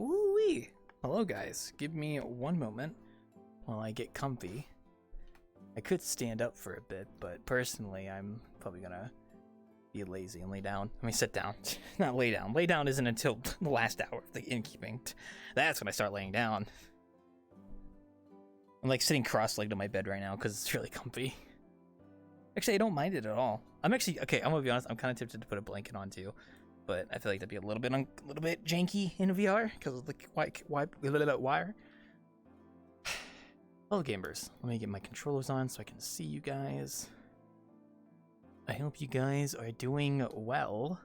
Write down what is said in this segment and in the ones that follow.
Woo-wee. Hello guys, give me one moment while I get comfy. I could stand up for a bit, but personally I'm probably gonna be lazy and lay down. Let me sit down. Not lay down. Lay down isn't until the last hour of the innkeeping. That's when I start laying down. I'm like sitting cross-legged on my bed right now because it's really comfy. Actually, I don't mind it at all. I'm actually, okay, I'm gonna be honest, I'm kind of tempted to put a blanket on too. But I feel like that'd be a little bit janky in VR because of the wire. Hello gamers, let me get my controllers on so I can see you guys. I hope you guys are doing well.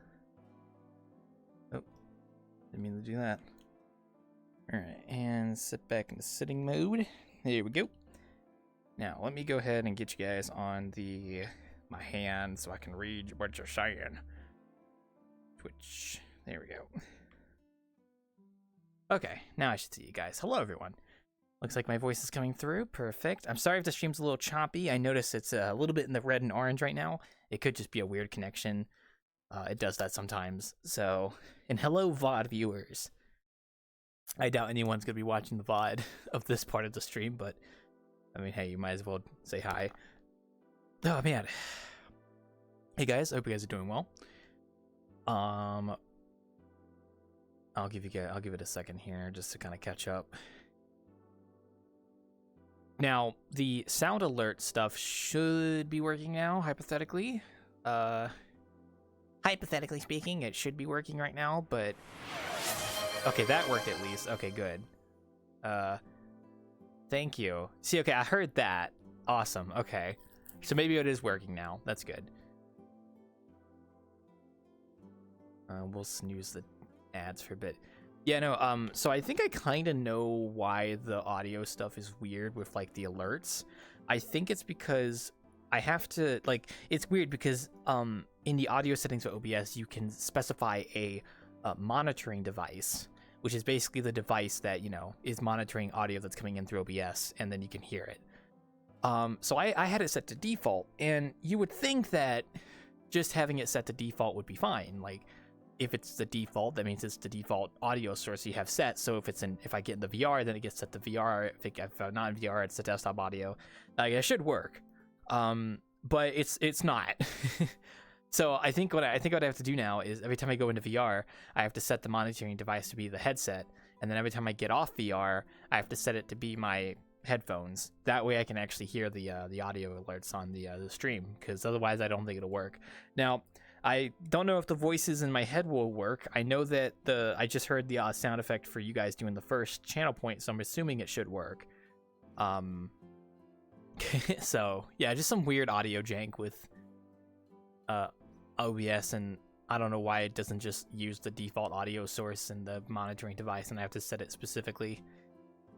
Oh, didn't mean to do that. Alright, and sit back in the sitting mode. There we go. Now, let me go ahead and get you guys on my hand so I can read what you're saying. Twitch. There we go. Okay, now I should see you guys. Hello, everyone. Looks like my voice is coming through. Perfect. I'm sorry if the stream's a little choppy. I notice it's a little bit in the red and orange right now. It could just be a weird connection. It does that sometimes. So, and hello, VOD viewers. I doubt anyone's going to be watching the VOD of this part of the stream, but I mean, hey, you might as well say hi. Oh, man. Hey, guys. I hope you guys are doing well. I'll give it a second here just to kind of catch up. Now, the sound alert stuff should be working now, hypothetically. Hypothetically speaking, it should be working right now, but okay, that worked at least. Okay, good. Thank you. See, okay, I heard that. Awesome. Okay. So maybe it is working now. That's good. We'll snooze the ads for a bit. Yeah, no, so I think I kind of know why the audio stuff is weird with, like, the alerts. I think it's because I have to, like, it's weird because, in the audio settings of OBS, you can specify a monitoring device, which is basically the device that, you know, is monitoring audio that's coming in through OBS, and then you can hear it. So I had it set to default, and you would think that just having it set to default would be fine. Like, if it's the default, that means it's the default audio source you have set. So if I get in the VR, then it gets set to VR. If I'm not in VR, it's the desktop audio. Like, it should work, but it's not. So I think what I have to do now is every time I go into VR, I have to set the monitoring device to be the headset, and then every time I get off VR, I have to set it to be my headphones. That way I can actually hear the audio alerts on the stream, because otherwise I don't think it'll work. Now, I don't know if the voices in my head will work. I know that I just heard the sound effect for you guys doing the first channel point, so I'm assuming it should work. So yeah, just some weird audio jank with OBS, and I don't know why it doesn't just use the default audio source and the monitoring device, and I have to set it specifically.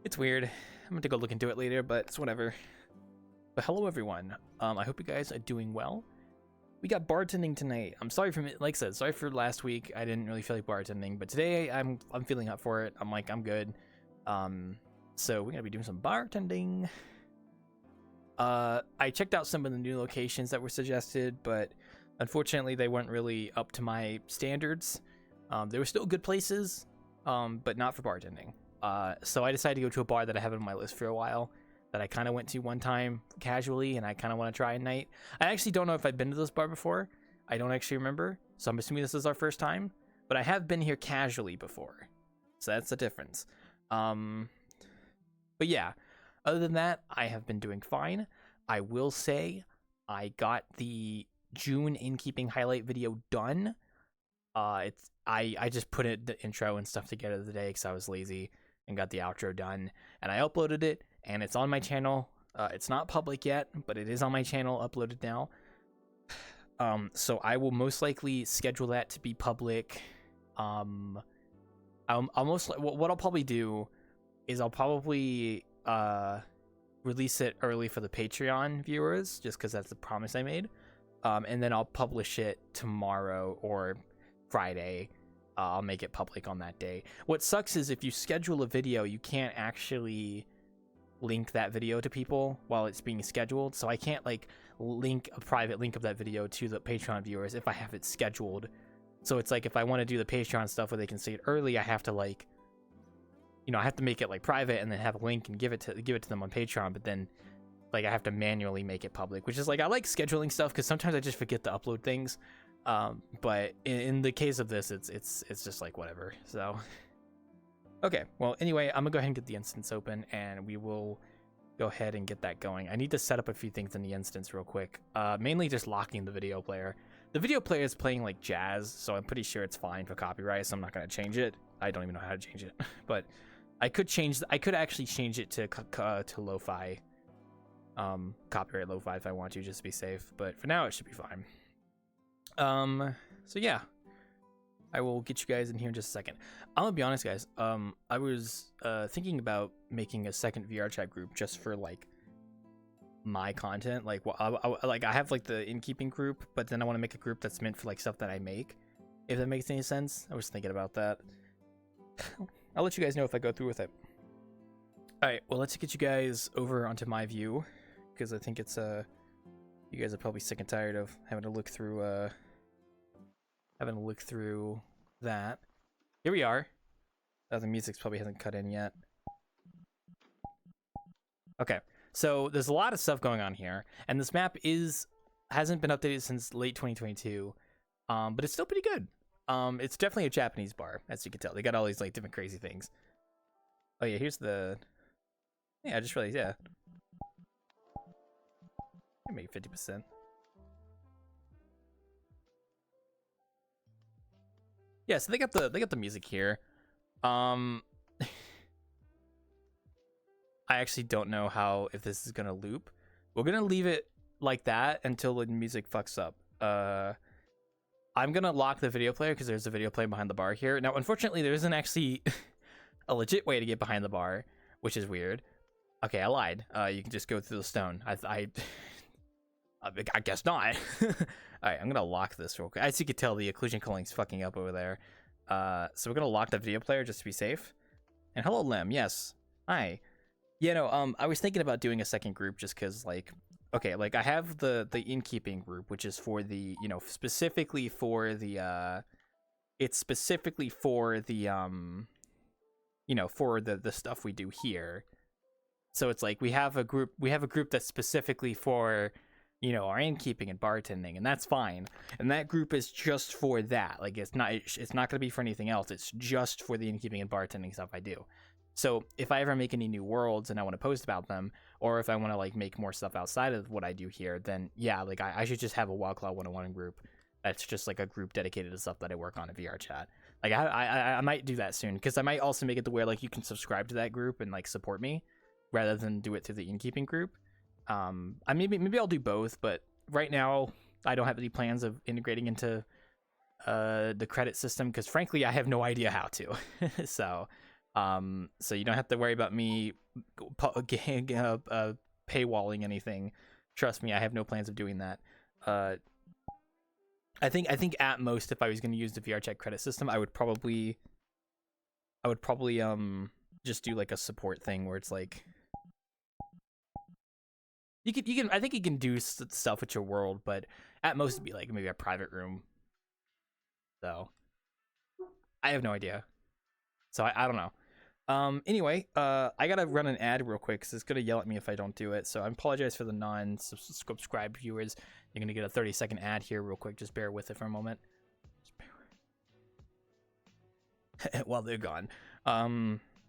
It's weird. I'm going to go look into it later, but it's whatever. But hello everyone. I hope you guys are doing well. We got bartending tonight. I'm sorry for, like I said, sorry for last week. I didn't really feel like bartending, but today I'm feeling up for it. I'm good. So we're gonna be doing some bartending. I checked out some of the new locations that were suggested, but unfortunately they weren't really up to my standards. They were still good places, but not for bartending. So I decided to go to a bar that I have on my list for a while, that I kind of went to one time casually, and I kind of want to try at night. I actually don't know if I've been to this bar before. I don't actually remember, so I'm assuming this is our first time. But I have been here casually before, so that's the difference. But yeah, other than that, I have been doing fine. I will say I got the June innkeeping highlight video done. I just put the intro and stuff together today because I was lazy, and got the outro done, and I uploaded it. And it's on my channel. It's not public yet, but it is on my channel, uploaded now. So I will most likely schedule that to be public. What I'll probably do is I'll probably release it early for the Patreon viewers, just because that's the promise I made. And then I'll publish it tomorrow or Friday. I'll make it public on that day. What sucks is if you schedule a video, you can't actually link that video to people while it's being scheduled, so I can't like link a private link of that video to the Patreon viewers if I have it scheduled. So it's like if I want to do the Patreon stuff where they can see it early, I have to like you know, I have to make it like private and then have a link and give it to them on Patreon, but then like I have to manually make it public, which is like, I like scheduling stuff because sometimes I just forget to upload things. But in the case of this, it's just like whatever. So okay, well anyway, I'm gonna go ahead and get the instance open and we will go ahead and get that going. I need to set up a few things in the instance real quick. Mainly just locking the video player. The video player is playing like jazz, so I'm pretty sure it's fine for copyright, so I'm not gonna change it. I don't even know how to change it, but I could actually change it to lo-fi, copyright lo-fi if I want to, just to be safe. But for now, it should be fine. So yeah, I will get you guys in here in just a second. I'm gonna be honest, guys. I was thinking about making a second VRChat group just for like my content. Like, I have like the innkeeping group, but then I want to make a group that's meant for like stuff that I make. If that makes any sense. I was thinking about that. I'll let you guys know if I go through with it. All right. Well, let's get you guys over onto my view because I think it's you guys are probably sick and tired of having to look through that. Here we are. The music's probably hasn't cut in yet. Okay, so there's a lot of stuff going on here, and this map hasn't been updated since late 2022, but it's still pretty good. It's definitely a Japanese bar, as you can tell. They got all these like different crazy things. Oh yeah, here's the. Yeah, I just realized. Yeah, maybe 50%. Yeah, so they got the music here. I actually don't know if this is gonna loop. We're gonna leave it like that until the music fucks up. I'm gonna lock the video player because there's a video player behind the bar here. Now, unfortunately, there isn't actually a legit way to get behind the bar, which is weird. Okay, I lied. You can just go through the stone. I guess not. All right, I'm gonna lock this real quick. As you can tell, the occlusion calling's fucking up over there. So we're gonna lock the video player just to be safe. And hello, Lem. Yes. Hi. Yeah, no. I was thinking about doing a second group just because, like, okay, like I have the innkeeping group, which is for the, you know, specifically for the it's specifically for the you know, for the stuff we do here. So it's like we have a group that's specifically for, you know, our innkeeping and bartending, and that's fine. And that group is just for that. Like it's not going to be for anything else. It's just for the innkeeping and bartending stuff I do. So if I ever make any new worlds and I want to post about them, or if I want to like make more stuff outside of what I do here, then yeah, like I should just have a Wildclaw 101 group. That's just like a group dedicated to stuff that I work on in VRChat. Like I might do that soon, because I might also make it to where like you can subscribe to that group and like support me rather than do it through the innkeeping group. Maybe I'll do both, but right now I don't have any plans of integrating into the credit system because frankly I have no idea how to. So you don't have to worry about me paywalling anything. Trust me, I have no plans of doing that. I think at most, if I was going to use the VRChat credit system, I would probably just do like a support thing where it's like you can I think you can do stuff with your world, but at most it'd be like maybe a private room. So I have no idea. So I don't know. Anyway, I gotta run an ad real quick because it's gonna yell at me if I don't do it. So I apologize for the non-subscribed viewers. You're gonna get a 30-second ad here real quick. Just bear with it for a moment. While they're gone.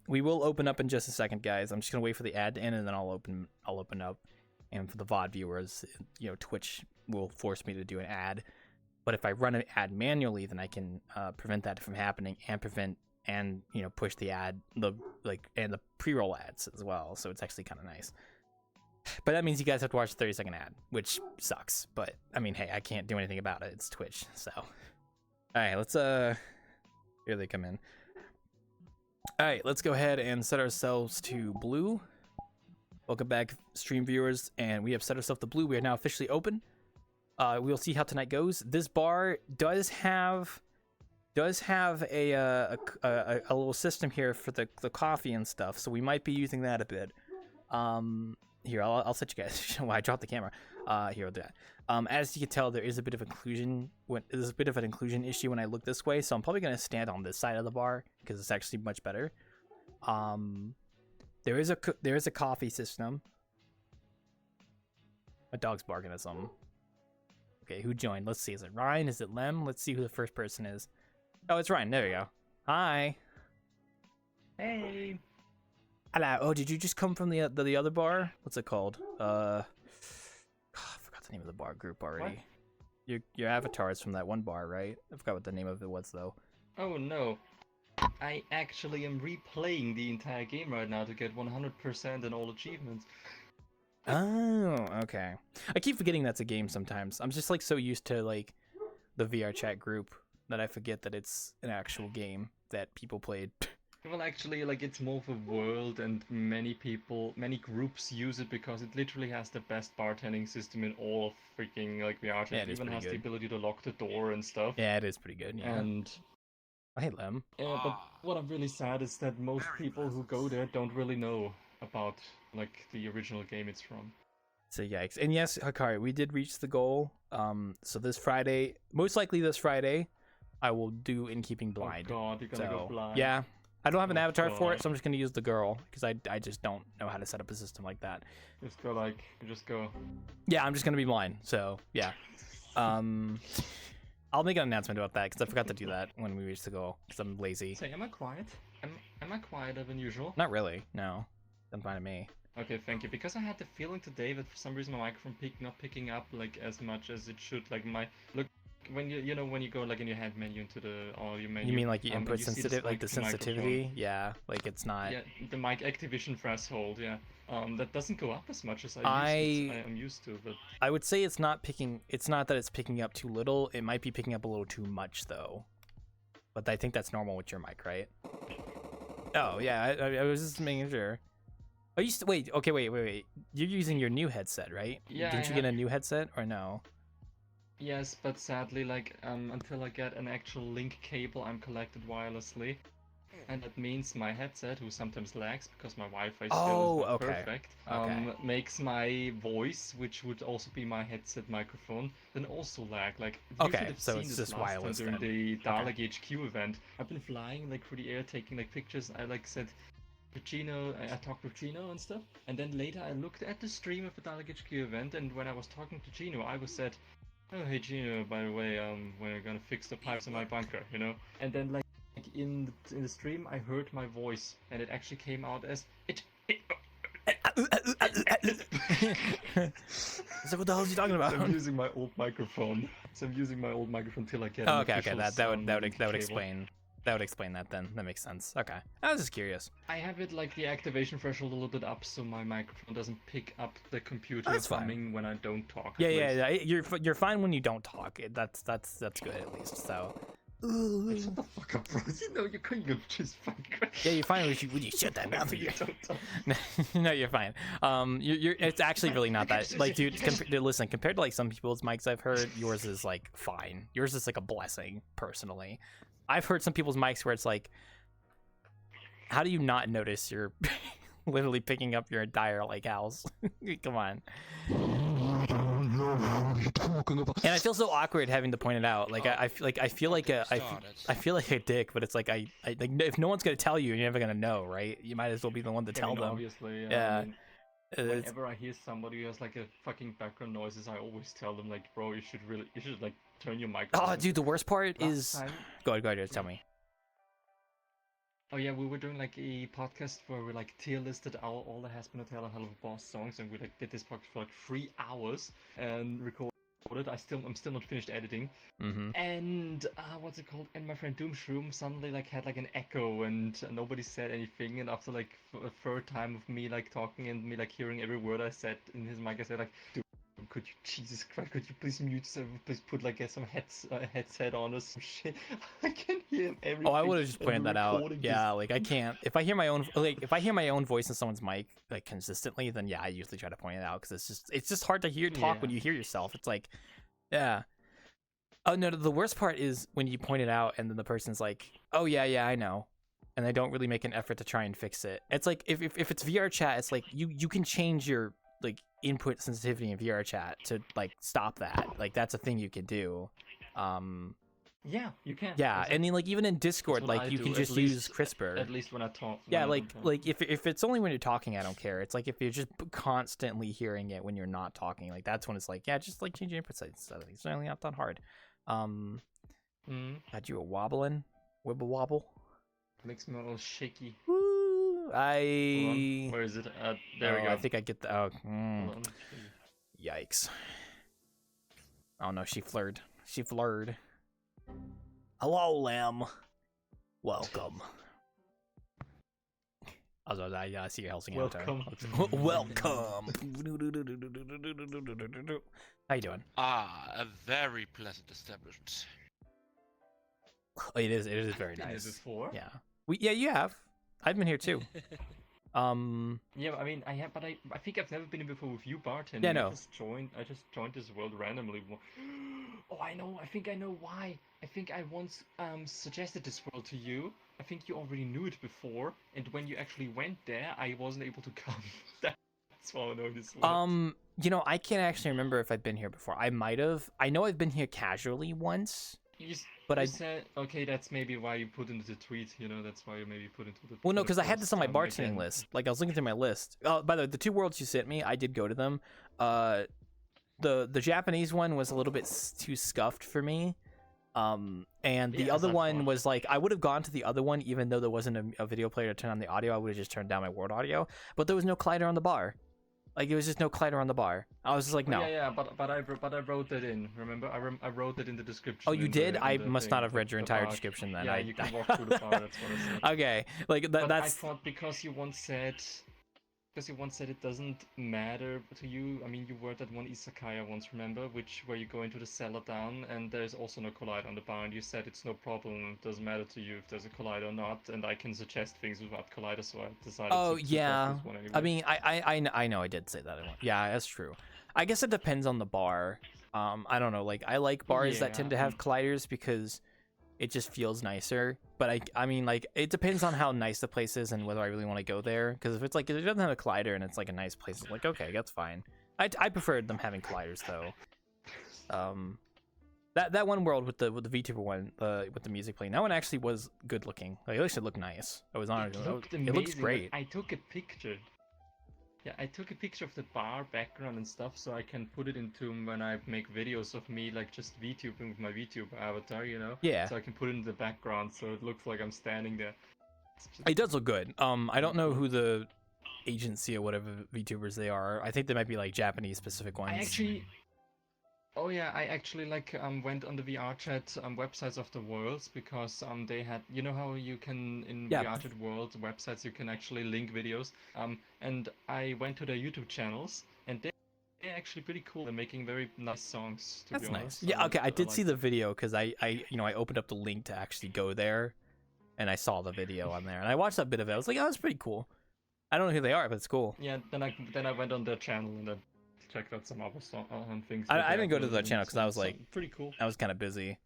We will open up in just a second, guys. I'm just gonna wait for the ad to end and then I'll open up. And for the VOD viewers, you know, Twitch will force me to do an ad. But if I run an ad manually, then I can prevent that from happening and you know, push the ad, and the pre-roll ads as well. So it's actually kind of nice. But that means you guys have to watch the 30-second ad, which sucks. But I mean, hey, I can't do anything about it. It's Twitch. So, all right, let's here they come in. All right, let's go ahead and set ourselves to blue. Welcome back, stream viewers, and we have set ourselves to blue. We are now officially open. We'll see how tonight goes. This bar does have a little system here for the coffee and stuff, so we might be using that a bit. Here, I'll set you guys. Well, I dropped the camera. Here, I'll do that. As you can tell, there is a bit of there's a bit of an inclusion issue when I look this way, so I'm probably gonna stand on this side of the bar because it's actually much better. There is a coffee system. My dog's barking at something. Okay, who joined? Let's see. Is it Ryan? Is it Lem? Let's see who the first person is. Oh, it's Ryan. There we go. Hi. Hey. Hello. Oh, did you just come from the other bar? What's it called? I forgot the name of the bar group already. What? Your avatar is from that one bar, right? I forgot what the name of it was though. Oh no. I actually am replaying the entire game right now to get 100% in all achievements. Oh, okay. I keep forgetting that's a game sometimes. I'm just like so used to like the VRChat group that I forget that it's an actual game that people played. Well, actually, like, it's more of a world, and many groups use it because it literally has the best bartending system in all of freaking, like, VRChat. Yeah, it even has the ability to lock the door and stuff. Yeah, it is pretty good, yeah. And... I hate Lem. Yeah, but what I'm really sad is that most people who go there don't really know about, like, the original game it's from. So yikes. And yes, Hakari, we did reach the goal. So this Friday, most likely this Friday, I will do Innkeeping Blind. Oh god, you're gonna go blind. Yeah. I don't have an avatar for it, so I'm just gonna use the girl because I just don't know how to set up a system like that. Just go. Yeah, I'm just gonna be blind. So yeah, I'll make an announcement about that because I forgot to do that when we reached the goal because I'm lazy. Say, am I quiet? Am I quieter than usual? Not really. No, doesn't fine to me. Okay, thank you. Because I had the feeling today that for some reason my microphone not picking up like as much as it should. Like when you go like in your head menu into the audio menu. You mean like you input sensitive, like the sensitivity? Microphone. Yeah, like it's not. Yeah, the mic activation threshold. Yeah, that doesn't go up as much as I'm used to. But I would say it's not that it's picking up too little. It might be picking up a little too much though. But I think that's normal with your mic, right? Oh yeah, I was just making sure. Oh, wait. You're using your new headset, right? Yeah. Didn't you get a new headset or no? Yes, but sadly, like, until I get an actual link cable, I'm connected wirelessly. And that means my headset, who sometimes lags because my Wi-Fi still is not perfect, makes my voice, which would also be my headset microphone, then also lag. Like, you should have so seen it's this just last wireless time during then. the Dalek HQ event. I've been flying like through the air, taking like pictures. I like said, Chino, I talked with Chino and stuff. And then later I looked at the stream of the Dalek HQ event, and when I was talking to Chino, I was said, "Oh, hey Gino, by the way, we're gonna fix the pipes in my bunker, you know?" And then, like in the stream, I heard my voice, and it actually came out as it. So what the hell is he talking about? I'm using my old microphone. Till I get. Oh, okay. That would explain. That would explain that then. That makes sense. Okay. I was just curious. I have it like the activation threshold a little bit up so my microphone doesn't pick up the computer humming when I don't talk. Yeah. You're fine when you don't talk. That's good at least. So. Shut the fuck up, bro. You know you couldn't just fucking. Yeah, you're fine when you shut that mouth. No, you're fine. You're. It's actually really not that. Like, dude, listen. Compared to like some people's mics I've heard, yours is like fine. Yours is like a blessing, personally. I've heard some people's mics where it's like, how do you not notice you're literally picking up your entire like house? Come on. And I feel so awkward having to point it out. Like I feel like a dick, but it's like I like if no one's gonna tell you, you're never gonna know, right? You might as well be the one to tell them. Obviously, yeah. Whenever I hear somebody who has like a fucking background noises, I always tell them like, bro, you should like turn your mic on. Oh, dude, the worst part is. Go ahead, tell me. Oh yeah, we were doing like a podcast where we like tier listed all the Has Been a Tale and Hell of a Boss songs, and we like did this podcast for like 3 hours and recorded. I'm still not finished editing. Mm-hmm. And what's it called? And my friend Doomshroom suddenly like had like an echo, and nobody said anything. And after like a third time of me like talking and me like hearing every word I said in his mic, I said like, dude, could you, Jesus Christ, could you please mute, please put like some headset on or some shit? I can hear everything. Oh, I would have just pointed that out. Yeah, like I can't. If I hear my own voice in someone's mic like consistently, then yeah, I usually try to point it out because it's just hard to talk when you hear yourself. It's like, yeah. Oh no, the worst part is when you point it out and then the person's like, "Oh yeah, I know," and they don't really make an effort to try and fix it. It's like if it's VRChat, it's like you can change your like input sensitivity in VRChat to like stop that. Like that's a thing you can do. Yeah, you can. Yeah, Exactly. and then like even in Discord, what like I you do, can at just least- use CRISPR. At least when I talk. Yeah, when I don't talk. like if it's only when you're talking, I don't care. It's like if you're just constantly hearing it when you're not talking, like that's when it's like, yeah, just like change your input sites. It's certainly not that hard. Had you a wobbling, wibble wobble. Makes me a little shaky. Woo! Hold on. Where is it? There we go. I think I get the. Oh, Hold on. yikes! Oh no, she flirted. She flirted. Hello, Lamb. Welcome. I see your Helsing avatar. Welcome. How you doing? A very pleasant establishment. Oh, it is very Been here nice. before. Yeah. You have. I've been here too. Yeah, I mean, I have, but I think I've never been here before with you bartending. Yeah, no. I just joined this world randomly. Oh, I know. I think I know why. I think I once suggested this world to you. I think you already knew it before, and when you actually went there, I wasn't able to come. That's why I know this world. I can't actually remember if I've been here before. I might have. I know I've been here casually once. But I said, okay, that's maybe why you put into the tweet, that's why you maybe put into the... Well, no, because I had this on my post, bartending again. list. Like, I was looking through my list. Oh, by the way, the 2 worlds you sent me, I did go to them. The Japanese one was a little bit too scuffed for me. And the Yeah, other that's one fine. was like, I would have gone to the other one even though there wasn't a video player to turn on the audio. I would have just turned down my word audio. But there was no collider on the bar. Like, it was just no collider on the bar. I was just like, no. Yeah, but I wrote that in. Remember, I wrote it in the description. Oh, you in did? The, I in the must thing, not have read your the entire bar. description then. Yeah, you can walk through the bar. That's what I said. Okay, like But that's. I thought because you once said it doesn't matter to you. I mean, you were at one izakaya once, remember, where you go into the cellar down, and there's also no collider on the bar, and you said it's no problem. It doesn't matter to you if there's a collider or not, and I can suggest things without collider, so I decided. Oh to yeah, drop this one anyway. I mean, I know I did say that. Yeah, that's true. I guess it depends on the bar. I don't know. Like, I like bars that tend to have colliders because it just feels nicer. But I mean, like, it depends on how nice the place is and whether I really want to go there. Because if it doesn't have a collider and it's like a nice place, it's like, okay, that's fine. I preferred them having colliders though. That one world with the VTuber one, with the music playing, that one actually was good looking. Like, at least it looked nice. I was honest. It looked It amazing. looks great. I took a picture. Yeah, I took a picture of the bar background and stuff, so I can put it into when I make videos of me, like just VTubing with my VTuber avatar, Yeah. So I can put it in the background, so it looks like I'm standing there. It does look good. I don't know who the agency or whatever VTubers they are. I think they might be like Japanese specific ones. I actually went on the VRChat websites of the worlds because they had, how you can in VRChat world websites you can actually link videos, and I went to their YouTube channels, and they're actually pretty cool. They're making very nice songs. To That's be honest. nice. Yeah, okay. I did see the video because I opened up the link to actually go there, and I saw the video on there, and I watched that bit of it. I was like, oh, that's pretty cool. I don't know who they are, but it's cool. Yeah. Then I went on their channel and then checked out some other things. I didn't go to the channel because I was like, pretty cool. I was kind of busy.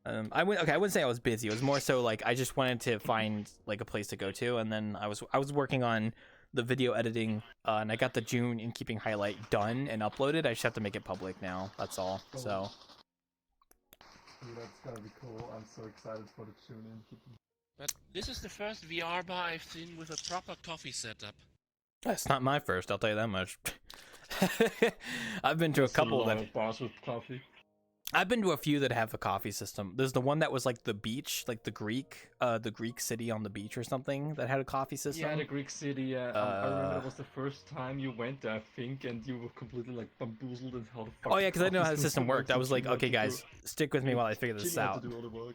I wouldn't say I was busy. It was more so like I just wanted to find like a place to go to, and then I was working on the video editing, and I got the June Innkeeping highlight done and uploaded. I just have to make it public now. That's all. So. Yeah, that's gonna be cool. I'm so excited for the June Innkeeping. But this is the first VR bar I've seen with a proper coffee setup. That's not my first. I'll tell you that much. I've been to a couple that bars with coffee. I've been to a few that have a coffee system. There's the one that was like the beach, like the Greek city on the beach or something that had a coffee system. Yeah, the Greek city. I remember it was the first time you went there, I think, and you were completely like bamboozled and how the fuck. Oh yeah, because I didn't know how the system worked. I was like, okay, guys, stick with me while I figure this out. Well,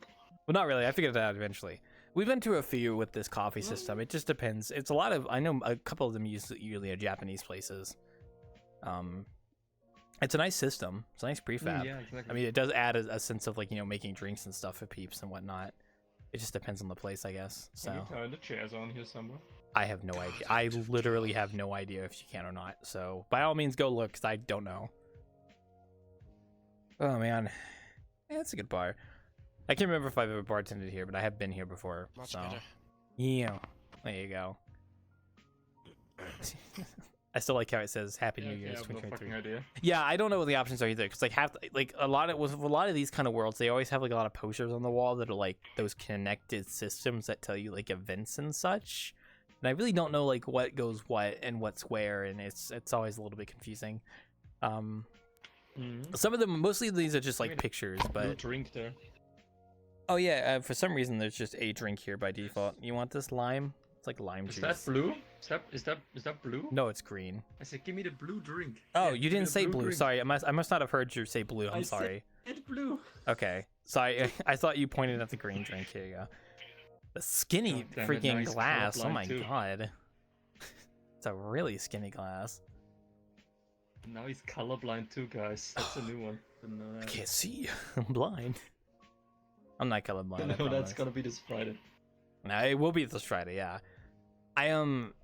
not really. I figured it out eventually. We've been to a few with this coffee system. It just depends. It's a lot of. I know a couple of them usually are Japanese places. It's a nice system. It's a nice prefab. Yeah, exactly. I mean, it does add a sense of like making drinks and stuff for peeps and whatnot. It just depends on the place, I guess. So can you turn the chairs on here somewhere? I have no idea. I literally have no idea if you can or not. So by all means, go look because I don't know. Oh man, yeah, it's a good bar. I can't remember if I've ever bartended here, but I have been here before. Much so better. yeah, there you go. I still like how it says Happy Yeah, New okay, Year's I have no 2023. fucking idea. Yeah, I don't know what the options are either, because like a lot of these kind of worlds, they always have like a lot of posters on the wall that are like those connected systems that tell you like events and such. And I really don't know like what goes what and what's where, and it's always a little bit confusing. Some of them, mostly these are just like pictures, Blue but drink there. oh yeah, for some reason there's just a drink here by default. You want this lime? It's like lime Is juice. that blue? Is that blue? No, it's green. I said, give me the blue drink. Oh, Yeah, you give me didn't the say blue. drink. Sorry, I must not have heard you say blue. I'm sorry. It's blue. Okay, sorry. I thought you pointed at the green drink. Here you go. The skinny God damn it, freaking now he's glass. Oh colorblind, my too. god. It's a really skinny glass. Now he's colorblind too, guys. That's a new one. Didn't know I that. can't see. I'm blind. I'm not colorblind. I No, promise. that's gonna be this Friday. No, it will be this Friday. Yeah. I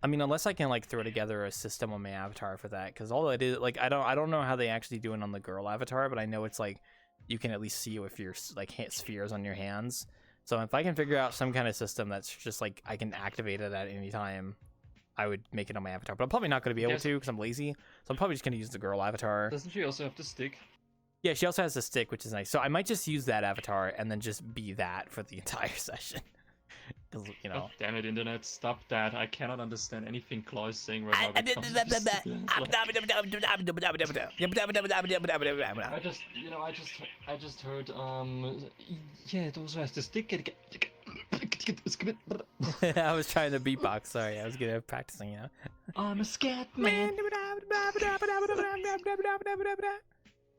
mean, unless I can like throw together a system on my avatar for that, because all it is like I don't know how they actually do it on the girl avatar, but I know it's like you can at least see with your like spheres on your hands. So if I can figure out some kind of system that's just like I can activate it at any time, I would make it on my avatar. But I'm probably not going to be able Yes. to because I'm lazy. So I'm probably just going to use the girl avatar. Doesn't she also have the stick? Yeah, she also has a stick, which is nice. So I might just use that avatar and then just be that for the entire session. Because, you know. Oh, damn it, internet! Stop that! I cannot understand anything Claw is saying right now. because it's just, I just heard. Yeah, it also has the stick. I was trying to beatbox. Sorry, I was good at practicing. Yeah. I'm a scat man.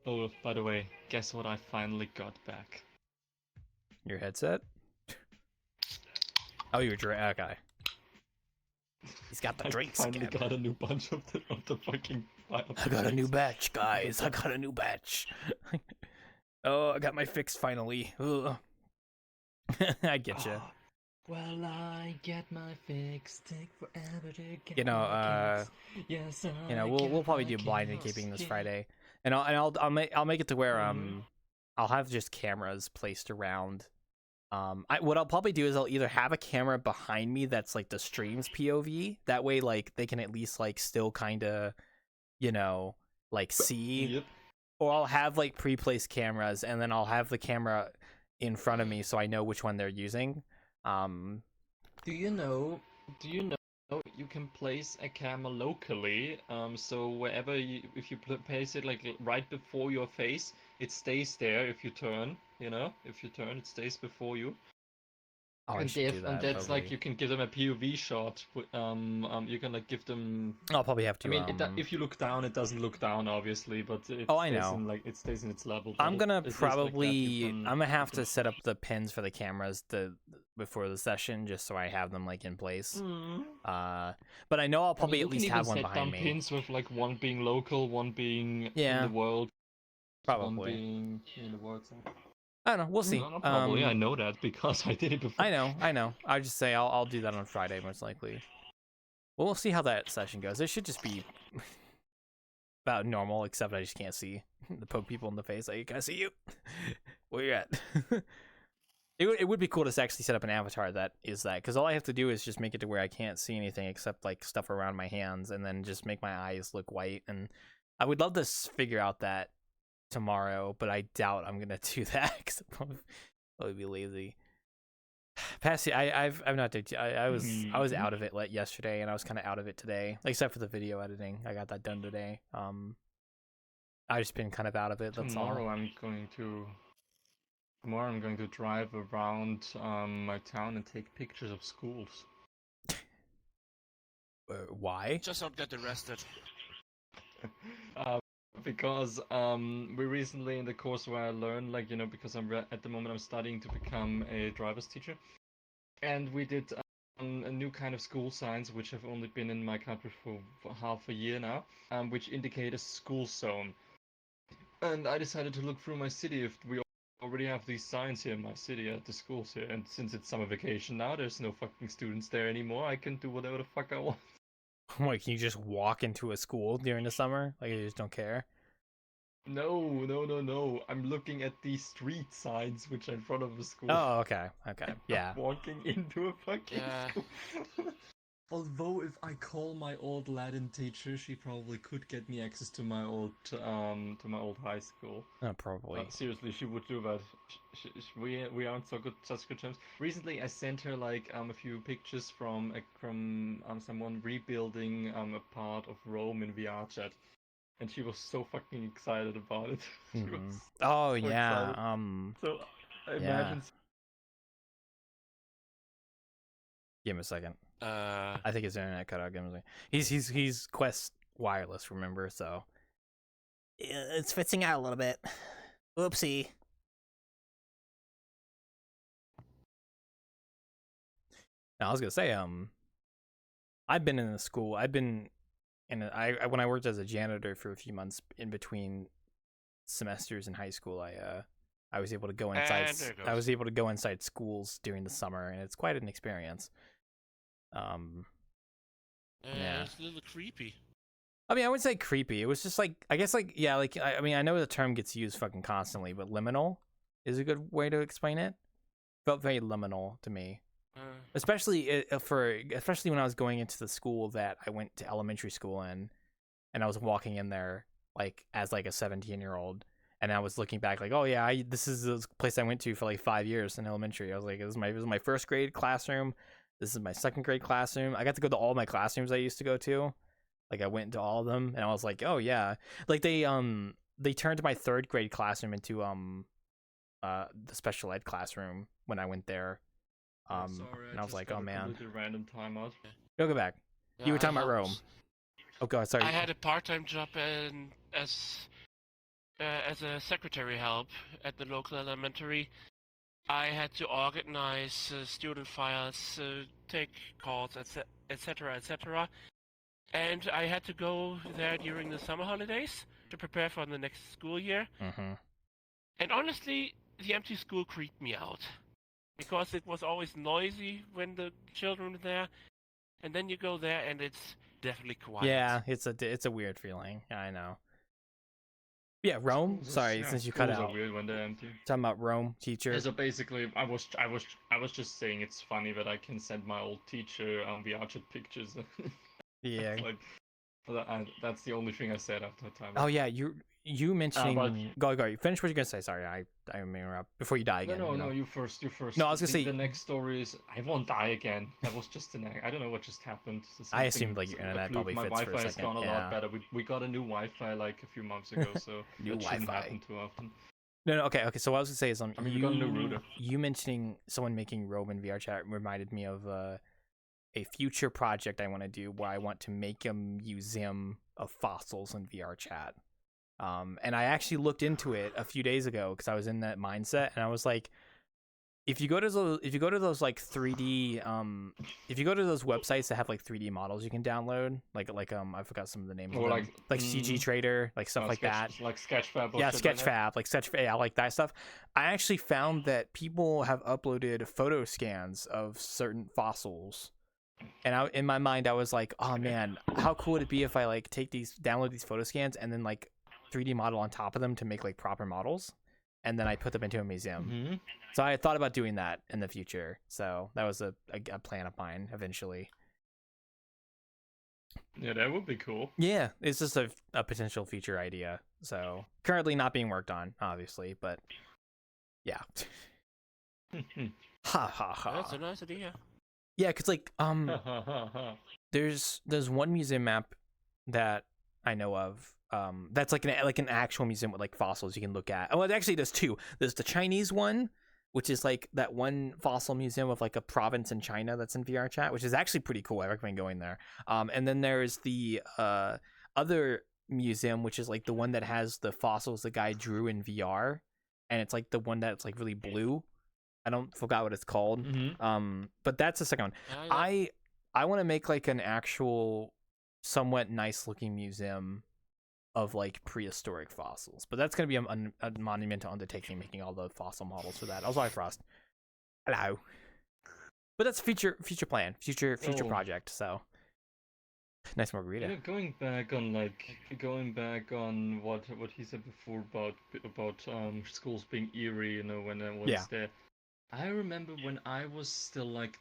Oh, by the way, guess what I finally got back? Your headset? Oh, your drink. Okay. He's got the I drinks. finally got a new bunch of the fucking. I got a new batch, guys. I got a new batch. Oh, I got my fix finally. Ugh. I get you. Well, I get my fix. Take forever to get You know, my kicks. Yes, You know, we'll probably do blind and keeping this Friday, and I'll make it to where I'll have just cameras placed around. What I'll probably do is I'll either have a camera behind me that's like the stream's POV. That way, like they can at least like still kind of, you know, like see. Yep. Or I'll have like pre-placed cameras, and then I'll have the camera in front of me so I know which one they're using. Do you know you can place a camera locally? So wherever if you place it like right before your face, it stays there. If you turn, it stays before you. Oh, I And should do that. and that's like probably. you can give them a POV shot. You can like give them. I'll probably have to. I mean, if you look down, it doesn't look down, obviously, but it Oh, I stays know. it stays in its level. I'm but gonna at least like that probably. I'm gonna have you can- to set up the pins for the cameras before the session, just so I have them like in place. But I know I'll probably you at least can have even one set behind down me. pins with like one being local, one being Yeah. in the world, one Probably. being in the world. So. I don't know. We'll see. No, not probably. I know that because I did it before. I know. I'll just say I'll do that on Friday most likely. Well, we'll see how that session goes. It should just be about normal, except I just can't see the poke people in the face. Like, can I see you? Where you at? It would be cool to actually set up an avatar that is that, because all I have to do is just make it to where I can't see anything except like stuff around my hands, and then just make my eyes look white. And I would love to figure out that tomorrow, but I doubt I'm gonna do that because I'll probably be lazy. Passy, I'm not. I was out of it yesterday, and I was kind of out of it today, except for the video editing. I got that done today. I just been kind of out of it. That's Tomorrow all. I'm going to drive around my town and take pictures of schools. Why? Just don't get arrested. Because we recently in the course where I learned, like, because at the moment I'm studying to become a driver's teacher, and we did a new kind of school signs which have only been in my country for half a year now, which indicate a school zone. And I decided to look through my city if we already have these signs here in my city at the schools here, and since it's summer vacation now, there's no fucking students there anymore. I can do whatever the fuck I want. Like, can you just walk into a school during the summer? Like, you just don't care? No. I'm looking at these street signs which are in front of the school. Oh, okay. Yeah. I'm walking into a fucking Yeah. school. although if I call my old Latin teacher, she probably could get me access to my old high school. Probably. Seriously, she would do that. We aren't such good terms. Recently, I sent her like a few pictures from someone rebuilding a part of Rome in VRChat, and she was so fucking excited about it. She was Oh so yeah. excited. So I Yeah. imagine. Give him a second. Uh, I think his internet cut out. Give him a second. He's Quest wireless, remember? So it's fitting out a little bit. Oopsie. Now, I was gonna say, I've been in the school. I've been I when I worked as a janitor for a few months in between semesters in high school. I was able to go inside. And there it I goes. was able to go inside schools during the summer, and it's quite an experience. Yeah. It's a little creepy. I mean, I wouldn't say creepy. It was just like, I guess, like, yeah, like, I mean, I know the term gets used fucking constantly, but liminal is a good way to explain it. Felt very liminal to me, especially especially when I was going into the school that I went to elementary school in, and I was walking in there like as like a 17-year-old, and I was looking back like, oh yeah, this is the place I went to for like 5 years in elementary. I was like, this was my first grade classroom. This is my second grade classroom. I got to go to all my classrooms I used to go to. Like I went to all of them, and I was like, oh yeah. Like they turned my third grade classroom into the special ed classroom when I went there. Sorry, And I was just like, got oh a man. completely random timeout. Go back. Yeah, You were talking I about Rome. helped- Oh god, sorry. I had a part-time job as a secretary help at the local elementary. I had to organize student files, take calls, etc., etc. And I had to go there during the summer holidays to prepare for the next school year. Mm-hmm. And honestly, the empty school creeped me out. Because it was always noisy when the children were there. And then you go there and it's definitely quiet. Yeah, it's a weird feeling. I know. Yeah, Rome. Sorry, since you cut Schools out. are weird when they're empty. Talking about Rome teacher. Yeah, so basically, I was just saying it's funny that I can send my old teacher VRChat pictures. Yeah. Like, that's the only thing I said after that time. Oh yeah, you mentioning. but- Go. Finish what you're gonna say. Sorry, I may interrupt before you die again. No, you first. No, I was gonna say- the next story is I won't die again. That was just an I don't know what just happened. I assumed like your internet probably My fits for a Wi-Fi has second. gone a Yeah. lot better. We got a new Wi-Fi like a few months ago, so New that shouldn't Wi-Fi. happen too often. No, okay. So what I was gonna say is, I mean, we got a new router. you mentioning someone making Roman VRChat reminded me of a future project I want to do where I want to make a museum of fossils in VRChat. And I actually looked into it a few days ago because I was in that mindset, and I was like, if you go to those like 3D, if you go to those websites that have like 3D models you can download, like I forgot some of the names. Or of them. like CG Trader, like stuff like that. Like Sketchfab. Yeah, Sketchfab, like Sketchfab, I like that stuff. I actually found that people have uploaded photo scans of certain fossils, and in my mind I was like, oh man, how cool would it be if I like download these photo scans and then like 3D model on top of them to make like proper models, and then I put them into a museum. Mm-hmm. So I thought about doing that in the future. So that was a plan of mine eventually. Yeah, that would be cool. Yeah, it's just a potential future idea. So currently not being worked on, obviously, but yeah. Ha ha ha. That's a nice idea. Yeah, cause like there's one museum map that I know of. That's like an actual museum with like fossils you can look at. Oh, actually, there's two. There's the Chinese one, which is like that one fossil museum of like a province in China that's in VRChat, which is actually pretty cool. I recommend going there. And then there's the other museum, which is like the one that has the fossils the guy drew in VR, and it's like the one that's like really blue. Forgot what it's called. Mm-hmm. But that's the second one. I want to make like an actual, somewhat nice looking museum of like prehistoric fossils, but that's going to be a monumental undertaking, making all the fossil models for that. I was like, Frost. Hello. But that's future plan, future project. So nice margarita. Yeah, going back on what he said before about schools being eerie, when I was there. I remember when I was still like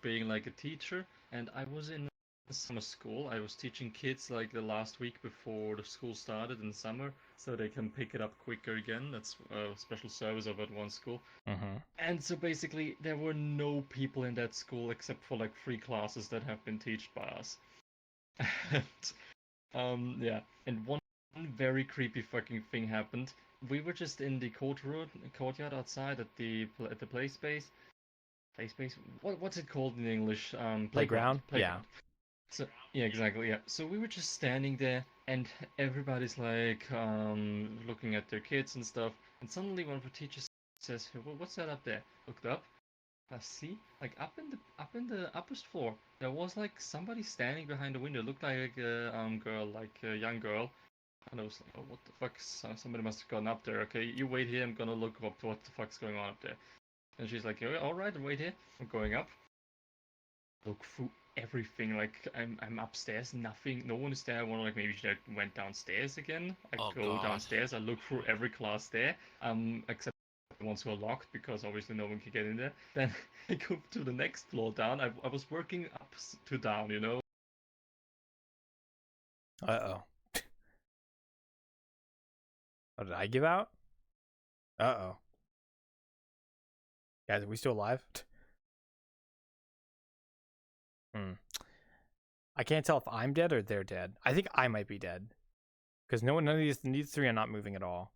being like a teacher, and I was in summer school. I was teaching kids like the last week before the school started in summer, so they can pick it up quicker again. That's a special service of at one school. Mm-hmm. And so basically, there were no people in that school except for like 3 classes that have been taught by us. And yeah, and one very creepy fucking thing happened. We were just in the courtyard outside at the play space. Play space. What's it called in English? Playground? Playground. So yeah, exactly. Yeah. So we were just standing there, and everybody's like looking at their kids and stuff. And suddenly one of the teachers says, "Well, what's that up there?" Looked up. I see, like up in the upperst floor, there was like somebody standing behind the window. Looked like a girl, like a young girl. And I was like, oh, what the fuck? Somebody must have gone up there. Okay, you wait here. I'm gonna look up what the fuck's going on up there. And she's like, all right, wait here. I'm going up. Look through everything. Like I'm upstairs. Nothing. No one is there. I wonder like maybe she went downstairs again. I Oh go god. downstairs. I look through every class there. Except the ones who are locked because obviously no one can get in there. Then I go to the next floor down. I was working up to down, you know. Uh-oh. Oh, did I give out? Uh-oh. Guys, are we still alive? I can't tell if I'm dead or they're dead. I think I might be dead. Because none of these three are not moving at all.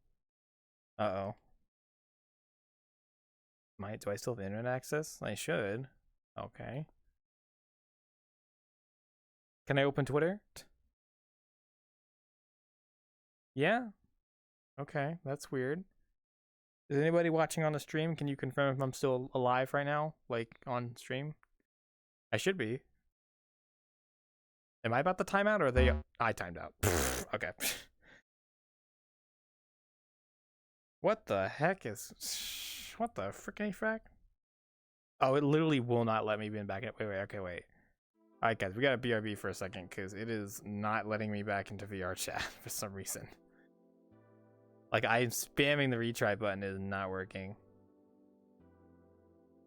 Uh-oh. Do I still have internet access? I should. Okay. Can I open Twitter? Yeah? Okay, that's weird. Is anybody watching on the stream? Can you confirm if I'm still alive right now? Like, on stream? I should be. Am I about to time out, or are they... I timed out. Okay. What the heck is... What the frickany frack? Oh, it literally will not let me be back in... Wait, okay, wait. Alright, guys, we gotta BRB for a second, because it is not letting me back into VRChat for some reason. Like, I'm spamming the retry button, it is not working.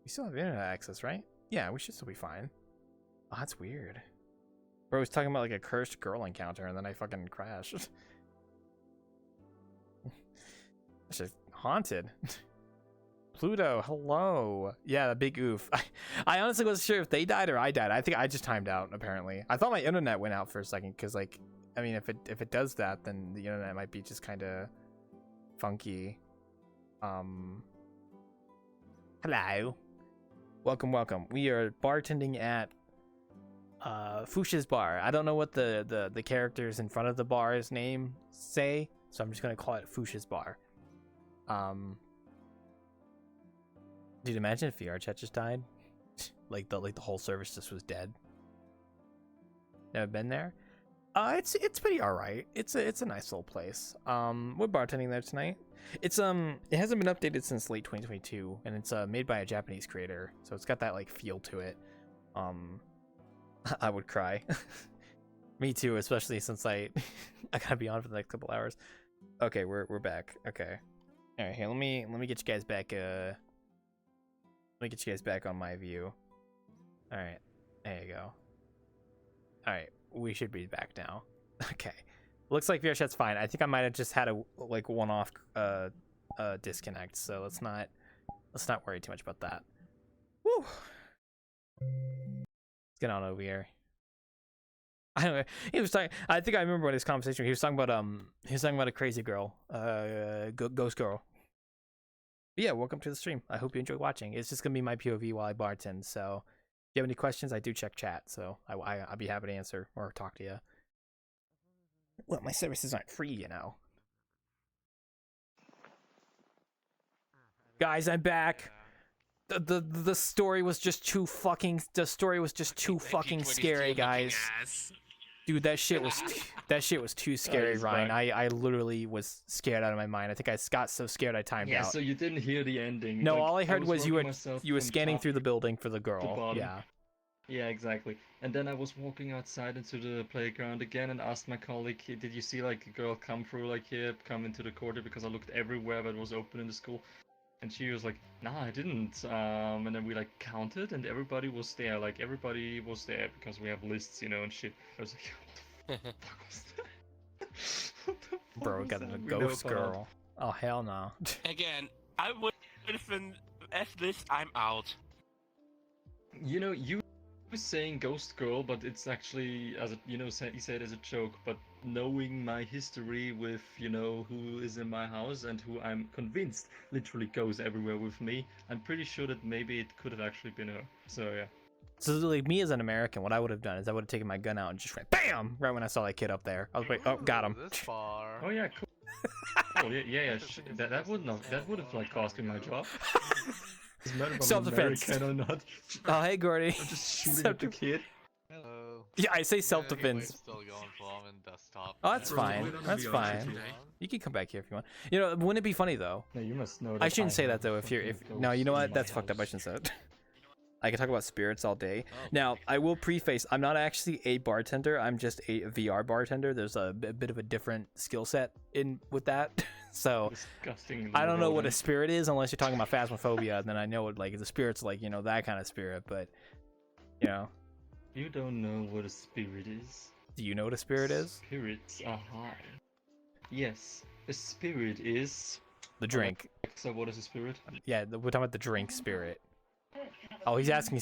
We still have internet access, right? Yeah, we should still be fine. Oh, that's weird. Bro was talking about, like, a cursed girl encounter, and then I fucking crashed. That's just haunted. Pluto, hello. Yeah, the big oof. I honestly wasn't sure if they died or I died. I think I just timed out, apparently. I thought my internet went out for a second, because, like, I mean, if it does that, then the internet might be just kind of funky. Hello. Welcome. We are bartending at Fush's bar. I don't know what the characters in front of the bar's name say, so I'm just gonna call it Fush's bar. Dude, imagine if VRChat just died. like the whole service just was dead. Never been there. It's pretty alright. It's a nice little place. We're bartending there tonight. It's it hasn't been updated since late 2022, and it's made by a Japanese creator, so it's got that like feel to it. I would cry. Me too, especially since I gotta be on for the next couple hours. Okay, we're back. Okay. All right, here, let me get you guys back. Let me get you guys back on my view. All right, there you go. All right, we should be back now. Okay, looks like VRChat's fine. I think I might have just had a like one-off disconnect, so let's not worry too much about that. Woo. Let's get on over here. I don't know. He was talking. I think I remember what his conversation. He was talking about a crazy girl, ghost girl. But yeah, welcome to the stream. I hope you enjoy watching. It's just gonna be my POV while I bartend. So, if you have any questions, I do check chat. So I'll be happy to answer or talk to you. Well, my services aren't free, you know. Guys, I'm back. The story was just too fucking. The story was just too fucking scary, guys. Dude, that shit was too scary, Ryan. I literally was scared out of my mind. I think I got so scared I timed out. Yeah, so you didn't hear the ending. No, like, all I heard was you were scanning through the building for the girl. Yeah. Yeah, exactly. And then I was walking outside into the playground again and asked my colleague, did you see like a girl come through like here, come into the corridor? Because I looked everywhere but it was open in the school. And she was like, nah, I didn't. And then we like counted, and everybody was there. Like everybody was there because we have lists, you know, and shit. I was like, what the fuck was that? What the fuck Bro, was got that? a We know ghost about- girl. Oh hell no. Again, I would have been at this. I'm out. You know, you were saying ghost girl, but it's actually as a, you know, he said as a joke. But knowing my history with, you know, who is in my house and who I'm convinced literally goes everywhere with me, I'm pretty sure that maybe it could have actually been her. So yeah. So like me as an American, what I would have done is I would have taken my gun out and just went BAM! Right when I saw that kid up there. I was like, oh, got him. This far. Oh yeah, cool. Oh yeah. That would have like cost me my job. Doesn't matter if I'm Self-defense. American or not. Oh hey Gordy. I'm just shooting at the kid. Hello. Yeah, I say Yeah, self-defense. it's still going for I'm in desktop. Oh, that's Bro, fine. we don't That's be fine. honest. You can come back here if you want. You know, wouldn't it be funny though? No, you must know. I that shouldn't say that have though. If you're, if fucking no, you know ghosts what? in That's my fucked up. I house. shouldn't say it. I can talk about spirits all day. Oh. Now, I will preface. I'm not actually a bartender. I'm just a VR bartender. There's a bit of a different skill set in with that. So Disgusting. I don't know what a rodent. spirit is unless you're talking about phasmophobia. Then I know what like the spirit's like. You know that kind of spirit. But you know, You don't know what a spirit is. do you know what a spirit is? Spirits are high. Yes, a spirit is. The drink. So what is a spirit? Yeah, we're talking about the drink spirit. Oh, he's asking.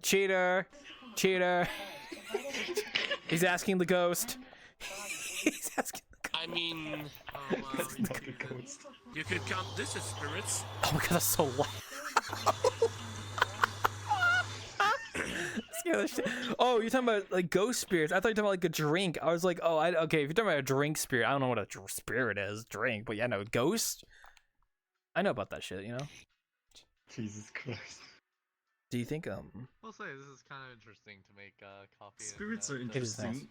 Cheater, cheater. He's asking the ghost. He's asking. I mean, That's not a ghost. you could count this as spirits. Oh my god, that's so loud. Scare the shit. Oh, you're talking about like ghost spirits. I thought you were talking about like a drink. I was like, oh, okay. If you're talking about a drink spirit, I don't know what a spirit is. Drink, but yeah, no, ghost. I know about that shit. You know. Jesus Christ. Do you think We'll say this is kind of interesting to make coffee. and, Spirits are It is nice. interesting.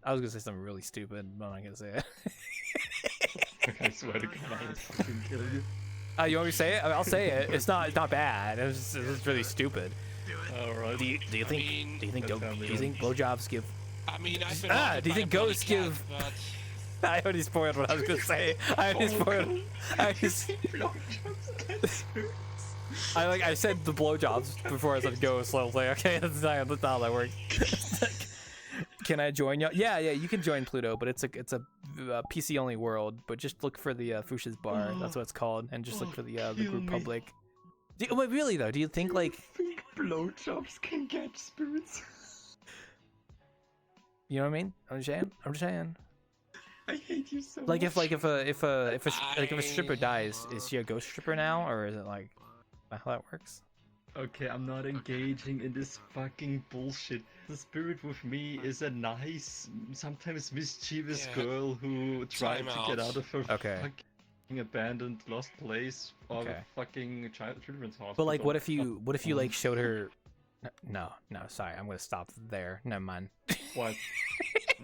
I was gonna say something really stupid, but I'm not gonna say it. I swear to God, I would fucking kill you. You want me to say it? I'll say it. It's not bad. It's just really stupid. Alright. Do you think mean- blowjobs give? I mean, I've been Ah, haunted do you by think a bloody ghosts cat, give- but I already spoiled what I was gonna say. I already spoiled. I said the blowjobs before I said ghosts. So I was like, okay, that's not how that works. Can I join you? Yeah, you can join Pluto, but it's a PC only world. But just look for the Fush's bar. That's what it's called, and just look for the kill group me. public. Wait, really though? Do you think like think blowjobs can catch spirits? you know what I mean? I'm just saying. I hate you so Like much. if a stripper dies, is she a ghost stripper now, or is it like how that works? Okay, I'm not engaging in this fucking bullshit. The spirit with me is a nice, sometimes mischievous Yeah. girl who tried Time to get out. out of her Okay. fucking abandoned, lost place or Okay. the fucking children's hospital. But like, what if you like showed her? No, sorry, I'm gonna stop there. Never mind. What?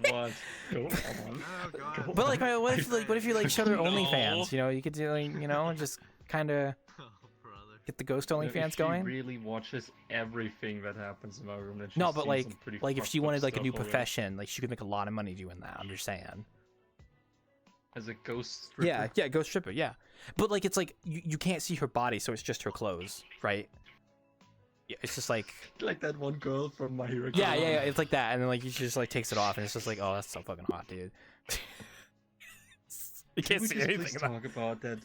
What? Go on. Oh god. Go But like, on. what if you like showed her No. OnlyFans? You know, you could do like, you know, just kind of Oh, brother. get the ghost No, if OnlyFans she going. really watches everything that happens in my room, then she's No, but seen some pretty like if fucked she up wanted like a stuff new already. profession, like she could make a lot of money doing that. I'm just saying. As a ghost stripper. Yeah, ghost stripper, yeah. But like, it's like you can't see her body, so it's just her clothes, right? Yeah, it's just like Like that one girl from My Hero yeah, Academia. it's like that, and then like she just like takes it off, and it's just like, oh, that's so fucking hot, dude. You Can can't we see just anything please about. talk about that?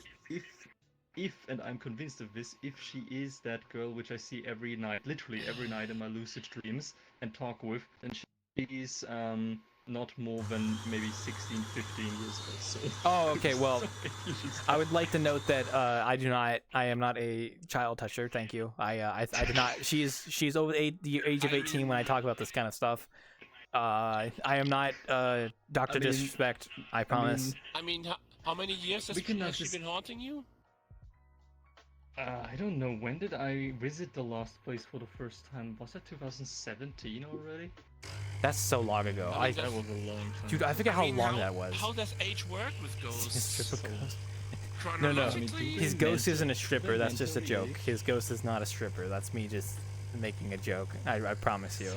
If, and I'm convinced of this, if she is that girl which I see every night, literally every night in my lucid dreams, and talk with, then she is not more than maybe 16, 15 years old. So. Oh, okay, well, So you should I would like to note that I am not a child toucher. Thank you. I do not. She's over the age of 18 when I talk about this kind of stuff. I am not Dr. I mean- Disrespect. I promise. I mean, how many years We cannot has she just- been haunting you? I don't know, when did I visit the last place for the first time? Was that 2017 already? That's so long ago. I mean, That was a long time. Dude, I forget how mean, long that was. How does age work with ghosts? Stripper ghost. No, Chronologically? His ghost isn't a stripper. They're That's just a mentally joke. His ghost is not a stripper. That's me just making a joke. I promise you.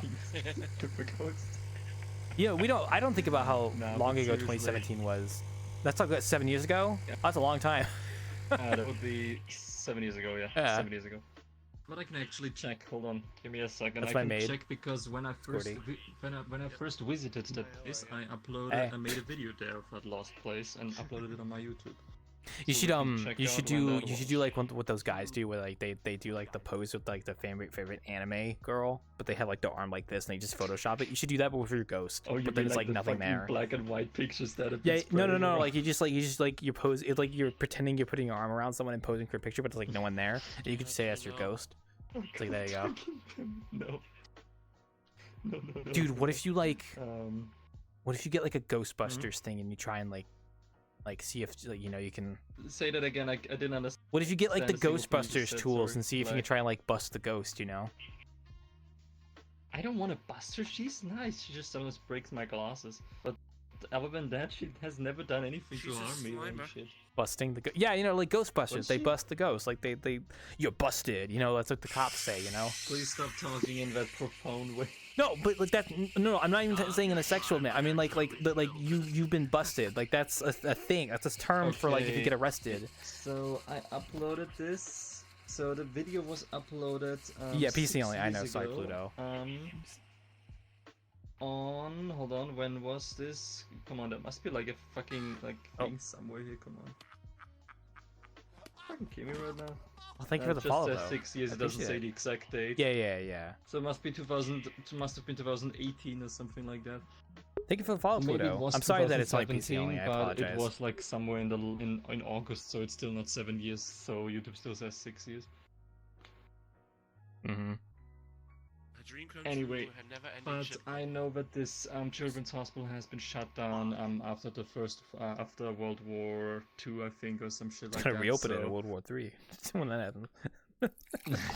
Stripper ghost. Yeah, I don't think about how Nah, long but ago seriously. 2017 was. That's like what, 7 years ago. Yeah. That's a long time. That would be 7 years ago, yeah. Yeah. 7 years ago. But I can actually check. Hold on, give me a second. That's I my can maid. check because when I first Squirty. when I first visited that place, I uploaded. Hey. I made a video there of that lost place and uploaded it on my YouTube. You So should we can check you should out when do that you should was. do like what those guys do, where like they do like the pose with like the favorite anime girl, but they have like the arm like this and they just Photoshop it. You should do that, but with your ghost. Oh, you but then mean it's like the nothing fucking there. black and white pictures that have Yeah, been no, spreading around? like you just like you pose it like you're pretending you're putting your arm around someone and posing for a picture, but there's like no one there, and you can just say that's your ghost. It's like, there you go. No. No. Dude, what if you like? Um. What if you get like a Ghostbusters thing and you try and like see if like, you know, you can. Say that again. I didn't understand. What if you get like the a single thing you Ghostbusters said, tools sorry. and see if you can try and like bust the ghost, you know? I don't want to bust her. She's nice. She just sometimes breaks my glasses. But other than that, she has never done anything to She's a harm me or Slimer. shit. Busting the yeah, you know, like Ghostbusters, Was they she? bust the ghost, like they you're busted, you know, that's what the cops say, you know. Please stop talking in that profound way. No, but like that, no, I'm not even saying in a sexual manner. I mean like you've been busted, like that's a thing, that's a term for like if you Okay. get arrested. So I uploaded this. So the video was uploaded. Yeah, PC 6 only, I know, years sorry, ago. Pluto. Hold on, when was this? Come on, there must be like a fucking thing somewhere here. Come on. Fucking kidding me right now. Well, thank you for the Just follow says though. 6 years. I It doesn't appreciate say it. the exact date. Yeah. So it must be 2000. It must have been 2018 or something like that. Thank you for the follow, Maybe it Pluto. was I'm sorry that it's like PC 2017, only. I but apologize. it was like somewhere in August, so it's still not 7 years. So YouTube still says 6 years. Mm-hmm. A dream come Anyway, true, a never-ending But ship. I know that this children's hospital has been shut down after the after World War II, I think, or some shit like Gonna that. reopen it so... in World War III. When that happened.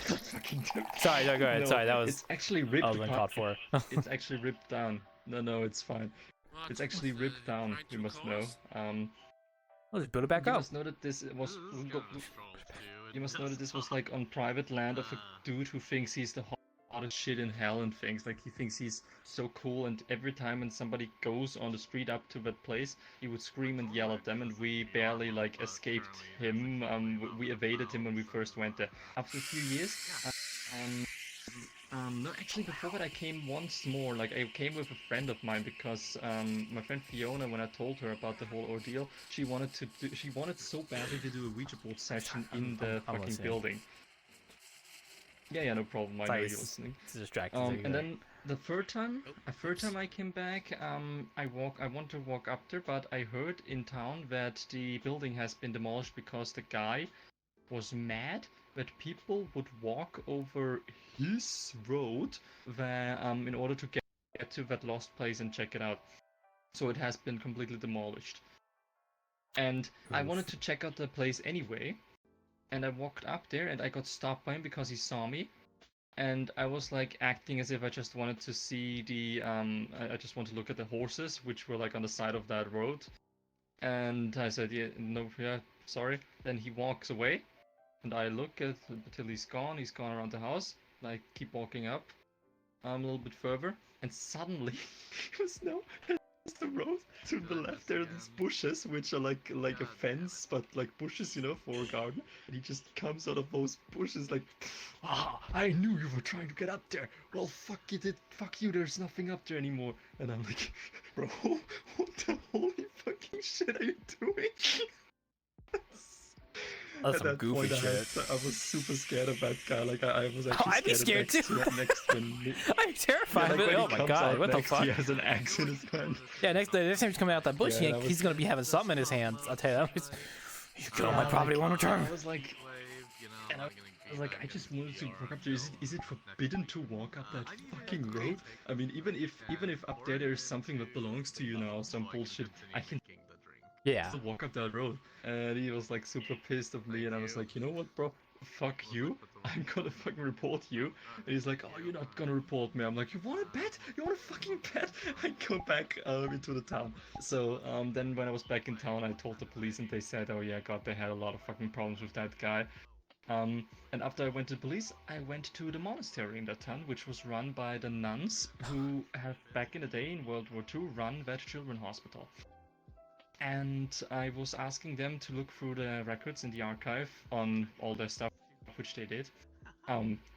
Fucking joke. Sorry, no, go ahead. No, Sorry, that was It's actually ripped. I was uncalled for. It's actually ripped down. No, it's fine. What? It's actually ripped down. Behind You two must cars? know. I'll just build it back You up. must know that this was. This is kinda trolls, dude. You must know that this was like on private land of a dude who thinks he's the hottest shit in hell and things. Like he thinks he's so cool, and every time when somebody goes on the street up to that place, he would scream and yell at them, and we barely like escaped him. We evaded him when we first went there. After a few years, no, actually before that I came once more. Like I came with a friend of mine because my friend Fiona, when I told her about the whole ordeal, she wanted so badly to do a Ouija board session in the I'm fucking listening. building. Yeah, no problem. I know you're listening. It's distracting. And then the third time I came back, I want to walk up there, but I heard in town that the building has been demolished because the guy was mad that people would walk over his road there, in order to get to that lost place and check it out. So it has been completely demolished. And I wanted to check out the place anyway, and I walked up there and I got stopped by him because he saw me. And I was like acting as if I just wanted to see the I just want to look at the horses which were like on the side of that road. And I said, yeah, sorry. Then he walks away, and I look at until he's gone around the house. And I keep walking up a little bit further, and suddenly the road to the left there are these bushes which are like a fence, but like bushes, for a garden. And he just comes out of those bushes like, I knew you were trying to get up there. Well, fuck you, there's nothing up there anymore. And I'm like, bro, what the holy fucking shit are you doing? That's At some that goofy point, shit. I was super scared of that guy. Like I was actually I'd be scared too. next to me. I'm terrified. Yeah, like when Oh he my comes god, out what the next, fuck? He has an axe in his hand. Yeah, the next time he's coming out that bush, Yeah, that he's was- gonna be having something in his hands. I'll tell you that. You get on my property one more time. I was like, and I was like, I just wanted to walk up there. Is it forbidden to walk up that fucking road? I mean, even if up there is something that belongs to you now, some bullshit, I can Yeah. still walk up that road. And he was like super pissed of me, and I was like, you know what, bro? Fuck you. I'm gonna fucking report you. And he's like, oh, you're not gonna report me. I'm like, you wanna bet? You wanna fucking bet? I go back into the town. So then when I was back in town, I told the police, and they said, oh yeah, God, they had a lot of fucking problems with that guy. And after I went to the police, I went to the monastery in that town, which was run by the nuns who have back in the day in World War II run that children's hospital. and I was asking them to look through the records in the archive on all the stuff which they did,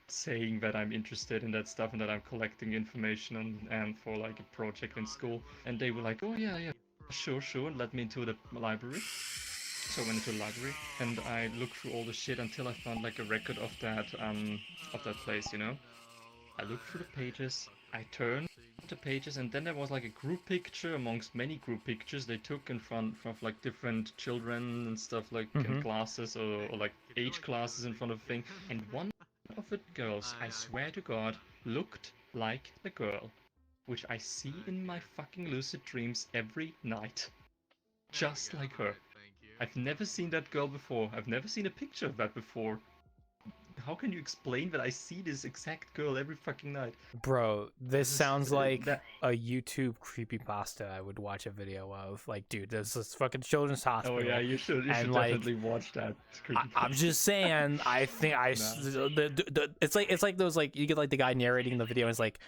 saying that I'm interested in that stuff and that I'm collecting information and for like a project in school. And they were like, oh yeah, sure, and let me into the library. So I went into the library and I looked through all the shit until I found like a record of that place, you know. I looked through the pages, I turned the pages, and then there was like a group picture amongst many group pictures they took in front of like different children and stuff, like in classes or like age classes in front of a thing. And one of the girls, I swear to God, looked like the girl, which I see in my fucking lucid dreams every night. Just like her. I've never seen that girl before. I've never seen a picture of that before. How can you explain that I see this exact girl every fucking night? Bro, this sounds like a YouTube creepypasta I would watch a video of. Like, dude, there's this fucking children's hospital. Oh yeah, you should definitely watch that. I'm just saying, I think it's like those, like, you get like the guy narrating the video and it's like,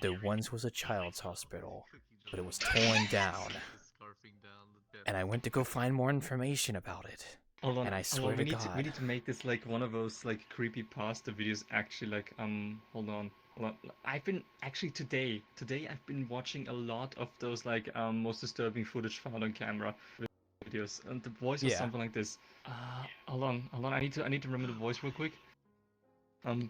there once was a child's hospital, but it was torn down. And I went to go find more information about it. Hold on, and I swear to God, we need to make this like one of those like creepypasta videos. Actually, like hold on. I've been actually today I've been watching a lot of those like most disturbing footage found on camera videos, and the voice was something like this. Hold on. I need to remember the voice real quick. Well,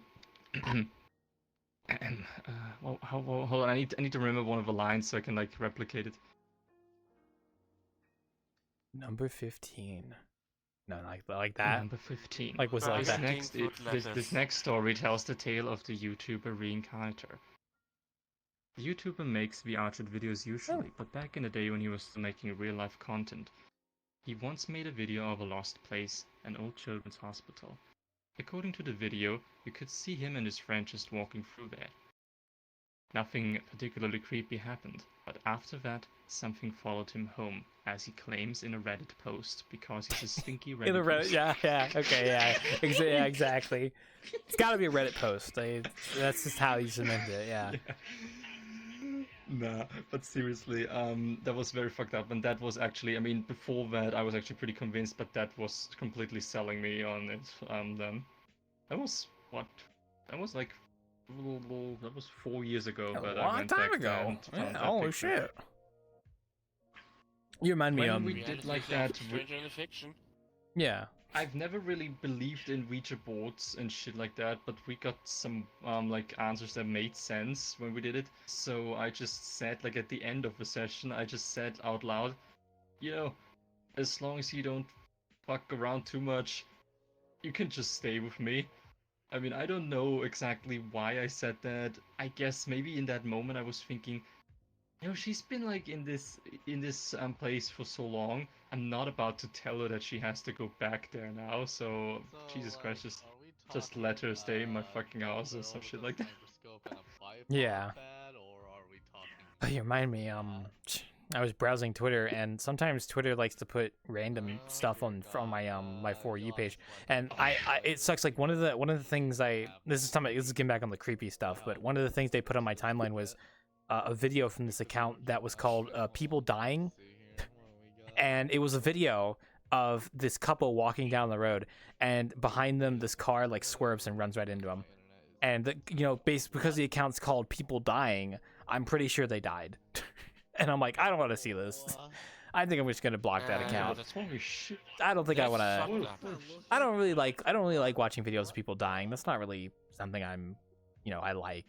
hold on. I need to remember one of the lines so I can like replicate it. Number 15. No, like that. Number 15. Like, was it like that? This next story tells the tale of the YouTuber reincarnator. The YouTuber makes VRChat videos usually, but back in the day when he was still making real-life content, he once made a video of a lost place, an old children's hospital. According to the video, you could see him and his friend just walking through there. Nothing particularly creepy happened, but after that, something followed him home, as he claims in a Reddit post, because he's a stinky Reddit. In a Reddit, yeah, exactly. It's got to be a Reddit post. That's just how you cement it, yeah. Nah, but seriously, that was very fucked up, and that was actually, I mean, before that, I was actually pretty convinced, but that was completely selling me on it. Then that was what? That was like. That was 4 years ago. A long time ago. Yeah, holy shit. You remind me when we did like that. Fiction. Yeah. I've never really believed in Ouija boards and shit like that, but we got some like answers that made sense when we did it. So I just said, like at the end of the session, I just said out loud, you know, as long as you don't fuck around too much, you can just stay with me. I mean, I don't know exactly why I said that. I guess maybe in that moment I was thinking, you know, she's been like in this place for so long. I'm not about to tell her that she has to go back there now. So Jesus Christ, just let her stay in my fucking house or some shit like that. Yeah. You remind me. I was browsing Twitter, and sometimes Twitter likes to put random stuff on from my For You page, and it sucks. Like one of the things this is getting back on the creepy stuff, but one of the things they put on my timeline was a video from this account that was called People Dying, and it was a video of this couple walking down the road, and behind them this car like swerves and runs right into them, and because the account's called People Dying, I'm pretty sure they died. And I'm like, I don't want to see this. I think I'm just gonna block that account. I don't think I want to. I don't really like watching videos of people dying. That's not really something I like.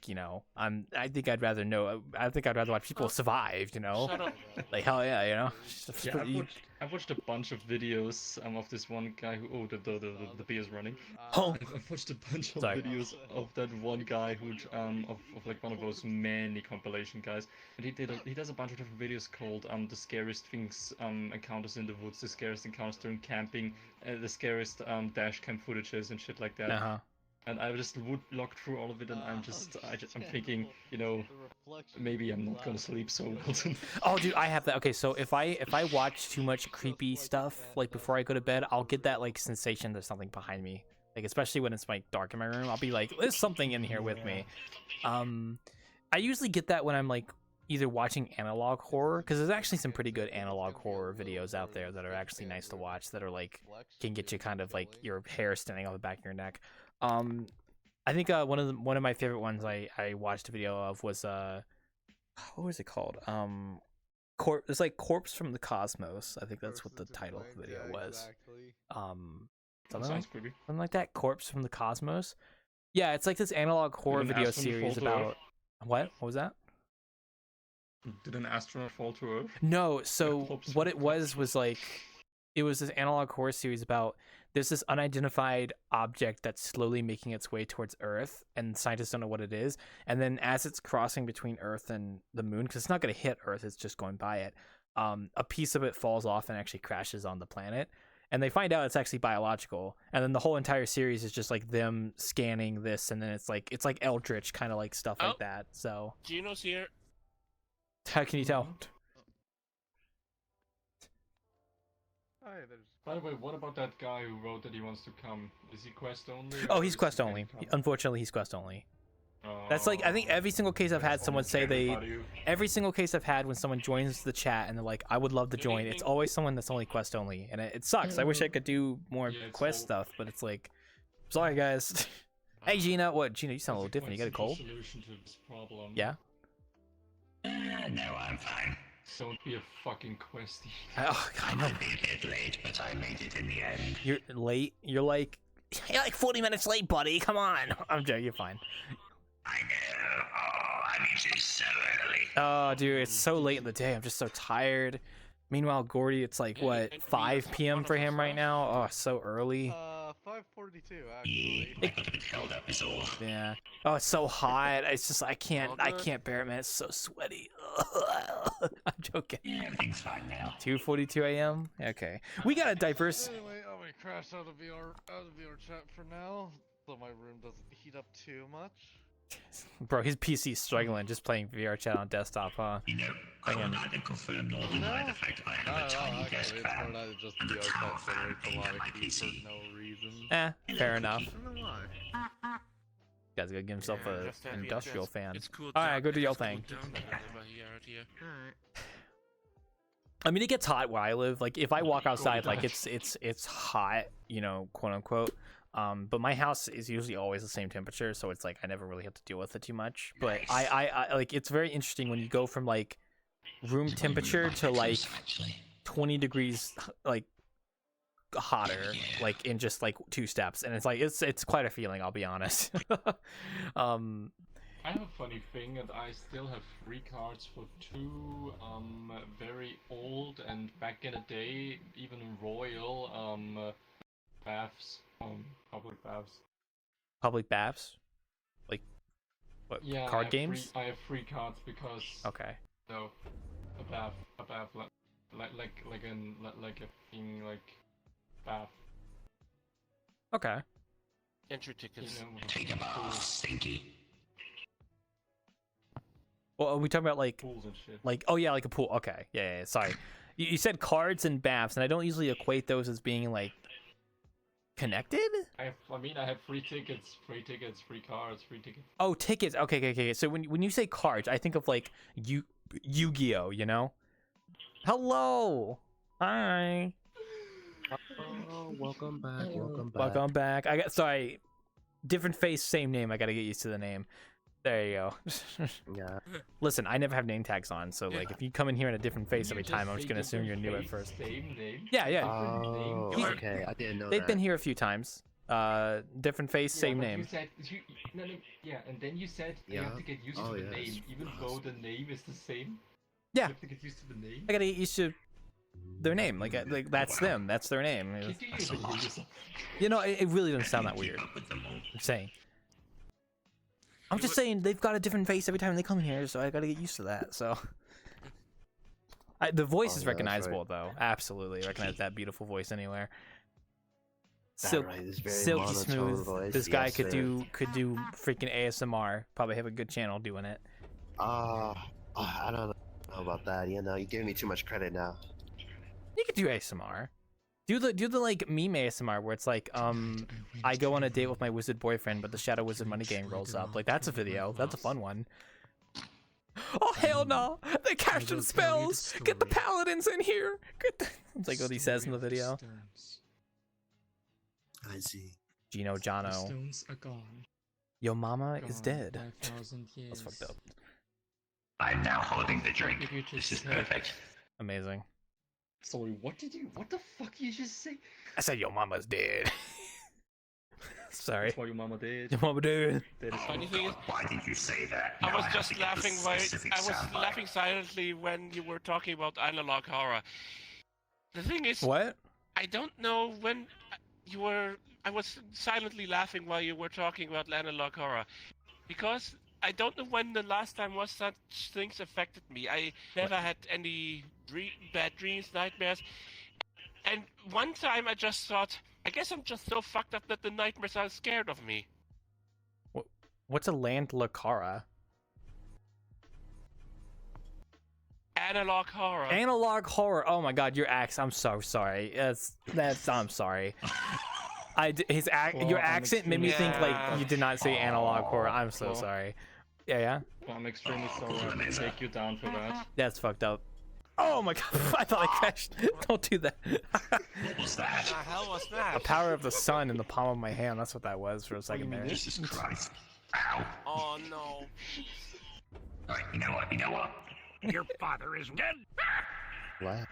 I think I'd rather watch people survive. Like hell yeah. I've watched a bunch of videos of this one guy who the beer's running. Oh. I've watched a bunch of videos of that one guy who of like one of those many compilation guys, and he does a bunch of different videos called the scariest things encounters in the woods, the scariest encounters during camping, the scariest dash cam footages and shit like that. And I just looked through all of it, and I'm thinking, maybe I'm not gonna sleep so well tonight. Oh, dude, I have that. Okay, so if I watch too much creepy stuff, like before I go to bed, I'll get that like sensation there's something behind me. Like especially when it's like dark in my room, I'll be like, there's something in here with me. I usually get that when I'm like, either watching analog horror, because there's actually some pretty good analog horror videos out there that are actually nice to watch, that are like can get you kind of like your hair standing on the back of your neck. I think one of my favorite ones I watched a video of was what was it called? It's like Corpse from the Cosmos. I think that's what the title of the video was. That sounds creepy. Something like that. Corpse from the Cosmos. Yeah, it's like this analog horror video series about what? What was that? Did an astronaut fall to Earth? No. So what it was like, it was this analog horror series about there's this unidentified object that's slowly making its way towards Earth, and scientists don't know what it is. And then as it's crossing between Earth and the moon, because it's not going to hit Earth, it's just going by it, a piece of it falls off and actually crashes on the planet. And they find out it's actually biological. And then the whole entire series is just like them scanning this, and then it's like Eldritch kind of like stuff like that. So Gino's here. how can you tell? Hi, there's... By the way, what about that guy who wrote that he wants to come? Is he quest only? Oh, he's quest only. Unfortunately, he's quest only. That's like, I think every single case I've had someone say every single case I've had when someone joins the chat and they're like, I would love to join, it's always someone that's only quest only. And it sucks. I wish I could do more quest stuff, but it's like, sorry guys. Hey Gina, what? Gina, you sound a little different. You got a cold? Yeah? No, I'm fine. Don't be a fucking questie. Oh, God, I know. I'll be a bit late, but I made it in the end. You're late? You're like 40 minutes late, buddy. Come on. I'm joking. You're fine. I know. Oh, I mean, it's so early. Oh, dude, it's so late in the day. I'm just so tired. Meanwhile, Gordy, it's like, what, 5 p.m. for him right now? Oh, so early. 5:42 actually. I got a bit held up, is all. Yeah. Oh, it's so hot. It's just, I can't bear it, man. It's so sweaty. I'm joking. Yeah, everything's fine now. 2:42 a.m. Okay. We got a diverse. Anyway, I'm gonna crash out of VRChat for now, so my room doesn't heat up too much. Bro, his PC's struggling just playing VRChat on desktop, huh? You know, I will neither confirm nor deny the fact I have a tiny desk fan and the tower fan aimed at my PC. For no reason. Fair enough. I don't know why. Guy's gotta give himself an industrial fan. It's cool. Alright, go do your thing. I mean, it gets hot where I live. Like, if I walk outside, like it's hot, you know, quote unquote. But my house is usually always the same temperature, so it's like I never really have to deal with it too much. But I like, it's very interesting when you go from like room temperature to like 20 degrees like hotter, like in just like 2 steps, and it's like it's quite a feeling, I'll be honest. I have a funny thing, and I still have free cards for 2 very old and back in the day even royal baths. Public baths. Public baths? Like what? Yeah, card games? I have free cards because okay. No, a bath like a thing like bath. Okay. Entry tickets. You know, Take a bath, stinky. Well, are we talking about like pools and shit. like, oh yeah, like a pool? Okay, yeah. Sorry, you said cards and baths, and I don't usually equate those as being like connected. I have free tickets, free cards, free tickets. Oh, tickets. Okay. So when you say cards, I think of like Yu-Gi-Oh, you know? Hello. Hi. Oh, welcome back. Welcome back. Sorry. Different face, same name. I got to get used to the name. There you go. Yeah. Listen, I never have name tags on, so like if you come in here in a different face every time, I'm just gonna assume you're new at first. Same name? Yeah. Oh, okay. I didn't know They've that. been here a few times. Different face, same but name. You said, and then you said you have to get used to the name, even though the name is the same. Yeah. You have to get used to the name. I gotta get used to their name. Like that's them. That's their name. You know, it really doesn't sound that weird. I'm saying. I'm just saying they've got a different face every time they come here, so I gotta get used to that. So, the voice is recognizable though. Absolutely, recognize that beautiful voice anywhere. Silky smooth. Voice. This guy Yes, could sir. do freaking ASMR. Probably have a good channel doing it. I don't know about that. You know, you're giving me too much credit now. You could do ASMR. Do the like meme ASMR where it's like I go on a date with my wizard boyfriend, but the Shadow Wizard money gang rolls up. Like that's a video. That's a fun one. Oh hell no! They're casting will tell you the spells. Get the story. paladins in here. It's like what he says in the Story of video. stones. I see. Gino The Jono. stones are gone. Yo mama is Gone. dead. 5,000 years. That's fucked up. I'm now holding the drink. Did you just This is say? perfect. Amazing. Sorry, what the fuck you just say? I said yo mama's dead. Sorry. That's what your mama did. Your mama dead. That is Funny thing is, Why did you say that? I Now was have just to get the laughing specific I was soundbite. laughing silently when you were talking about analog horror. The thing is, What? I don't know when you were. I was silently laughing while you were talking about analog horror, because I don't know when the last time was such things affected me. I never had any bad dreams, nightmares, and one time I just thought, I guess I'm just so fucked up that the nightmares are scared of me. What's a land Lakara? Analog horror. Analog horror. Oh my god, your accent. I'm so sorry. That's. I'm sorry. Well, your I'm accent made me think like Yeah. you did not say analog horror. I'm so Well. sorry. Yeah. Well, I'm extremely sorry. I have to take you down for that. That's fucked up. Oh my god, I thought I crashed. Don't do that. What was that? What the hell was that? The power of the sun in the palm of my hand. That's what that was for a second there. Jesus Christ. Ow. Oh no. Alright, you know what? Your father is dead. Wow.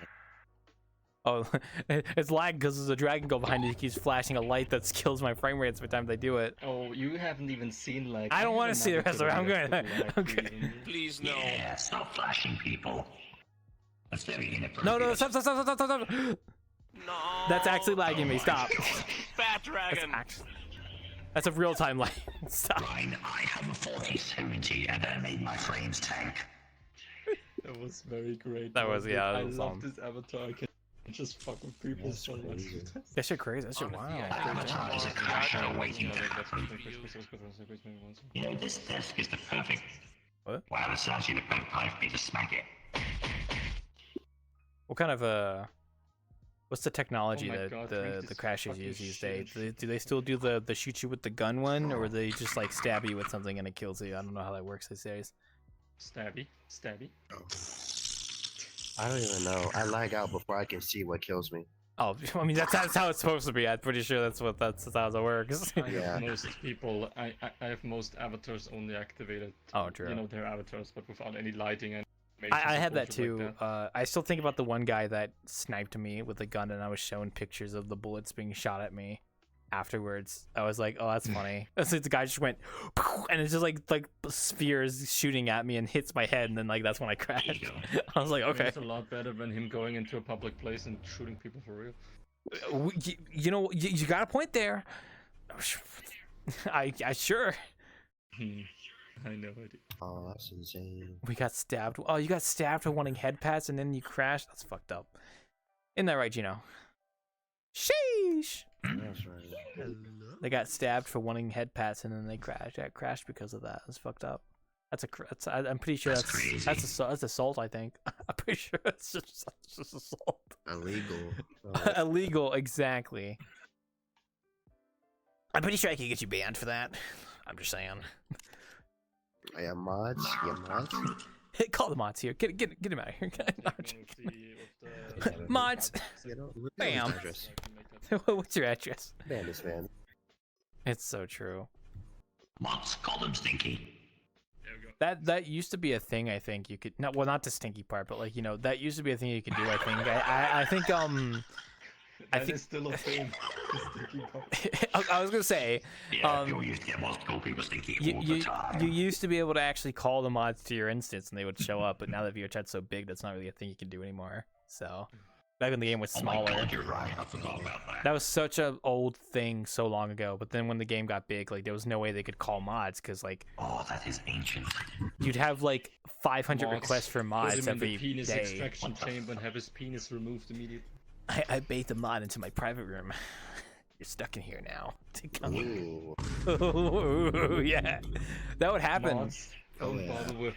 Oh, it's lag because there's a dragon go behind you. He keeps flashing a light that kills my frame rates every time they do it. Oh, you haven't even seen like. I don't want to see the rest of it. I'm good. good. I'm good. Please no. Yeah, stop flashing people. That's very inappropriate. No, stop. No. That's actually lagging me. Stop. Bat dragon. That's a real time lag. Stop. Fine, I have a 4070 and I made my frames tank. That was very great. That was, yeah, I that was, love this avatar. I can just fuck with people That's so much. crazy. That shit crazy. That shit wow. Avatar is a crasher waiting to happen. You know, this desk is the perfect. What? Wow, it's actually the perfect time for me to smack it. What kind of what's the technology Oh my that God, the drink this crashers fucking use these shit. days? Do they still do the shoot you with the gun one, or they just like stab you with something and it kills you? I don't know how that works these days. Stabby. I don't even know. I lag out before I can see what kills me. Oh, I mean that's how it's supposed to be. I'm pretty sure that's how it works. I Yeah. have most people. I have most avatars only activated. Oh, true. You know, they're avatars, but without any lighting and. I had that bullshit too. like that. I still think about the one guy that sniped me with a gun, and I was showing pictures of the bullets being shot at me. Afterwards, I was like, "Oh, that's funny." So the guy just went, and it's just like spheres shooting at me and hits my head, and then like that's when I crashed. I was like, I mean, "Okay." It's a lot better than him going into a public place and shooting people for real. You know, you got a point there. I sure. I know I did. Oh, that's insane. We got stabbed. Oh, you got stabbed for wanting head pats and then you crashed? That's fucked up. Isn't that right, Gino? Sheesh! That's right. They got stabbed for wanting head pats and then they crashed. That crashed because of that. That's fucked up. I'm pretty sure That's crazy. that's assault, I think. I'm pretty sure it's just assault. Illegal. Oh, Illegal, exactly. I'm pretty sure I can get you banned for that. I'm just saying. yeah, mods. Yeah, mods. Call the mods here. Get him out of here. Let's Mods. You know, Bam. address. What's your address? Ban this man. It's so true. Mods, call them stinky. That used to be a thing. I think you could not the stinky part, but like that used to be a thing you could do. I think. I think That is still a thing. The sticky part. I was gonna say Yeah, people used to get mods to call people stinky all the you time. used to be able to actually call the mods to your instance and they would show up, but now that VRChat's so big, that's not really a thing you can do anymore. So back when the game was Oh my smaller. god, you're right. I forgot about that. That was such an old thing so long ago, but then when the game got big, like there was no way they could call mods because like Oh, that is ancient. you'd have like 500 Mods. requests for Put mods him in every the penis day. extraction chamber and have his penis removed immediately. I bait the mod into my private room. You're stuck in here now. Ooh. Ooh, yeah, that would happen. Mods don't Oh, yeah. bother with.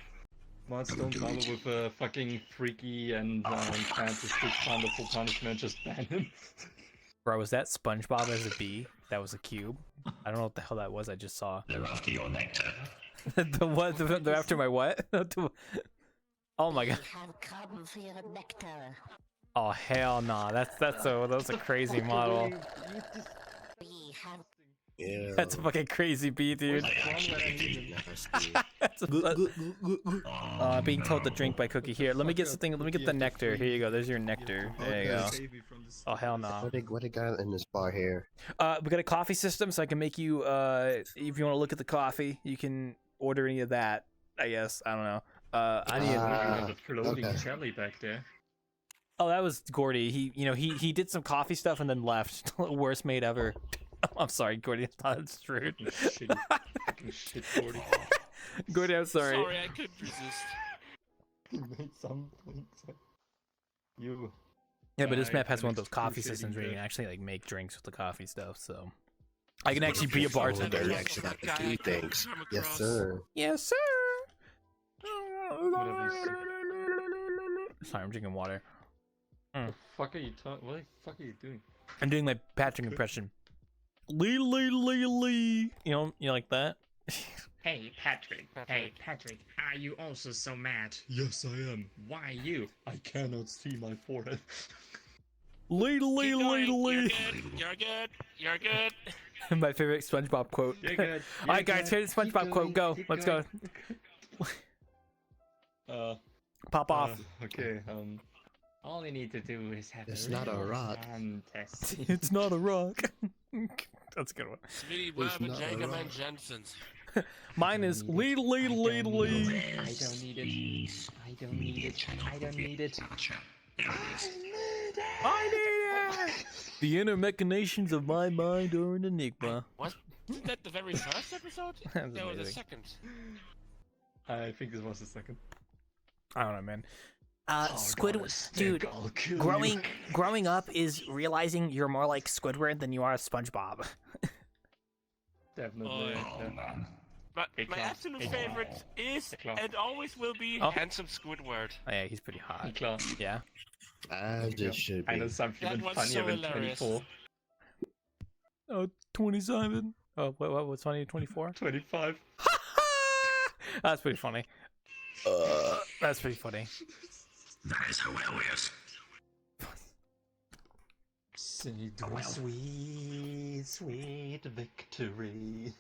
Mods don't bother with fucking freaky and fantastic wonderful punishment. Just ban him. Bro, was that SpongeBob as a bee? That was a cube. I don't know what the hell that was. I just saw. They're after your nectar. The what? They're after my what? Oh my god. Have come for your nectar. Oh hell nah. That's a crazy model. We have Yeah. That's a fucking crazy bee, dude. I actually did nasty. Being told to drink by Cookie. Here, let me get something. Let me get the nectar. Here you go. There's your nectar. There you go. Oh hell no. What a guy in this bar here. We got a coffee system, so I can make you. If you want to look at the coffee, you can order any of that. I guess I don't know. I need. The floating okay. jelly back there. Oh, that was Gordy. He did some coffee stuff and then left. Worst mate ever. I'm sorry, Gordy. I thought it's rude. Fucking shit, Gordy. Gordy, I'm sorry. Sorry, I couldn't resist. You made something. You. Yeah, but this I map has am one of those coffee excruciating systems where you good. can actually like make drinks with the coffee stuff. So I can actually be a Oh, bartender. they actually got to do things. Yes, sir. Yes, sir. Whatever you say. Sorry, I'm drinking water. What the fuck are you talking? What the fuck are you doing? I'm doing my Patrick impression. Lee, lee, lee, lee. You know, like that. Hey, Patrick. Hey, Patrick. Are you also so mad? Yes, I am. Why you? I cannot see my forehead. Lee, lee, Keep lee, going. You're lee. good. You're good. You're good. My favorite SpongeBob quote. You're good. All right, guys, favorite SpongeBob quote. Go. Let's go. Pop off. Okay. All you need to do is have It's a not a real rock. contest. It's not a rock. That's a good one. Sweetie It's Webb and not a Jacob rock. and Jensen's. Mine is lee, lee, lee, lee. I don't need it. I don't need it. I don't need it. Gotcha. There it is. I need it. The inner machinations of my mind are an enigma. Wasn't that the very first episode? That's That was the amazing. second. I think this was the second. I don't know, man. Oh, Squidward, dude. I'll kill Growing up is realizing you're more like Squidward than you are SpongeBob. Definitely. Oh, yeah. Oh man. But Hey, my Klaus. absolute Hey, favorite is Klaus. and always will be Oh. handsome Squidward. Oh yeah, he's pretty hot. Klar. Yeah. As it should I know be. something That even was funnier so than hilarious. 24. Oh, 27. Oh, what's funny? 24. 25. That's pretty funny. That's pretty funny. That is hilarious. Say sweet, sweet victory.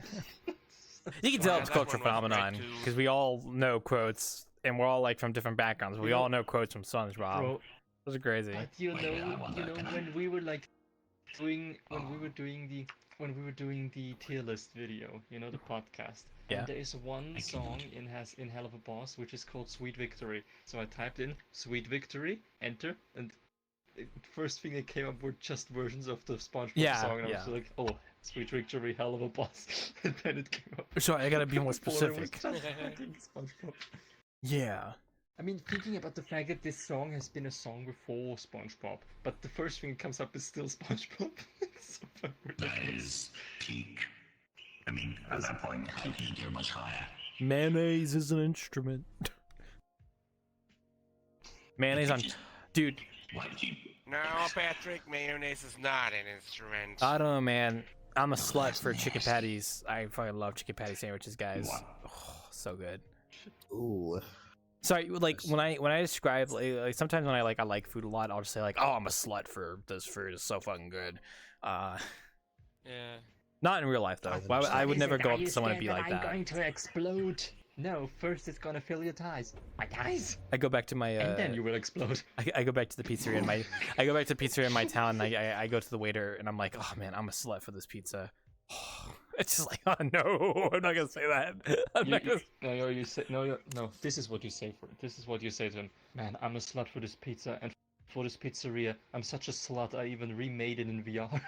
You can tell Yeah, it's that cultural one was great, phenomenon too. because we all know quotes, and we're all like from different backgrounds. But we all know quotes from SpongeBob. Bro, Those are crazy. but you know when we were like doing when we were doing the tier list video, you know, the podcast. Yeah. And there is one song in Hell of a Boss which is called Sweet Victory. So I typed in Sweet Victory, enter, and the first thing that came up were just versions of the SpongeBob Yeah, song, and I yeah. was like, oh, Sweet Victory, Hell of a Boss. And then it came up. Sorry, I gotta be more before it was specific. just fucking SpongeBob. Yeah. I mean, thinking about the fact that this song has been a song before SpongeBob, but the first thing that comes up is still SpongeBob. It's so fucking That ridiculous. is peak. I mean, at that point, I think you're much higher. Mayonnaise is an instrument. Mayonnaise on, dude. Why did you? No, Patrick, mayonnaise is not an instrument. I don't know, man. I'm a slut for chicken patties. I fucking love chicken patty sandwiches, guys. Oh, so good. Ooh. Sorry, like when I describe like sometimes when I like food a lot, I'll just say like, oh, I'm a slut for this food. It's so fucking good. Yeah. Not in real life though. Why would- I would never go up to someone and be like I'm that. going to explode. No, first it's gonna fill your thighs. My thighs. I go back to my And then you will explode. I go back to the pizzeria in my I go back to the pizzeria in my town. And I go to the waiter and I'm like, oh man, I'm a slut for this pizza. It's just like, oh no, I'm not gonna say that. I'm not gonna... You say no. This is what you say for it. This is what you say to him. Man, I'm a slut for this pizza and for this pizzeria. I'm such a slut. I even remade it in VR.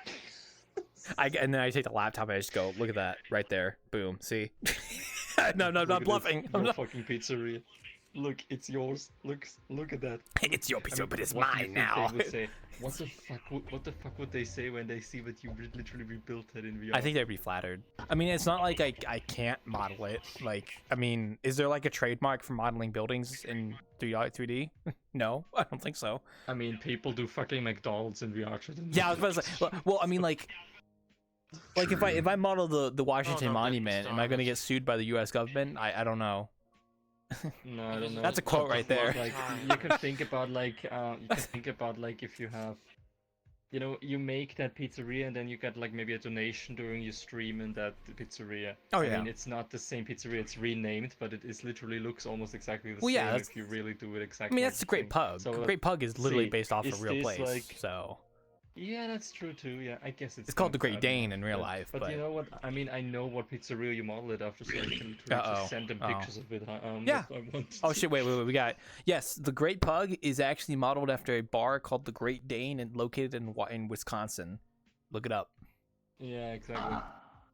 And then I take the laptop and I just go, look at that right there, boom. See? No, I'm Look not at bluffing. this, I'm your not... fucking pizzeria. Look, it's yours. Look at that. It's your pizza, I mean, but it's what do you mine think now. They would say? What the fuck would they say when they see that you literally rebuilt it in VR? I think they'd be flattered. I mean, it's not like I can't model it. Like, I mean, is there like a trademark for modeling buildings in 3D? No, I don't think so. I mean, people do fucking McDonald's in VRChat. Yeah, I was about to say. Well, I mean, like if I model the Washington no, Monument, am I McDonald's. gonna get sued by the U.S. government? I don't know. No, I don't know. That's a quote right there. Like you can think about like if you have, you know, you make that pizzeria and then you get like maybe a donation during your stream in that pizzeria. Oh, I yeah. mean, it's not the same pizzeria; it's renamed, but it is literally looks almost exactly the Well, yeah, same that's- if you really do it I exactly. mean, like that's the the Great thing. Pug. So, Great Pug is literally see, based off is a real this, place, like- so Yeah, that's true too. Yeah, I guess it's called the not Great bad Dane enough, in real but- life. But you know what? I mean, I know what pizzeria you model it after, so I can literally just send them pictures of it. Yeah. If I want. Oh shit! Wait. We got the Great Pug is actually modeled after a bar called the Great Dane and located in Wisconsin. Look it up. Yeah, exactly.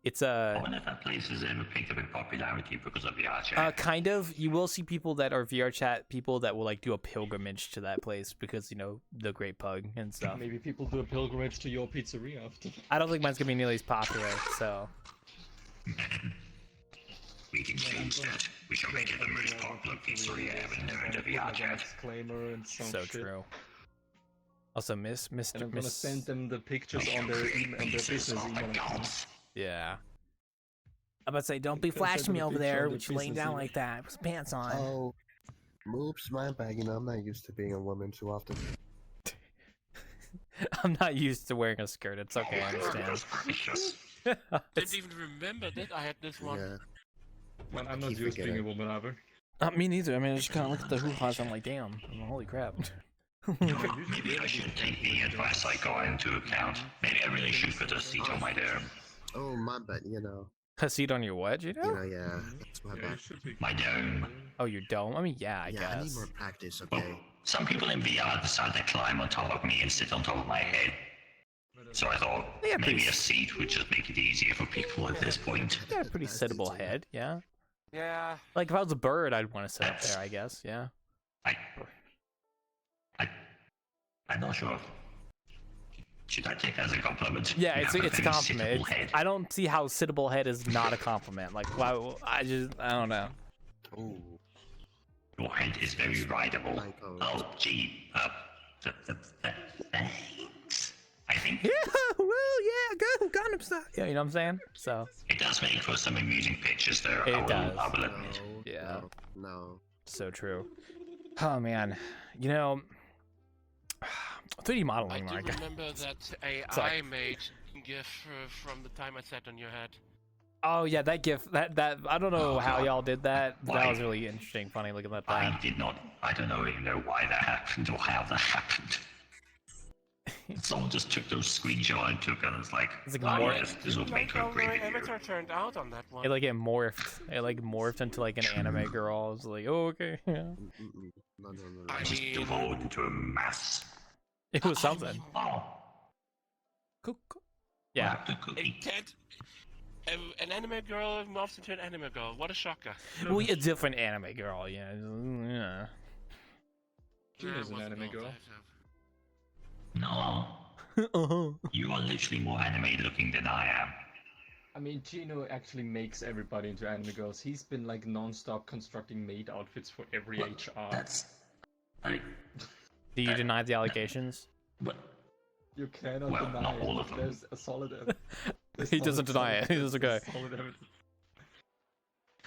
It's I wonder if that place has ever picked up in popularity because of VRChat. kind of. You will see people that are VRChat people that will like do a pilgrimage to that place because, you know, the Great Pug and stuff. Maybe people do a pilgrimage to your pizzeria after. I don't think mine's gonna be nearly as popular. So We can change that. We shall make it the most popular pizzeria ever known to Like a VRChat. disclaimer and some so shit. true. Also, And Mr. I'm gonna send them the pictures We on shall their create on their pieces business of the email. gods. Yeah. I'm about to say, don't be Send flashing them me a over picture there on with their you laying business down email. like that with pants on. Oh, oops, my bad. You know, I'm not used to being a woman too often. I'm not used to wearing a skirt. It's okay, I understand. Precious. Didn't even remember that I had this one. Yeah. Man, I'm not keep used to being a forgetting. woman ever. Me neither. I mean, I just kind of look at the hoo-haws and I'm like, damn, holy crap. Maybe I should take the advice I got into account. Maybe I really should put a seat on my dome. Oh, my bad. You know. A seat on your what, you know? You know, yeah. That's my Yeah, bad. it should be. My dome. Oh, your dome? I mean, yeah, I Yeah, I need guess. more practice. Well, Okay. some people in VR decide to climb on top of me and sit on top of my head. So I thought Yeah, maybe pretty- a seat would just make it easier for people at this point. Yeah, pretty sittable head, yeah. Yeah. Like, if I was a bird, I'd want to sit up there, I guess, yeah. I'm not sure. Should I take that as a compliment? Yeah, You it's have a very compliment. sittable It's, head. I don't see how sittable head is not a compliment. Like, why? I don't know. Ooh. Your head is very rideable. Typo. Oh, gee. Thanks. I think Yeah, well, yeah, go Gangnam Style. Yeah, you know what I'm saying? So, it does make for some amusing pictures, though. It I will does. admit. No. Yeah. No. so true. Oh, man. You know, 3D I modeling, do Mark. remember that AI Sorry. made GIF from the time I sat on your head. Oh, yeah, that GIF, that, I don't know Oh, how God. y'all did that, but that Why? was really interesting, funny looking at I that. did not. I don't even know why that happened or how that happened. Someone just took those screenshots I took and was like, It's like oh, more- yes, this will Like make how a great my video. avatar turned out on that one. It like morphed into like an anime girl. I was like, oh, okay, yeah. Mm-mm. No. I Just mean, devolved into a mass. It was something. Oh, Cool. Yeah. the cookie. an anime girl morphs into an anime girl. What a shocker. Well, a different anime girl, yeah. Yeah. Gina's an Wasn't anime all girl. that, No, Uh-huh. you are literally more anime looking than I am. I mean, Gino actually makes everybody into anime girls. He's been like non-stop constructing maid outfits for every HR. That's. I. Do you deny the allegations? But. You cannot Well, deny not it. all of them. There's a solid evidence. He doesn't deny it. He does okay. Solid evidence.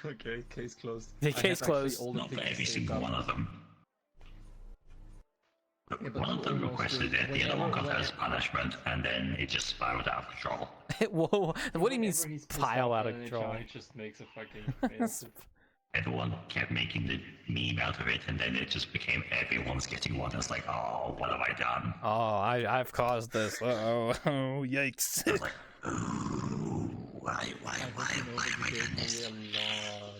Okay, case closed. Yeah, I have case actually closed. all the Not for pictures every saved single up. one of them. Yeah, but One of them almost requested do- it, the other one got whenever- that as punishment, and then it just spiraled out of control. Whoa, what do you mean whenever he's pissed pile off out of at an control? HR, he just makes a fucking face. Everyone kept making the meme out of it, and then it just became everyone's getting one. It's like, oh, what have I done? Oh, I've caused this. Oh, yikes. I was like, ooh, why have I done this?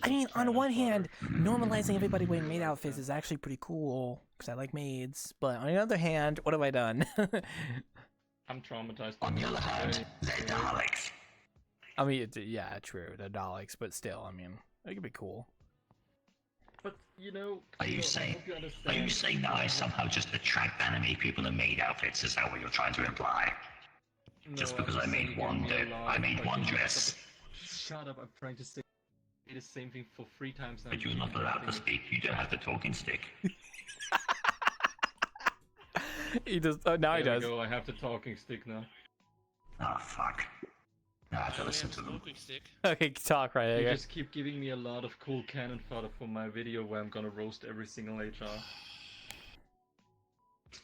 I mean, on one hand, normalizing everybody wearing maid outfits is actually pretty cool because I like maids. But on the other hand, what have I done? I'm traumatized. On the other hand, they're Daleks. I mean, yeah, true, the Daleks, but still, I mean, it could be cool. But you know, Are you I saying? hope you Are you understand. saying that I somehow just attract anime people in maid outfits? Is that what you're trying to imply? Just No, because I'm I made saying one you give me a lot I of made one fucking- dress. Shut up! I'm trying to say the same thing for 3 times now. But you're not allowed to speak. You don't have the talking stick. He does. Oh, now he There we does. go. I have the talking stick now. Ah, fuck. I have to I listen have to a them. smoking stick. Okay, talk right You here. just keep giving me a lot of cool cannon fodder for my video where I'm gonna roast every single HR.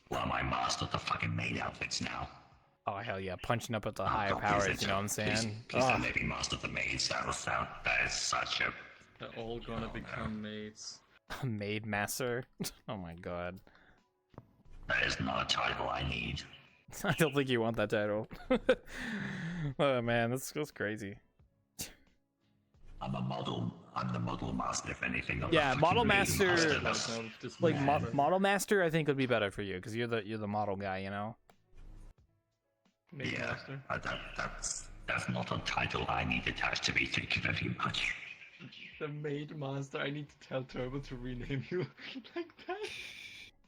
Well, I mastered the fucking maid outfits now. Oh hell yeah, punching up at the Oh, higher God, powers. please You know what I'm please- saying? Please don't Ugh. make me master the maids. That is such a... They're all gonna Oh, no. become mates. Maid master. Oh my god. That is not a title I need. I don't think you want that title. Oh man, that's crazy. I'm a model. I'm the model master, if anything. I'm Yeah, the model fucking maid master- That's- Right now with this Like man. model master, I think would be better for you because you're the model guy, you know. Maid yeah, master. that's not a title I need attached to me. Thank you very much. The maid master. I need to tell Turbo to rename you like that.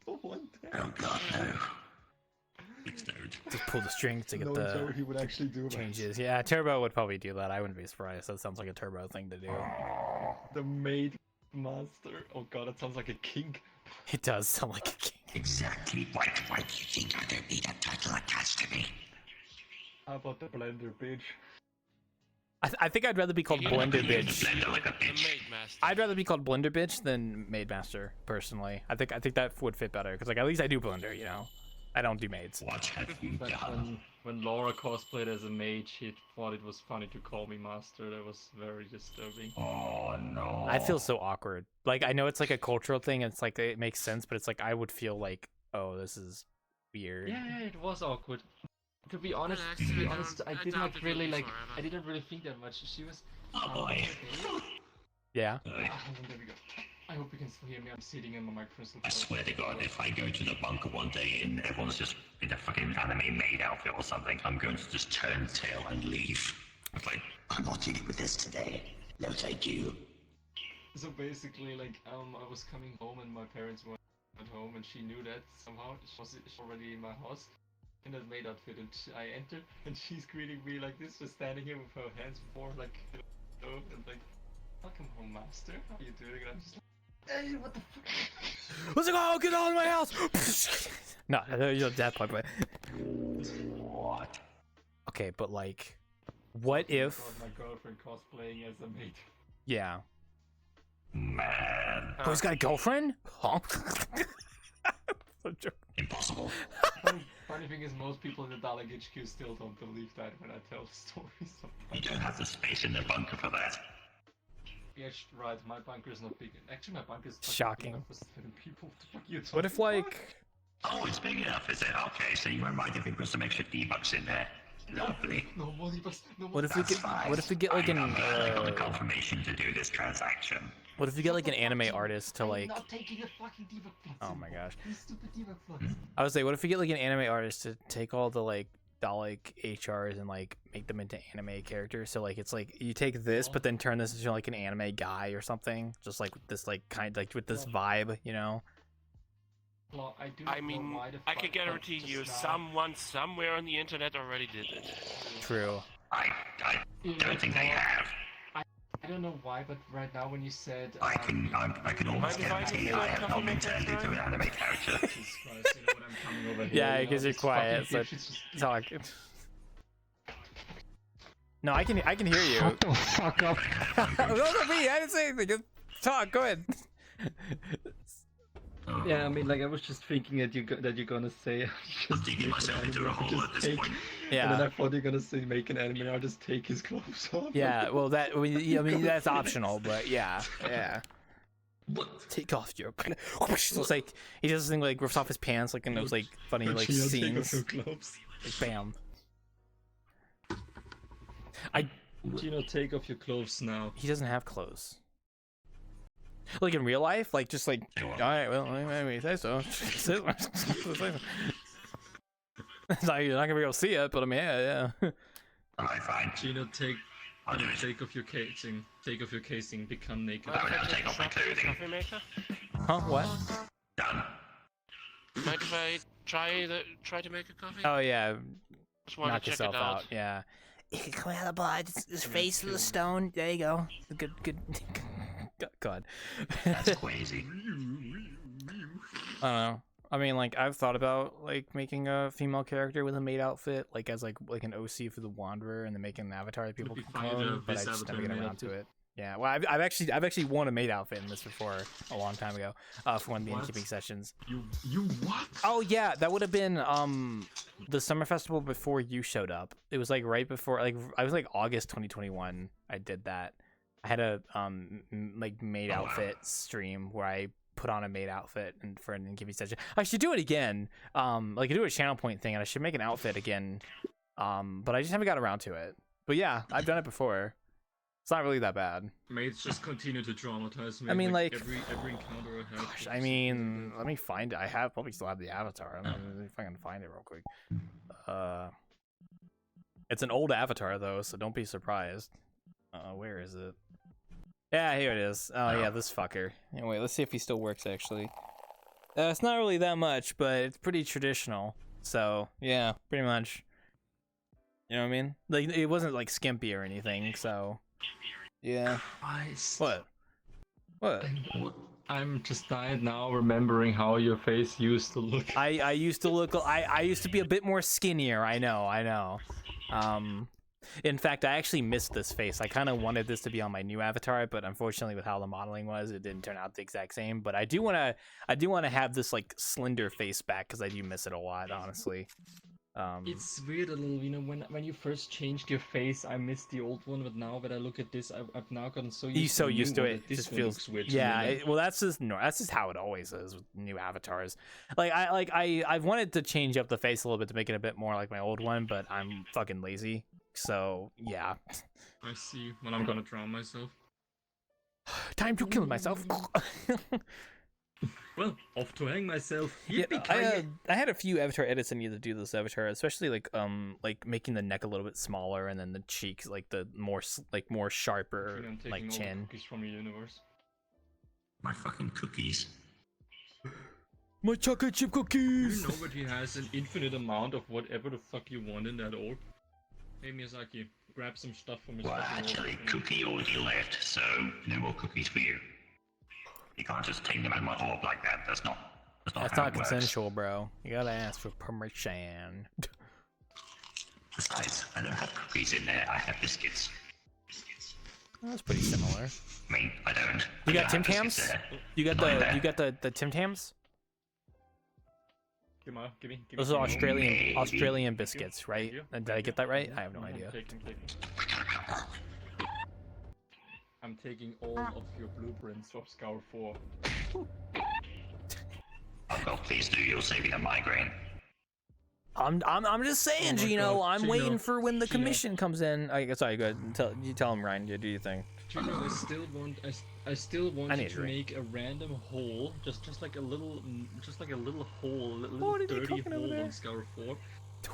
For one day. Oh God, no. Please don't. Just pull the strings to get No, Joe, the he would actually do that. changes. Yeah, Turbo would probably do that. I wouldn't be surprised. That sounds like a Turbo thing to do. The maid master. Oh god, that sounds like a king. It does sound like a king. Exactly. Why do you think I don't need a title attached to me? How about the blender bitch? I think I'd rather be called Yeah, Blender I use Bitch. the blender like a The bitch. maid master. I'd rather be called Blender Bitch than Maid Master, personally. I think that would fit better because like at least I do blender, you know. I don't do maids. What have you But done? when Laura cosplayed as a mage, she thought it was funny to call me master. That was very disturbing. Oh no. I feel so awkward. Like I know it's like a cultural thing. And it's like it makes sense, but it's like I would feel like, oh, this is weird. Yeah, it was awkward. To be honest, actually, I I didn't doubt like it really will be like. forever. I didn't really think that much. She was. Oh boy. Yeah. Hold on, there we go. I hope you can still hear me. I'm sitting in my microphone. I swear to God, if I go to the bunker one day and everyone's just in a fucking anime maid outfit or something, I'm going to just turn tail and leave. It's like, I'm not dealing with this today. No, thank you. So basically, like, I was coming home and my parents were at home, and she knew that somehow. She was already in my house in that maid outfit, and I entered, and she's greeting me like this, just standing here with her hands before, like, hello, and like, welcome home, master. How are you doing? And I'm just like, hey, what the fuck? Let's go! Get out of my house! No, you're at that point, but What? okay, but like, what if? My girlfriend cosplaying as a maid. Yeah. Man. Oh, he's got a girlfriend? Huh? So joke. Impossible. Funny thing is, most people in the Dalek HQ still don't believe that when I tell stories. You Sometimes. don't have the space in the bunker for that. Yeah, right. My bunker is not big. Actually, my bunker is fucking Shocking. big enough for 7 people. What the fuck are you What if talking like? Oh, it's big enough, is it? Okay, so you won't mind if we put some extra D-bucks in there. Lovely. about? No more Libas. No more. What if we That's get? fine. What if we get like an? I got the confirmation to do this transaction. What if we get like an anime artist to I'm like? not taking a fucking debug flux. Oh my anymore. gosh. These stupid debug flux. I would say, what if we get like an anime artist to take all the like Dalek HRs and like make them into anime characters? So like it's like you take this, but then turn this into like an anime guy or something, just like this like kind like with this vibe, you know? Well, I do I not know mean, why the I fuck, can but guarantee just you now- someone somewhere on the internet already did it. True. I You don't think they know, have. I don't know why, but right now when you said I can almost Mind if I guarantee do I a have coffee not been maker turned into an try? anime character. Jesus Christ, you know what, I'm coming over here. Yeah, you know, because you're this quiet, fucking so bitch is just- talk. No, I can hear you. Shut the fuck up. That wasn't me. I didn't say anything. Just talk. Go ahead. Yeah, I mean, like, I was just thinking that you're gonna say. I'm just digging make an myself into anime a hole artist at this take- point. And then Yeah. I thought you're gonna say make an anime artist take his clothes off. Yeah. Well, that I mean that's optional, but yeah. What? Take off your. So it's like he does this thing like rips off his pants like in those like funny like Gino, take off scenes. your gloves. Like, bam. Gino, take off your clothes now. He doesn't have clothes. Like in real life, like just like. Hey, All what? right, well, maybe say so. It's like, you're not gonna be able to see it, but I mean, yeah. Alright, fine. Gino, I'll do it. take off your casing. Take off your casing. Become naked. I would have to take off my clothing. Coffee maker? Huh? What? Done. Mind if I try to make a coffee? Oh yeah, Just want knock to check yourself it out. out. Yeah. Come out of the blood. His face of the stone. There you go. Good. God. That's crazy. I don't know. I mean, like I've thought about like making a female character with a maid outfit, like as like an OC for the Wanderer, and then making an avatar that people Would can be fine to clone. have But I this just never avatar get maid around to outfit. it. Yeah, well, I've actually worn a maid outfit in this before a long time ago, for one of the What? innkeeping sessions. You what? Oh yeah, that would have been the summer festival before you showed up. It was like right before, like I was like August 2021. I did that. I had a like maid Oh, wow. outfit stream where I put on a maid outfit and for an innkeeping session. I should do it again. Like I do a channel point thing, and I should make an outfit again. But I just haven't got around to it. But yeah, I've done it before. It's not really that bad. Maids just continue to traumatize me. I mean, like, every encounter I have. Gosh, I mean, let me find it. I have probably still have the avatar. Let me if I can find it real quick. It's an old avatar though, so don't be surprised. Where is it? Yeah, here it is. Oh yeah, this fucker. Anyway, let's see if he still works actually. It's not really that much, but it's pretty traditional. So yeah, pretty much. You know what I mean? Like it wasn't like skimpy or anything. So yeah. Christ. What? What? I'm just dying now remembering how your face used to look. I used to look. I used to be a bit more skinnier. I know. In fact, I actually missed this face. I kind of wanted this to be on my new avatar, but unfortunately, with how the modeling was, it didn't turn out the exact same. But I do want to have this like slender face back because I do miss it a lot, honestly. It's weird a little, you know, when you first changed your face, I missed the old one, but now that I look at this, I've now gotten so used to the used new to one it. that this Just one feels looks weird. yeah. Well, that's just how it always is with new avatars. I've wanted to change up the face a little bit to make it a bit more like my old one, but I'm fucking lazy. So yeah. I see. Well, I'm gonna drown myself. Time to kill myself. Well, off to hang myself. Yeah, Yippee-ki-yay. I had a few avatar edits I needed to do this avatar, especially like making the neck a little bit smaller and then the cheeks like the more sharper I'm taking like all the chin. cookies from the universe. My fucking cookies. My chocolate chip Do cookies. you know that he has an infinite amount of whatever the fuck you want in that orb? Hey Miyazaki, grab some stuff from his Well, fucking orb. actually, cookie already left, so no more cookies for you. You can't just take them out of my orb like that. That's not That's how not it works. consensual, bro. You gotta ask for permission. Besides, I don't have cookies in there. I have biscuits. That's pretty similar. I mean, I don't. You got I Tim have biscuits Tams? there. You got Not there. the Tim Tams? Give me. Those are Maybe. Australian biscuits, right? you. Did I get that right? I have no idea. I'm taking all of your blueprints of Scour 4. Oh, God, please do. You'll save me a migraine. I'm just saying, Oh my Gino. God, I'm Gino, waiting for when the Gino. commission comes in. Sorry, go ahead. Tell him, Ryan. You do your thing. Gino, I still want I you need to to read. make a random hole, just like a little hole, a little What are they dirty cooking over hole there? on Scour 4,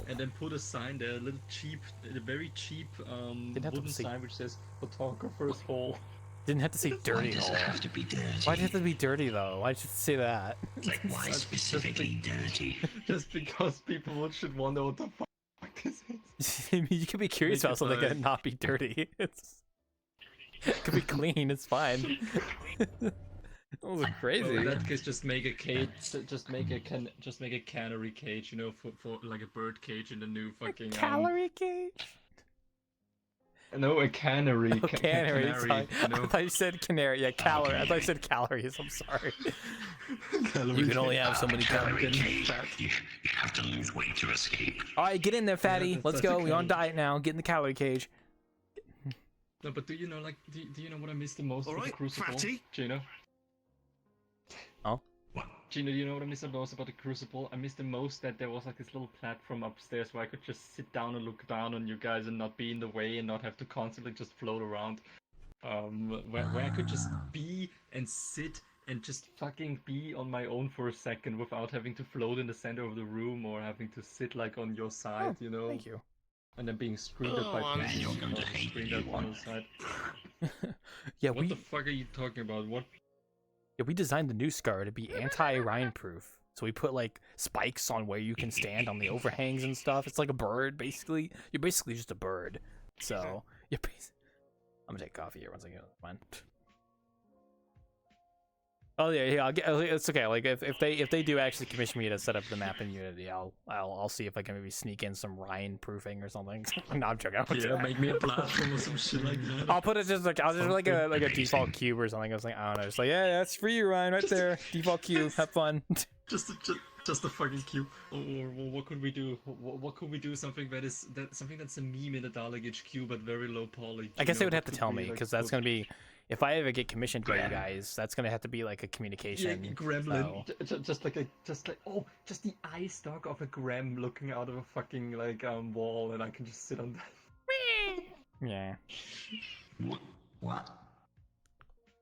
and then put a sign there, a very cheap Didn't have to wooden say- sign which says photographer's hole. Didn't have to say Why dirty does hole. it have to be dirty? Why'd it have to be dirty though? Why'd you say that? It's like, why Just specifically dirty? Just because people should wonder what the fuck this is. I mean, you could be curious Make about it something fine. and not be dirty. It could be clean. It's fine. That was crazy. Well, in that case, just make a cage. Just make a cannery cage. You know, for like a bird cage in the new fucking Calorie cage. No, a cannery. Oh, canary. Canary. Sorry. You know? I thought you said canary. Yeah, calorie. I thought you said calories. I'm sorry. You can only have so many Calorie calories. cage. You have to lose weight to escape. All right, get in there, fatty. that's- Let's that's go. a We're on cage. diet now. Get in the calorie cage. No, but do you know, like, do you know what I miss the most All with the right, Crucible? fatty. Gino? Oh? What? Gino, do you know what I miss the most about the Crucible? I miss the most that there was like this little platform upstairs where I could just sit down and look down on you guys and not be in the way and not have to constantly just float around. Where I could just be and sit and just fucking be on my own for a second without having to float in the center of the room or having to sit like on your side, you know? Thank you. And then being screamed at by Oh, pigeons you're going to or hate screamed me at on one the side. Yeah, What we the fuck are you talking about? What? we designed the new scar to be anti-Rhine proof. So we put like spikes on where you can stand on the overhangs and stuff. It's like a bird, basically. You're basically just a bird. So I'm gonna take coffee here once I get mine. Oh yeah, it's okay. Like if they do actually commission me to set up the map in Unity, I'll see if I can maybe sneak in some Ryan proofing or something. No, I'm joking. Make me a platform or some shit like that. I'll put it just like like a default cube or something. I was like, I don't know, just like yeah, that's for you, Ryan, right there. Default cube. Have fun. Just a fucking cube. Or what could we do? What could we do? Something that's a meme in the Dalek HQ, but very low poly. I guess they would have to tell me because that's gonna be. If I ever get commissioned by you guys, that's gonna have to be like a communication. Yeah, gremlin. So. Just the eye stalk of a grem looking out of a fucking wall, and I can just sit on that. Yeah. What?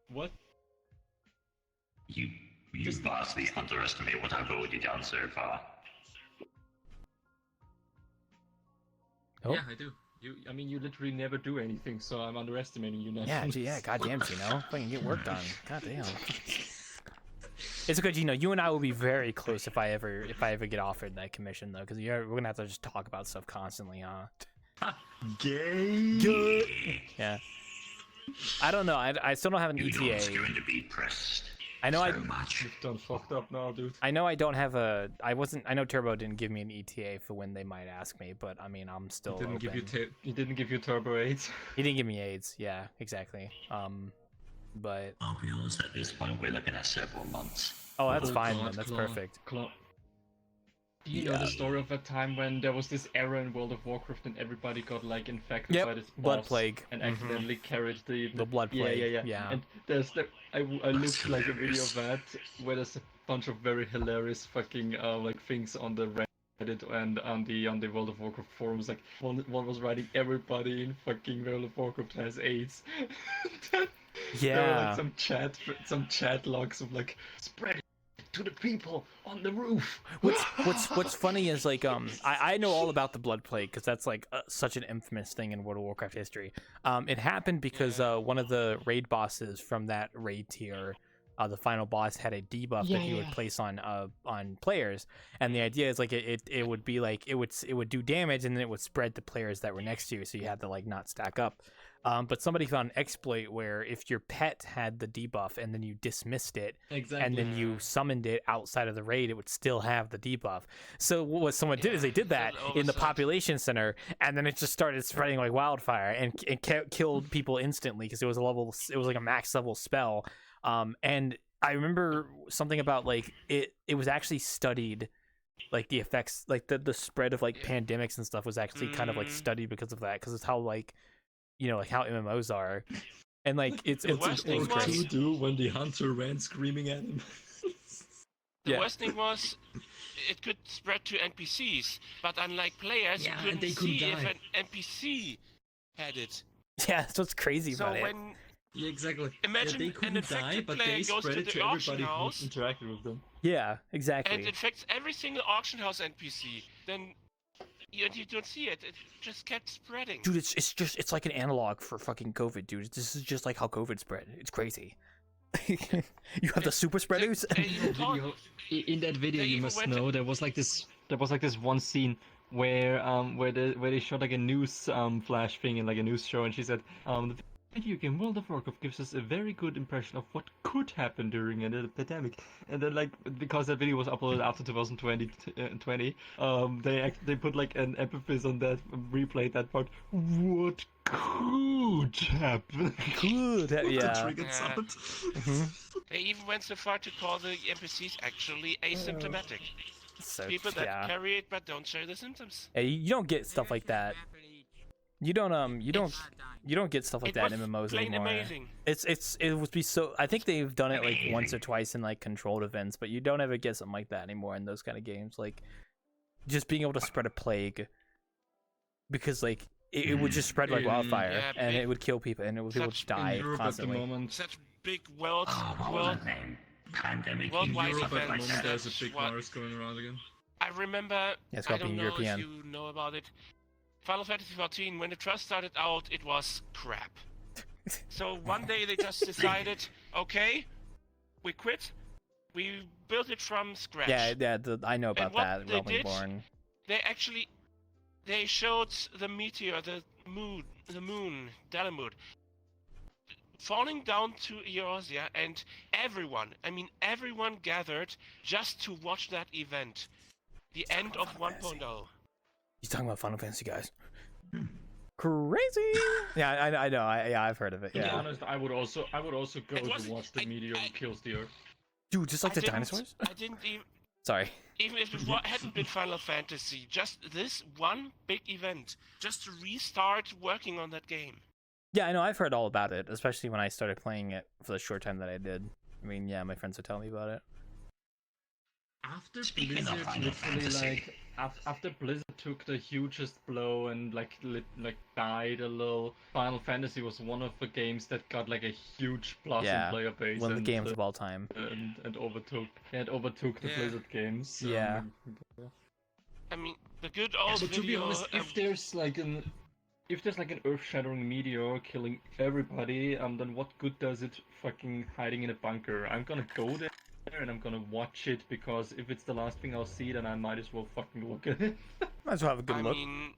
What? You vastly underestimate what I've already done so far. Oh. Yeah, I do. You literally never do anything, so I'm underestimating you now. Yeah, goddamn, Gino. Fucking get work done. Goddamn. It's okay, Gino. You and I will be very close if I ever get offered that commission, though, because we're gonna have to just talk about stuff constantly, huh? Gay. Yeah. I don't know. I still don't have an ETA. It's going to be pressed. I know so much. You've done fucked up now, dude. I know I don't have a. I know Turbo didn't give me an ETA for when they might ask me, but I mean I'm still. He didn't give you Turbo 8. He didn't give me AIDS. Yeah, exactly. But. I'll be honest. At this point, we're looking at several months. Oh, that's fine God, then. That's Claw. perfect. Do you know the story of that time when there was this error in World of Warcraft and everybody got infected by this blood moss plague and accidentally carried the blood plague. Yeah. And there's I looked a video of that where there's a bunch of very hilarious fucking things on the Reddit and on the World of Warcraft forums. Like one was writing everybody in fucking World of Warcraft has AIDS. There were some chat logs of spread it to the people on the roof. What's funny is I know all about the blood plague because that's such an infamous thing in World of Warcraft history. It happened because one of the raid bosses from that raid tier, the final boss, had a debuff that he would place on players, and the idea is it would be it would do damage and then it would spread to players that were next to you, so you had to not stack up. But somebody found an exploit where if your pet had the debuff and then you dismissed it, and then you summoned it outside of the raid, it would still have the debuff. So what someone did is they did that in the population center, and then it just started spreading like wildfire and killed people instantly because it was a max level spell. And I remember something about it was actually studied, the effects, the spread of pandemics and stuff was actually kind of studied because of that, because it's how how MMOs are, and it's crazy. To do when the hunter ran screaming at him. The worst thing was, it could spread to NPCs, but unlike players, you couldn't see if an NPC had it. Yeah, that's what's crazy about it. Yeah, exactly. Imagine they couldn't an infected die, but player they goes spread to it the to auction everybody who house. interacted with them. Yeah, exactly. And infects every single auction house NPC. Then you don't see it. It just kept spreading. Dude, it's like an analog for fucking COVID, dude. This is just like how COVID spread. It's crazy. You have the super spreaders. In that video, you must know there was this one scene where they showed a news flash thing in a news show, and she said the video game World of Warcraft gives us a very good impression of what could happen during a pandemic. And then because that video was uploaded after 2020, they put an emphasis on that, replayed that part. What could happen? Yeah. Triggered sound. They even went so far to call the NPCs actually asymptomatic. People that carry it but don't show the symptoms. Hey, you don't get stuff like that. You don't get stuff like that in MMOs anymore. Amazing. It would be so. I think they've done it once or twice in controlled events, but you don't ever get something like that anymore in those kind of games. Just being able to spread a plague, because it would just spread like wildfire, and it would kill people, and people would die constantly. Such big world. Pandemic worldwide in Europe events. at the moment, There's a big virus going around again. I remember. Yeah, it's I got to don't be know European. if you know about it. Final Fantasy XIV, when it first started out, it was crap. So one day they just decided, okay, we quit. We built it from scratch. Yeah, I know about that. They did, Born. They showed the meteor, the moon, Dalamud, falling down to Eorzea, and everyone, I mean everyone gathered just to watch that event. The end of 1.0. He's talking about Final Fantasy, guys. Crazy. Yeah, I know. I've heard of it. To be Yeah, honest, I would also go It to wasn't- watch the meteor kills the Earth. dude, just like the dinosaurs. I didn't even. Sorry. Even if it hadn't been Final Fantasy, just this one big event, just to restart working on that game. Yeah, I know. I've heard all about it, especially when I started playing it for the short time that I did. I mean, yeah, my friends would tell me about it. After Speaking of Blizzard, Final literally, Fantasy. after Blizzard took the hugest blow and died a little, Final Fantasy was one of the games that got like a huge plus Yeah, in player base. one of the and, games of all time. and overtook the Yeah. Blizzard games. Yeah. I mean, the good old But to be video. honest, if there's like an earth-shattering meteor killing everybody, then what good does it fucking hiding in a bunker? I'm gonna go there and I'm gonna watch it, because if it's the last thing I'll see, then I might as well fucking look at it. Might as well have a good I look. mean,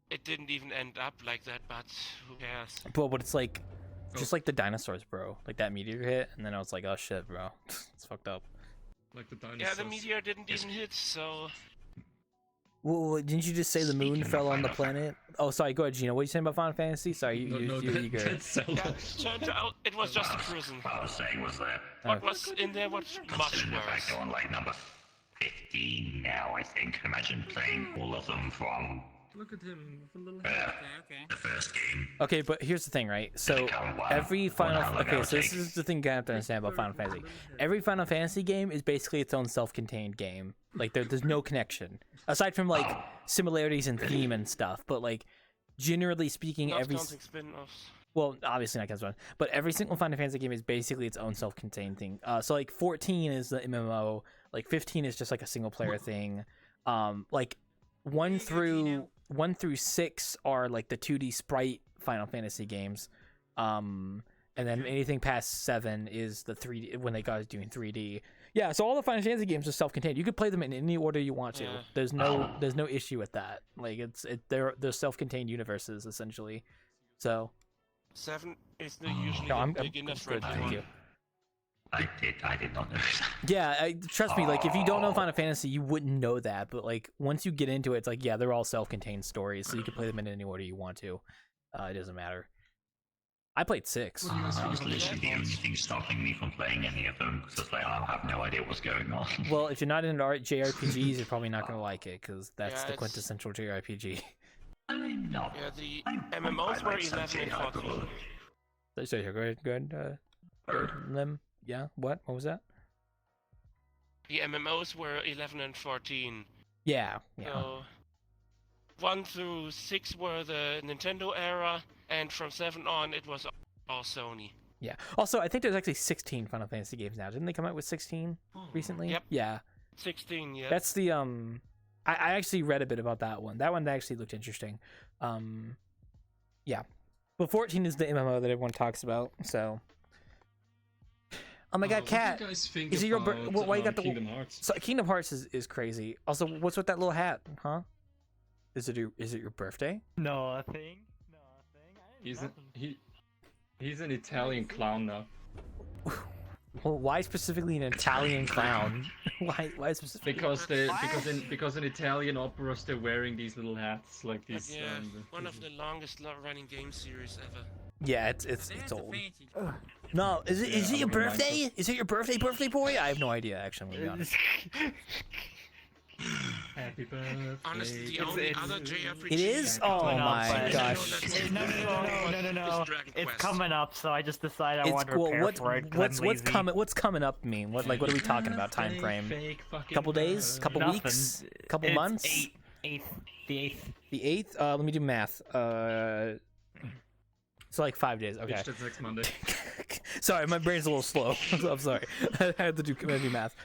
it didn't even end up like that, but who cares? But it's like, just like the dinosaurs, bro. Like that meteor hit, and then I was like, oh shit, bro, it's fucked up. Like the dinosaurs. Yeah, the meteor didn't even hit, so. Well, didn't you just say the moon Speaking of fell on the Final planet? Oh, sorry. Go ahead, Gino. What are you saying about Final Fantasy? Sorry, No, you're eager. that's Zelda. Yeah, turned out it was just a prison. What I was saying was that What was in there was much considering the fact worse. they're on like number 15 now, I think. Imagine playing all of them from Look at him with a little the first game. Okay, but here's the thing, right? So every Final okay, so this is the thing you have to understand about Final Fantasy. Every Final Fantasy game is basically its own self-contained game. Like there's no connection aside from like similarities in theme and stuff. But like generally speaking, Not every counting spin-offs. well, obviously not one, but every single Final Fantasy game is basically its own self-contained thing. So like 14 is the MMO, like 15 is just like a single player thing. Like 1 through 6 are like the 2D sprite Final Fantasy games. And then anything past 7 is the 3D when they got doing 3D. Yeah, so all the Final Fantasy games are self-contained. You could play them in any order you want to. Yeah. There's no issue with that. Like they're self-contained universes essentially. So 7 is the usually no, I'm the beginner good. friendly Thank one. you. I did not know that. Yeah, trust me. Like if you don't know Final Fantasy, you wouldn't know that. But like once you get into it, it's like yeah, they're all self-contained stories, so you can play them in any order you want to. It doesn't matter. I played 6. That was literally the only thing stopping me from playing any of them, because it's like, I have no idea what's going on. Well, if you're not into JRPGs, you're probably not gonna like it because that's Yeah, the it's- quintessential JRPG. I'm not. Yeah, the I'm MMOs quite were like 11 and Sensei 14. So go ahead, Lim. Yeah, what was that? The MMOs were 11 and 14. Yeah. So 1 through 6 were the Nintendo era, and from 7 on it was all Sony. Yeah. Also, I think there's actually 16 Final Fantasy games now. Didn't they come out with 16 recently? Yep. Yeah. 16, yeah. That's the I actually read a bit about that one. That one actually looked interesting. Yeah. But 14 is the MMO that everyone talks about. So. Oh my God, Cat! What do you guys think Is it your about why you got the Kingdom Hearts? So Kingdom Hearts is crazy. Also, what's with that little hat, huh? Is it your birthday? Nothing. He's an Italian clown now. Well, why specifically an Italian clown? why specifically? Because in Italian operas they're wearing these little hats like But these. yeah, one of the longest running game series ever. Yeah, it's old. No, is it your birthday? Is it your birthday boy? I have no idea. Actually, I'm gonna be honest. Happy birthday. Honestly, the only other JRPG. It is? Oh my gosh. No. Is Dragon It's Quest. coming up, so I just decided I It's want to well, prepare for it. 'Cause I'm lazy. what's coming up mean? What are we talking about? Time frame? Couple days? Couple Nothing. weeks? Couple It's months? The 8th. The 8th? Let me do math. It's like 5 days. Okay. Bitch, that's next Monday. Sorry, my brain's a little slow. I'm sorry. I had to do math.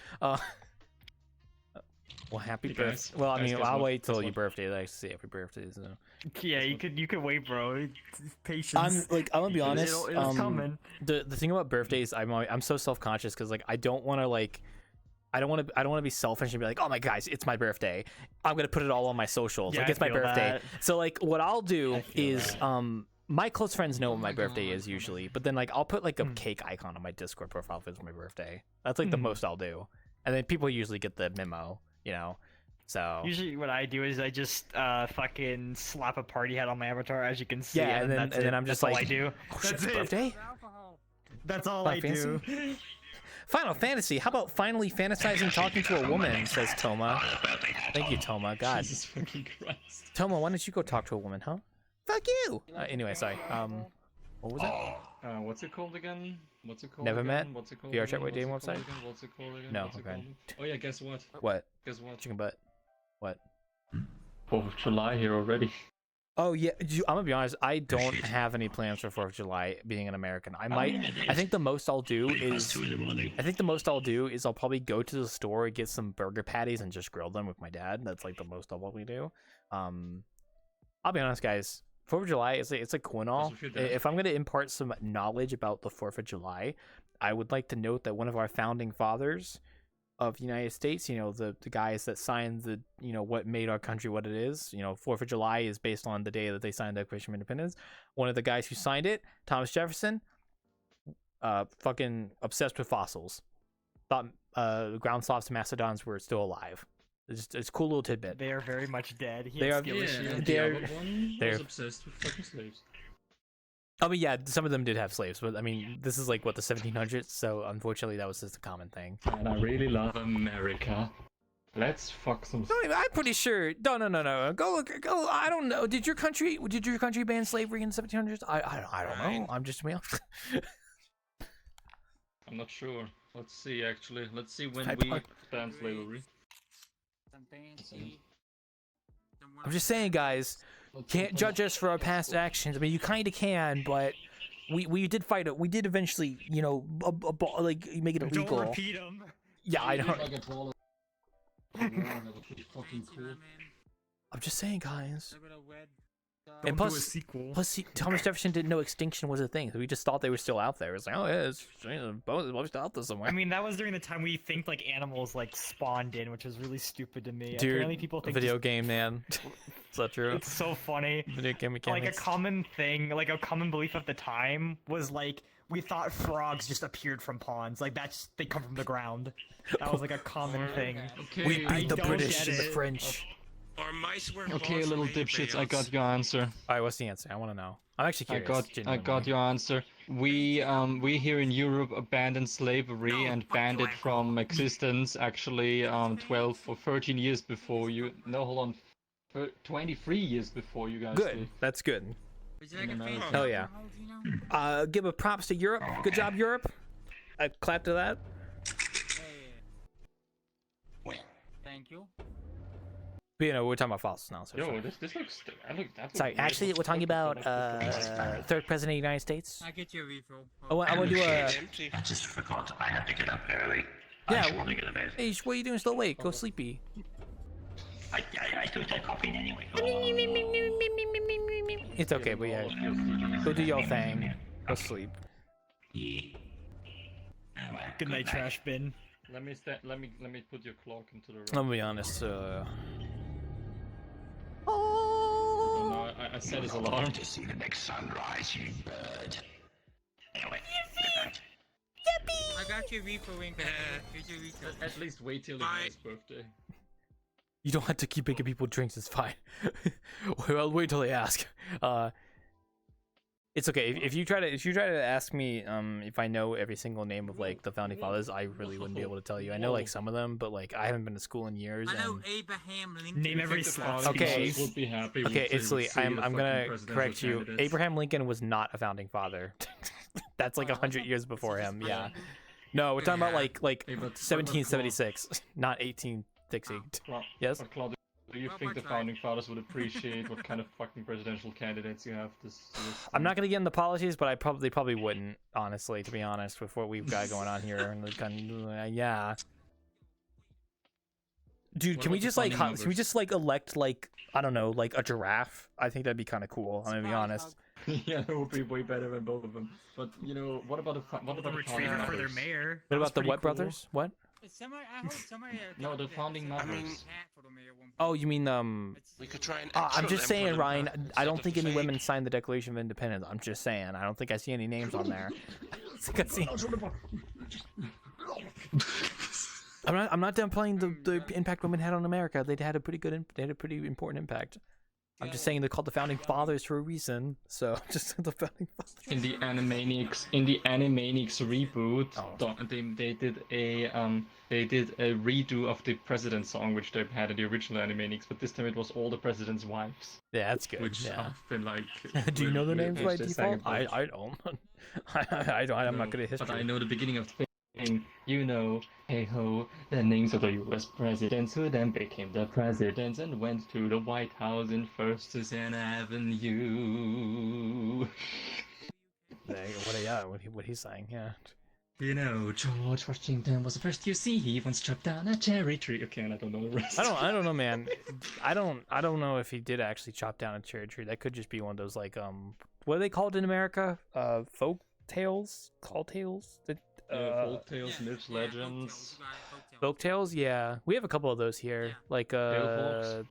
Well, happy Hey, birthday. guys. Well, I Guys, mean, guess I'll what? wait till Guess your what? birthday. I say happy birthday. So. Yeah, you could wait, bro. It's patience. I'm gonna be honest. It's coming. The thing about birthdays, I'm so self conscious because like I don't want to be selfish and be like, oh my guys, it's my birthday. I'm gonna put it all on my socials. Yeah, like I it's my feel birthday. that. So like what I'll do I feel is that. my close friends know what my birthday is usually, but then like I'll put like a cake icon on my Discord profile if it's my birthday. That's like the most I'll do, and then people usually get the memo, you know. So Usually, what I do is I just fucking slap a party hat on my avatar, as you can see. yeah, and then I'm just that's like, all I do. oh shit, That's it's it. birthday. That's all Final I do. Final Fantasy. How about finally fantasizing talking to a woman? Says Toma. Thank you, Toma. God, Jesus fucking Christ. Toma, why don't you go talk to a woman, huh? Fuck you. Anyway, sorry. What was that? What's it called again? What's it called? Never again? met? What's it called? VRChat again? website? What's it called again? What's it called again? No, What's it okay. called? Oh yeah, guess what? What? Guess what? Chicken butt. What? 4th of July here already. Oh yeah, I'm gonna be honest. I don't have any plans for 4th of July. Being an American, I think the most I'll do is. I'll probably go to the store, get some burger patties, and just grill them with my dad. That's like the most I'll probably do. I'll be honest, guys. 4th of July it's like cool and all. If I'm gonna impart some knowledge about the 4th of July, I would like to note that one of our founding fathers of the United States, you know, the guys that signed the, you know, what made our country what it is, you know, 4th of July is based on the day that they signed the Declaration of Independence. One of the guys who signed it, Thomas Jefferson, fucking obsessed with fossils. Thought ground sloths and mastodons were still alive. It's a cool little tidbit. They are very much dead. He They had are- skill issues. and the other one was obsessed with fucking slaves. I mean, yeah, some of them did have slaves, but I mean, this is like what, the 1700s, so unfortunately that was just a common thing. And I really love America. Let's fuck some. No, I'm pretty sure. No. Go. I don't know. Did your country ban slavery in the 1700s? I don't know. I'm just I'm not sure. Let's see. Actually, let's see when we banned slavery. I'm just saying, guys. Can't judge us for our past actions. I mean, you kind of can, but we did fight it. We did eventually, you know, like make it illegal. Don't repeat them. Yeah, I know. I'm just saying, guys. And Don't do a plus, sequel. plus, Thomas Jefferson didn't know extinction was a thing. So we just thought they were still out there. It's like, oh yeah, it's still out there somewhere. I mean, that was during the time we think like animals like spawned in, which is really stupid to me. Dude, Apparently people think video game, man. Is that true? it's so funny. Video game mechanics. Like a common thing, like a common belief at the time was like we thought frogs just appeared from ponds. Like that's they come from the ground. That was like a common thing. Okay, We beat the don't British get and the it. French. Or mice were Okay, little dipshits, I got your answer. Alright, what's the answer? I want to know. I'm actually I curious. got genuinely. your answer. We here in Europe abandoned slavery and banned it from existence actually 12 or 13 years before you. No, hold on. 23 years before you guys Good. did. That's good. In America. Hell yeah. Give a props to Europe. Good job, Europe. I clap to that. Thank you. But, you know, we're talking about fossils now. So Yo, this looks. sorry, actually, we're talking about third president of the United States. I get your refill. I want to do a. Empty. I just forgot I had to get up early. Yeah, I just want to go to bed. Hey, what are you doing still awake? Go sleepy. I took that coffee anyway. It's okay, but yeah, go do your thing. Go sleep. Yeah. Alright, Good night, trash bin. Let me put your clock into the room. I'm gonna be honest. Oh, no, I set his alarm. To see the next sunrise, you bird. Anyway, good night. I got your refill, Winkle. Here's your refill. At least wait till Bye. his birthday. You don't have to keep making people drinks. It's fine. Well, wait till they ask. It's okay if you try to ask me if I know every single name of like the founding fathers. I really wouldn't be able to tell you. I know like some of them, but like I haven't been to school in years. I know And... Abraham Lincoln. Name every The slot founding Okay. fathers would be happy Okay, if they would Isley, see I'm the gonna fucking presidential correct you. candidates. Abraham Lincoln was not a founding father. That's like 100 years before him. Yeah. No, we're talking about like Hey, but 1776, not 1860. Yes. But Claude, do you think the founding fathers would appreciate what kind of fucking presidential candidates you have this? I'm not gonna get into policies, but they probably wouldn't, honestly, to be honest, with what we've got going on here. And the kind yeah. Dude, What can we about the just like founding can we just like elect like I don't know like a giraffe? I think that'd be kind of cool. I'm gonna be honest. Yeah, that would be way better than both of them. But you know, what about the A founding retriever for their fathers? mayor. What That was about the pretty what cool. brothers? What? No, the founding mothers. Oh, you mean We could try an I'm actual just saying, emperor Ryan. I instead don't of think the any women fake. signed the Declaration of Independence. I'm just saying. I don't think I see any names on there. I'm not downplaying the impact women had on America. They had a pretty important impact. I'm just saying they're called the founding fathers for a reason. So just the founding fathers. In the Animaniacs reboot, they did a redo of the president song which they had in the original Animaniacs, but this time it was all the president's wives. Yeah, that's good. Which Yeah. I've been like. Do you know the names by which they sang default? about. I don't. I don't. I'm not good at history. But I know the beginning of the thing. You know, hey ho, the names of the U.S. presidents who then became the presidents and went to the White House in First Suzanne Avenue. What he's saying? Yeah. You know, George Washington was the first you see. He once chopped down a cherry tree. Okay, and I don't know the rest. I don't know, man. I don't know if he did actually chop down a cherry tree. That could just be one of those like what are they called in America? Folk tales, call tales. Folk tales, myths, legends. Folk tales, yeah. We have a couple of those here. Like Tale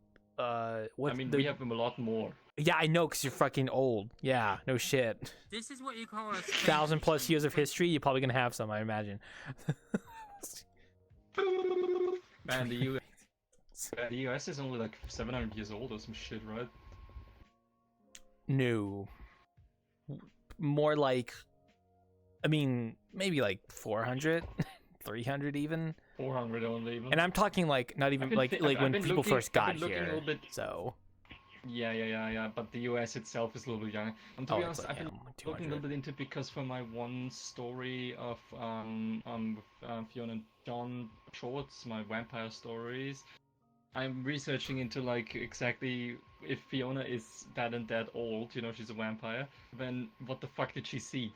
what? I mean, we have them a lot more. Yeah, I know, because you're fucking old. Yeah, no shit. This is what you call a 1,000+ years of history, you're probably gonna have some, I imagine. Man, the US is only like 700 years old or some shit, right? No. More like, I mean, maybe like 400, 300 even. 400 only even. And I'm talking like not even when people first got here. So. Yeah. But the US itself is a little bit younger. To be honest, like, I've been looking a little bit into it because for my one story of Fiona and John shorts, my vampire stories, I'm researching into like exactly if Fiona is that and that old, you know, she's a vampire, then what the fuck did she see?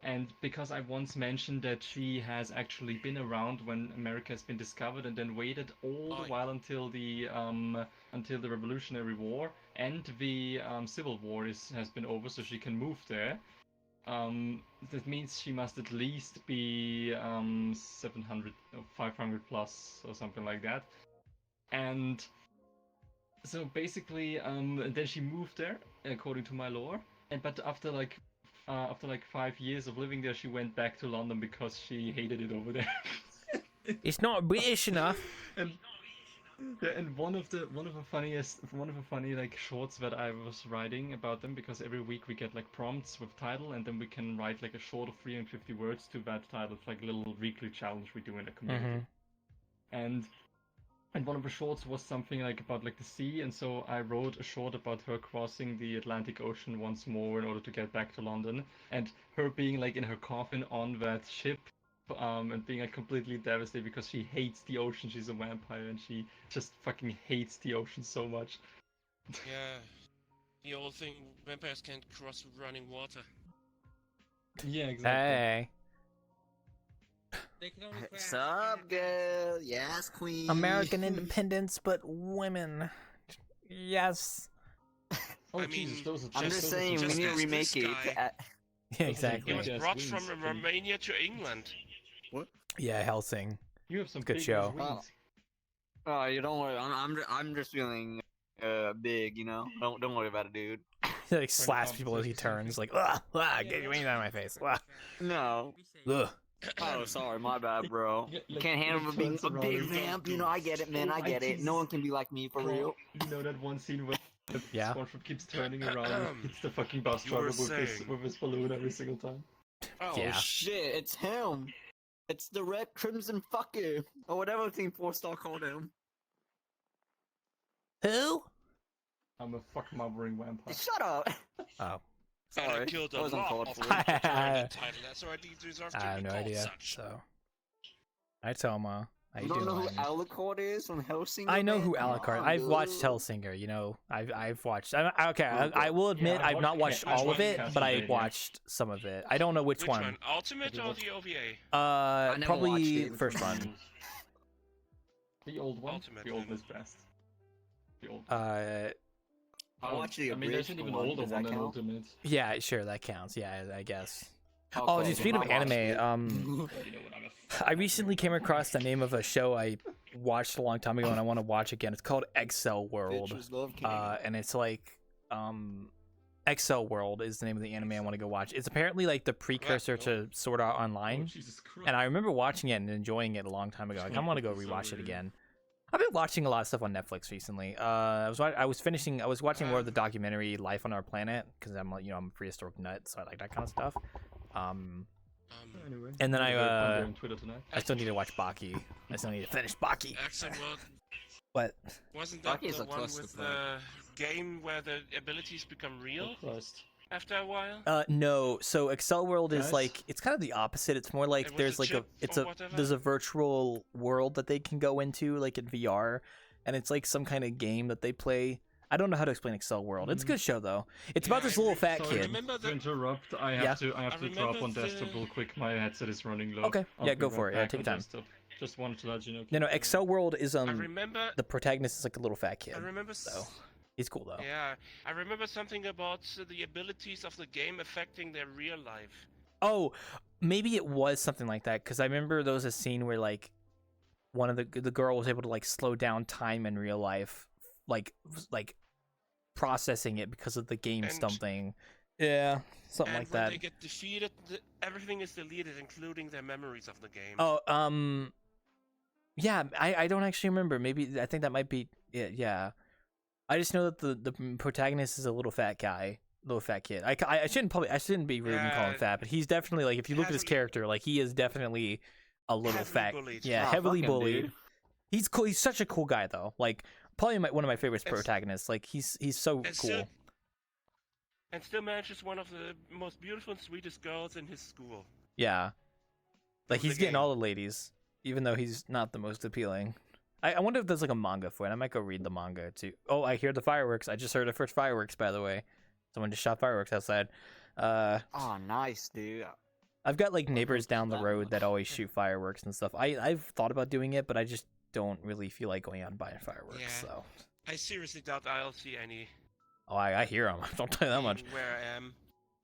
And because I once mentioned that she has actually been around when America has been discovered and then waited all the while until the Revolutionary War and the Civil War has been over, so she can move there. That means she must at least be 700 or 500 plus or something like that. And so basically, then she moved there according to my lore. But after like 5 years of living there, she went back to London because she hated it over there. It's not British enough. And one of the funny like shorts that I was writing about them, because every week we get like prompts with title, and then we can write like a short of 350 words to that title. It's like a little weekly challenge we do in the community. And one of the shorts was something like about like the sea, and so I wrote a short about her crossing the Atlantic Ocean once more in order to get back to London, and her being like in her coffin on that ship, and being like completely devastated because she hates the ocean. She's a vampire and she just fucking hates the ocean so much. Yeah, the old thing, vampires can't cross running water. Yeah, exactly. Hey. What's up, girl? Yes, queen. American independence, but women. Yes. Oh, I Jesus, mean, those are I'm just saying, we just need to as remake this it. guy. Yeah, exactly. He was Yes, brought wings. from Romania to England. Yeah, Helsing. You have some Good big show. wings. Oh, you don't worry. I'm just feeling big, you know. Don't worry about it, dude. He like slaps people as he turns, like, get your wings out of my face. No. Ugh. Oh, sorry, my bad, bro. You can't handle being a big vamp. You know, I get it, man. I get it. No one can be like me for real. You know that one scene where Yeah. SpongeBob keeps turning around and hits the fucking bus You were driver saying. with his balloon every single time? Oh Yeah. shit, it's him. It's the Red Crimson Fucker, or whatever Team 4-Star called him. Who? I'm a fuck mothering vampire. Shut up. Oh. And I Sorry, killed that a was lot uncalled of for. people to earn the title. That's why I deserve to I have be no called idea. such. So. Hi, Toma. How You you don't know who doing? Alucard is from Hellsinger? I know man? who Come Alucard. on, I've watched dude. Hellsinger. You know, I've watched. I will admit Yeah, I've not watched I've all of it, watched but I Castlevania. watched some of it. I don't know which one. Ultimate or the OVA? never watched Probably it. first one. The old one. Ultimate The old one. is best. The old. I watched the I mean, there's an abridged even one. older Does one that than count? Ultimate. Yeah, sure, that counts. Yeah, I guess. Oh, dude, speaking of anime, I recently came across the name of a show I watched a long time ago and I want to watch again. It's called Excel World. And it's like, Excel World is the name of the anime I want to go watch. It's apparently like the precursor to Sword Art Online. And I remember watching it and enjoying it a long time ago. Like, I want to go rewatch it again. I've been watching a lot of stuff on Netflix recently. I was watching more of the documentary Life on Our Planet because I'm like, I'm a prehistoric nut, so I like that kind of stuff. Anyway, And then I Twitter tonight. I still need to watch Baki. I still need to finish Baki. Excellent world. What? Wasn't that Baki is the a one with the game where the abilities become real after a while? No. So Excel World is Guys? like, it's kind of the opposite. It's more like It was there's a like chip or whatever? there's a virtual world that they can go into like in VR, and it's like some kind of game that they play. I don't know how to explain Excel World. It's a good show though. It's about this little fat Sorry, kid. Remember To interrupt, I have to drop on desktop real quick. My headset is running low. Okay, I'll yeah, be go right for it. Yeah, back take on your time. desktop. Just wanted to let you know. No, Excel World is I remember. the protagonist is like a little fat kid. I remember. So he's cool though. Yeah, I remember something about the abilities of the game affecting their real life. Oh, maybe it was something like that because I remember there was a scene where like one of the girl was able to like slow down time in real life, like processing it because of the game And- something. Yeah, something And like when that. they get defeated, everything is deleted, including their memories of the game. Oh, yeah, I don't actually remember. Maybe I think that might be it. Yeah, I just know that the protagonist is a little fat guy, little fat kid. I shouldn't be rude and call him Yeah. fat, but he's definitely like if you look at his Heavily- character, like he is definitely a little Heavily fat. bullied. Yeah, Ah, heavily fuck him, bullied. dude. He's cool. He's such a cool guy though. Like probably one of my favorite It's- protagonists. Like he's so And cool. still manages one of the most beautiful and sweetest girls in his school. Yeah, like Of the he's getting game. all the ladies, even though he's not the most appealing. I wonder if there's like a manga for it. I might go read the manga too. Oh, I hear the fireworks. I just heard the first fireworks, by the way. Someone just shot fireworks outside. Oh, nice, dude. I've got like neighbors down the that road much. that always shoot fireworks and stuff. I've thought about doing it, but I just don't really feel like going out and buying fireworks. Yeah. So, I seriously doubt I'll see any. oh, I hear them. Don't tell you that much. Where I am.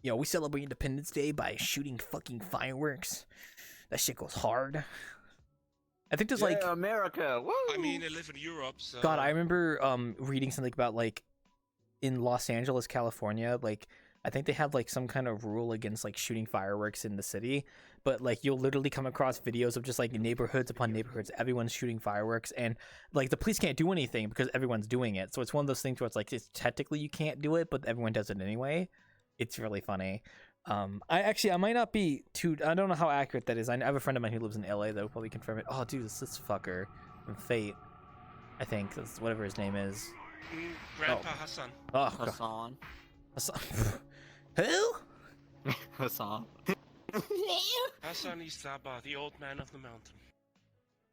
You know, we celebrate Independence Day by shooting fucking fireworks. That shit goes hard. I think there's like, America. Woo! I mean, I live in Europe, so. God, I remember reading something about like in Los Angeles, California, like I think they have like some kind of rule against like shooting fireworks in the city, but like you'll literally come across videos of just like neighborhoods upon neighborhoods, everyone's shooting fireworks, and like the police can't do anything because everyone's doing it. So it's one of those things where it's like it's technically you can't do it, but everyone does it anyway. It's really funny. I might not be too. I don't know how accurate that is. I have a friend of mine who lives in LA that will probably confirm it. Oh, dude, this fucker from Fate. I think that's whatever his name is. Grandpa Hassan. Oh, God. Hassan. Who? Hassan. Hassan Isaba, the old man of the mountain.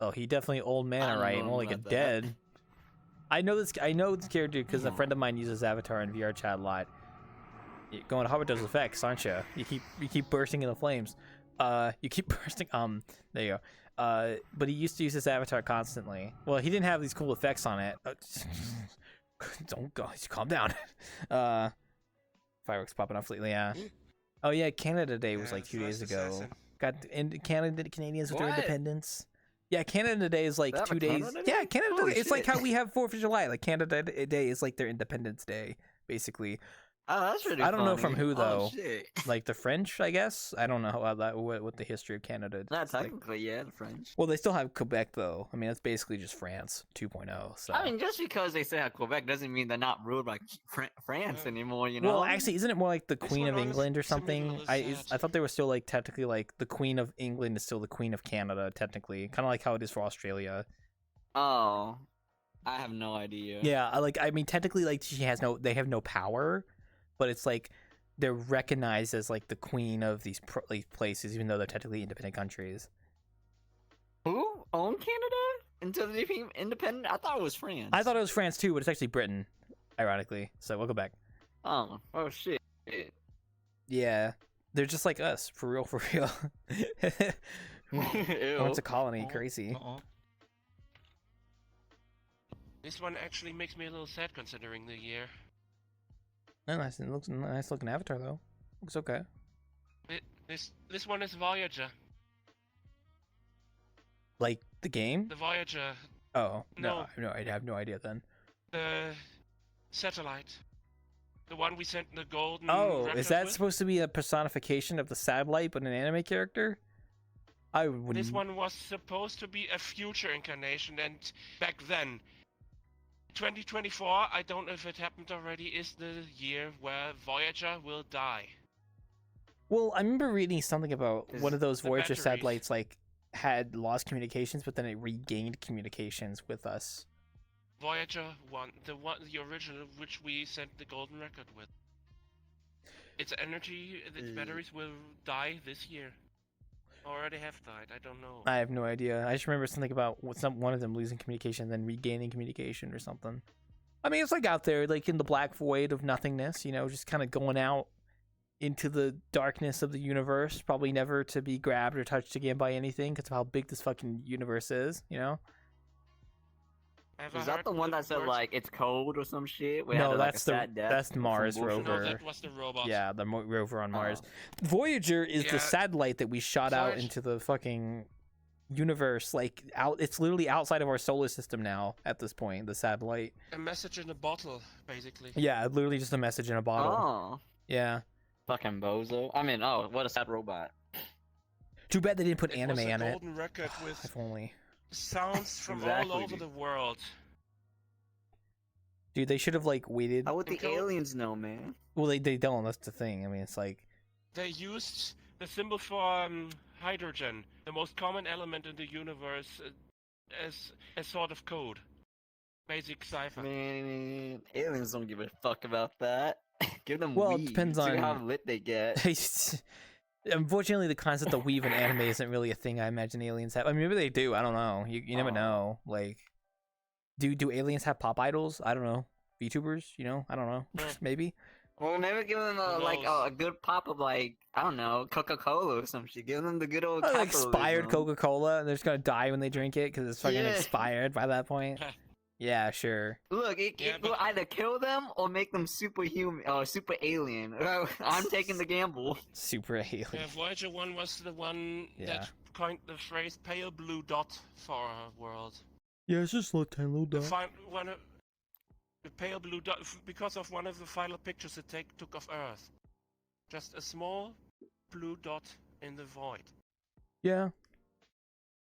Oh, he definitely old man, I don't alright. know More like a about that. dead. I know this character because a friend of mine uses Avatar in VRChat a lot. You're going hard with those effects, aren't you? You keep bursting into flames. You keep bursting. There you go. But he used to use his Avatar constantly. Well, he didn't have these cool effects on it. Don't go. Calm down. Fireworks popping off lately. Yeah. Oh yeah, Canada Day was Yeah, like 2 the days first ago. assassin. Got in Canada, Canadians with their What? independence. Yeah, Canada Day is like They have 2 a days. Canada Day? Yeah, Canada Holy Day. It's like shit. how we have 4th of July. Like Canada Day is like their Independence Day, basically. Oh, that's really I don't know funny. from who, Oh, though. shit. Like the French, I guess. I don't know how that what the history of Canada. Not is like. technically, yeah, the French. Well, they still have Quebec though. I mean, that's basically just France 2.0. So. I mean, just because they say have Quebec doesn't mean they're not ruled by France Yeah. anymore, you know? Well, actually, isn't it more like the This Queen one of honestly England or is a middle something? of I that. thought they were still like technically like the Queen of England is still the Queen of Canada technically, kind of like how it is for Australia. Oh, I have no idea. Yeah, I mean technically like they have no power, but it's like they're recognized as like the queen of these places, even though they're technically independent countries. Who owned Canada until they became independent? I thought it was France. I thought it was France too, but it's actually Britain, ironically. So we'll go back. Oh shit. Yeah, they're just like us, for real, for real. Oh, it's a colony, crazy. This one actually makes me a little sad considering the year. No, nice. It looks nice looking Avatar though. Looks okay. This one is Voyager. Like the game? The Voyager, Oh No. no, I have no idea then. the satellite. The one we sent the golden Oh, record is that with. supposed to be a personification of the satellite, but an anime character? I would. This one was supposed to be a future incarnation, and back then, 2024, I don't know if it happened already, is the year where Voyager will die. Well, I remember reading something about Is one of those the Voyager batteries. satellites like had lost communications, but then it regained communications with us. Voyager 1, the original, which we sent the golden record with. Its batteries will die this year. Already have died, I don't know. I have no idea. I just remember something about one of them losing communication, then regaining communication or something. I mean, it's like out there, like in the black void of nothingness, you know, just kind of going out into the darkness of the universe, probably never to be grabbed or touched again by anything because of how big this fucking universe is, you know? Have I Is that heard the one that said words? like it's cold or some shit? We No, had, like, that's a sat death that's or some Mars bullshit? No, rover. that was the robot. Yeah, the rover on Mars. Oh. Voyager is the Yeah. satellite that we shot out Voyage- into the fucking universe. Like out, it's literally outside of our solar system now. At this point, the satellite. A message in a bottle, basically. Yeah, literally just a message in a bottle. Oh, Yeah. fucking bozo. I mean, oh, what a sad robot. Too bad they didn't put It anime was a on it. golden record with If only. sounds from Exactly, all over dude. the world. Dude, they should have like waited. How would the And go- aliens know, man? Well, they don't. That's the thing. I mean, it's like. They used the symbol for hydrogen, the most common element in the universe, as sort of code. Basic cipher. Man, aliens don't give a fuck about that. Give them Well, it weed. depends See on- how lit they get. Unfortunately, the concept of weave in anime isn't really a thing I imagine aliens have. I mean, maybe they do. I don't know. You never Aw. know. Like, do aliens have pop idols? I don't know. VTubers? You know? I don't know. Yeah. Maybe. Well, maybe give them Who like knows? a good pop of like I don't know Coca-Cola or some shit. Give them the good old Like expired capitalism. Coca-Cola, and they're just gonna die when they drink it because it's fucking Yeah. expired by that point. Yeah, sure. Look, Yeah, it will but- either kill them or make them superhuman or super alien. I'm taking the gamble. Super alien. Yeah, Voyager 1 was the one Yeah. that coined the phrase pale blue dot for our world. Yeah, it's just a little tiny little The pale blue dot, because of one of the final pictures it took of Earth. Just a small blue dot in the void. Yeah.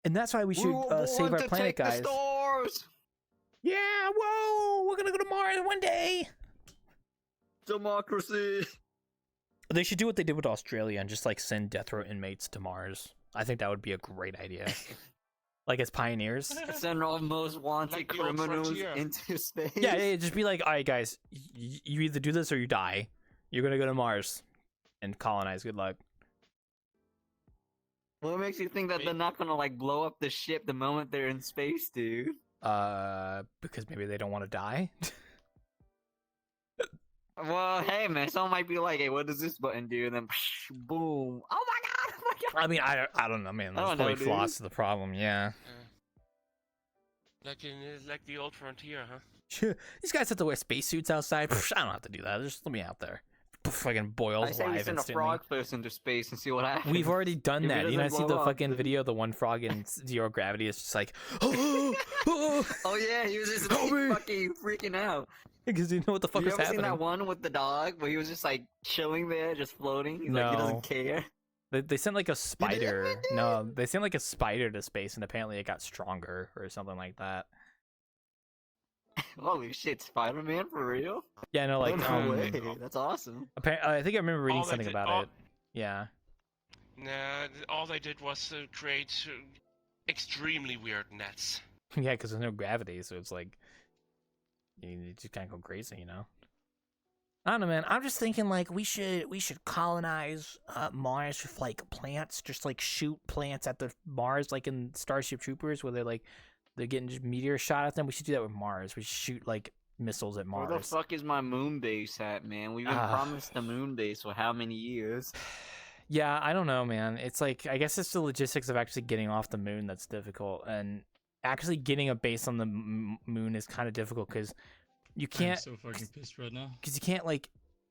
And that's why we should We're save born our to planet, take guys. The stars. Yeah, whoa! We're gonna go to Mars one day. Democracy. They should do what they did with Australia and just like send death row inmates to Mars. I think that would be a great idea. Like as pioneers. Send all most wanted Like the old criminals frontier. into space. Yeah, just be like, all right, guys, you either do this or you die. You're gonna go to Mars and colonize. Good luck. What makes you think that they're not gonna like blow up the ship the moment they're in space, dude? Because maybe they don't want to die. Well, hey man, someone might be like, "Hey, what does this button do?" And then, boom! Oh my god! Oh my god! I mean, I don't know, man. I There's don't probably know, flaws dude. to the problem. Yeah. Like the old frontier, huh? These guys have to wear spacesuits outside. I don't have to do that. Just let me out there. Fucking boils I say we alive send a instantly. frog person to space and see what happens. We've already done If it that. You know, I doesn't see the blow up, fucking then- video of the one frog in zero gravity. It's just like, oh, Oh yeah, he was just Help me! fucking freaking out. because you know what the fuck you is ever happening. seen that one with the dog where he was just like chilling there, just floating? He's like he No. doesn't care. They sent like a spider. ever do No, they sent like a spider to space, and apparently it got stronger or something like that. Holy shit, Spider-Man for real? Yeah, no, like no way. That's awesome. I think I remember reading All they something did- about all- it. Yeah. Nah, all they did was create extremely weird nets. Yeah, because there's no gravity, so it's like you just kind of go crazy, you know. I don't know, man. I'm just thinking like we should colonize Mars with like plants, just like shoot plants at the Mars, like in Starship Troopers, where they're getting just meteor shot at them. We should do that with Mars. We should shoot like missiles at Mars. Where the fuck is my moon base at, man? We've been promised the moon base for how many years? Yeah, I don't know, man. It's like I guess it's the logistics of actually getting off the moon that's difficult, and actually getting a base on the moon is kind of difficult because you I'm can't. so fucking pissed right now. Because you can't like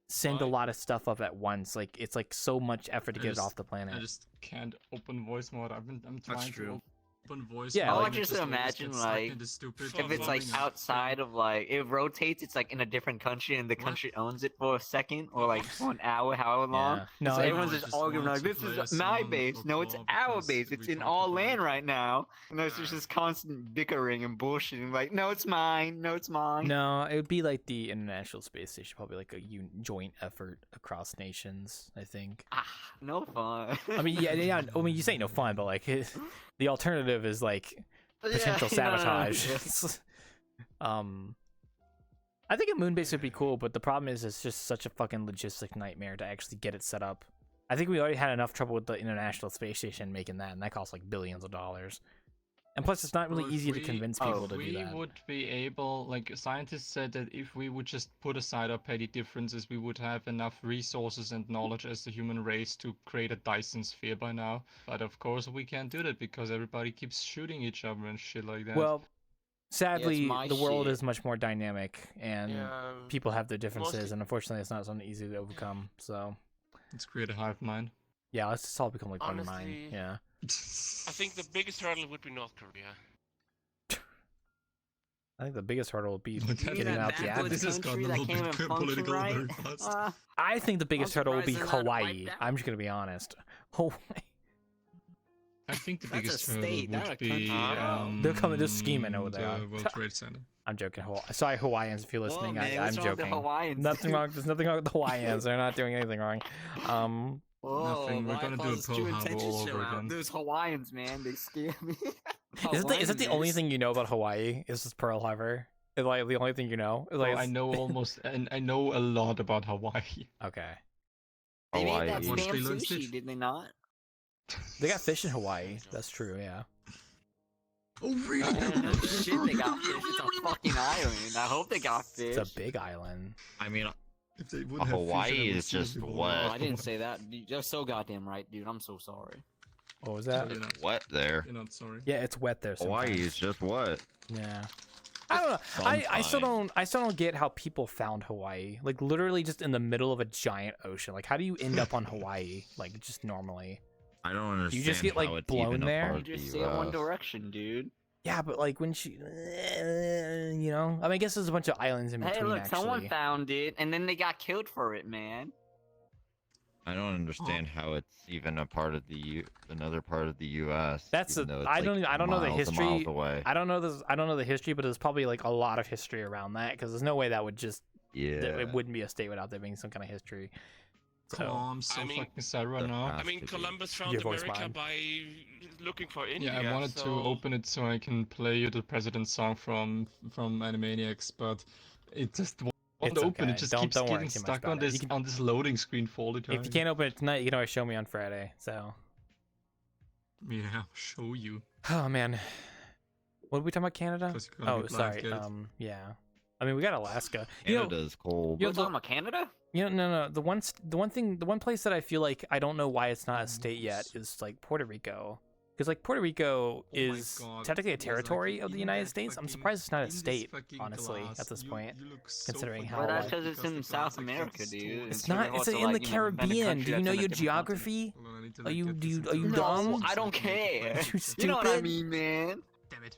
send a Why? lot of stuff up at once. Like it's like so much effort to get it off the I planet. just can't open voice mode. I'm trying true. to open voice Yeah, mode. like- I and it just just always imagine, gets stuck like, in this stupid if it's like loading up outside thing. of like it rotates, it's like in a different country and the What? country owns it for a second or like for an hour, however long. Yeah. No, so I- everyone's I just just arguing wanted like, to this play a is my song base. for No, it's Claw our because base. It's we in talked all about land it. right now. And there's just this constant bickering and bullshitting. Like, no, it's mine. No, it's mine. No, it would be like the International Space Station, probably like a joint effort across nations. I think. Ah, no fun. I mean, yeah. I mean, you say no fun, but like the alternative is like potential Yeah, no, no, no. sabotage. I think a moon base would be cool, but the problem is it's just such a fucking logistic nightmare to actually get it set up. I think we already had enough trouble with the International Space Station making that, and that costs like billions of dollars. And plus, it's not really Well, if easy to we- convince people to do We that. would be able, like scientists said, that if we would just put aside our petty differences, we would have enough resources and knowledge as the human race to create a Dyson sphere by now. But of course, we can't do that because everybody keeps shooting each other and shit like that. Well, sadly, my the world shit. is much more dynamic, and Yeah, people have their differences, mostly- and unfortunately, it's not something easy to overcome. So, let's create a hive mind. yeah, let's just all become like one mind. Honestly- Yeah. I think the biggest hurdle would be North Korea. I think the biggest hurdle would be Look at getting that. out the backwoods admin. This has country gotten a that little can't bit even function political right? very fast. I think the biggest hurdle would be surprised they're not Hawaii. wiped out. I'm just gonna be honest. Hawaii. I think the That's a biggest hurdle state, not a would be country. They're coming to scheming over there. the World Trade Center. I'm joking. Sorry, Hawaiians, if you're Whoa, listening. man, I'm what's wrong with the joking. Hawaiians? Nothing wrong. There's nothing wrong with the Hawaiians. They're not doing anything wrong. Whoa, Nothing, we're my gonna do father's Pearl true Harbor intentions all show over out. again. Those Hawaiians, man, they scare me. Is that the only Hawaiians. thing you know about Hawaii? Is just Pearl Harbor? Is like the only thing you know? Is, like, I know almost, and I know a lot about Hawaii. Okay. They made that Hawaii. spam Mostly sushi, Stitch. did they not? They got fish in Hawaii. That's true. Yeah. Oh really? No shit, they got fish. It's a fucking island. I hope they got fish. It's a big island. I mean, If they wouldn't have fish, Hawaii I would is see just people wet. Oh, walk I didn't on. say that. You're so goddamn right, dude. I'm so sorry. What was that? You're not, wet there. you're not sorry. Yeah, it's wet there. Hawaii Sometimes. is just wet. Yeah. I don't know. I still Sometimes. don't get how people found Hawaii. Like literally just in the middle of a giant ocean. Like how do you end up on Hawaii? Like just normally. I don't understand. You just get, like, how it's blown even a there? part You of the just sail one US. direction, dude. Yeah, but like when she, you know, I mean, I guess there's a bunch of islands in between. Hey, look, actually. someone found it, and then they got killed for it, man. I don't understand how it's even a part of another part of the U.S. That's even though it's, I like, don't know the miles and history. miles away. I don't know the history, but there's probably like a lot of history around that because there's no way that would just Yeah. it wouldn't be a state without there being some kind of history. So Oh, I'm so I mean- fucking sad right now. I Has mean, to be. Columbus found Your voice America mine. by looking for India. Yeah, I wanted to so- open it so I can play you the president's song from Animaniacs, but it just won't It's open. okay. It just Don't keeps worry getting too much stuck about on it. You this can- on this loading screen for all the time. if you can't open it tonight, you can always show me on Friday. So, Yeah, I'll show you. oh man, what are we talking about? Canada? 'Cause you're gonna Oh, get sorry. blinded. Yeah. I mean, we got Alaska. You know, Canada's cold. you We're talking about Canada? no. The one place that I feel like I don't know why it's not a state yet is like Puerto Rico, because like Puerto Rico my is God, technically a Ozaki, territory of the in United that States. I'm fucking- surprised it's not a in this state, fucking honestly, glass, at this you- point. you look so considering fucking how, Well, that's like- because it's in disgusting South glass, like, America, that's dude. too- It's really not. hard It's to, in like, the defend a Caribbean. country Do you that's know in a your different geography? Hold on, I need to, Are like, you get do this you into are you the- dumb? No, I don't care. You You know what I stupid? mean, man. Damn it.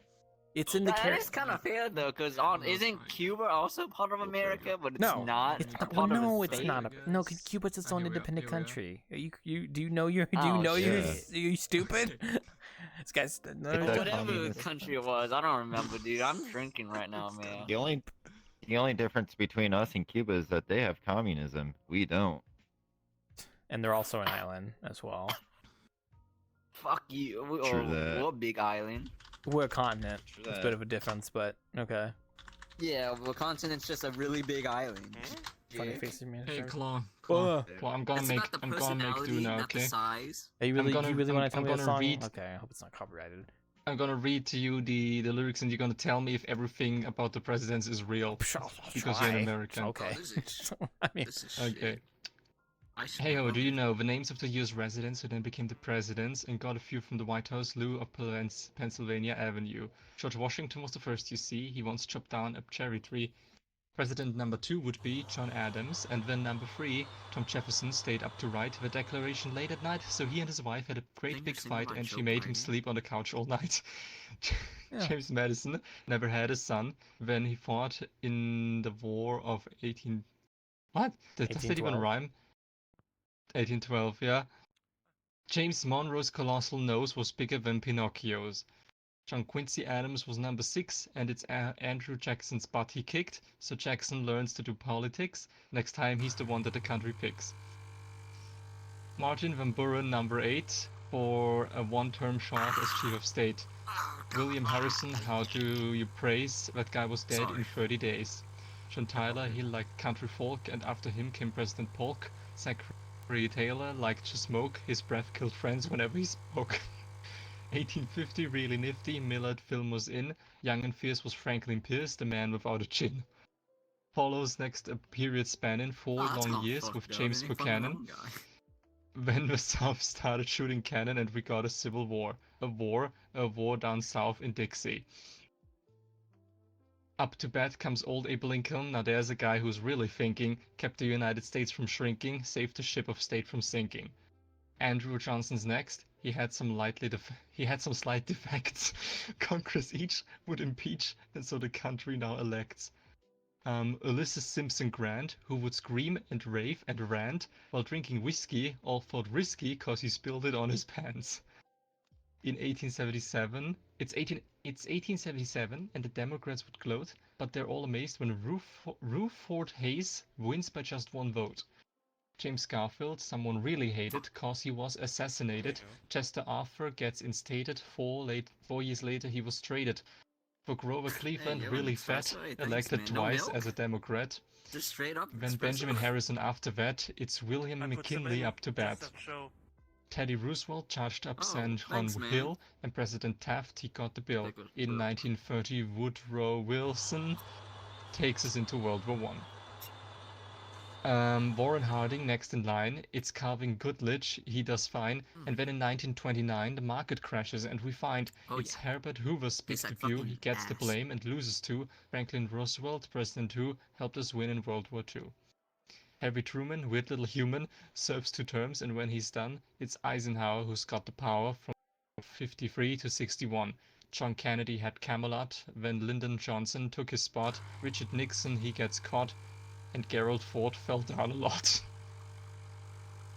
It's in the That Caribbean. is kind of fair though, because Yeah, no, it's isn't fine. Cuba also part of America? But it's No, not. it's not. part Well, of a no, it's state? not. No, guess. Cuba's its Ah, own here we are, independent here we are. country. Do you know you're Oh, you're shit. stupid? This guy's It's Well, a whatever communist. country it was, I don't remember, dude. I'm drinking right now, man. The only difference between us and Cuba is that they have communism. We don't. and they're also an island as well. Fuck you. True that. We're a big island. We're a continent. True It's a that. bit of a difference, but okay. Yeah, well, continent's just a really big island. Funny Yeah. faces, man. Hey, sorry. Claw. Oh. Claw, I'm gonna It's make, about the I'm gonna make do personality, now, not the okay? size. Are you really, gonna- you really want to I'm tell me the gonna song? read- Okay, I hope it's not copyrighted. I'm gonna read to you the lyrics and you're gonna tell me if everything about the presidents is real. I'll Because you're an try. American. Okay. Oh, this is- I mean, This is Okay. shit. I should Hey ho, know. do you know the names of the US residents who then became the presidents and got a few from the White House? Lou of Pennsylvania Avenue. George Washington was the first you see. He once chopped down a cherry tree. President number 2 would be John Adams, and then number 3, Tom Jefferson, stayed up to write the Declaration late at night, so he and his wife had a great big fight and she made him sleep on the couch all night. Yeah. James Madison never had a son when he fought in the War of 18... What? Does that even 1812. rhyme? 1812, yeah. James Monroe's colossal nose was bigger than Pinocchio's. John Quincy Adams was number 6, and it's Andrew Jackson's butt he kicked, so Jackson learns to do politics. Next time he's the one that the country picks. Martin Van Buren, number 8, for a one-term shot as Chief of State. William Harrison, how do you praise? That guy was dead in 30 days. John Tyler, he liked country folk, and after him came President Polk. Zachary Taylor liked to smoke, his breath killed friends whenever he spoke. 1850, really nifty, Millard film was in. Young and fierce was Franklin Pierce, the man without a chin. Follows next a period spanning 4 long years with James Buchanan. When the South started shooting cannon and we got a civil war. A war down south in Dixie. Up to bat comes old Abe Lincoln, now there's a guy who's really thinking, kept the United States from shrinking, saved the ship of state from sinking. Andrew Johnson's next. He had some slight defects. Congress each would impeach, and so the country now elects. Ulysses Simpson Grant, who would scream and rave and rant while drinking whiskey, all thought risky cause he spilled it on his pants. In 1877, it's 1877, and the Democrats would gloat, but they're all amazed when Rutherford Hayes wins by just 1 vote. James Garfield, someone really hated, cause he was assassinated. Chester Arthur gets instated. 4 years later he was traded. For Grover Cleveland, really fat, elected twice as a Democrat. Just straight up. Then Benjamin Harrison after that, it's William McKinley up to bat. Teddy Roosevelt charged up San Juan Hill, and President Taft, he got the bill. In 1930, Woodrow Wilson takes us into World War I. Warren Harding next in line. It's Calvin Goodrich, he does fine. And then in 1929 the market crashes and we find it's Herbert Hoover's big debut. He gets the blame and loses to Franklin Roosevelt, President who helped us win in World War II. Harry Truman, weird little human, serves 2 terms, and when he's done, it's Eisenhower who's got the power from 53 to 61. John Kennedy had Camelot, then Lyndon Johnson took his spot, Richard Nixon, he gets caught, and Gerald Ford fell down a lot.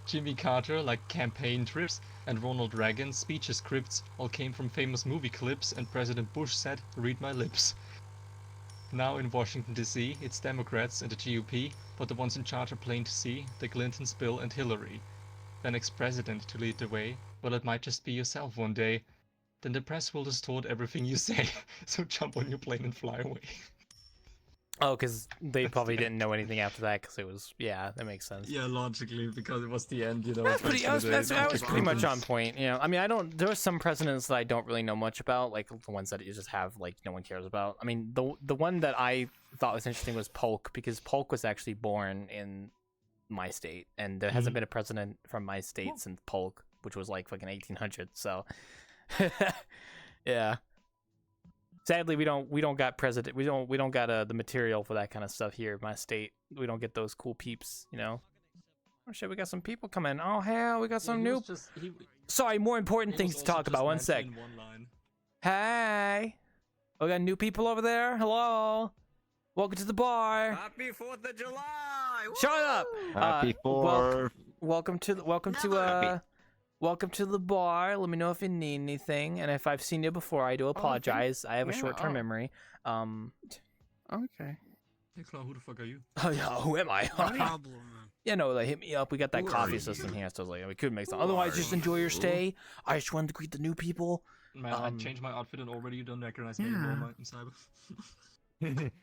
Jimmy Carter, like campaign trips, and Ronald Reagan's speeches scripts all came from famous movie clips, and President Bush said, read my lips. Now in Washington DC, it's Democrats and the GOP, but the ones in charge are plain to see, the Clintons, Bill and Hillary. The next president to lead the way, well it might just be yourself one day. Then the press will distort everything you say, so jump on your plane and fly away. Oh, because they probably didn't know anything after that, because it was, yeah, that makes sense. Yeah, logically, because it was the end, you know. That was pretty much on point, you know. I mean, there are some presidents that I don't really know much about, like the ones that you just have, like, no one cares about. I mean, the one that I thought was interesting was Polk, because Polk was actually born in my state, and there hasn't been a president from my state since Polk, which was like fucking 1800, so, yeah. Sadly, we don't got president. We don't got the material for that kind of stuff here in my state. We don't get those cool peeps, you know. Oh shit, we got some people coming. Oh hell, we got some new. Sorry, more important things to talk about. One sec. Hey, we got new people over there. Hello, welcome to the bar. Happy 4th of July! Woo! Shut up. Happy 4th. Welcome to the bar. Let me know if you need anything, and if I've seen you before, I do apologize. I have a short-term memory. Okay. Hey, Claw, who the fuck are you? Oh yeah, who am I? No problem. Yeah, no, like, hit me up. We got that coffee system here, so like we could make some. Otherwise, just enjoy your stay. I just wanted to greet the new people. Man, I changed my outfit and already you don't recognize me anymore in cyber.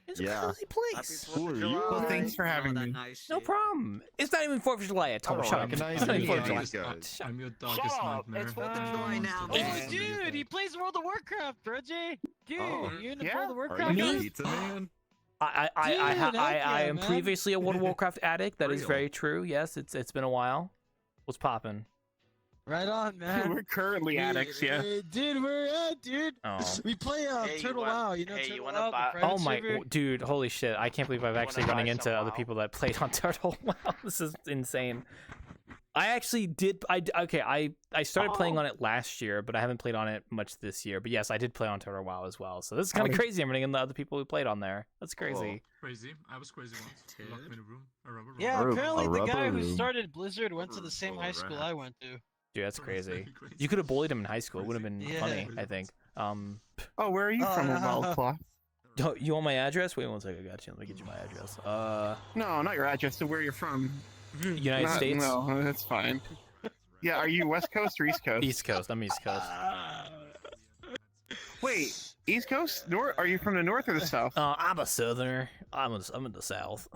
It's a cozy place. Who are you? Well, thanks for having me. No problem. It's not even 4th of July yet, Tom. Shut up. It's not even 4th of July. I'm your darkest nightmare. It's 4th of July now. Oh, dude, he plays World of Warcraft, bro, Jay. Dude, you in the World of Warcraft? Are you pizza man? I am previously a World of Warcraft addict. That is very true. Yes, it's been a while. What's poppin'? Right on, man. We're currently addicts, yeah. Dude, dude. Oh. We play Turtle WoW. You know Turtle WoW, the private Oh my, server? dude, holy shit! I can't believe I've actually running into other people that played on Turtle. Wow, this is insane. I actually did. I started playing on it last year, but I haven't played on it much this year. But yes, I did play on Turtle WoW as well. So this is kind of crazy. I'm running into other people who played on there. That's crazy. Crazy. I was crazy once. Locked me in a room. A rubber room. Yeah, apparently the guy who started Blizzard went to the same high school I went to. Dude, that's crazy. You could have bullied him in high school. It would have been funny, I think. Oh, where are you from, Wildclaw? You want my address? Wait one second, I got you. Let me get you my address. No, not your address. So where you're from? United States. No, that's fine. Yeah, are you West Coast or East Coast? East Coast. I'm East Coast. Wait, East Coast? North? Are you from the north or the south? I'm a Southerner. I'm in the South.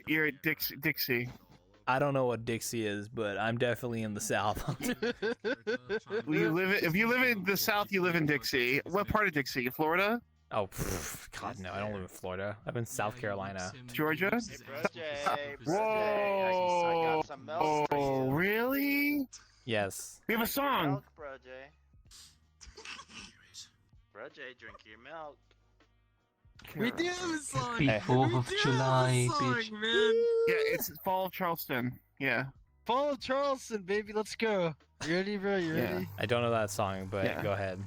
You're at Dixie. I don't know what Dixie is, but I'm definitely in the South. If you live in the South, you live in Dixie. What part of Dixie? Florida? Oh, God, no, I don't live in Florida. I'm in South Carolina. Georgia? Whoa! Oh, really? Yes. We have a song. Bro J, drink your milk. We do have a song. Hey. 4th of July, song, bitch. man. Yeah, it's Fall of Charleston. Yeah. Fall of Charleston, baby. Let's go. You ready, bro? You Yeah. ready? I don't know that song, but Yeah. go ahead.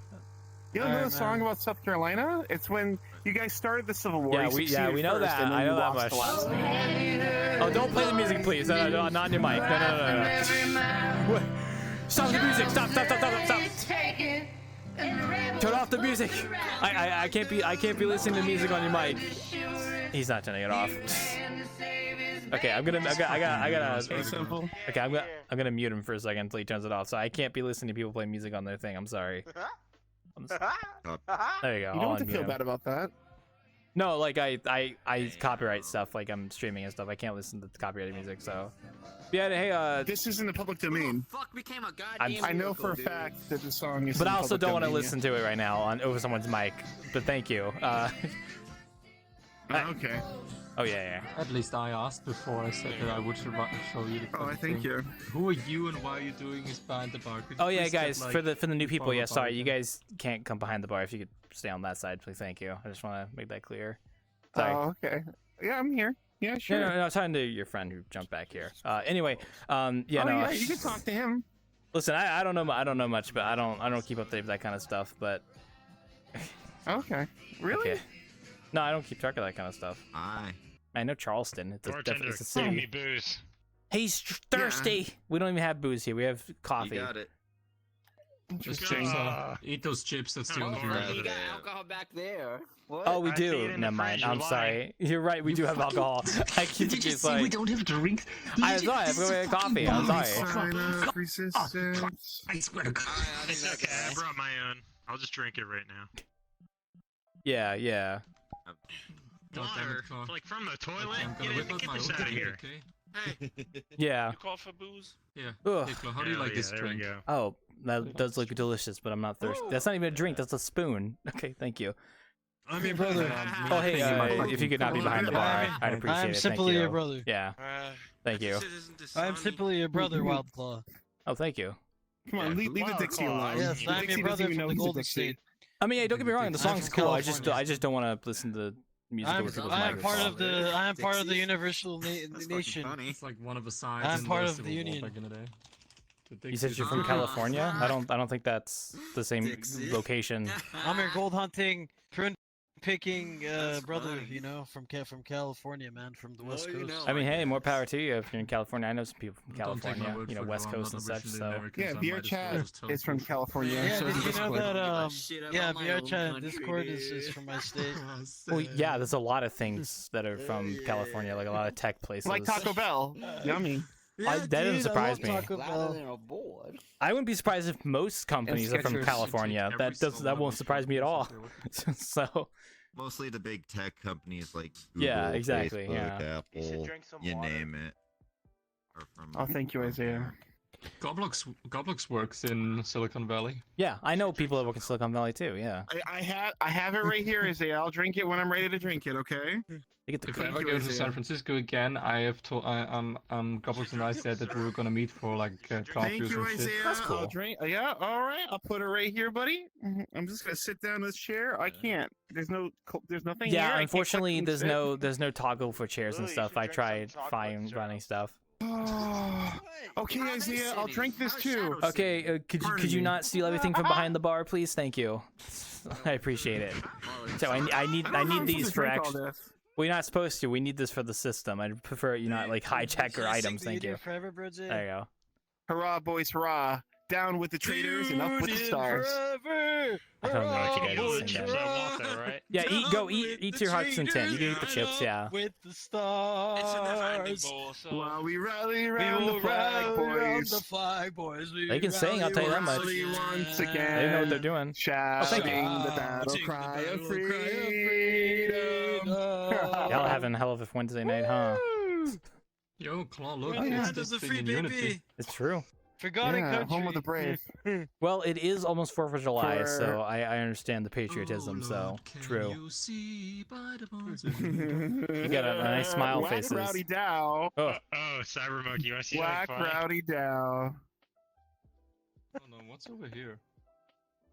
You don't know Alright, the song man. about South Carolina? It's when you guys started the Civil War. Yeah, You we succeeded know first, that. and then I know you that lost the last much. one. Oh, don't play the music, please. No, not on your mic. No. What? Stop the music. Stop. Turn off the music. I can't be listening to music on your mic. He's not turning it off. Okay, I gotta. So simple. Okay, I'm gonna mute him for a second until he turns it off. So I can't be listening to people play music on their thing. I'm sorry. There you go. You don't I'll have to unmute feel him. bad about that. No, like I copyright stuff. Like I'm streaming and stuff. I can't listen to copyrighted music. So yeah. Hey. This is in the public domain. Fuck became a goddamn. I know for a fact that the song is. But in I the also public don't want to domain, listen to it right now over someone's mic. But thank you. Okay. Oh yeah. At least I asked before I said that I would show you the Oh, I fucking thank thing. you. Who are you and why are you doing this behind the bar? Could you Oh yeah, please get, guys. like, For the new people, yeah. follow Sorry, by you the- guys can't come behind the bar. If you could stay on that side, please. Thank you. I just want to make that clear. Sorry. Oh, okay. Yeah, I'm here. Yeah, sure. No, I was talking to your friend who jumped back here. Anyway, yeah, Oh, no. yeah, you can talk to him. Listen, I don't know much, but I don't keep up to date with that kind of stuff. But Okay. Really? okay. No, I don't keep track of that kind of stuff. Aye. I know Charleston. It's Bartender, it's a bring me city. booze. He's thirsty. We don't even have booze here. We have coffee. You got it. Interesting. Eat those chips. That's the only thing. Oh, you got alcohol back there. What? Oh, we I see do. it in the Never mind. fridge, I'm you're sorry. You're right. We do have alcohol. I keep Did you it's see like we don't have drinks? I'm sorry. I have to go get coffee. I'm sorry. Sign of resistance. I swear to God. It's okay. I brought my own. I'll just drink it right now. Yeah. God damn it, Water, Claw. like from the toilet. I'm gonna whip out Get my this own out of drink, here. okay? Hey, Yeah. you call for booze? Yeah. Ugh. Hey, Claw, how do you Hell like yeah, this there we drink? go. Oh, that does look delicious, but I'm not thirsty. That's not even a drink. That's a spoon. Okay, thank you. I'm your brother. Oh, hey, if you could not be behind the bar, I'd appreciate I'm it. simply Thank you. your brother. Yeah. Thank you. I'm simply your brother, Wildclaw. Oh, thank you. Come on, leave the Dixie alone. Yes, The I'm Dixie your doesn't brother even know from the he's a Golden Dixie. State. I mean, hey, don't get me wrong. The I'm song's from cool. California. I just don't want to listen to music over people's I'm mics. part of the universal nation. It's like one of the sides. I'm in part the of the Civil War union. back in the day. You said you're from California? I don't think that's the same location. I'm your gold hunting, prune picking brother. You know, from California, man, from the West Coast. I mean, hey, more power to you if you're in California. I know some people from Don't take my California, word you know, for it, West bro. I'm Coast and not such. originally So American, Yeah, so I might as well VRChat just tell is from people. California. Yeah, so did it's you know Discord. that VRChat Discord is from my state. well, yeah, there's a lot of things that are from California, like a lot of tech places. Like Taco Bell. Yummy. That doesn't surprise me. Louder a board. I wouldn't be surprised if most companies are from Skechers. California. That won't surprise me at all. So Mostly the big tech companies like Google, Yeah, exactly, Facebook, yeah. Apple, you name it. Are from Oh, thank you, Isaiah. Goblux works in Silicon Valley. Yeah, I know people that work in Silicon Valley too. Yeah. I have it right here, Isaiah. I'll drink it when I'm ready to drink it. Okay. You get the If I ever go to San Francisco again, I have told Goblux and I said that we were gonna meet for like coffee Thank or you, some shit. Isaiah. That's cool. I'll drink. Yeah, all right. I'll put it right here, buddy. I'm just gonna sit down in this chair. I can't. There's nothing here. Yeah, I can't unfortunately, fucking there's no toggle for chairs and stuff. I tried running stuff. Okay, Isaiah, I'll drink this too. Okay, could you not steal everything from behind the bar, please? Thank you. I appreciate it. So I need these for extra. Well, you're not supposed to. We need this for the system. I'd prefer you not like hijack your items. Thank you. Forever, Bridget. There you go. Hurrah, boys, hurrah! Down with the traitors and up with the stars. Forever. I don't know what you guys are saying there. I want that, right? Yeah, eat your Hudson tin. You can eat the chips, yeah. With the stars. It's in the landing bowl, so... While we rally around the flag, boys. The flag, boys. They can sing, I'll tell you that much. Once again. They know what they're doing. Shouting you. the battle cry of freedom. Y'all having a hell of a Wednesday night, huh? Yo, Claw, look, It's it's the this free thing in Unity. baby. It's true. Forgotten country. Home of the brave. Well, it is almost 4th of July, so I understand the patriotism, so true. You see by the bones You got a nice smile Whack faces. Rowdy Dow. Oh, Cyber Monkey, you want to see Whack that? Rowdy Dow. Oh no, what's over here?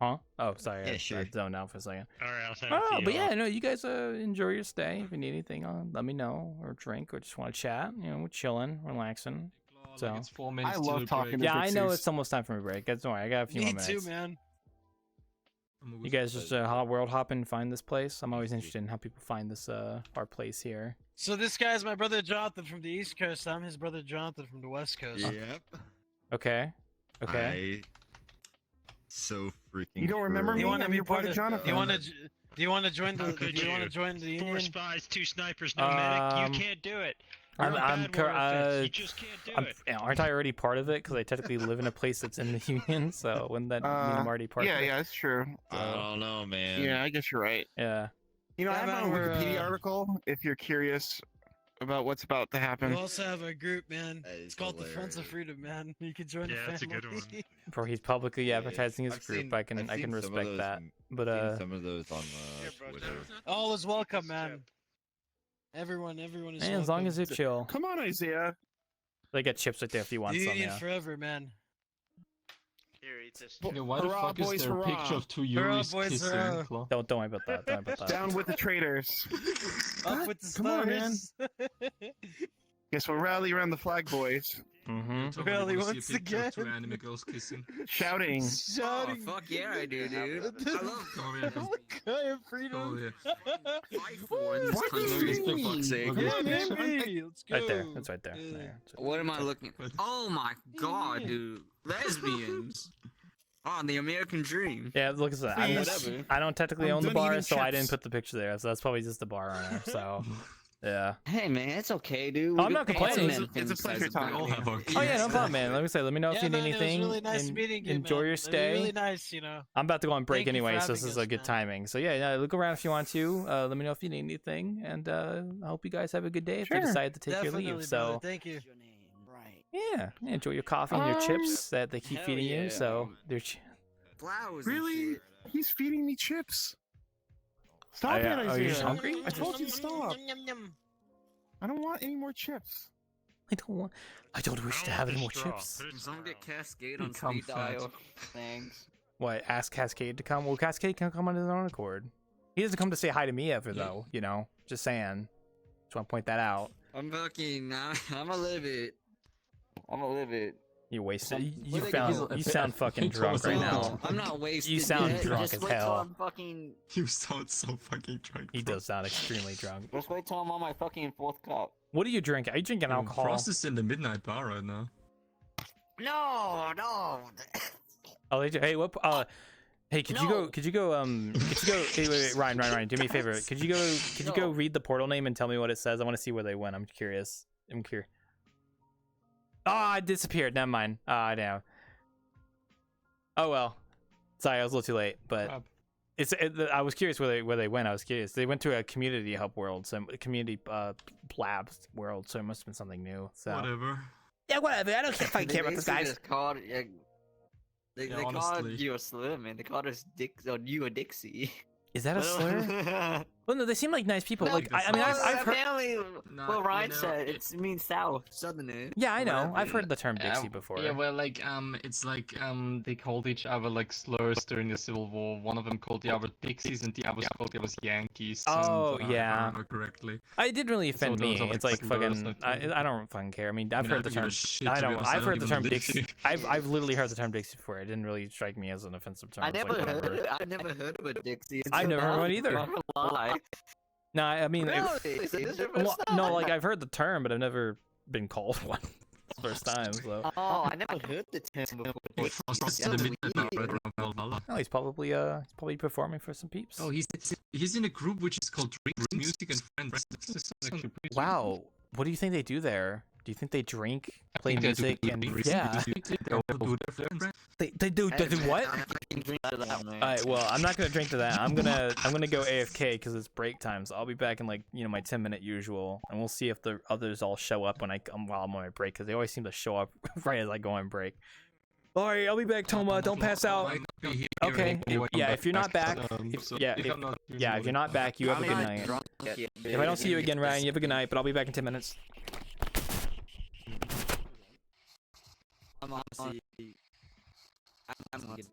huh? Oh, sorry, Yeah, I sure. zoned out for a second. Alright, I'll send it to Oh, you. but yeah, no, you guys enjoy your stay. If you need anything, let me know, or drink, or just want to chat. You know, we're chilling, relaxing. So Like it's 4 minutes I love till talking break. to yeah, I know Dixies. it's almost time for my break. Don't worry, I got a few Me more minutes. too, man. You guys just world hop and find this place. I'm always interested in how people find this our place here. So this guy's my brother Jonathan from the East Coast. I'm his brother Jonathan from the West Coast. Yep. Okay. Okay. So freaking. You don't remember true. me? You want to I'm be your part brother of? Jonathan. Do you want to join the? How could Do you want to you? join the 4 union? spies, 2 snipers, no medic. You can't do it. You're you just can't do it. Aren't I already part of it? Because I technically live in a place that's in the union, so wouldn't that mean I'm already part of it? Yeah, that's true. I don't know, man. Yeah, I guess you're right. Yeah. You know, I Yeah, have man, my we're, Wikipedia article if you're curious about what's about to happen. We also have a group, man. That is It's called the Friends of hilarious. Freedom, man. You can join Yeah, the that's a family. good one. For he's publicly advertising his I've group, seen- I can I've seen some of respect those that. m- But I've seen some of those on Twitter. All is welcome, man. Everyone is man, welcome. as long as you chill. Come on, Isaiah. They got chips right there if you want The some. union Yeah. forever, man. Here, eat this. Yo, why the Hurrah, fuck is boys, there a hurrah. picture of 2 Hurrah, Yuris boys, kissing? hurrah. Claw? Don't worry about that. Don't worry about that. Down with the traitors. Up with the Come on, man. stars. Guess we'll rally around the flag, boys. Mm-hmm. Tell me Really, you wanna once see a picture of 2 again. anime girls kissing. Shouting. Shouting. Oh, fuck yeah, I do, dude. I love Come over here. Come Guy of over freedom. here. fight for in this What do country, you for mean? fuck's sake. Look Yeah, at this picture. baby. Let's go. Right there. That's right there. Yeah. There. What am I looking? Oh my god, dude! Lesbians. Oh, the American dream. Yeah, look at that. Whatever. I don't technically I'm own the done bar, eating so I chips. didn't put the picture there. So that's probably just the bar owner. So, yeah. Hey man, it's okay, dude. Oh, I'm not complaining. It's a pleasure talking to you. Oh yeah, no problem, man. Let me say. Let me know if Yeah, you need man, anything. It was really nice and meeting you, enjoy man. your It was stay. really nice, you know. I'm about to go on break Thank you for anyway, so this having is us, a good man. timing. So yeah, look around if you want to. Let me know if you need anything, and I hope you guys have a good day if you Sure. decide to take Definitely, your leave. brother. So Thank you. yeah, enjoy your coffee and your chips that they keep hell feeding you. yeah. So they're. Flowers. and Really? shit. He's feeding me chips. Stop Oh, it, yeah. Are you Isaiah. hungry? I told you to stop. I don't want any more chips. I don't wish to have any more chips. Don't get Cascade on Become speed dial. fat. Thanks. What? Ask Cascade to come? Well, Cascade can come on his own accord. He doesn't come to say hi to me ever, though. You know, just saying. Just want to point that out. I'm a live it. I'm a live it. You wasted. He's- You sound fucking drunk right now. I'm not wasted. You sound yet. drunk Just as wait till hell. I'm fucking. You sound so fucking drunk. He does sound extremely drunk. Just wait till I'm on my fucking 4th cup. What are you drinking? Are you drinking alcohol? Frost is in the midnight bar right now. No, no. Oh, hey, what? Hey, could you go? Hey, wait, Ryan, do me a favor. Could you go read the portal name and tell me what it says? I want to see where they went. I'm curious. Oh, it disappeared. Never mind. Ah, damn. Oh well. Sorry, I was a little too late. But I was curious where they went. I was curious. They went to a community hub world, some community labs world. So it must have been something new. So Whatever. Yeah, whatever. I don't fucking care about this basically guy. just called, they Yeah, called honestly. you a slim, man. They called us Dick, or you a Dixie. Is that a slur? Well, no, they seem like nice people. No, Like, I mean, I've heard. apparently, Nah, well, you Ryan know, said it means south, southern. Yeah, I know. I've heard the term Dixie Yeah, before. yeah, well, like, it's like, they called each other, like, slurs during the Civil War. One of them called the other Dixies, and the others called the others Yankees. Oh, and, yeah. If I remember correctly. It didn't really So offend those me. are, It's like, like slurs, fucking. I think. I don't fucking care. I mean, I've I mean, heard the I don't give a term. shit, I to be don't. honest. I I've don't heard the even term know Dixie. Dixie. I've literally heard the term Dixie before. It didn't really strike me as an offensive term. I It's like, never whatever. heard. I never heard of a Dixie. I've never heard one either. Not gonna lie. No, I mean, Really? Is this your well, first no, time? like I've heard the term, but I've never been called one. First time, so. Oh, I never heard the term before. Frost in the midnight hour right around Valhalla. Oh, he's probably performing for some peeps. Oh, he's in a group which is called Drinks, Music, and Friends. This is actually pretty Wow, what do you think they do there? Do you think they drink, play think they do music, good and drinks, yeah? They also do their friends. They do what? I can drink to that, man. Alright, well, I'm not gonna drink to that. I'm gonna go AFK because it's break time. So I'll be back in like my 10-minute usual, and we'll see if the others all show up while I'm on my break because they always seem to show up right as I go on break. Alright, I'll be back, Toma. Don't pass out. Okay. Yeah, if you're not back, if you're not back, you have a good night. If I don't see you again, Ryan, you have a good night. But I'll be back in 10 minutes. I'm honestly, I'm good.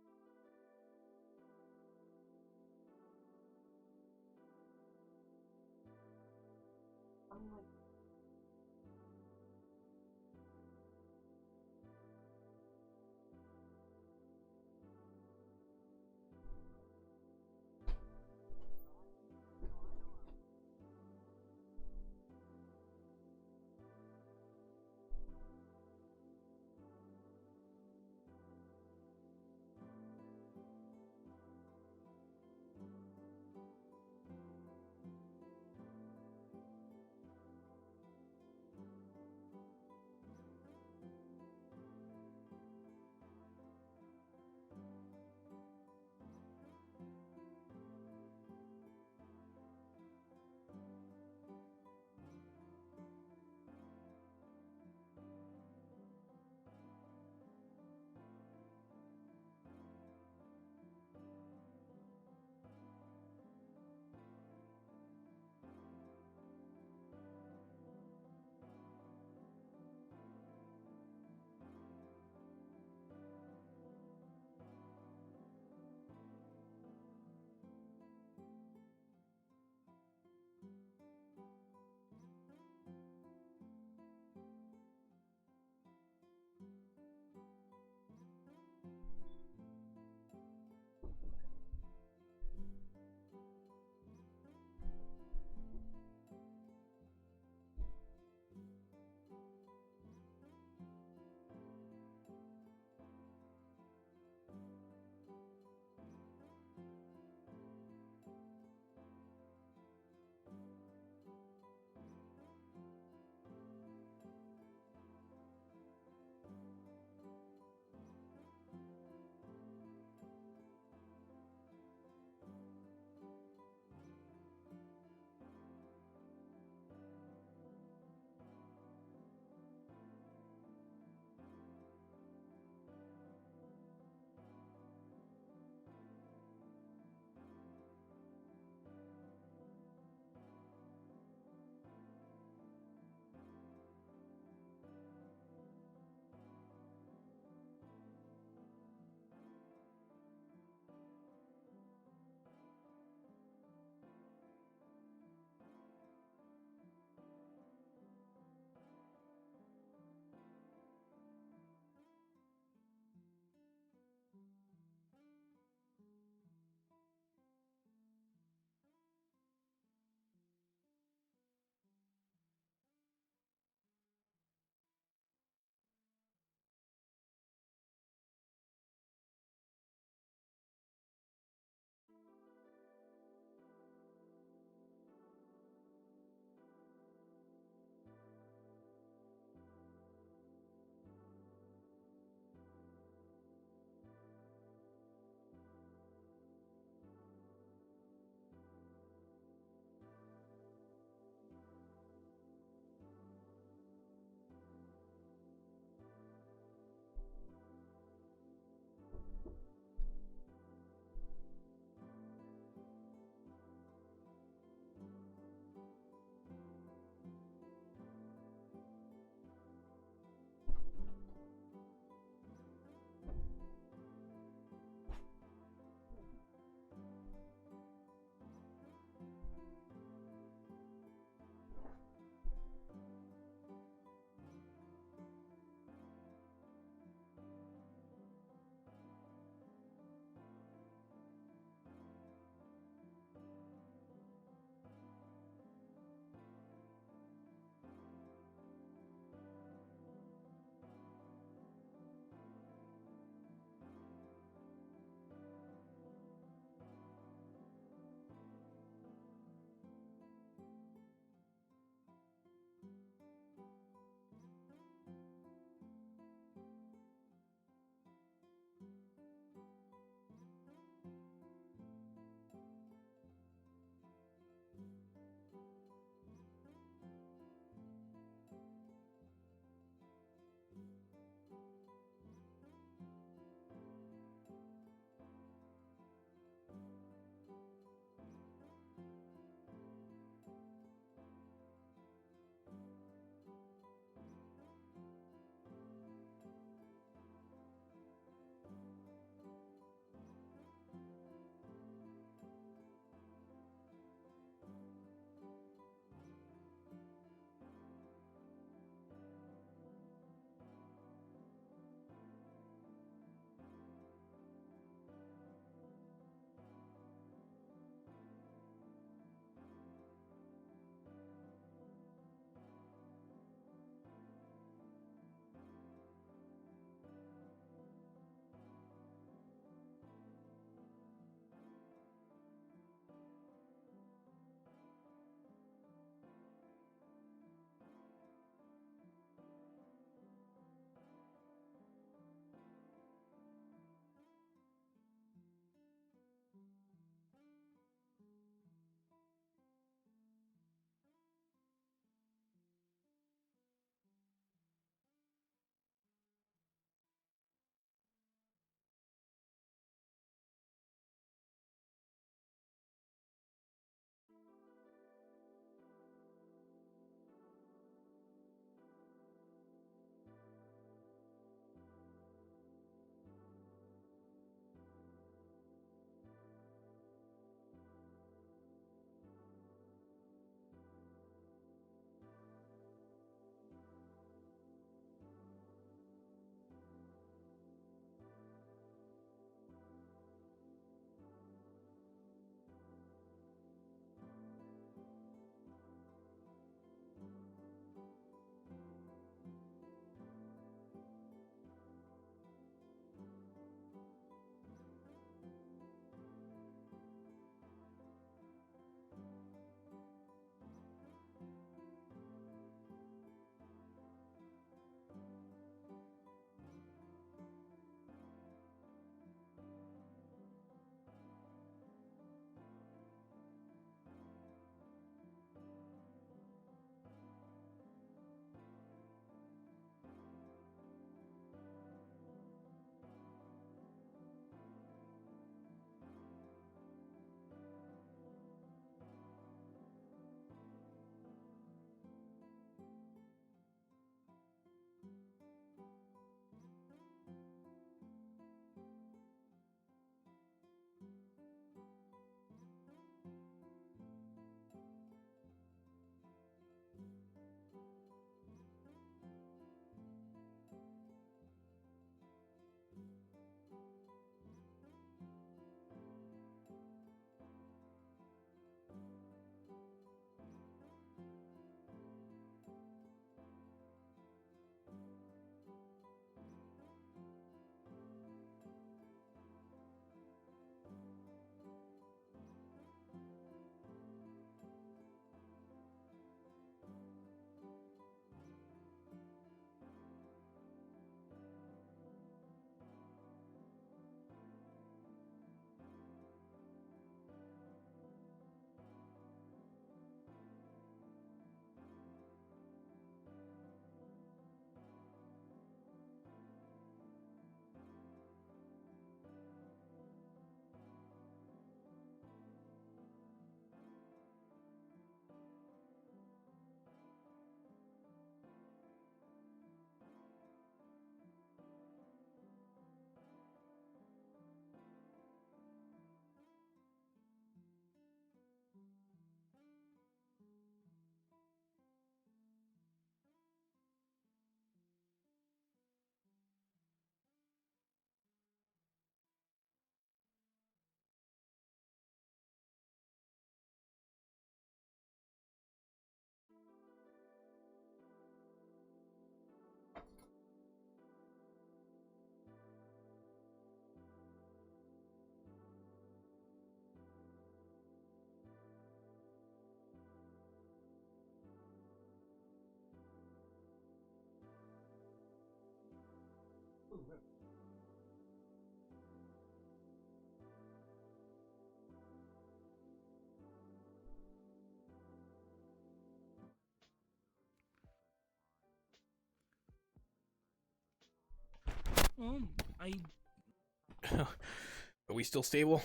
Are we still stable?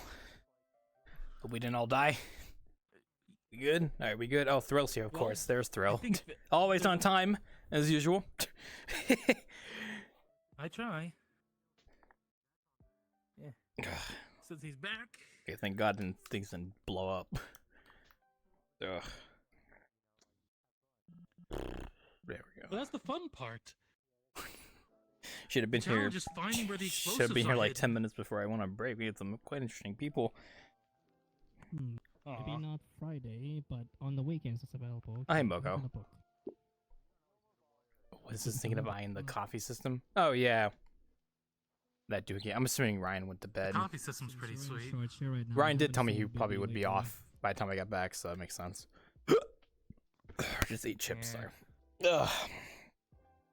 Hope we didn't all die. We good? All right, we good? Oh, Thrill's here, of course. There's Thrill. Always on time, as usual. I try. Yeah. Since he's back. Okay, thank God things didn't blow up. Ugh. There we go. Well, that's the fun part. Should have been here. Just finding where the Should have been explosives here are like hidden. 10 minutes before I went on break. We had some quite interesting people. Maybe not Friday, but on the weekends it's available. Hi, Open Mogo. a book. Was this thinking of buying the coffee system? Oh, yeah. That dude. Yeah, I'm assuming Ryan went to bed. Coffee system's pretty sweet. Ryan did tell me he probably would be off by the time I got back, so that makes sense. Just ate chips there. Ugh.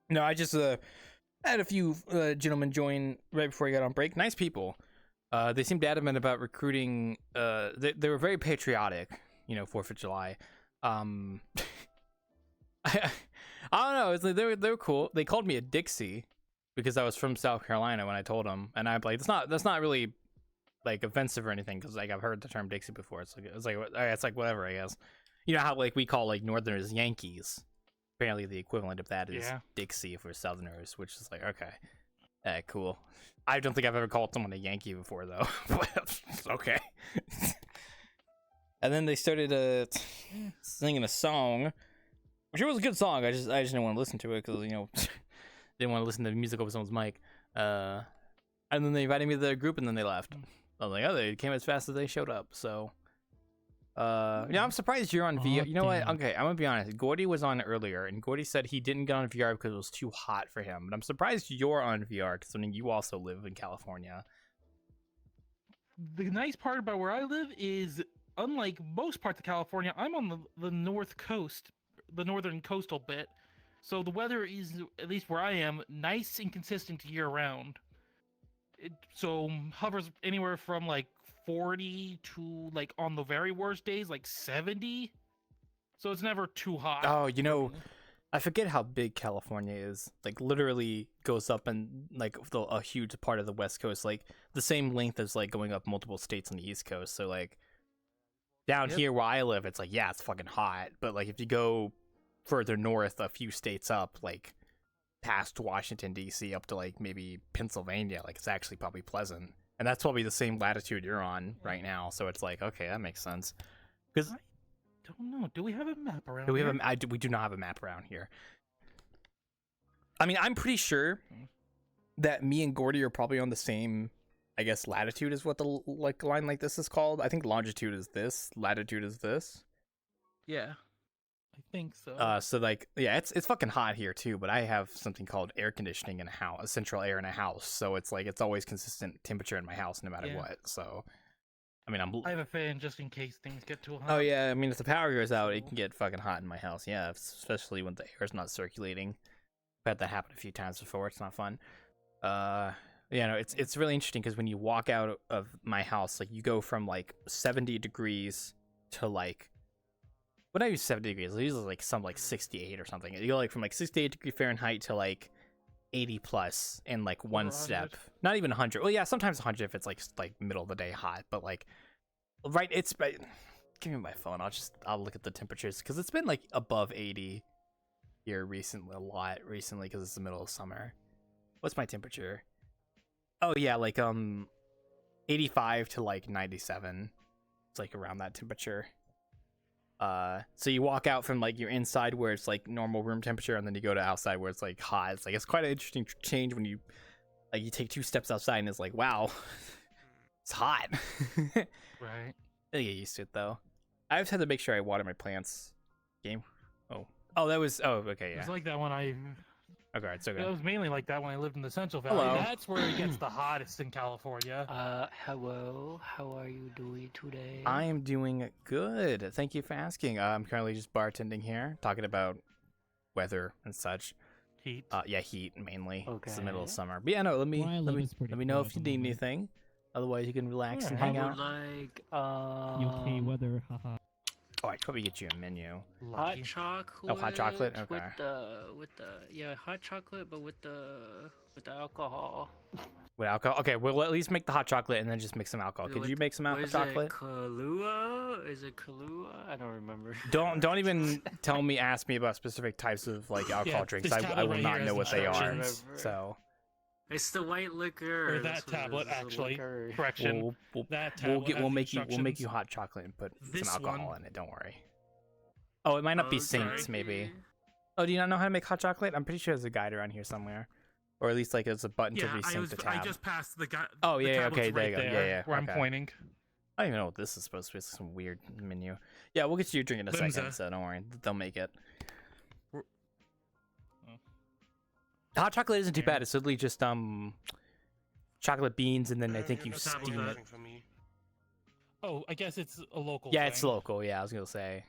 No, I just had a few gentlemen join right before I got on break. Nice people. They seemed adamant about recruiting. They were very patriotic, 4th of July. I don't know. It's like they were cool. They called me a Dixie because I was from South Carolina when I told them, and I'm like, that's not really like offensive or anything because like I've heard the term Dixie before. It's like whatever, I guess. You know how like we call like Northerners Yankees. Apparently the equivalent of that is Dixie for Southerners, which is like okay, cool. I don't think I've ever called someone a Yankee before though. But okay. And then they started singing a song, which was a good song. I just didn't want to listen to it because didn't want to listen to music over someone's mic. And then they invited me to their group and then they left. I was like, oh, they came as fast as they showed up. So, I'm surprised you're on VR. You know what? Okay, I'm gonna be honest. Gordy was on earlier, and Gordy said he didn't get on VR because it was too hot for him. But I'm surprised you're on VR, considering you also live in California. The nice part about where I live is, unlike most parts of California, I'm on the north coast, the northern coastal bit. So the weather is, at least where I am, nice and consistent year round. So hovers anywhere from like 40 to like on the very worst days like 70. So it's never too hot. Oh, I forget how big California is. Like literally goes up and like a huge part of the West Coast, like the same length as like going up multiple states on the East Coast. So like down here where I live, it's like it's fucking hot. But like if you go further north, a few states up, like past Washington D.C. up to like maybe Pennsylvania, like it's actually probably pleasant. And that's probably the same latitude you're on right now. So it's like, okay, that makes sense. Because I don't know. Do we have a map around we here? we do not have a map around here. I mean, I'm pretty sure that me and Gordy are probably on the same, I guess, latitude is what the like line like this is called. I think longitude is this, latitude is this. Yeah, I think so. So like, it's fucking hot here too. But I have something called air conditioning in a house, central air in a house. So it's like it's always consistent temperature in my house no matter what. So, I mean, I have a fan just in case things get too hot. Oh yeah, I mean, if the power goes out, it can get fucking hot in my house. Yeah, especially when the air's not circulating. I've had that happen a few times before. It's not fun. It's really interesting because when you walk out of my house, like you go from like 70 degrees to like, when I use 70 degrees, I usually like some like 68 or something. You go like from like 68 degree Fahrenheit to like 80 plus in like one step. Not even 100. Well, yeah, sometimes 100 if it's like middle of the day hot, but like give me my phone. I'll look at the temperatures because it's been like above 80 here recently, a lot recently because it's the middle of summer. What's my temperature? Oh yeah, like 85 to like 97. It's like around that temperature. So you walk out from like you're inside where it's like normal room temperature, and then you go to outside where it's like hot. It's like it's quite an interesting change when you take 2 steps outside and it's like, wow, it's hot. Right. I get used to it though. I just had to make sure I water my plants. Okay, yeah. It's like that when I. Okay, it's okay. It was mainly like that when I lived in the Central Valley. Hello. That's where it gets the hottest in California. Hello. How are you doing today? I am doing good. Thank you for asking. I'm currently just bartending here, talking about weather and such. Heat. Yeah, heat mainly. Okay. It's the middle of summer. But yeah, no. Let me Where I live is pretty let me know cool if you at the need moment. anything. Otherwise, you can relax and I hang would out. like UK weather, haha. Oh, I could probably get you a menu. hot chocolate. Oh, hot chocolate? Okay. With the hot chocolate, but with the alcohol. With alcohol? Okay, we'll at least make the hot chocolate and then just make some alcohol. Could you make some hot chocolate? Kahlua? Is it Kahlua? I don't remember. Don't even ask me about specific types of like alcohol drinks. I will not know what they are. So It's the white liquor. Or that tablet, actually. Correction. That we'll tablet has make you instructions. hot chocolate and put This some alcohol one- in it. Don't worry. Oh, it might not be Saints, maybe. Oh, do you not know how to make hot chocolate? I'm pretty sure there's a guide around here somewhere, or at least like there's a button to resync the tab. I just passed the guy. Oh the yeah, tablet's okay, there right you go. there, Yeah, where okay. I'm pointing. I don't even know what this is supposed to be. It's some weird menu. Yeah, we'll get you your drink in a second, Limsa. so don't worry. They'll make it. The hot chocolate isn't too bad. It's literally just chocolate beans, and then I think you The tablet's steam it. asking for me. Oh, I guess it's a local. Yeah, thing. it's local. Yeah, I was gonna say.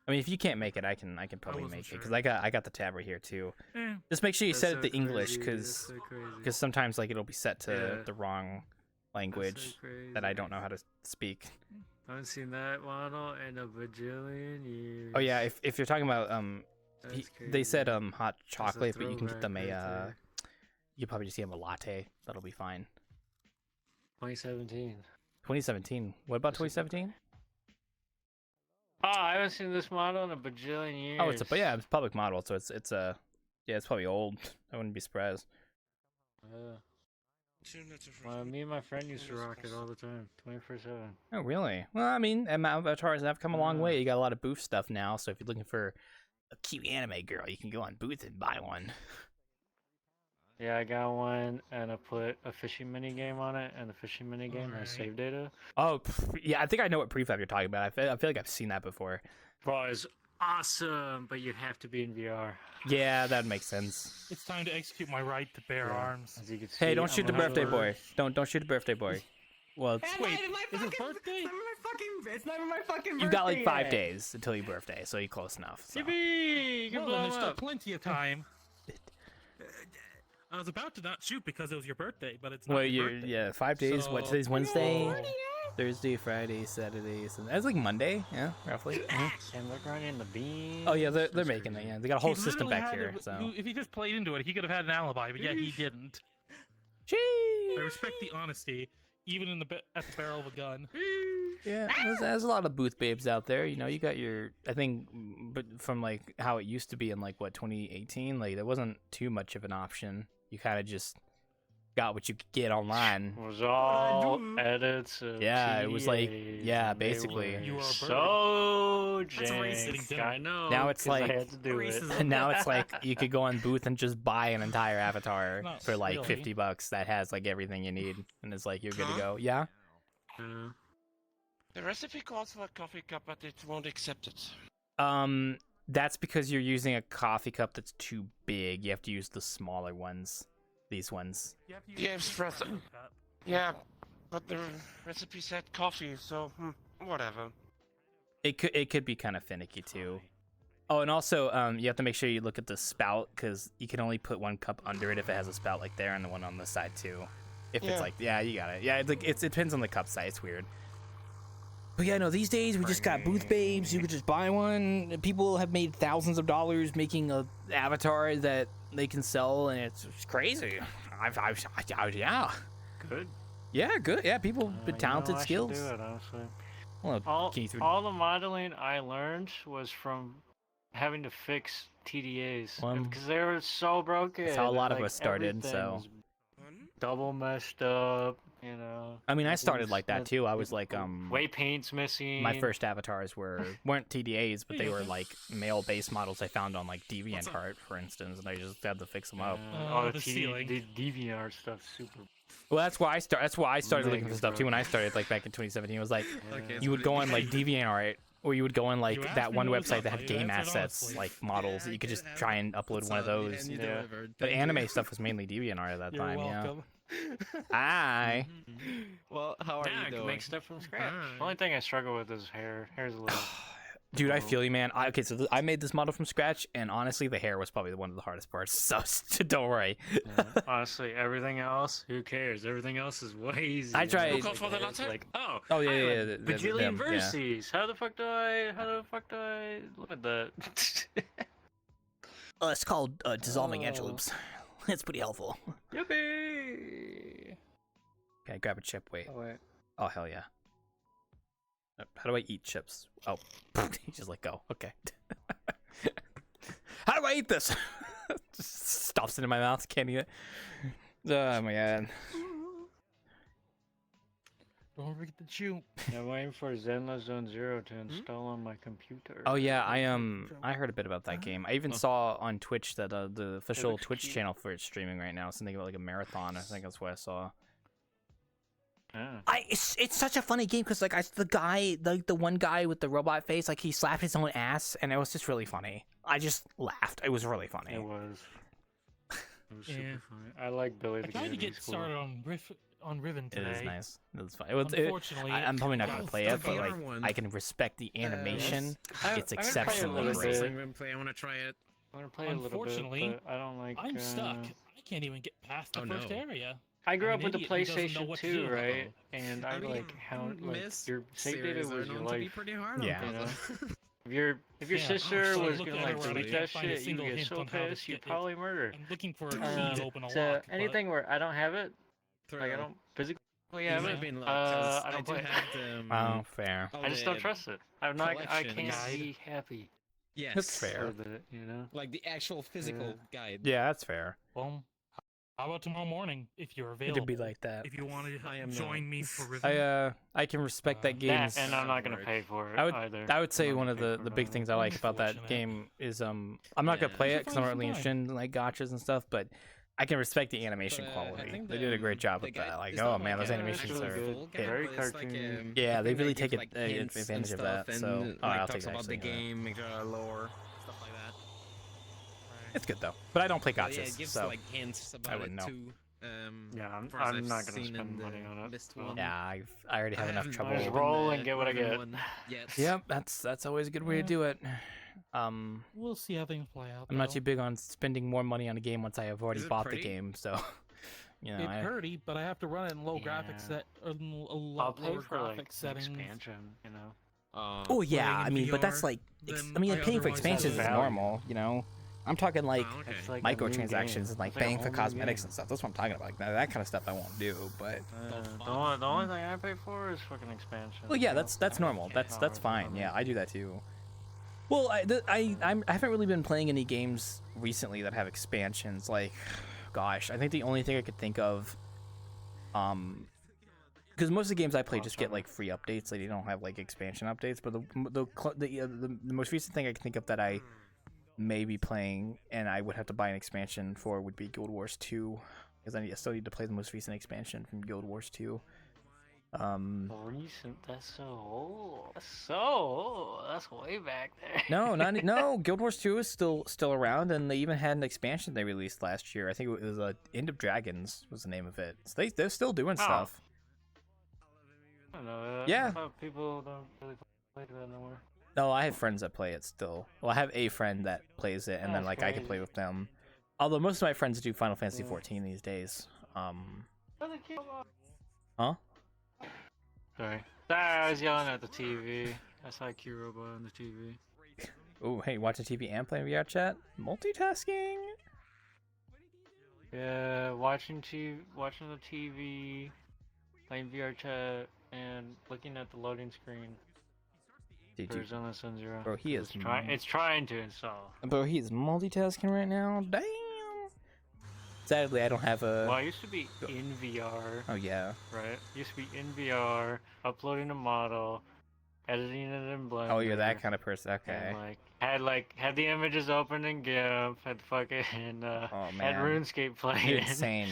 I mean, if you can't make it, I can probably wasn't make it sure. because I got the tab right here too. Eh. Just make sure you That's set so it to English crazy, that's because so crazy. sometimes like it'll be set to Yeah. the wrong language that I don't know how to speak. I haven't seen that model in a bajillion years. Oh yeah, if you're talking about That's they said crazy. hot chocolate, but you can get them throwback right there. you can probably just get them a latte. That'll be fine. 2017. 2017. What about 2017? Oh, I haven't seen this model in a bajillion years. Oh, it's a public model, so it's it's probably old. I wouldn't be surprised. Me and my friend used to rock it all the time, 24/7. Oh, really? Well, I mean, avatars have come a long way. You got a lot of booth stuff now, so if you're looking for a cute anime girl, you can go on Booth and buy one. Yeah, I got one, and I put a fishing mini game on it, and the fishing mini game has save data. Oh, yeah, I think I know what prefab you're talking about. I feel like I've seen that before. Bro, it's awesome, but you have to be in VR. Yeah, that makes sense. It's time to execute my right to bear arms. As you can Hey, see, don't shoot the I'm a birthday hustler. boy. Don't shoot the birthday boy. Well, Wait, is his birthday? It's not even my fucking birthday. you got like 5 yet. days until your birthday, so you're close enough. So. Yippee! You can Well, blow then there's him still up. plenty of time. I was about to not shoot because it was your birthday, but it's not Well, your you're birthday. yeah, 5 days. What So- today's Wednesday, Thursday, Friday, Saturday, Sunday. That's like Monday, yeah, roughly. Mhm. And they're running the beam. Oh yeah, they're making it. Yeah, they got a whole He system literally back had here. to- So. if he just played into it, he could have had an alibi, but yet he didn't. Jeez. I respect the honesty, even in at the barrel of a gun. Yeah, there's a lot of booth babes out there. You know, you got your, I think, but from like how it used to be in like what 2018, like there wasn't too much of an option. You kind of just got what you could get online. It was all edits. Of Yeah, it was like, TAs, yeah, and they basically. were You are a bird. So That's racist. jank. I know. Now it's 'cause I like, had to do it. now it's like you could go on booth and just buy an entire avatar Not for like really. $50 that has like everything you need, and it's like you're good to go. Yeah. The recipe calls for a coffee cup, but it won't accept it. That's because you're using a coffee cup that's too big. You have to use the smaller ones. These ones. Yeah, espresso. Yeah, but the recipe said coffee, so whatever. It could be kind of finicky too. Oh, and also you have to make sure you look at the spout because you can only put one cup under it if it has a spout like there and the one on the side too. If Yeah. it's like you got it. Yeah, it's like it depends on the cup size. It's weird. But yeah, no, these days we just got booth babes. You could just buy one. People have made thousands of dollars making a avatar that they can sell, and it's crazy. Yeah. Good. Yeah, good. Yeah, people with talented I should skills. do it, honestly. Well, all Keith would- the modeling I learned was from having to fix TDAs Well, because they were so broken. that's how a lot of like, us started, everything so. was double messed up, you know. I mean, I started Everything's like that too. I was like, way paint's missing. my first avatars weren't TDAs, but they were like male-based models I found on like DeviantArt, for instance, and I just had to fix them up. the ceiling. The DeviantArt stuff's super. Well, that's why I started looking for Mega stuff too. When I started like back in 2017, it was like Okay, you would go on like DeviantArt, or you would go on like You asked that me one to look website up, that I had game answered assets, honestly. like models that you could just try and upload one of those. Yeah. But anime stuff was mainly DeviantArt at that You're time. welcome. Yeah. Hi. Well, how are Yeah, I you can doing? make stuff from scratch. The only thing I struggle with is hair. Hair's a little. Dude, I feel you, man. Okay, so I made this model from scratch, and honestly, the hair was probably one of the hardest parts. So don't worry. Yeah, honestly, everything else, who cares? Everything else is way easier. I tried. Who called for the latte? Like, Oh yeah, I yeah, have yeah. bajillion verses. How the fuck do I look at that? It's called dissolving edge loops. It's pretty helpful. Yippee! Okay, grab a chip. Wait. Oh, wait. Oh hell yeah. How do I eat chips? Oh, he just let go. Okay. How do I eat this? Just stuffs it in my mouth. Can't eat it. Oh my god. Don't forget to chew. I'm waiting for Zenless Zone Zero to install on my computer. Oh yeah, I heard a bit about that game. I even saw on Twitch that the official Twitch channel for it's streaming right now. Something about like a marathon. I think that's what I saw. Yeah. It's such a funny game because like the one guy with the robot face, like he slapped his own ass, and it was just really funny. I just laughed. It was really funny. It was. It was super funny. I like Billy the I tried Kid. to get He's cool. started on Riven today. It is nice. It was fun. Unfortunately, I'm probably not gonna play it, but like one. I can respect the animation. It's I'm gonna play a exceptionally little great. bit. I want to try it. I want to play a little bit, Unfortunately, but I don't like. I'm stuck. I can't even get past the first area. I grew I'm up an with the idiot who doesn't know PlayStation what to 2, do. right? And I mean, like how like Myst your save data series are was your known to be life. pretty hard on Yeah. You know? puzzles. If your Yeah, sister so I was looked gonna at like her and I delete can't that find a shit, you single get hint so on how to pissed, you'd get it. probably murder. I'm looking for a key to open a So lock. but anything where I don't have it, like I don't physically have might it, be in luck, 'cause I don't do play it. have the, Oh, fair. I just don't trust it. I'm not. I can't collections. be happy. Yes. That's fair. With it, you know. Like the actual physical guide. Yeah, that's fair. Well, how about tomorrow morning if you're available? It'd be like that. If you want I am to join not. me for Riven. I can respect that That, game's. and I'm not gonna pay for it either. I would say I'm not one of gonna pay the for big it things either. I like about that game is I'm not gonna play it because I'm not really interested in like gotchas and stuff, but I can respect the animation But, I quality. think They did a great job with that. Like, oh man, those animations are Very hit. cartoony. Yeah, they really gives, take like, hints and advantage of stuff that. and, So like, I'll talks take that. about the actually. game, lore, stuff like that. It's good though, but I don't play But gotchas, yeah, it gives so like hints about I wouldn't it know. too. Yeah, as far as I'm I've not gonna seen spend in the money on it. Myst so. one. Yeah, I already have enough haven't trouble. Just opened roll the and get what I Riven get. one yet. Yep, that's always a good way to do it. We'll see how things play out. I'm not though. too big on spending more money on a game once I have already Is it bought the pretty? game, so you know. It's pretty, but I have to run it in low graphics set, or a I'll lot pay lower for like graphics settings. expansion, you know. Oh yeah, playing I in mean, but that's VR, like, then I mean, I paying for otherwise expansions is value. normal, you know. I'm talking like Oh, okay. It's like a new microtransactions game. and like It's like a paying for whole new cosmetics game. and stuff. That's what I'm talking about. Like, now, that kind of stuff I won't do, but The only thing I pay for is fucking expansion. well, yeah, so that's normal. it's That's not worth fine. money. Yeah, I do that too. Well, I haven't really been playing any games recently that have expansions. Like, gosh, I think the only thing I could think of, because most of the games I play just get like free updates. Like they don't have like expansion updates. But the most recent thing I can think of that I may be playing and I would have to buy an expansion for would be Guild Wars 2, because I still need to play the most recent expansion from Guild Wars 2. Recent? That's so old. That's way back there. No, Guild Wars 2 is still around, and they even had an expansion they released last year. I think it was End of Dragons was the name of it. So they're still doing stuff. I don't know. Yeah. I thought people don't really play that anymore. No, I have friends that play it still. Well, I have a friend that plays it, and then That's like I can crazy. play with them. Although most of my friends do Final Fantasy 14 these days. Huh? Sorry. I was yelling at the TV. I saw Kiroba on the TV. Oh, hey, watching TV and playing VRChat? Multitasking? Yeah, watching the TV, playing VRChat, and looking at the loading screen. Did for you? Zona Sun Zero. Bro, he is. It's trying to install. Bro, he is multitasking right now. Damn. Sadly, I don't have a. Well, I used to be in VR. Oh yeah. Right. Used to be in VR, uploading a model, editing it in Blender. Oh, you're that kind of person. Okay. And had the images open in GIMP, had fucking had man. RuneScape playing. You're insane.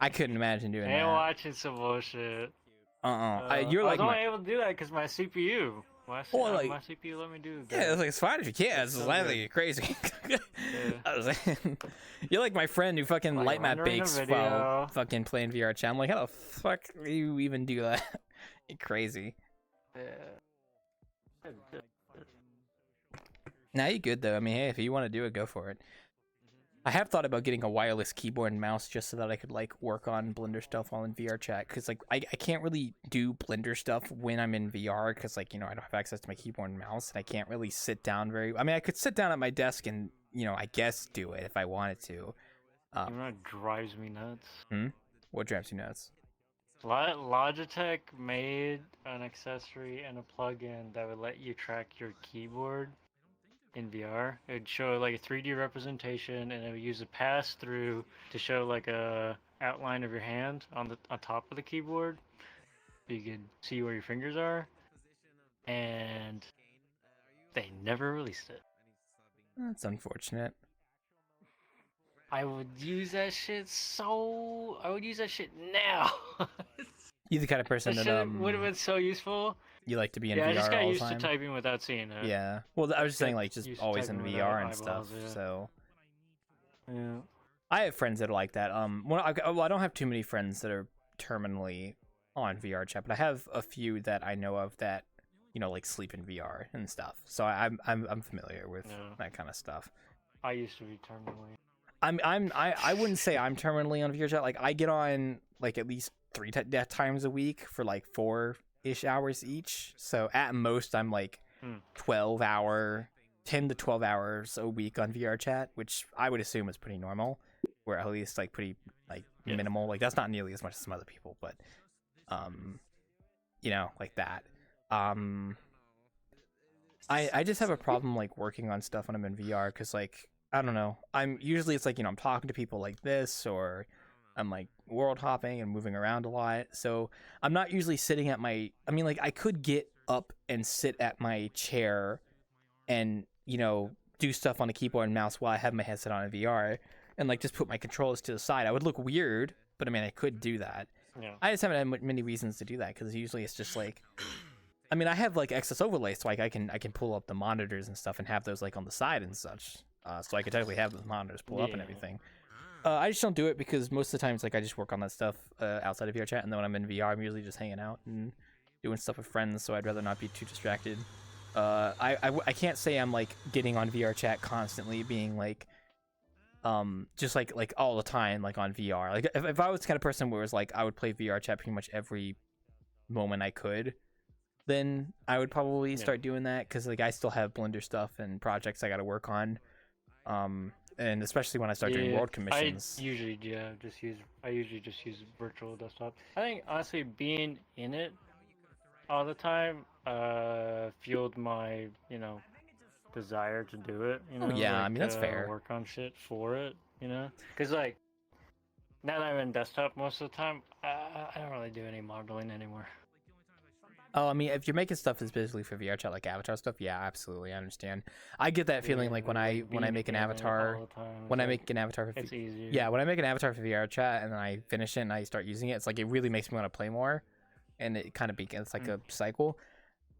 I couldn't imagine doing and that. watching some bullshit. You're like I was my. only able to do that because my CPU. My CPU let me do that. Yeah, it's like it's fine if you can. It's just laughing you crazy. I was like, you're like my friend who fucking Like light map rendering a bakes video. while fucking playing VRChat. I'm like, how the fuck do you even do that? You're crazy. Yeah. Now you good though. I mean, hey, if you want to do it, go for it. I have thought about getting a wireless keyboard and mouse just so that I could like work on Blender stuff while in VRChat, because like I can't really do Blender stuff when I'm in VR because like I don't have access to my keyboard and mouse, and I can't really sit down I mean, I could sit down at my desk and I guess do it if I wanted to. You know what drives me nuts? What drives you nuts? Logitech made an accessory and a plugin that would let you track your keyboard in VR. It would show like a 3D representation, and it would use a pass-through to show like a outline of your hand on top of the keyboard, so you could see where your fingers are. And they never released it. That's unfortunate. I would use that shit now. You the kind of person that would have been so useful. You like to be in VR VR I just got all used the time? to typing without seeing it. Yeah. Well, I was just saying like just used to always in typing without VR and stuff. eyeballs, yeah. So. Yeah. I have friends that are like that. Well, I don't have too many friends that are terminally on VRChat, but I have a few that I know of that, like sleep in VR and stuff. So I'm familiar with that kind of stuff. I used to be terminally. I wouldn't say I'm terminally on VRChat. Like I get on like at least 3 times a week for like 4-ish hours each. So at most I'm like 10 to 12 hours a week on VRChat, which I would assume is pretty normal, or at least like pretty like minimal. Like that's not nearly as much as some other people, but like that. I just have a problem like working on stuff when I'm in VR because like I don't know. It's like I'm talking to people like this, or I'm like world hopping and moving around a lot. So I'm not usually sitting at my. I mean, like I could get up and sit at my chair, and do stuff on the keyboard and mouse while I have my headset on in VR, and like just put my controllers to the side. I would look weird, but I mean I could do that. Yeah. I just haven't had many reasons to do that because usually it's just like. I mean, I have like excess overlay, so like I can pull up the monitors and stuff and have those like on the side and such. So I could technically have those monitors pulled up and everything. I just don't do it because most of the times like I just work on that stuff outside of VRChat, and then when I'm in VR, I'm usually just hanging out and doing stuff with friends. So I'd rather not be too distracted. I can't say I'm like getting on VRChat constantly, being like, just like all the time, like on VR. Like if I was the kind of person where it was like I would play VRChat pretty much every moment I could, then I would probably start doing that because like I still have Blender stuff and projects I got to work on, and especially when I start doing world commissions. I usually just use virtual desktop. I think honestly being in it all the time fueled my desire to do it. Oh yeah, I mean that's fair. Work on shit for it, because like now that I'm in desktop most of the time, I don't really do any modeling anymore. Oh, I mean, if you're making stuff that's basically for VRChat, like avatar stuff, yeah, absolutely, I understand. I get that feeling like when I make an avatar, it's easier. Yeah, when I make an avatar for VRChat and then I finish it and I start using it, it's like it really makes me want to play more, and it kind of begins like a cycle.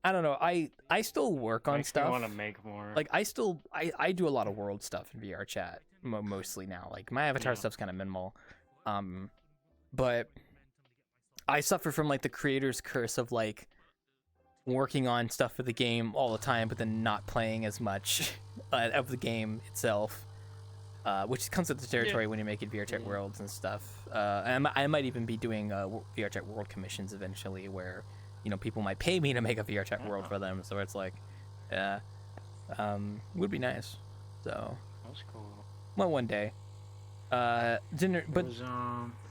I don't know. I still work on stuff. I want to make more. Like I do a lot of world stuff in VRChat mostly now. Like my avatar stuff's kind of minimal, but I suffer from like the creator's curse of like working on stuff for the game all the time, but then not playing as much of the game itself, which comes with the territory when you're making VRChat worlds and stuff. And I might even be doing VRChat world commissions eventually, where people might pay me to make a VRChat world for them. So it's like, would be nice. So that's cool. Well, one day. But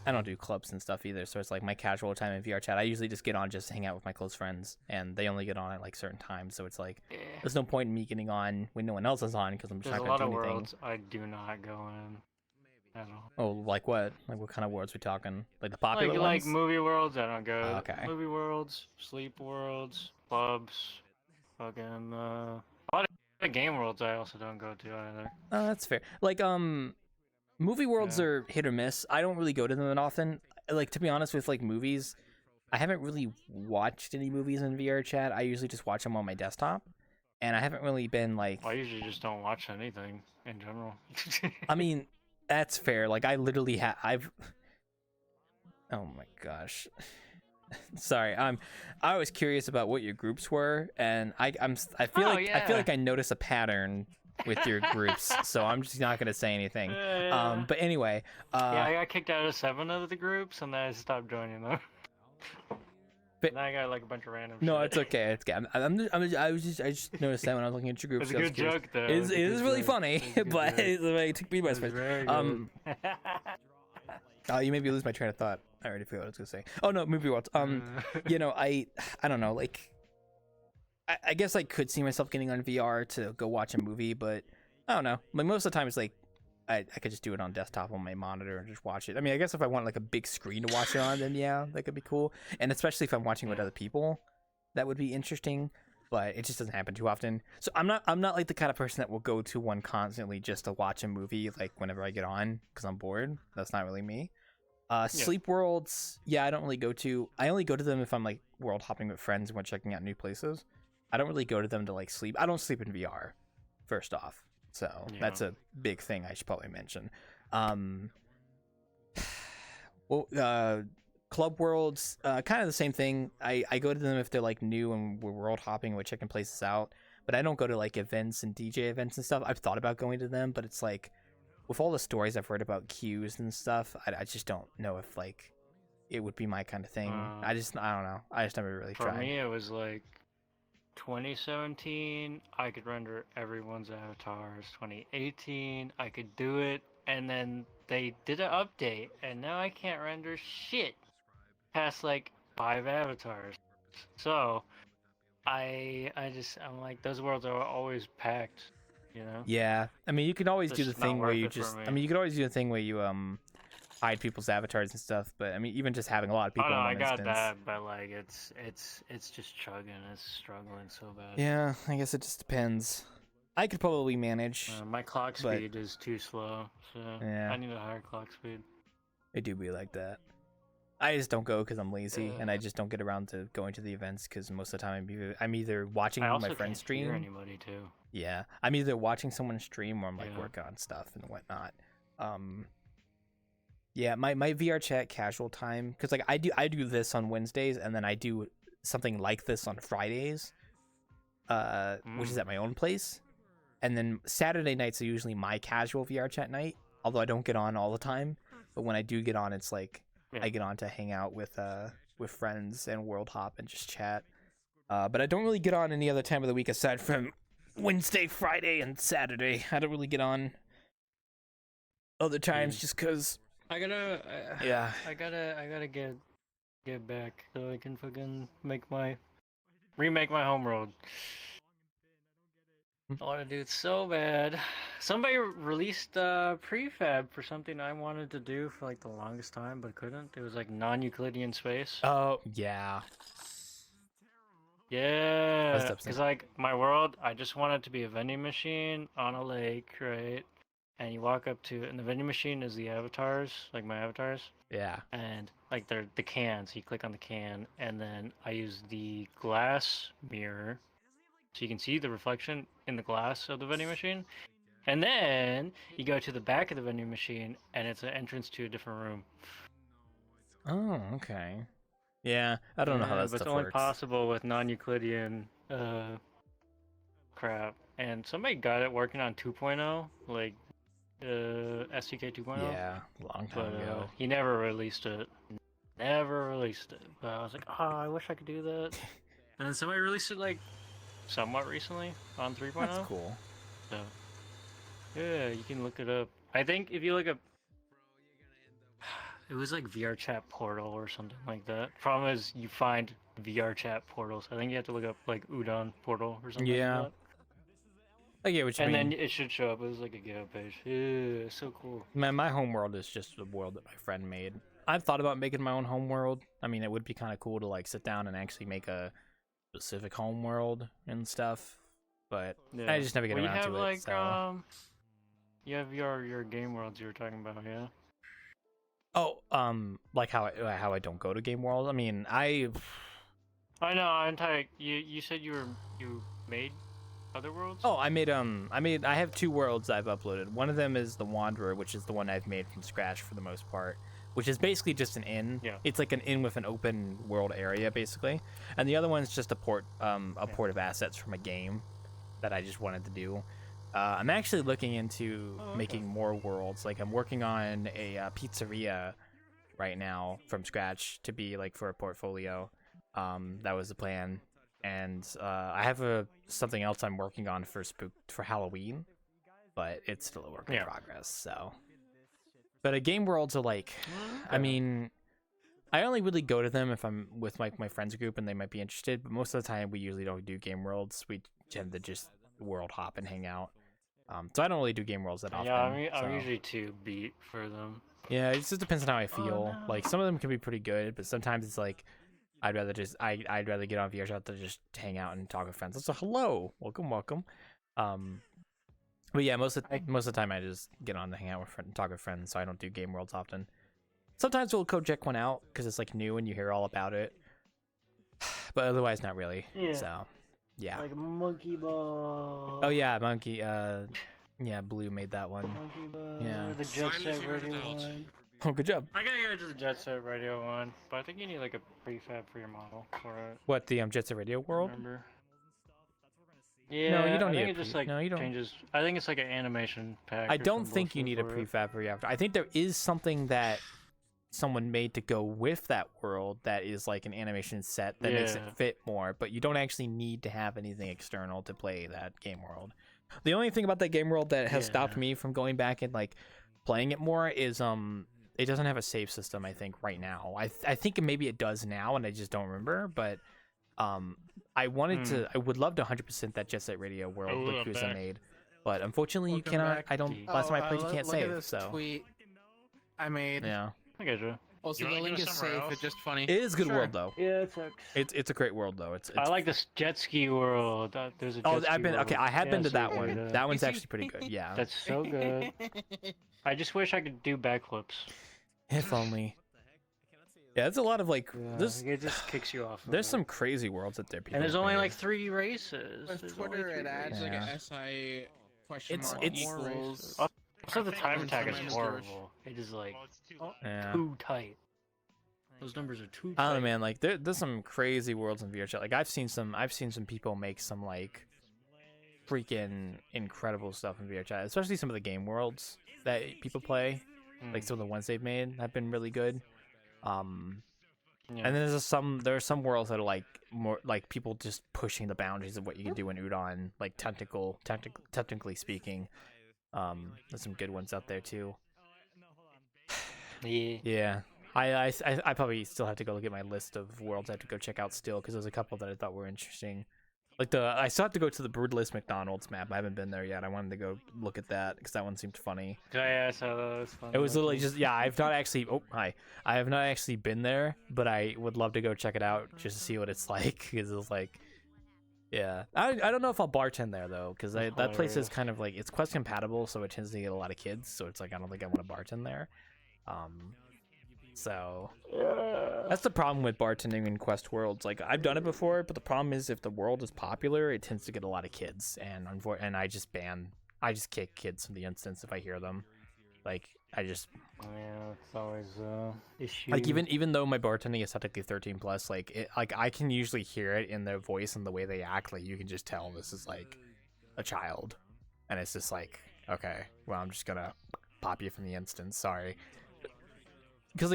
I don't do clubs and stuff either, so it's like my casual time in VRChat. I usually just get on just to hang out with my close friends, and they only get on at like certain times, so it's like there's no point in me getting on when no one else is on because I'm just not gonna do anything. There's a lot of worlds I do not go in at all. Oh, like what? Like what kind of worlds we talking? Like the popular ones? Like movie worlds, I don't go. Oh, okay. Movie worlds, sleep worlds, clubs, fucking a lot of game worlds I also don't go to either. Oh, that's fair. Like movie worlds are hit or miss. I don't really go to them that often. Like, to be honest, with like movies, I haven't really watched any movies in VRChat. I usually just watch them on my desktop, and I haven't really been like. I usually just don't watch anything in general. I mean, that's fair. Like, I literally I've. Oh my gosh. Sorry, I was curious about what your groups were, and I feel like I notice a pattern with your groups, so I'm just not gonna say anything. But anyway, I got kicked out of 7 of the groups, and then I stopped joining them. But now I got like a bunch of random. No, shit. it's okay. It's okay. I just noticed that when I was looking at your groups. It's a good joke, though. It is really funny, but it took me by surprise. Oh, you made me lose my train of thought. I already forgot what I was gonna say. Oh no, movie world. You know, I don't know. Like, I guess I could see myself getting on VR to go watch a movie, but I don't know. Like most of the time, it's like I could just do it on desktop on my monitor and just watch it. I mean, I guess if I want like a big screen to watch it on, then yeah, that could be cool. And especially if I'm watching with other people, that would be interesting. But it just doesn't happen too often. So I'm not like the kind of person that will go to one constantly just to watch a movie like whenever I get on because I'm bored. That's not really me. Sleep worlds, yeah, I don't really go to. I only go to them if I'm like world hopping with friends and we're checking out new places. I don't really go to them to like sleep. I don't sleep in VR, first off. So that's a big thing I should probably mention. Club worlds, kind of the same thing. I go to them if they're like new and we're world hopping and we're checking places out. But I don't go to like events and DJ events and stuff. I've thought about going to them, but it's like with all the stories I've read about queues and stuff, I just don't know if like it would be my kind of thing. I don't know. I just never really tried. For me, it was like 2017, I could render everyone's avatars. 2018, I could do it, and then they did an update, and now I can't render shit past like 5 avatars. So I'm like, those worlds are always packed, you know? Yeah, I mean, you can always It's do the just not thing where worth you it for just, me. I mean, you could always do the thing where you hide people's avatars and stuff. But I mean, even just having a lot of people. Oh no, in I one got instance. that, but like it's just chugging. It's struggling so bad. Yeah, I guess it just depends. I could probably manage. My clock but speed is too slow, so Yeah. I need a higher clock speed. It do be like that. I just don't go because I'm lazy, and I just don't get around to going to the events because most of the time I'm either watching I also my friend's can't hear stream. anybody too. Yeah, I'm either watching someone stream or I'm like Yeah. working on stuff and whatnot. Yeah, my VRChat casual time, because like I do this on Wednesdays and then I do something like this on Fridays, which is at my own place, and then Saturday nights are usually my casual VRChat night. Although I don't get on all the time, but when I do get on, it's like I get on to hang out with friends and world hop and just chat. But I don't really get on any other time of the week aside from Wednesday, Friday, and Saturday. I don't really get on other times just because. I gotta get back so I can fucking remake my homeworld. I want to do it so bad. Somebody released prefab for something I wanted to do for like the longest time but couldn't. It was like non-Euclidean space. Oh yeah. Yeah, because like my world, I just want it to be a vending machine on a lake, right? And you walk up to, and the vending machine is the avatars, like my avatars. Yeah. And like they're the cans. You click on the can, and then I use the glass mirror, so you can see the reflection in the glass of the vending machine. And then you go to the back of the vending machine, and it's an entrance to a different room. Oh, okay. Yeah, I don't know how that but stuff it's only works. possible with non-Euclidean crap. And somebody got it working on 2.0, like SDK 2.0. Yeah, long time ago. He never released it. Never released it. But I was like, oh, I wish I could do that. And then somebody released it like somewhat recently on 3.0. That's cool. So yeah, you can look it up. I think if you look up, it was like VRChat portal or something like that. Problem is you find VRChat portals. I think you have to look up like Udon portal or something. Yeah. Like that. I get what you And mean. then it should show up as like a GitHub page. Yeah, so cool. Man, my home world is just the world that my friend made. I've thought about making my own home world. I mean, it would be kind of cool to like sit down and actually make a specific home world and stuff, but I just never get well, around you have to like, it. So. You have your game worlds you were talking about, yeah? Oh, like how I don't go to Game World. I mean, I know. I'm tired. You said you made other worlds? Oh, I have 2 worlds I've uploaded. One of them is the Wanderer, which is the one I've made from scratch for the most part. which is basically just an inn. Yeah. It's like an inn with an open world area, basically. And the other one's just a port of assets from a game that I just wanted to do. I'm actually looking into making more worlds. Like I'm working on a pizzeria right now from scratch to be like for a portfolio. That was the plan. And I have something else I'm working on for Halloween, but it's still a work in progress. So, but game worlds are like, I mean, I only really go to them if I'm with like my friends group and they might be interested. But most of the time, we usually don't do game worlds. We tend to just world hop and hang out. So I don't really do game worlds that often. Yeah, I'm so. usually too beat for them. Yeah, it just depends on how I feel. Like some of them can be pretty good, but sometimes it's like I'd rather get on VRChat than just hang out and talk with friends. So hello, welcome. But yeah, most of the time I just get on to hang out with friends and talk with friends. So I don't do game worlds often. Sometimes we'll check one out because it's like new and you hear all about it, but otherwise not really. Yeah. So yeah. Like Monkey Ball. Oh yeah, Monkey. Yeah, Blue made that one. Monkey Ball. Yeah. The Jet Set Radio one. Oh, good job. I gotta go to the Jet Set Radio one, but I think you need like a prefab for your model for it. What, the Jet Set Radio world? Remember? Yeah. No, you don't need I think a it just like no, you don't. changes. I think it's like an animation pack. I or don't some think you bullshit need a for it. prefab reactor. I think there is something that someone made to go with that world that is like an animation set that makes it Yeah. fit more, but you don't actually need to have anything external to play that game world. The only thing about that game world that has stopped me from going back and like playing it more is it doesn't have a save system, I think, right now. I think maybe it does now and I just don't remember, but I wanted to I would love to 100% that Jet Set Radio world Oh, that I'm Kusa back. made. But unfortunately you Welcome cannot back. I don't last time I played you can't look at save, this so tweet I made. yeah. I got you. Also, You the wanna link go is somewhere safe. else? It's just funny. It is a good Sure. world though. Yeah, it sucks. It's a great world though. It's I like this jet ski world. There's a jet Oh, ski I've been world. okay. I have Yeah, been to so that good, one. yeah. That one's actually pretty good. Yeah. That's so good. I just wish I could do backflips. If only. Yeah, it's a lot of like. There's it just kicks you off. of there's it. some crazy worlds that there. People And there's have only made. like 3 races. On There's Twitter, only it 3 adds like Yeah. a SI question It's- mark. it's- more races. Also, the time One's attack the is minus horrible. It is like Yeah. too tight. Those numbers are too tight. I don't know, man. Like there's some crazy worlds in VRChat. Like I've seen some people make some like freaking incredible stuff in VRChat, especially some of the game worlds that people play. Like some of the ones they've made have been really good. And then there are some worlds that are like more like people just pushing the boundaries of what you can do in Udon, like technically speaking. There's some good ones out there too. Yeah. Yeah. I probably still have to go look at my list of worlds I have to go check out still, because there's a couple that I thought were interesting. Like I still have to go to the Brutalist McDonald's map. I haven't been there yet. I wanted to go look at that because that one seemed funny. Yeah, I saw that. It was fun. It was literally just I've not actually. Oh hi, I have not actually been there, but I would love to go check it out just to see what it's like. Because it's like, yeah, I don't know if I'll bartend there though, because that place is hilarious. kind of like it's Quest compatible, so it tends to get a lot of kids. So it's like I don't think I want to bartend there. So that's the problem with bartending in Quest worlds. Like I've done it before, but the problem is if the world is popular, it tends to get a lot of kids, and I just kick kids from the instance if I hear them. Like I just Yeah, it's always issue. like even though my bartending is technically 13 plus, like I can usually hear it in their voice and the way they act. Like you can just tell this is like a child, and it's just like, okay, well I'm just gonna pop you from the instance. Sorry. Because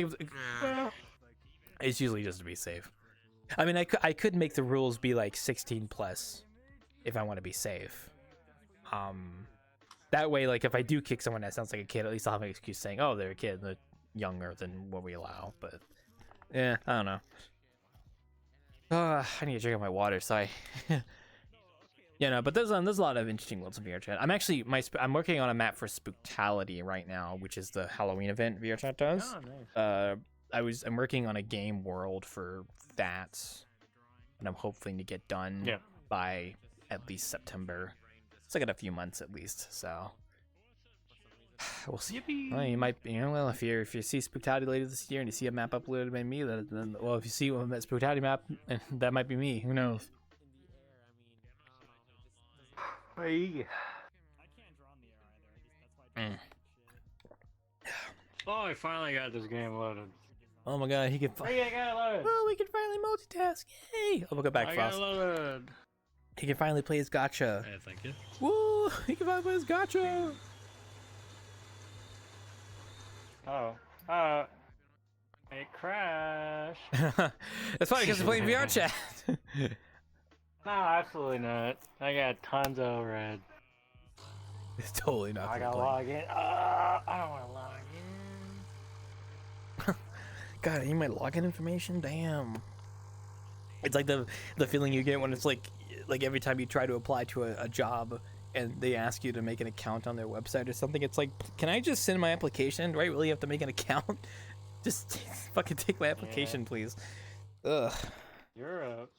it's usually just to be safe. I mean, I could make the rules be like 16 plus if I want to be safe. That way, like if I do kick someone that sounds like a kid, at least I'll have an excuse saying, "Oh, they're a kid, they're younger than what we allow." But yeah, I don't know. I need to drink up my water. So but there's a lot of interesting worlds in VRChat. I'm actually I'm working on a map for Spooktality right now, which is the Halloween event VRChat does. Oh, nice. I'm working on a game world for that, and I'm hoping to get done by at least September. It's like in a few months at least, so we'll see. Well, you might, well, if you see Spooktality later this year and you see a map uploaded by me, then well, if you see a Spooktality map, that might be me. Who knows? Oh, I finally got this game loaded. Oh my god, he can. Hey, I got it loaded. Oh, we can finally multitask! Yay! Oh, we'll go back, I Frost. got it loaded. He can finally play his gotcha. Yeah, thank you. Woo! He can finally play his gotcha. Oh. It crashed. That's funny because I'm playing VRChat. No, absolutely not. I got tons of overhead. It's totally not. I gotta log in. I don't want to log in. God, I need my login information. Damn. It's like the feeling you get when it's like every time you try to apply to a job and they ask you to make an account on their website or something. It's like, can I just send my application? Do I really have to make an account? Just fucking take my application, please. Ugh. Europe.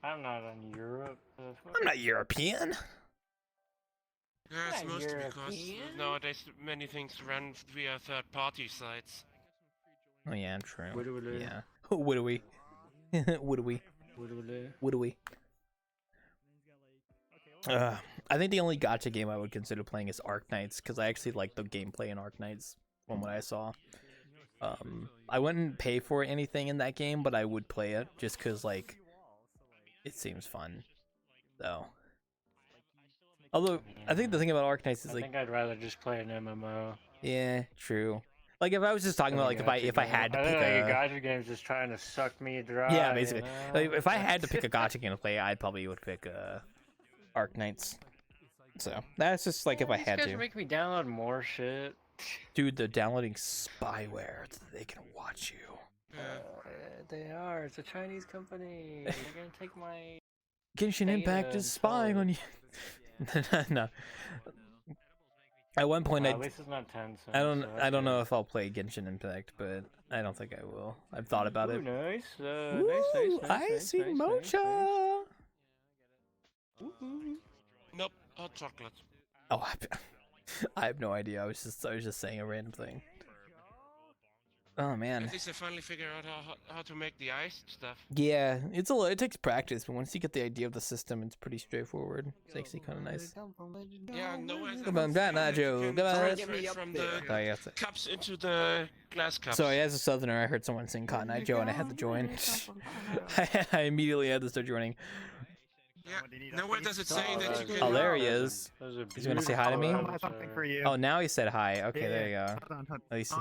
I'm not on Europe. I'm not European. Yeah, it's mostly because nowadays many things run via third-party sites. Oh yeah, true. Woodoo. Yeah. What do we? What do we? What do we? I think the only gacha game I would consider playing is Arc Knights because I actually like the gameplay in Arc Knights from what I saw. I wouldn't pay for anything in that game, but I would play it just because like it seems fun. So, although I think the thing about Arc Knights is I like think I'd rather just play an MMO. yeah, true. Like if I was just talking about like if I had to pick like a a gacha game's just trying to suck me dry. yeah, basically. You know? Like, if I had to pick a gacha game to play, I probably would pick Arc Knights. So that's just like if I had These guys to. make me download more shit. Dude, they're downloading spyware so they can watch you. They are. It's a Chinese company. They're gonna take my. Genshin Impact data is spying on you. No. At one point, At least it's not 10 cents. I don't know if I'll play Genshin Impact, but I don't think I will. I've thought about it. Nice. Ooh, Nice. see mocha. Nope, hot chocolate. Oh, I have no idea. I was just saying a random thing. Oh man. At least I finally figured out how to make the ice stuff. Yeah, it takes practice, but once you get the idea of the system, it's pretty straightforward. It's actually kind of nice. Yeah, no way. Come on, Nacho. Come on. From the Oh, yeah, cups into the glass cups. Sorry, as a southerner, I heard someone sing Cotton Eye Joe and I had to join. I immediately had to start joining. Yeah. Nowhere does it say that you can. Oh, there he is. He's gonna say hi to me. Something for you. Oh, now he said hi. Okay, there you go. Hold on. At least...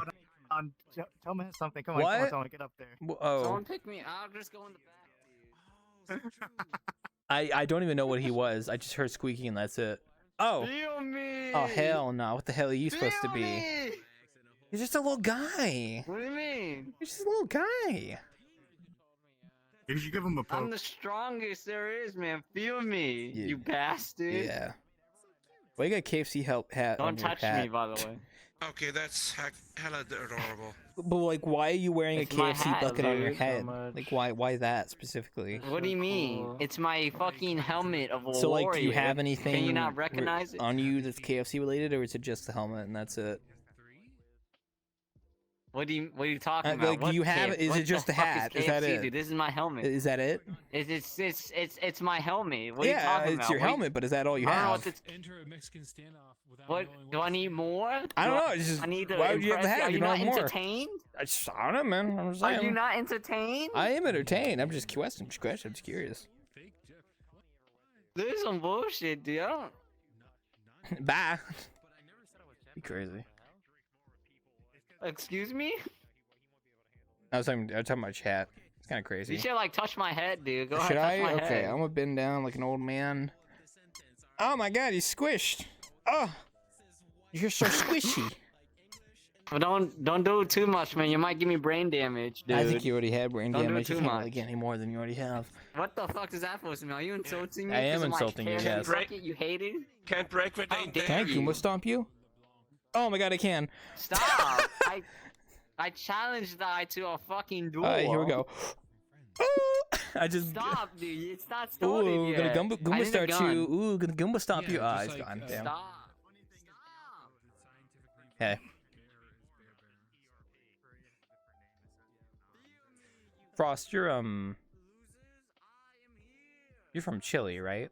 Tell me something. Come on, What? come on, get up there. Oh. Someone pick me. I'll just go in the back. I don't even know what he was. I just heard squeaking and that's it. Oh. Feel me. Oh hell no! What the hell are you supposed to be? Me. You're just a little guy. What do you mean? You're just a little guy. You should give him a poke. I'm the strongest there is, man. Feel me, Yeah. you bastard. Yeah. Well, you got KFC hat. Don't on your touch hat. me, by the way. Okay, that's hella adorable. But like, why are you wearing It's a my KFC hat, bucket on your dude. head? So much. Like, why that specifically? What do you mean? It's my fucking helmet of a So like, warrior. do you have anything Can you not recognize it? on you that's KFC related, or is it just the helmet and that's it? What are you talking about? Like, do What you have? kid? Is What it just the the fuck hat? Is Is that KFC, it? Dude, this is my helmet. Is that it? It's my helmet. What are you Yeah, talking it's about? your What are you- helmet, but is that all you I don't know have? what this- Enter a Mexican standoff without What do I need more? I don't know. It's just I need to why would you have the impress hat? Are if you don't not have more? entertained? I don't know, man. I'm just saying. Are you not entertained? I am entertained. I'm just questioning. I'm just curious. This is some bullshit, dude. I don't. Bye. Be crazy. Excuse me? I was talking about chat. It's kind of crazy. You should like touch my head, dude. Go Should ahead, touch I? my Okay, head. I'm gonna bend down like an old man. Oh my god, he's squished. Oh, you're so squishy. But don't do it too much, man. You might give me brain damage, dude. I think you already had brain Don't do damage. it You too can't really much. get any more than you already have. What the fuck is that supposed to mean? Are you insulting me? I am 'cause of my insulting you, carrot yes. bucket you hated? Can't break with How dare Can I you? Goomba stomp you? Oh my god, I can. Stop! I challenged that to a fucking duel. Alright, here we go. Ooh, I just. Stop, dude. It's not started Ooh, yet. gonna I Goomba need a start gun. you. Ooh, gonna Goomba stomp Yeah, you. Ah, just he's like, gone. Damn. Stop. Hey. Frost, you're from Chile, right?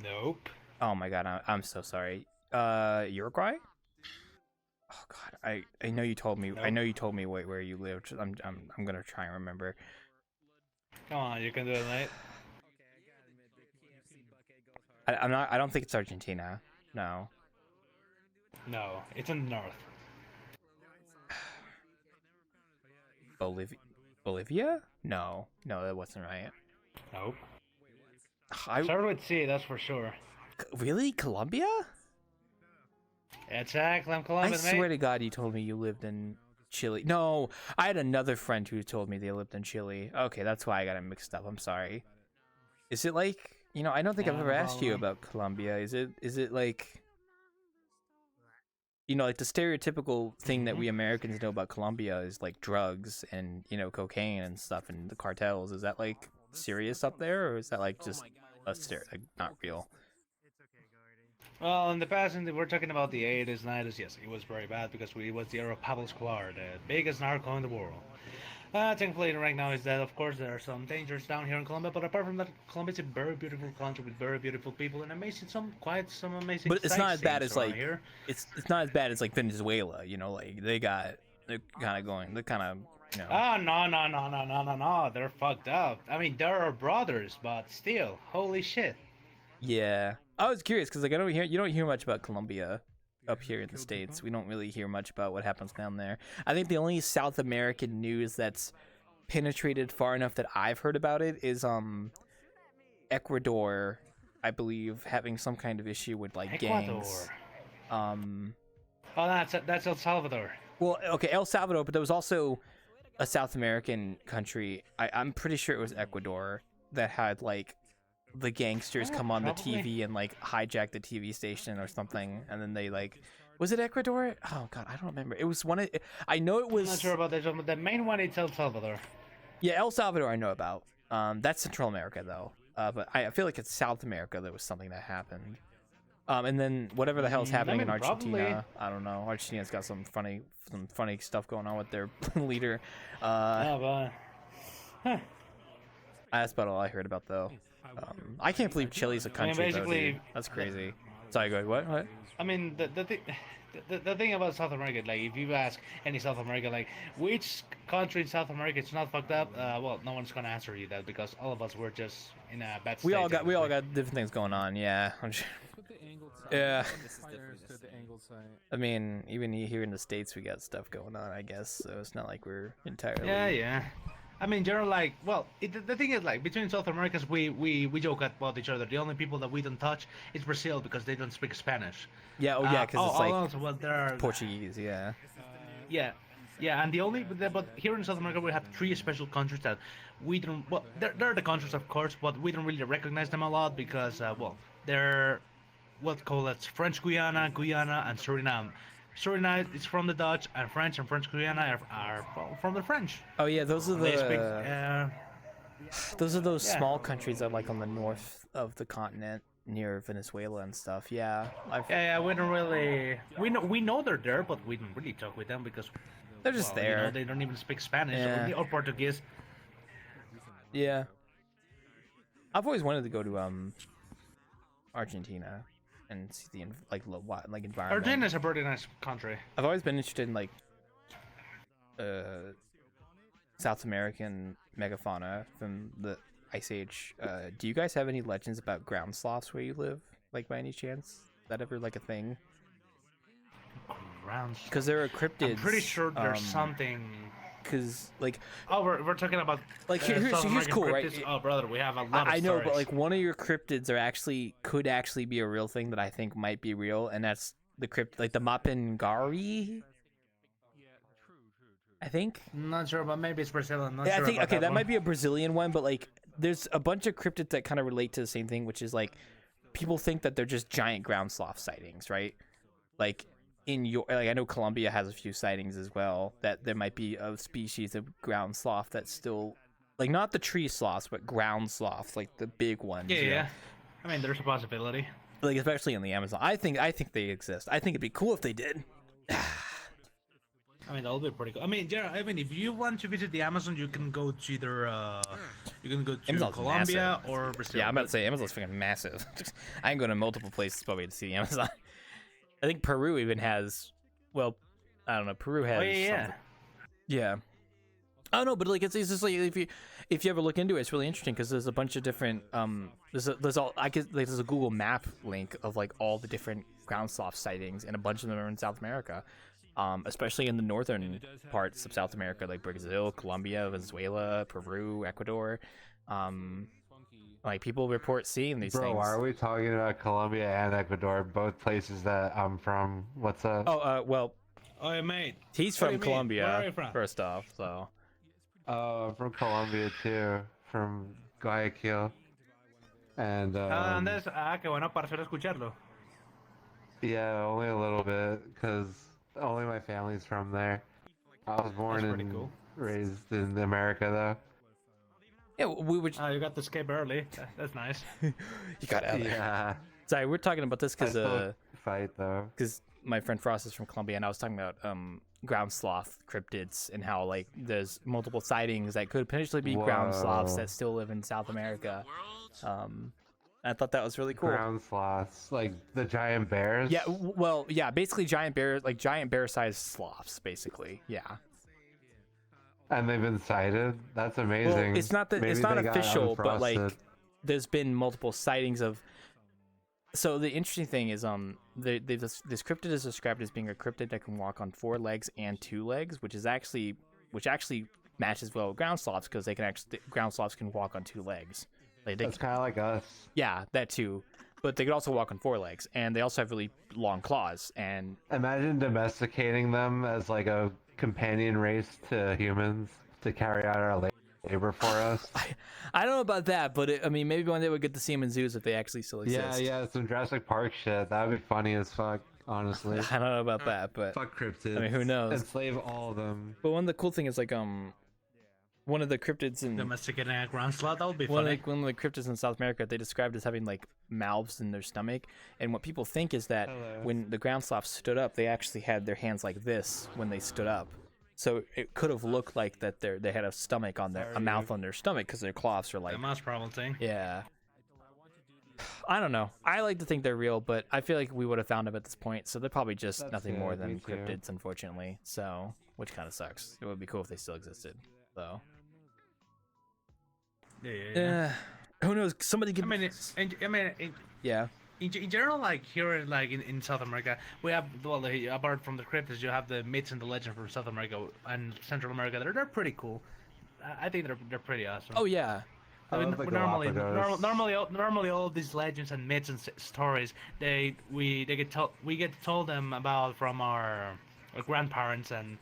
Nope. Oh my god, I'm so sorry. Uruguay? I know you told me. I know you told me where you lived. I'm gonna try and remember. Come on, you can do it, mate. I'm not. I don't think it's Argentina. No. No, it's in the north. Bolivia? No, that wasn't right. Nope. I Started with C, that's for sure. Really, Colombia? Exactly, I'm Colombian, I mate. swear to God, you told me you lived in Chile. No, I had another friend who told me they lived in Chile. Okay, that's why I got it mixed up. I'm sorry. Is it like, I don't think I've ever asked you about Colombia. Is it like, like the stereotypical thing that we Americans know about Colombia is like drugs and, cocaine and stuff and the cartels. Is that like serious up there, or is that like just like not real? Well, in the past, we're talking about the 80s, 90s, yes, it was very bad because it was the era of Pablo Escobar, the biggest narco in the world. Thankfully, right now is that, of course, there are some dangers down here in Colombia, but apart from that, Colombia is a very beautiful country with very beautiful people and some amazing. But it's not as bad as like here. it's not as bad as like Venezuela, like they're kind of Oh no, they're fucked up. I mean, they're our brothers, but still, holy shit. Yeah, I was curious because like you don't hear much about Colombia up here in the States. We don't really hear much about what happens down there. I think the only South American news that's penetrated far enough that I've heard about it is Ecuador, I believe, having some kind of issue with like gangs. Oh, that's El Salvador. Well, okay, El Salvador, but there was also a South American country. I'm pretty sure it was Ecuador that had like the gangsters come on the TV and like hijack the TV station or something, and then they like, was it Ecuador? Oh god, I don't remember. It was one of, I know it was. I'm not sure about that. The main one is El Salvador. Yeah, El Salvador I know about. That's Central America though. But I feel like it's South America there was something that happened. And then whatever the hell's happening in Argentina, probably. I don't know. Argentina's got some funny stuff going on with their leader. That's about all I heard about though. I can't believe Chile's a country. Basically, though, dude. That's crazy. Sorry, go ahead. What? I mean, the thing about South America, like if you ask any South America, like which country in South America is not fucked up, well, no one's gonna answer you that because all of us were just in a bad state. We all got different things going on. Yeah. Yeah. I mean, even here in the States, we got stuff going on, I guess. So it's not like we're entirely. Yeah. I mean, you're like, well, the thing is, like, between South Americans, we joke about each other. The only people that we don't touch is Brazil because they don't speak Spanish. Yeah, because it's like also, well, there are, Portuguese, yeah. Yeah, and but here in South America we have 3 special countries that we don't, well, they're the countries, of course, but we don't really recognize them a lot because, well, they're what's called French Guyana, and Suriname. Suriname is from the Dutch, and French Guyana are from the French. Oh yeah, those are those small countries that are like on the north of the continent near Venezuela and stuff. Yeah. We don't really we know they're there, but we don't really talk with them because they're just there. They don't even speak Spanish or Portuguese. Yeah. I've always wanted to go to Argentina and see the environment. Argentina is a pretty nice country. I've always been interested in like South American megafauna from the Ice Age. Do you guys have any legends about ground sloths where you live, like by any chance? Is that ever like a thing? Because there are cryptids. I'm pretty sure there's something. Because like, we're talking about like here's cool, cryptids. Right? Oh brother, we have a lot of I know, stories. but like one of your cryptids could actually be a real thing that I think might be real, and that's the like the Mapingari. I think. I'm not sure, but maybe it's Brazilian. I think that might be a Brazilian one, but like there's a bunch of cryptids that kind of relate to the same thing, which is like people think that they're just giant ground sloth sightings, right? Like I know Colombia has a few sightings as well, that there might be a species of ground sloth that's still like not the tree sloths, but ground sloths, like the big ones. Yeah. I mean, there's a possibility. Like especially in the Amazon, I think they exist. I think it'd be cool if they did. I mean, that would be pretty cool. I mean, yeah. I mean, if you want to visit the Amazon, you can go to either Amazon's Colombia massive. or Brazil. Yeah, I'm about to say Amazon's fucking massive. I can go to multiple places probably to see the Amazon. I think Peru even has, well, I don't know. Peru has. Oh yeah. something. Yeah. I don't know, but like it's just like if you ever look into it, it's really interesting because there's a bunch of different there's a Google Map link of like all the different ground sloth sightings, and a bunch of them are in South America, especially in the northern parts of South America, like Brazil, Colombia, Venezuela, Peru, Ecuador. Like people report seeing these Bro, things. why are we talking about Colombia and Ecuador, both places that I'm from? What's up? Oh, well. Oh, yeah, mate. He's What do from you mean? Colombia. Where are you from? First off, so. Oh, I'm from Colombia too, from Guayaquil. And Andrés, qué bueno para hacer escucharlo. yeah, only a little bit, because only my family's from there. I was born That's pretty and cool. raised in America, though. Yeah, we would. Oh, you got to escape early. That's nice. You got out. Yeah. Sorry, we're talking about this because fight though. Because my friend Frost is from Colombia, and I was talking about ground sloth cryptids and how like there's multiple sightings that could potentially be ground sloths that still live in South America. I thought that was really cool. Ground sloths, like the giant bears. Yeah, well, yeah, basically giant bears, like giant bear-sized sloths, basically. Yeah. And they've been sighted. That's amazing. Well, it's not that Maybe it's not they got official, but like unfrosted. there's been multiple sightings of. So the interesting thing is, this cryptid is described as being a cryptid that can walk on 4 legs and 2 legs, which actually matches well with ground sloths because ground sloths can walk on 2 legs. Like That's kind of like us. Yeah, that too. But they could also walk on 4 legs, and they also have really long claws. And Imagine domesticating them as like a companion race to humans to carry out our labor for us. I don't know about that, but I mean, maybe one day we'll get to see them in zoos if they actually still exist. Yeah, some Jurassic Park shit. That would be funny as fuck, honestly. I don't know about that, but Fuck cryptids. I mean, who knows? Enslave all of them. But one of the cool things is like one of the cryptids in Domesticating a ground sloth, that would be one funny. of the cryptids in South America, they described as having like mouths in their stomach, and what people think is that when the ground sloths stood up, they actually had their hands like this when they stood up. So it could have looked like that they had a stomach on a mouth on their stomach because their claws are like. The mouse problem thing. Yeah. I don't know. I like to think they're real, but I feel like we would have found them at this point, so they're probably just nothing more than cryptids, unfortunately. So, which kind of sucks. It would be cool if they still existed, though. Yeah. Who knows? Somebody give. Yeah. In general, like here, in South America, we have apart from the cryptids, you have the myths and the legends from South America and Central America. They're pretty cool. I think they're pretty awesome. Oh yeah. I love the Galapagos. Normally all of these legends and myths and stories, we get told them about from our grandparents, and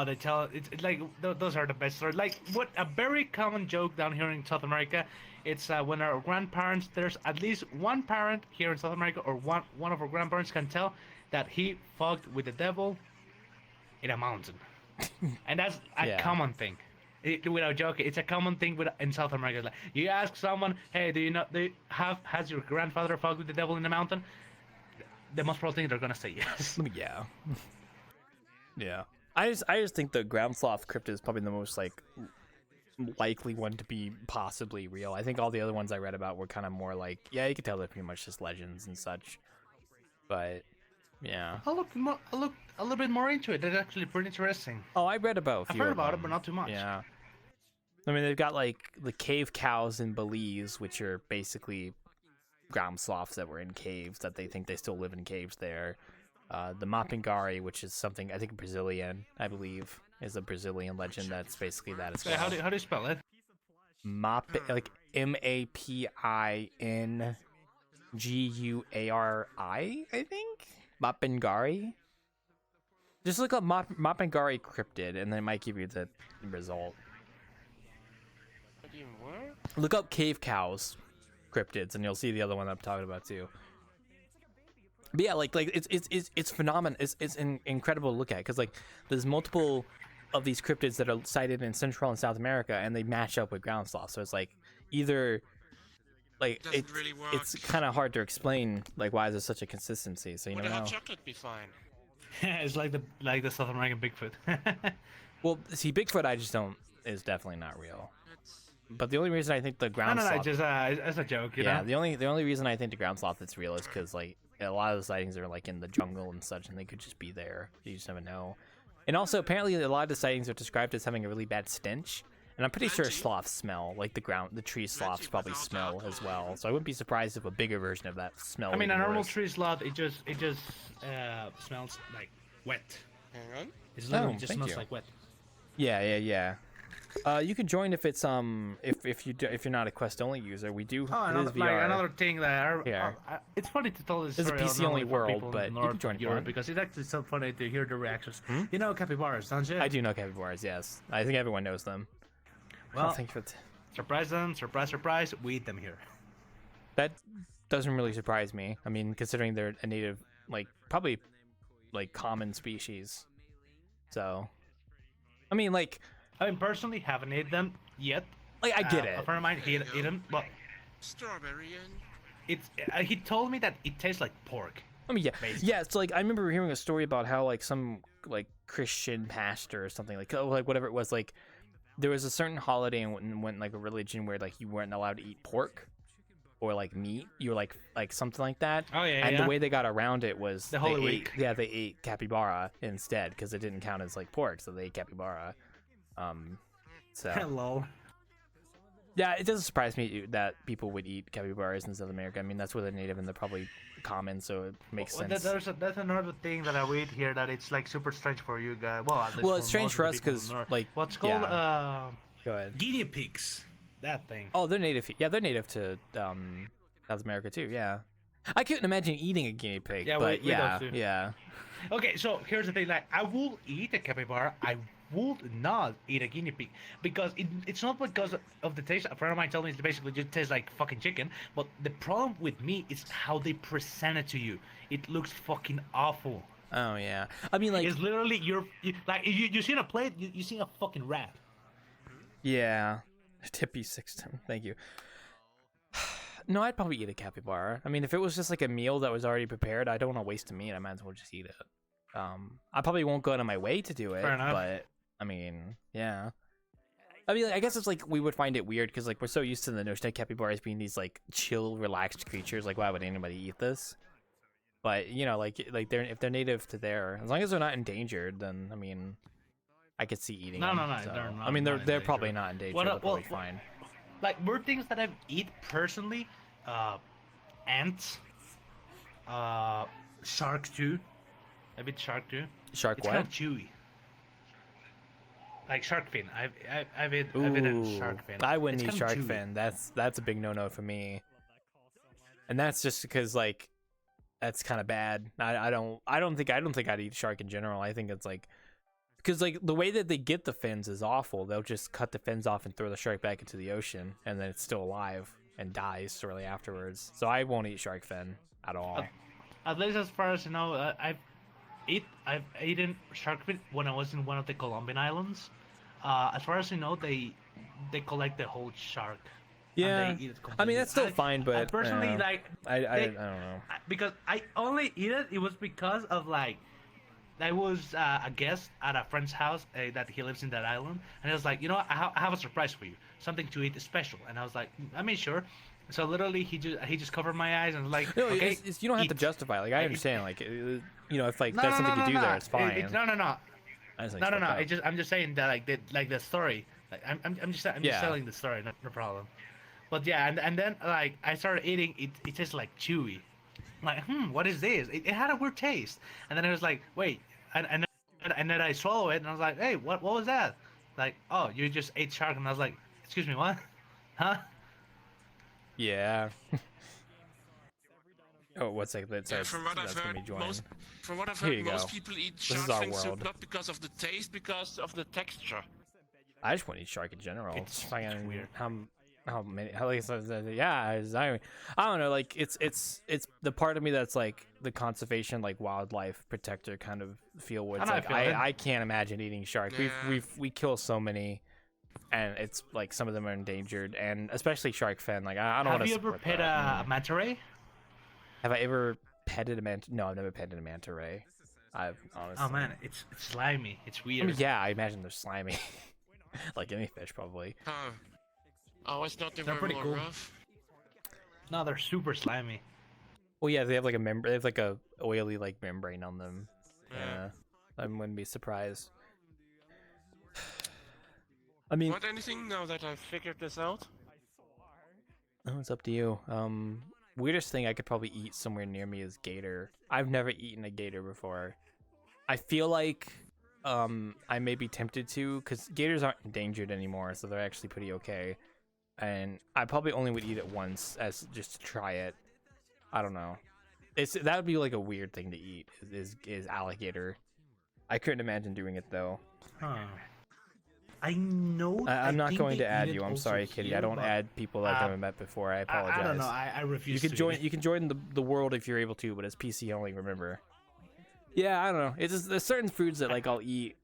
they tell it's like those are the best stories. Like what a very common joke down here in South America. It's when our grandparents, there's at least one parent here in South America, or one of our grandparents can tell that he fucked with the devil in a mountain, and that's a common thing. Without joking, it's a common thing in South America. Like, you ask someone, "Hey, has your grandfather fucked with the devil in the mountain?" The most probable thing they're gonna say yes. Yeah. Yeah. I just think the ground sloth cryptid is probably the most likely one to be possibly real. I think all the other ones I read about were kind of more like, yeah, you could tell they're pretty much just legends and such. But yeah. I looked a little bit more into it. That's actually pretty interesting. Oh, I read about a few. I've heard of about them. it, but not too much. Yeah. I mean, they've got like the cave cows in Belize, which are basically ground sloths that were in caves that they think they still live in caves there. The Mapingari, which is something I think Brazilian, I believe, is a Brazilian legend that's basically that as well. How do you spell it? Like Mapingari, I think. Mapingari. Just look up Mapingari cryptid, and then it might give you the result. Look up cave cows cryptids, and you'll see the other one I'm talking about too. But yeah, like it's phenomenal. It's incredible to look at because like there's multiple of these cryptids that are sighted in Central and South America, and they match up with ground sloths. So it's like either like it's kind of hard to explain like why there's such a consistency. So you Would a never hot know. chocolate be fine? It's like the South American Bigfoot. Well, see, Bigfoot is definitely not real. But the only reason I think the ground sloth just as a joke, you know? the only reason I think the ground sloth is real is because like a lot of the sightings are like in the jungle and such, and they could just be there. You just never know. And also, apparently, a lot of the sightings are described as having a really bad stench. And I'm pretty sure sloths smell, like the tree sloths probably smell as well. So I wouldn't be surprised if a bigger version of that smell. I mean, a normal worse. tree sloth, it just smells like wet. Hang on. It literally just thank smells you. like wet. Yeah. You can join if it's if you're not a Quest only user. We do. Oh, it is VR. another thing that Yeah. it's funny to tell this It's a story. PC only world, but you can join Europe fun. because it's actually so funny to hear the reactions. You know capybaras, don't you? I do know capybaras. Yes, I think everyone knows them. Well, thank you for surprise them, surprise, we eat them here. That doesn't really surprise me. I mean, considering they're a native, like probably like common species. So, I mean, personally, haven't ate them yet. Like, I get it. A friend of mine ate them, but Strawberry and it's. He told me that it tastes like pork. I mean, yeah, basically. yeah. It's like I remember hearing a story about how like some like Christian pastor or something like whatever it was, like there was a certain holiday and went like a religion where like you weren't allowed to eat pork or like meat. You were like something like that. Oh yeah. And the way they got around it was the Holy Week. they ate capybara instead because it didn't count as like pork, so they ate capybara. So Hello. yeah, it doesn't surprise me that people would eat capybaras in South America. I mean, that's where they're native and they're probably common, so it makes sense. That's another thing that I read here that it's like super strange for you guys. Well, at least It's strange for us because like what's called Go ahead. guinea pigs. That thing. Oh, they're native. Yeah, they're native to South America too. Yeah, I couldn't imagine eating a guinea pig. Yeah, but we yeah, don't do. yeah. Okay, so here's the thing. Like, I will eat a capybara. I would not eat a guinea pig because it's not because of the taste. A friend of mine told me it basically just tastes like fucking chicken. But the problem with me is how they present it to you. It looks fucking awful. Oh yeah. I mean, like it's literally you seen a plate. You seen a fucking rat. Yeah. Tippy 610. Thank you. No, I'd probably eat a capybara. I mean, if it was just like a meal that was already prepared, I don't want to waste a meat. I might as well just eat it. I probably won't go out of my way to do it, Fair enough. but I mean, yeah. I mean, I guess it's like we would find it weird because like we're so used to the notion of capybaras being these like chill, relaxed creatures. Like, why would anybody eat this? But you know, like if they're native to there, as long as they're not endangered, then I mean, I could see eating them. No, so. they're not. I mean, they're probably not endangered. They're probably fine. Like weird things that I've eat personally, ants, sharks too. I've eaten shark too. Shark it's what? kind of chewy. Like shark fin. I've eaten shark fin. I wouldn't It's eat kinda shark chewy. fin. That's a big no-no for me. And that's just because like that's kind of bad. I don't think I'd eat shark in general. I think it's like because like the way that they get the fins is awful. They'll just cut the fins off and throw the shark back into the ocean, and then it's still alive and dies shortly afterwards. So I won't eat shark fin at all. At least as far as you know, I've eaten shark fin when I was in one of the Colombian islands. As far as you know, they collect the whole shark. Yeah, and they eat it I mean completely. that's still fine, but I personally yeah. like. I don't know. Because I only eat it. It was because of like, I was a guest at a friend's house that he lives in that island, and he was like, you know, I have a surprise for you, something to eat special. And I was like, I mean, sure. So literally, he just covered my eyes and was like, No, okay, you don't have to justify. Like I understand. Like you know, if like that's something you do there, it's fine. No. I just think it's fucked up. I'm just saying that like the story. Like I'm just telling the story, no problem. But yeah, and then like I started eating it. It tastes like chewy. I'm like, what is this? It had a weird taste. And then I was like, wait, and then I swallow it, and I was like, hey, what was that? Like, oh, you just ate shark, and I was like, excuse me, what? Huh? Yeah. Oh, what's that? Yeah, from what I've heard, most people eat shark fin soup not because of the taste, because of the texture. I just want to eat shark in general. It's weird. How many? I don't know. Like it's the part of me that's like the conservation, like wildlife protector kind of feel. Where it's like I can't imagine eating shark. Yeah. We kill so many, and it's like some of them are endangered, and especially shark fin. Like I don't want to. Have you ever pet a manta ray? Have I ever petted a manta? No, I've never petted a manta ray. I've honestly. Oh man, it's slimy. It's weird. I mean, yeah, I imagine they're slimy, like any fish probably. Oh, it's not They're pretty more cool. rough. No, they're super slimy. Well, yeah, they have like a They have like a oily like membrane on them. Yeah, I wouldn't be surprised. I mean, Want anything now that I've figured this out? oh, it's up to you. Weirdest thing I could probably eat somewhere near me is gator. I've never eaten a gator before. I feel like I may be tempted to, because gators aren't endangered anymore, so they're actually pretty okay. And I probably only would eat it once, as just to try it. I don't know. That would be like a weird thing to eat, is alligator. I couldn't imagine doing it though. Huh. I know. I'm not think going they to add eat it you. I'm also sorry, Kitty. here, I don't but, add people that I haven't met before. I apologize. I don't know. I refuse. You can join. You can join the world if you're able to, but it's PC only. Remember. Yeah, I don't know. It's just, there's certain foods that like I'll eat.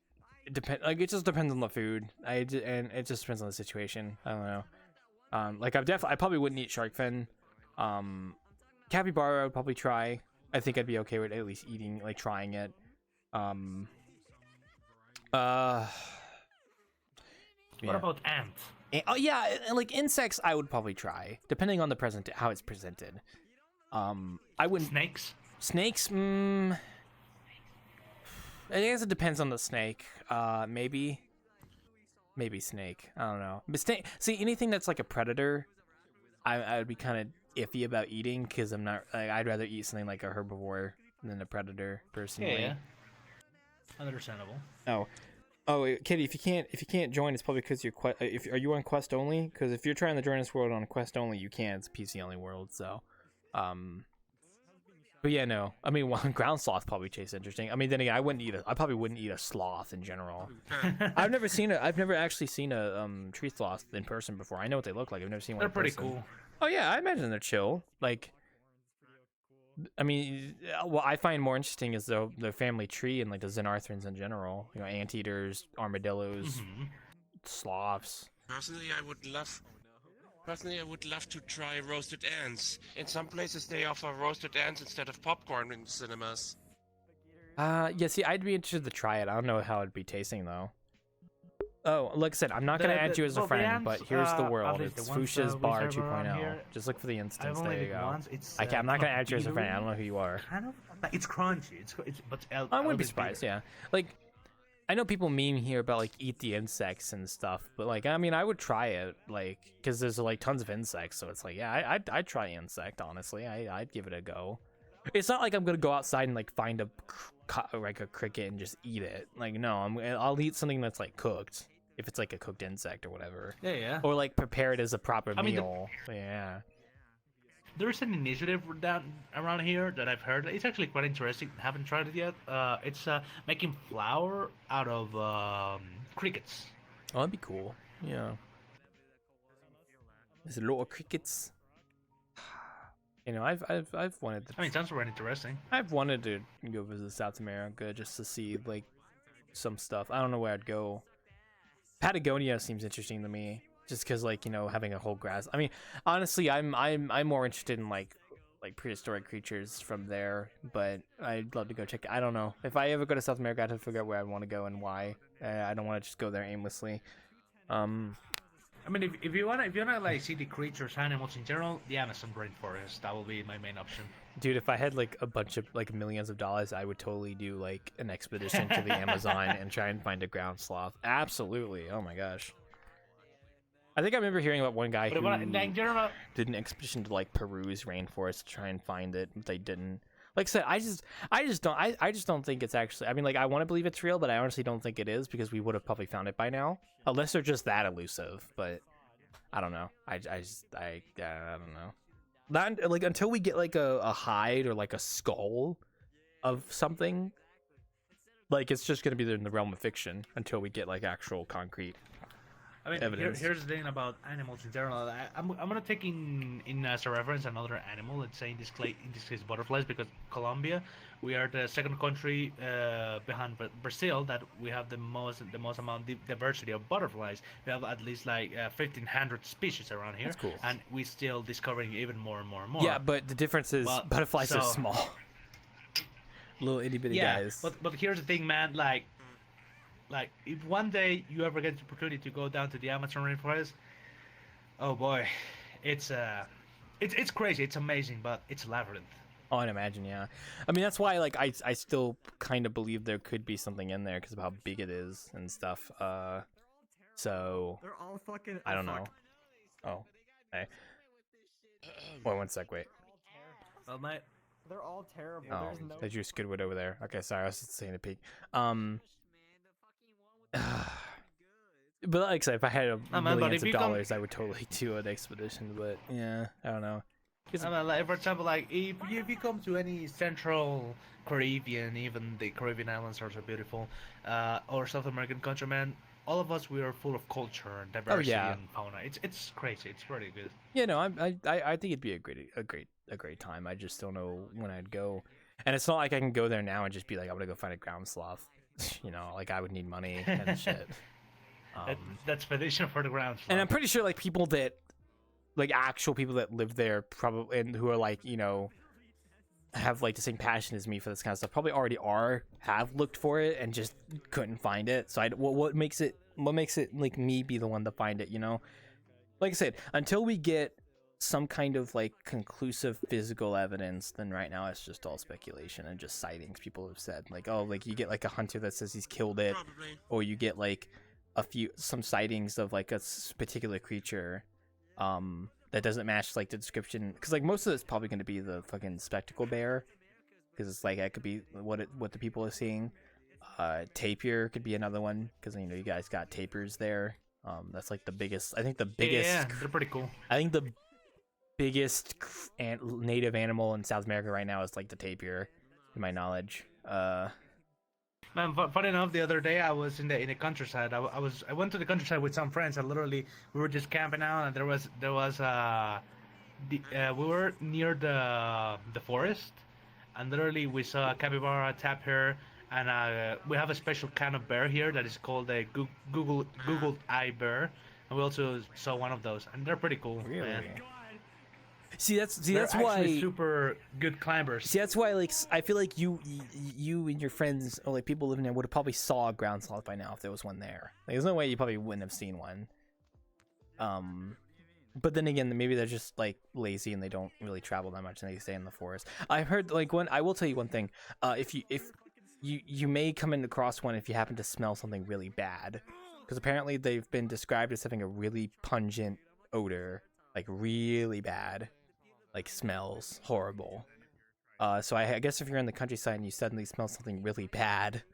It it just depends on the food. And it just depends on the situation. I don't know. Like I probably wouldn't eat shark fin. Capybara I would probably try. I think I'd be okay with at least eating, like trying it. What about ants? Oh yeah, and like insects, I would probably try, depending on the how it's presented. I wouldn't. Snakes. Snakes. I guess it depends on the snake. Maybe snake. I don't know. But see, anything that's like a predator, I would be kind of iffy about eating, because I'm not. Like, I'd rather eat something like a herbivore than a predator, personally. Yeah. Understandable. Oh, wait, Kitty, if you can't join, it's probably because are you on Quest only? Because if you're trying to join this world on Quest only, you can. It's a PC only world, so. But yeah, no. I mean, ground sloth probably tastes interesting. I mean, then again, I probably wouldn't eat a sloth in general. I've never actually seen a tree sloth in person before. I know what they look like. I've never seen one. They're in pretty person. cool. Oh yeah, I imagine they're chill. Like, I mean, what I find more interesting is the family tree and like the xenarthrans in general. You know, anteaters, armadillos, sloths. Personally, I would love to try roasted ants. In some places, they offer roasted ants instead of popcorn in cinemas. Yeah, see, I'd be interested to try it. I don't know how it'd be tasting, though. Oh, like I said, I'm not going to add you as a friend, but here's the world. It's Fush's Bar 2.0. Just look for the instance. There you go. I'm not going to add you as a friend. I don't know who you are. Kind of. It's crunchy. But I wouldn't be surprised, yeah. Like, I know people meme here about, like, eat the insects and stuff, but, like, I mean, I would try it, like, because there's, like, tons of insects, so it's like, yeah, I'd try insect, honestly. I'd give it a go. It's not like I'm going to go outside and, like, find a cricket and just eat it. Like, no, I'll eat something that's, like, cooked, if it's, like, a cooked insect or whatever. Yeah. Or, like, prepare it as a proper meal. Yeah. There's an initiative around here that I've heard. It's actually quite interesting. Haven't tried it yet. It's making flour out of crickets. Oh, that'd be cool. Yeah. There's a lot of crickets. You know, I've wanted to. I mean, it sounds really interesting. I've wanted to go visit South America just to see like some stuff. I don't know where I'd go. Patagonia seems interesting to me. Just because, like, you know, having a whole grass. I mean, honestly, I'm more interested in like prehistoric creatures from there. But I'd love to go check. I don't know if I ever go to South America, I have to figure out where I want to go and why. I don't want to just go there aimlessly. I mean, if you wanna like see the creatures, animals in general, the Amazon rainforest, that will be my main option. Dude, if I had like a bunch of like millions of dollars, I would totally do like an expedition to the Amazon and try and find a ground sloth. Absolutely. Oh my gosh. I think I remember hearing about one guy who did an expedition to like Peru's rainforest to try and find it, but they didn't. Like I said, I just don't think it's actually. I mean, like I want to believe it's real, but I honestly don't think it is because we would have probably found it by now, unless they're just that elusive. But I don't know. I don't know. Not like until we get like a hide or like a skull of something. Like it's just gonna be in the realm of fiction until we get like actual concrete. I mean, here's the thing about animals in general. I'm gonna take in as a reference another animal. Let's say in this case butterflies, because Colombia, we are the second country behind Brazil that we have the most amount of diversity of butterflies. We have at least like 1,500 species around here. That's cool. And we still discovering even more and more and more. Yeah, but the difference is butterflies are small, little itty bitty guys. But here's the thing, man. Like, if one day you ever get the opportunity to go down to the Amazon rainforest, oh boy, it's crazy, it's amazing, but it's a labyrinth. Oh, I'd imagine, yeah. I mean, that's why, like, I still kind of believe there could be something in there because of how big it is and stuff. So They're all fucking. I don't know. Oh, hey. Wait, one sec. Wait. Oh, mate. They're all terrible. Oh, There's no. there's your Squidward over there. Okay, sorry, I was just saying a peek. But like I said, if I had millions of dollars, I would totally do an expedition. But yeah, I don't know. Like, for example, like if you come to any Central Caribbean, even the Caribbean islands are so beautiful, or South American country, man, all of us, we are full of culture and diversity and fauna. It's crazy. It's really good. Yeah, no, I think it'd be a great time. I just don't know when I'd go, and it's not like I can go there now and just be like, I'm gonna go find a ground sloth. You know, like I would need money and shit. That's expedition for the ground sloth. And I'm pretty sure like people that, like actual people that live there probably and who are like, you know, have like the same passion as me for this kind of stuff probably already have looked for it and just couldn't find it. So what makes it like me be the one to find it, you know? Like I said, until we get some kind of like conclusive physical evidence, then right now it's just all speculation and just sightings. People have said like, oh, like you get like a hunter that says he's killed it, or you get like some sightings of like a particular creature that doesn't match like the description, because like most of it's probably going to be the fucking spectacle bear, because it's like that could be what the people are seeing. Tapir could be another one, because you know you guys got tapirs there. That's like the biggest. I think the biggest. Yeah, they're pretty cool. I think the biggest native animal in South America right now is like the tapir, to my knowledge. Man, funny enough, the other day I was in the countryside. I went to the countryside with some friends, and literally we were just camping out, and we were near the forest, and literally we saw a capybara, tapir, and we have a special kind of bear here that is called a Google eye bear, and we also saw one of those, and they're pretty cool. Really? Man. That's why super good climbers. See, that's why like I feel like you and your friends or like people living there would have probably saw a ground sloth by now if there was one there. Like, there's no way you probably wouldn't have seen one. But then again, maybe they're just like lazy and they don't really travel that much and they stay in the forest. I've heard like I will tell you one thing. If you may come across one if you happen to smell something really bad, because apparently they've been described as having a really pungent odor, like really bad. Like smells horrible. So I guess if you're in the countryside and you suddenly smell something really bad,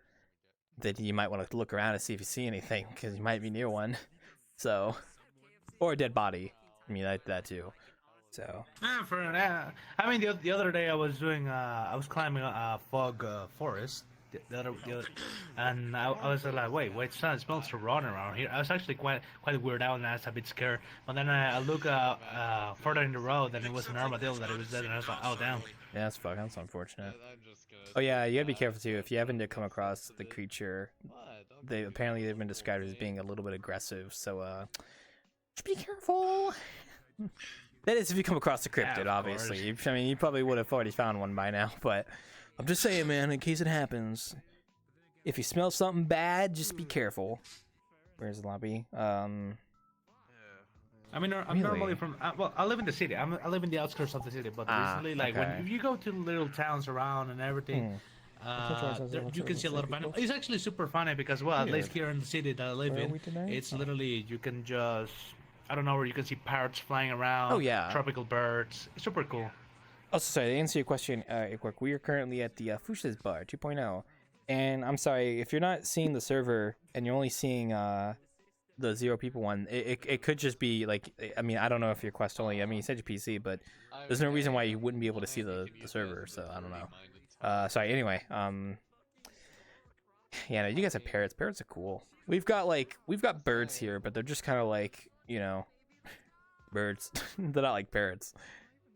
then you might want to look around and see if you see anything, because you might be near one. So, or a dead body. I mean that too. So. I mean the other day I was climbing a fog forest. And I was like, wait, it smells so rotten around here. I was actually quite weirded out and I was a bit scared. But then I look further in the road and it was an armadillo that it was dead, and I was like, oh damn. Yeah, that's unfortunate. Oh yeah, you gotta be careful too. If you happen to come across the creature, they've been described as being a little bit aggressive. So just be careful. That is if you come across a cryptid, obviously. I mean, you probably would have already found one by now, but I'm just saying, man, in case it happens, if you smell something bad, just be careful. Where's the lobby? I mean, I'm normally from. Well, I live in the city. I live in the outskirts of the city, but recently, like when you go to little towns around and everything, you can see a lot of animals. It's actually super funny because, well, at least here in the city that I live in, it's literally you can just, I don't know, where you can see parrots flying around. Oh yeah. Tropical birds. It's super cool. Also, sorry, to answer your question, quick, we are currently at the Fush's Bar 2.0, and I'm sorry, if you're not seeing the server and you're only seeing the 0 people one, it could just be, like, I mean, I don't know if you're quest only, I mean, you said your PC, but there's no reason why you wouldn't be able to see the server, so I don't know. Sorry, anyway, yeah, no, you guys have parrots. Parrots are cool. We've got birds here, but they're just kind of like, you know, birds. They're not like parrots.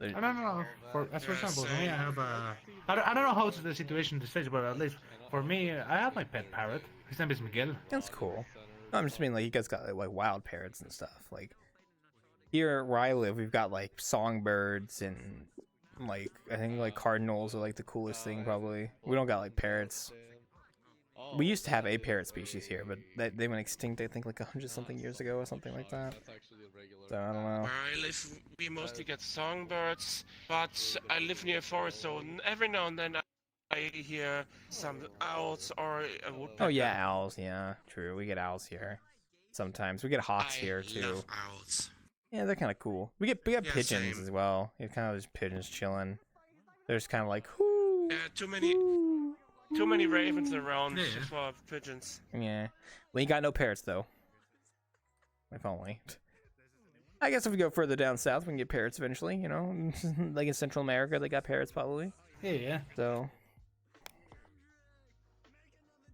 I don't know. For example, for me, I have I don't know how it's the situation in the States, but at least for me, I have my pet parrot. His name is Miguel. That's cool. I'm just mean, like, you guys got like wild parrots and stuff. Like here where I live, we've got like songbirds and like I think like cardinals are like the coolest thing probably. We don't got like parrots. We used to have a parrot species here, but they went extinct, I think, like 100-something years ago or something like that. So I don't know. Where I live, we mostly get songbirds, but I live near a forest, so every now and then I hear some owls or a woodpecker. Oh yeah, owls. Yeah, true. We get owls here. Sometimes we get hawks here too. Love owls. Yeah, they're kind of cool. We get pigeons same. as well. You kind of just pigeons chilling. They're just kind of like, whoo. Too many ravens around for pigeons. Yeah, we ain't got no parrots though. If only. I guess if we go further down south, we can get parrots eventually. You know, like in Central America, they got parrots probably. Yeah. So,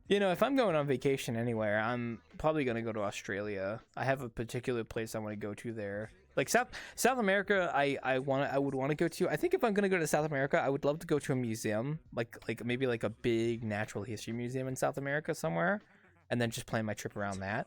you know, if I'm going on vacation anywhere, I'm probably gonna go to Australia. I have a particular place I want to go to there. Like South America, I would want to go to. I think if I'm gonna go to South America, I would love to go to a museum, like maybe like a big natural history museum in South America somewhere, and then just plan my trip around that.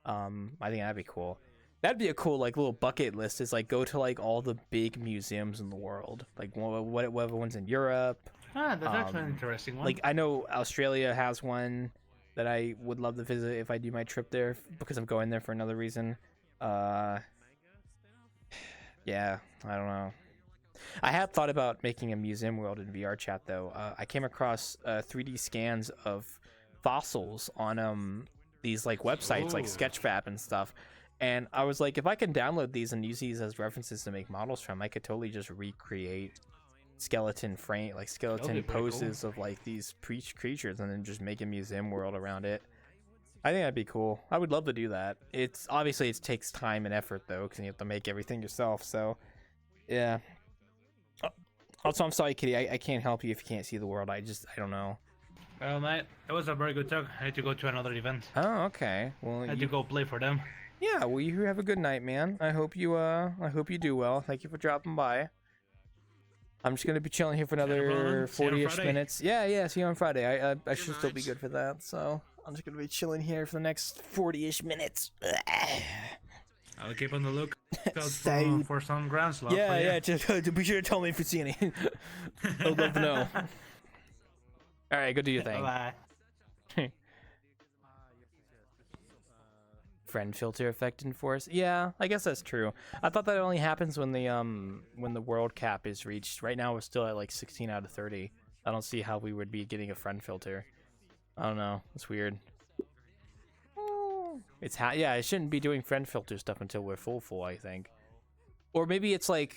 I think that'd be cool. That'd be a cool like little bucket list. Is like go to like all the big museums in the world, like whatever ones in Europe. That's actually an interesting one. Like I know Australia has one that I would love to visit if I do my trip there because I'm going there for another reason. Yeah, I don't know. I had thought about making a museum world in VRChat though. I came across 3D scans of fossils on these like websites like Sketchfab and stuff, and I was like, if I can download these and use these as references to make models from, I could totally just recreate skeleton poses of like these creatures and then just make a museum world around it. I think that'd be cool. I would love to do that. It's obviously it takes time and effort though, because you have to make everything yourself. So, yeah. Also, I'm sorry, Kitty. I can't help you if you can't see the world. I don't know. Well, mate, it was a very good talk. I had to go to another event. Oh, okay. Well, I had to go play for them. Yeah. Well, you have a good night, man. I hope you do well. Thank you for dropping by. I'm just gonna be chilling here for another 40-ish minutes. Yeah. See you on Friday. I should still be good for that. So. I'm just gonna be chilling here for the next 40-ish minutes. I'll keep on the lookout for some ground sloth. Yeah. Just be sure to tell me if you see any. I'd love to know. All right, go do your thing. Bye. Friend filter effect in force. Yeah, I guess that's true. I thought that only happens when the world cap is reached. Right now we're still at like 16 out of 30. I don't see how we would be getting a friend filter. I don't know. It's weird. Yeah, I shouldn't be doing friend filter stuff until we're full, I think. Or maybe it's like,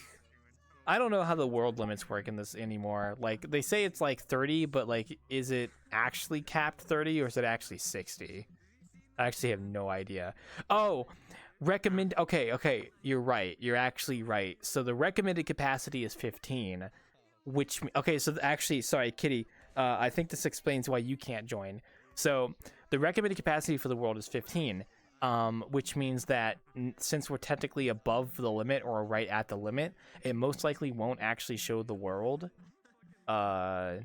I don't know how the world limits work in this anymore. Like, they say it's like 30, but like, is it actually capped 30 or is it actually 60? I actually have no idea. Oh, okay, you're right. You're actually right. So the recommended capacity is 15, so actually, sorry, Kitty, I think this explains why you can't join. So the recommended capacity for the world is 15, which means that since we're technically above the limit or right at the limit, it most likely won't actually show the world in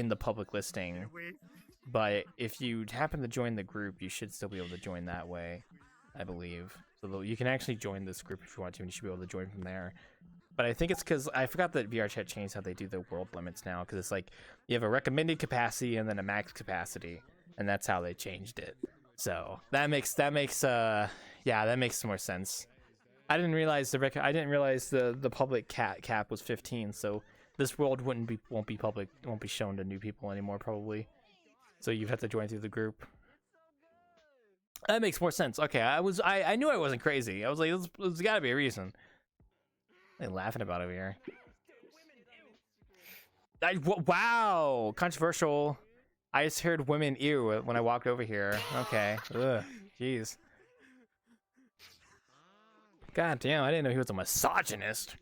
the public listing. But if you happen to join the group, you should still be able to join that way, I believe. So you can actually join this group if you want to, and you should be able to join from there. But I think it's because I forgot that VRChat changed how they do the world limits now, because it's like you have a recommended capacity and then a max capacity, and that's how they changed it. So that makes more sense. I didn't realize the public cap was 15, so this world won't be public, won't be shown to new people anymore probably. So you have to join through the group. That makes more sense. Okay, I knew I wasn't crazy. I was like, there's got to be a reason. They're laughing about it over here. Wow, controversial. I just heard women ew when I walked over here. Okay, ugh, jeez. God damn, I didn't know he was a misogynist.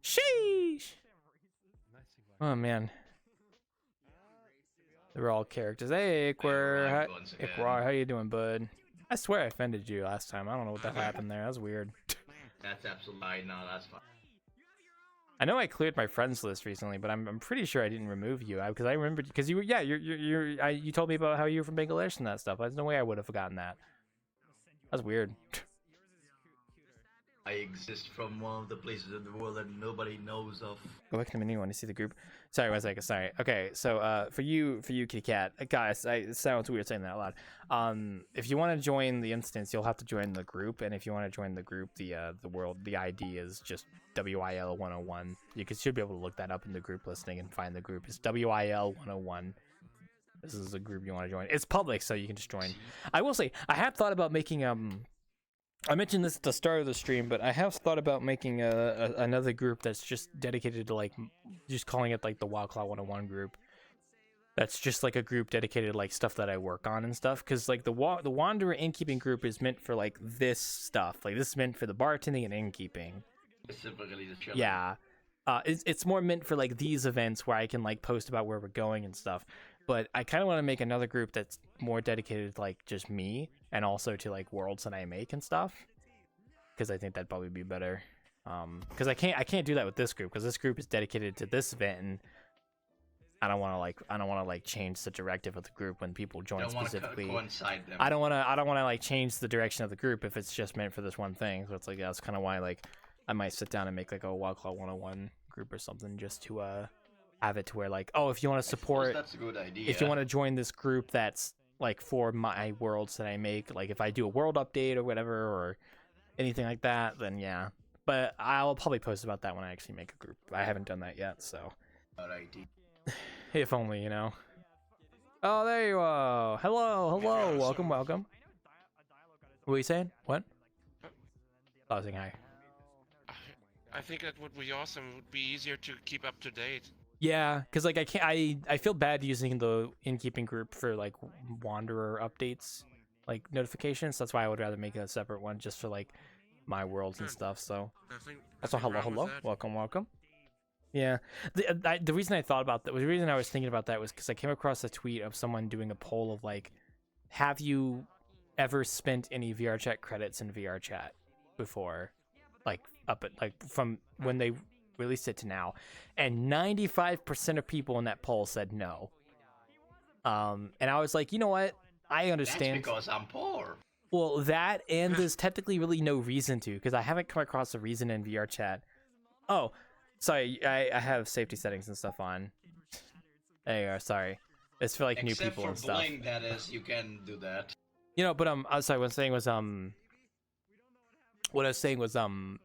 Sheesh. Oh man. They were all characters. Hey, Iquar. How you doing, bud? I swear I offended you last time. I don't know what the hell happened there. That was weird. That's absolutely no. That's fine. I know I cleared my friends list recently, but I'm pretty sure I didn't remove you because I remembered because you were you told me about how you were from Bangladesh and that stuff. There's no way I would have forgotten that. That's weird. I exist from one of the places in the world that nobody knows of. Go back to the menu. Want to see the group? Sorry, 1 second. Sorry. Okay, so for you, Kitty Cat, guys, it sounds weird saying that out loud. If you want to join the instance, you'll have to join the group, and if you want to join the group, the ID is just WIL101. You should be able to look that up in the group listing and find the group. It's WIL101. This is a group you want to join. It's public, so you can just join. I will say, I have thought about making I mentioned this at the start of the stream, but I have thought about making another group that's just dedicated to, like, just calling it, like, the Wildclaw 101 group. That's just, like, a group dedicated to, like, stuff that I work on and stuff. Because, like, the Wanderer Innkeeping group is meant for, like, this stuff. Like, this is meant for the bartending and innkeeping. Specifically the chilling. Yeah. It's more meant for, like, these events where I can, like, post about where we're going and stuff. But I kind of want to make another group that's more dedicated to, like, just me, and also to, like, worlds that I make and stuff, because I think that'd probably be better. Because I can't do that with this group, because this group is dedicated to this event, and I don't want to like change the directive of the group when people join specifically. Coincide them. I don't want to like change the direction of the group if it's just meant for this one thing. So it's like, that's kind of why, like, I might sit down and make, like, a Wildclaw 101 group or something, just to have it to where, like, oh, if you want to support, that's a good idea. if you want to join this group that's, like, for my worlds that I make, like, if I do a world update or whatever, or anything like that, then yeah. But I'll probably post about that when I actually make a group. I haven't done that yet, so. Good idea. If only, you know. Oh, there you are. Hello, welcome. What are you saying? What? I was saying hi. I think that would be awesome. It would be easier to keep up to date. Yeah, because, like, I feel bad using the innkeeping group for, like, Wanderer updates, like, notifications. That's why I would rather make a separate one just for, like, my worlds and stuff. So also hello, welcome. Yeah, the reason I thought about that, the reason I was thinking about that was because I came across a tweet of someone doing a poll of, like, have you ever spent any VRChat credits in VRChat before, like, from when they released it to now, and 95% of people in that poll said no. And I was like, you know what? I understand. That's because I'm poor. Well, that, and there's technically really no reason to, because I haven't come across a reason in VRChat. Oh, sorry, I have safety settings and stuff on. There you are. Sorry, it's for, like, new people and stuff. Except for Bling, that is, you can do that. You know, but I was sorry. What I was saying was the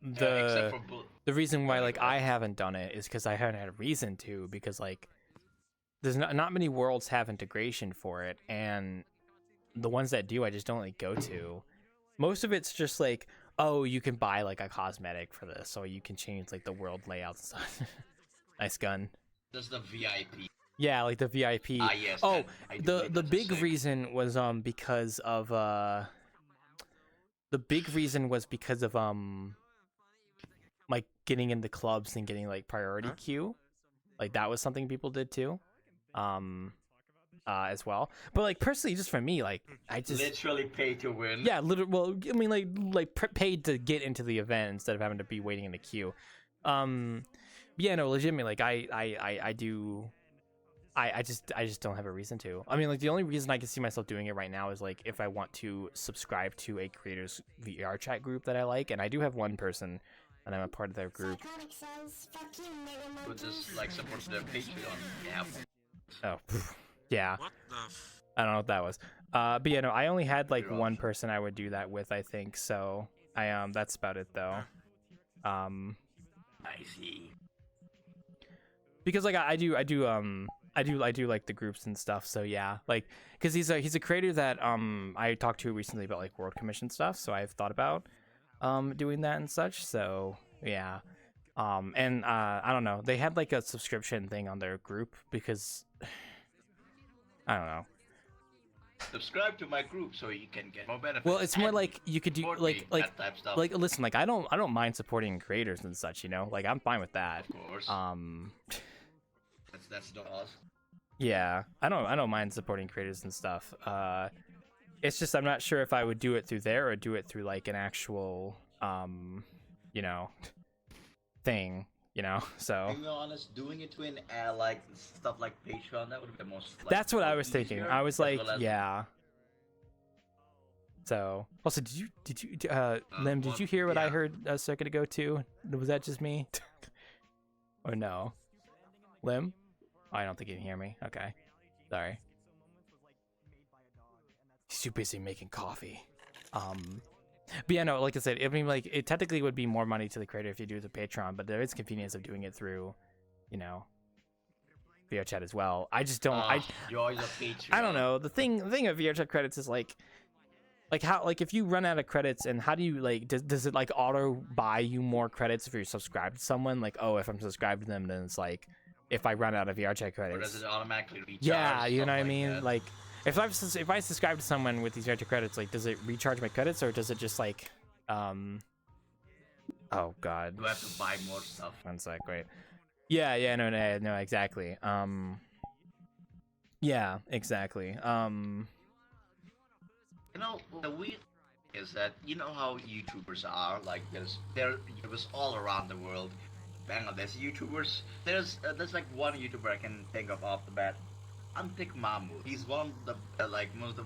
reason why, like, I haven't done it is because I haven't had a reason to, because, like, there's not many worlds have integration for it, and the ones that do, I just don't, like, go to. Most of it's just like, oh, you can buy, like, a cosmetic for this, or you can change, like, the world layout and stuff. Nice gun. That's the VIP. Yeah, like the VIP. Ah, yes. Oh, the big reason was because of like, getting into clubs and getting, like, priority queue. Like, that was something people did too. As well. But, like, personally, just for me, like, I just literally pay to win. Yeah, literally. Well, I mean, like paid to get into the event instead of having to be waiting in the queue. Yeah, no, legitimately, like, I just don't have a reason to. I mean, like, the only reason I can see myself doing it right now is, like, if I want to subscribe to a creators VRChat group that I like, and I do have one person, and I'm a part of their group. But just, like, support their Patreon. Yeah. Oh, yeah. I don't know what that was. But yeah, no, I only had, like, one person I would do that with, I think. So that's about it, though. I see. Because, like, I do like the groups and stuff. So yeah, like, because he's a creator that I talked to recently about, like, world commission stuff. So I've thought about doing that and such. So yeah. And I don't know. They had, like, a subscription thing on their group because I don't know. Subscribe to my group so you can get more benefits. Well, it's more like you could do like that type stuff. like listen, like, I don't mind supporting creators and such, you know? Like, I'm fine with that. Of course. That's not us. Yeah, I don't mind supporting creators and stuff. It's just I'm not sure if I would do it through there or do it through, like, an actual you know, thing, you know. So To be honest, doing it to an like stuff like Patreon, that would be the most. Like, that's what I was thinking. easier, I was like, as well as... yeah. So also, Lim, did you hear what I heard a second ago too? Was that just me? Or no? Lim? Oh, I don't think you can hear me. Okay, sorry. He's too busy making coffee. But yeah, no, like I said, I mean, like, it technically would be more money to the creator if you do it through Patreon, but there is convenience of doing it through, you know, VRChat as well. I just don't. Joys of Patreon. I don't know. The thing of VRChat credits is like how, like, if you run out of credits, and how do you, like, does it like auto buy you more credits if you're subscribed to someone? Like, oh, if I'm subscribed to them, then it's like, if I run out of VRChat credits, Or does it automatically recharge? yeah, you know what I Stuff mean? that? Like, if I subscribe to someone with these VRChat credits, like, does it recharge my credits, or does it just like, oh god, You have to buy more stuff. one sec, wait. Yeah, no, exactly. Yeah, exactly. You know, the weird thing is that you know how YouTubers are. Like, there are YouTubers all around the world. Bangladesh YouTubers. There's like one YouTuber I can think of off the bat. Antik Mahmood. He's one of the like most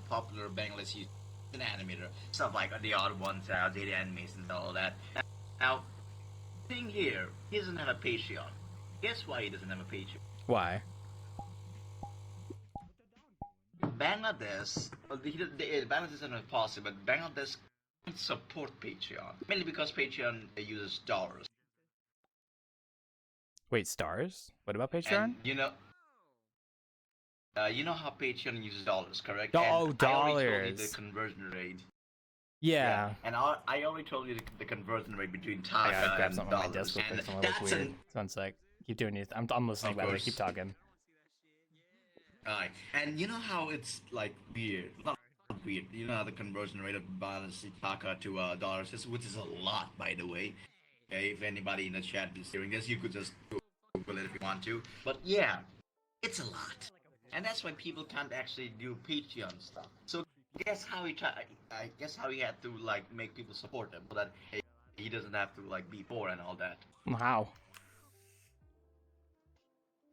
popular Bangladeshi YouTubers. An animator, stuff like the odd ones, data animations and all that. Now, thing here, he doesn't have a Patreon. Guess why he doesn't have a Patreon? Why? Bangladesh, Bangladesh isn't a policy, but Bangladesh can't support Patreon. Mainly because Patreon uses dollars. Wait, stars? What about Patreon? And, you know how Patreon uses dollars, correct? Oh, and I already told you dollars. the conversion rate. Yeah. And I already told you the conversion rate between I gotta Taka grab and something on my dollars. desk real quick. And Something looks that's weird. One sec. Keep doing it. I'm listening, Of by the way. course. Keep talking. Alright, and you know how it's like weird, not weird. You know how the conversion rate of Bangladeshi Taka to dollars is, which is a lot, by the way. Okay, if anybody in the chat is hearing this, you could just Google it if you want to. But yeah, it's a lot, and that's why people can't actually do Patreon stuff. So guess how he I guess how he had to like make people support him so that he doesn't have to like be poor and all that. How?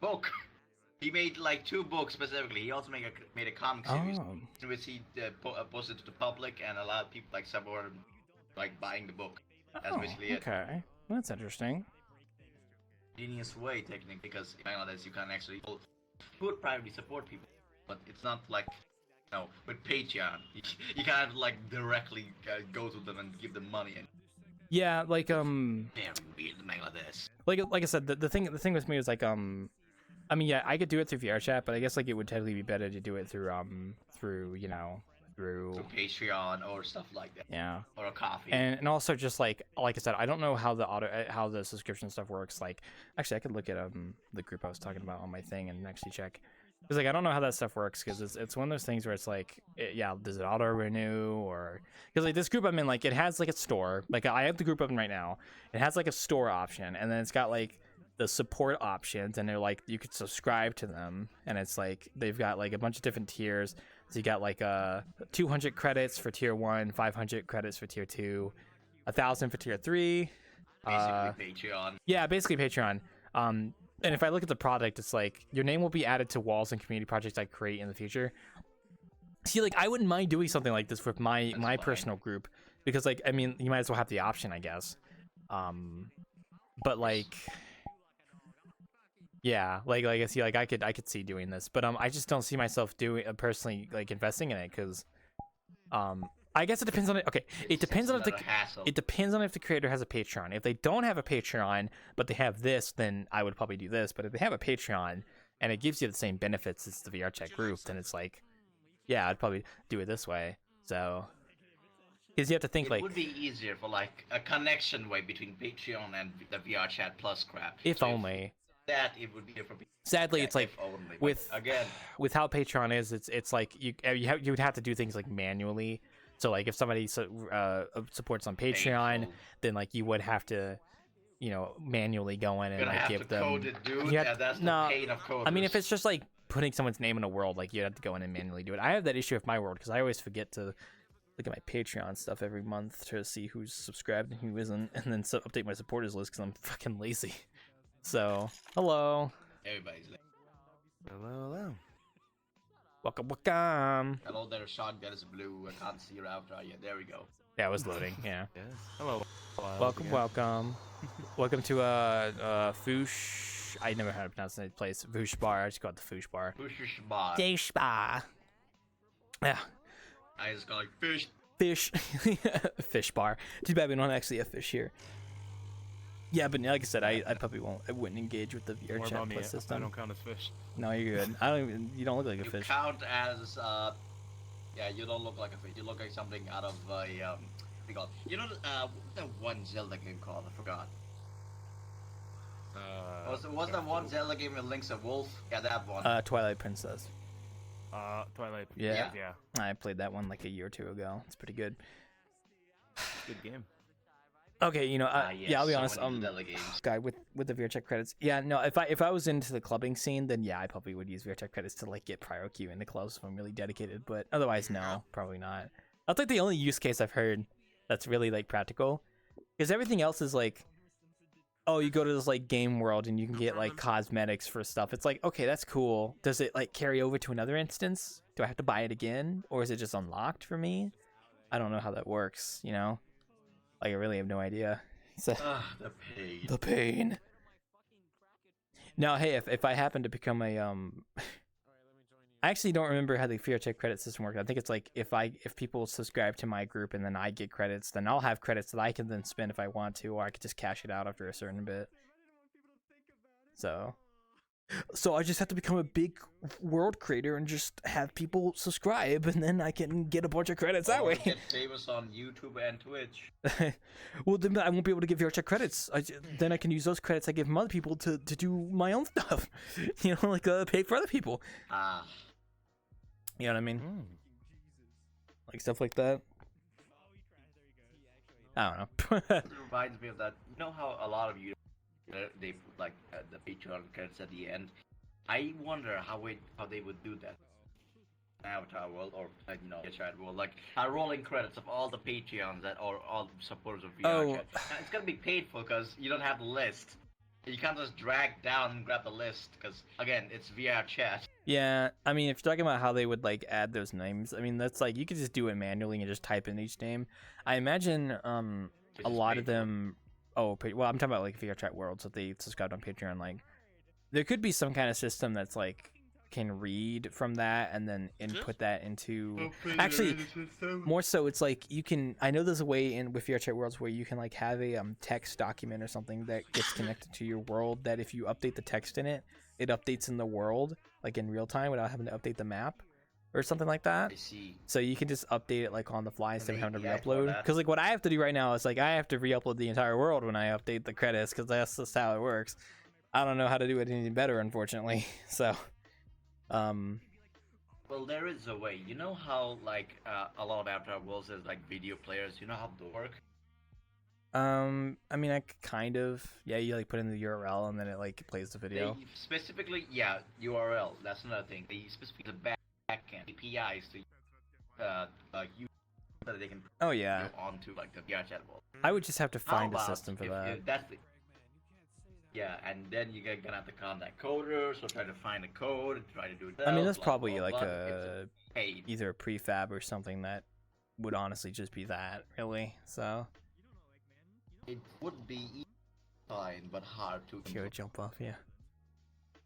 Book. He made like 2 books specifically. He also made a comic series in which he posted to the public and allowed people like support him, like buying the book. That's basically it. Okay. Well, that's interesting. Genius way technically, because in Bangladesh you can actually would privately support people, but it's not like with Patreon you can't like directly go to them and give them money. And Yeah, like very weird in Bangladesh. Like I said, the thing with me is like I mean, yeah, I could do it through VRChat, but I guess like it would technically be better to do it through through Patreon or stuff like that. Yeah. Or a coffee. And also just like I said, I don't know how the subscription stuff works. Like, actually, I could look at the group I was talking about on my thing and actually check. Because like I don't know how that stuff works, because it's one of those things where it's like, does it auto renew, or because like this group I'm in, like it has like a store. Like I have the group open right now. It has like a store option, and then it's got like the support options, and they're like you could subscribe to them, and it's like they've got like a bunch of different tiers. So you got like 200 credits for tier 1, 500 credits for tier 2, 1,000 for tier 3. Basically Patreon. Yeah, basically Patreon. And if I look at the product, it's like your name will be added to walls and community projects I create in the future. See, like I wouldn't mind doing something like this with my personal group, because like I mean you might as well have the option, I guess. But like. Yeah, like I see, like I could see doing this, but I just don't see myself doing personally like investing in it, because I guess it depends on it. Okay, it depends on if the creator has a Patreon. If they don't have a Patreon, but they have this, then I would probably do this. But if they have a Patreon and it gives you the same benefits as the VRChat group, then it's like, yeah, I'd probably do it this way. So, because you have to think it would be easier for like a connection way between Patreon and the VRChat Plus crap. If only. That it would be different. Sadly, it's like only, with how Patreon is, it's like you would have to do things like manually. So like if somebody supports on Patreon, then like you would have to, manually go in and like give them. Code it, dude. That's no, the pain of coders. I mean, if it's just like putting someone's name in a world, like you have to go in and manually do it. I have that issue with my world because I always forget to look at my Patreon stuff every month to see who's subscribed and who isn't, and then update my supporters list because I'm fucking lazy. So, hello. Everybody's like, hello. Welcome, welcome. Hello there, shotgun is blue. I can't see your avatar yet. There we go. Yeah, it was loading. Yeah. Yes. Hello. Welcome, welcome. Welcome to Fush. I never know how to pronounce that place. Fush Bar. I just call it the Fush Bar. Fush bar. Fush Bar. Yeah. I just call it fish. Fish. Fish bar. Too bad we don't actually have fish here. Yeah, but like I said, I probably wouldn't engage with the VRChat plus system. I don't count as fish. No, you're good. I don't even. You don't look like a fish. You count as yeah. You don't look like a fish. You look like something out of a you know what's that one Zelda game called? I forgot. What's that one Zelda game with Link's a wolf? Yeah, that one. Twilight Princess. Twilight. Yeah. Yeah. I played that one like a year or two ago. It's pretty good. Good game. Okay, you know, yes, yeah, I'll be honest. games. Guy with the VRChat credits. Yeah, no, if I was into the clubbing scene, then yeah, I probably would use VRChat credits to like get prior queue into clubs if I'm really dedicated. But otherwise, no, probably not. That's like the only use case I've heard that's really like practical, because everything else is like, oh, you go to this like game world and you can get like cosmetics for stuff. It's like, okay, that's cool. Does it like carry over to another instance? Do I have to buy it again, or is it just unlocked for me? I don't know how that works. You know. Like, I really have no idea. So, the pain. The pain. Now, hey, if I happen to become a I actually don't remember how the VRChat credit system works. I think it's like if people subscribe to my group and then I get credits, then I'll have credits that I can then spend if I want to, or I could just cash it out after a certain bit. So I just have to become a big world creator and just have people subscribe, and then I can get a bunch of credits that way. Get famous on YouTube and Twitch. Well, then I won't be able to give VRChat credits. Then I can use those credits I give from other people to do my own stuff. You know, like pay for other people. You know what I mean? Like stuff like that. I don't know. It reminds me of that. You know how a lot of you they put like the Patreon credits at the end. I wonder how they would do that. Avatar world or VRChat world, like rolling credits of all the Patreons that are all supporters of VRChat. It's gonna be painful because you don't have the list. You can't just drag down and grab the list because again, it's VRChat. Yeah, I mean, if you're talking about how they would like add those names, I mean that's like you could just do it manually and just type in each name. I imagine a lot of them. Oh, well, I'm talking about like VRChat worlds that they subscribed on Patreon. Like, there could be some kind of system that's like can read from that and then input that into. Actually, more so, it's like you can. I know there's a way in with VRChat worlds where you can like have a text document or something that gets connected to your world. That if you update the text in it, it updates in the world like in real time without having to update the map. Or something like that. I see. So you can just update it like on the fly instead of having to re-upload. Because like what I have to do right now is like I have to re-upload the entire world when I update the credits because that's just how it works. I don't know how to do it any better, unfortunately. So, well, there is a way. You know how like a lot of Avatar worlds has like video players. You know how they work. I mean, I kind of. Yeah, you like put in the URL and then it like plays the video. They specifically, yeah, URL. That's another thing. They specifically the backend APIs to use so that they can go onto like the VRChat world. I would just have to find a system for that. Yeah, and then you're gonna have to contact coders or try to find a code, try to do it. I mean, that's probably like either a prefab or something that would honestly just be that, really. So it would be fine, but hard to. Pure jump off, yeah.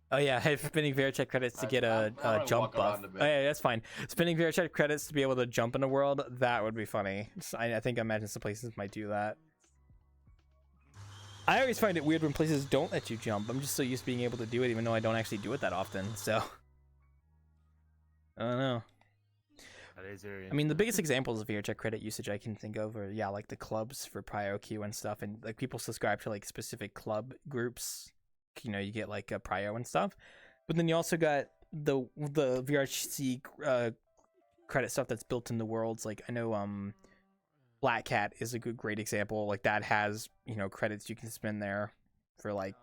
Oh yeah, spending VRChat credits to get a jump buff. Oh yeah, that's fine. Spending VRChat credits to be able to jump in the world, that would be funny. I imagine some places might do that. I always find it weird when places don't let you jump. I'm just so used to being able to do it, even though I don't actually do it that often. So I don't know. I mean, the biggest examples of VRChat credit usage I can think of are like the clubs for Prio Q and stuff, and like people subscribe to like specific club groups. You know, you get like a Prio and stuff, but then you also got the VRC credit stuff that's built in the worlds. Like I know Black Cat is a great example. Like that has credits you can spend there for like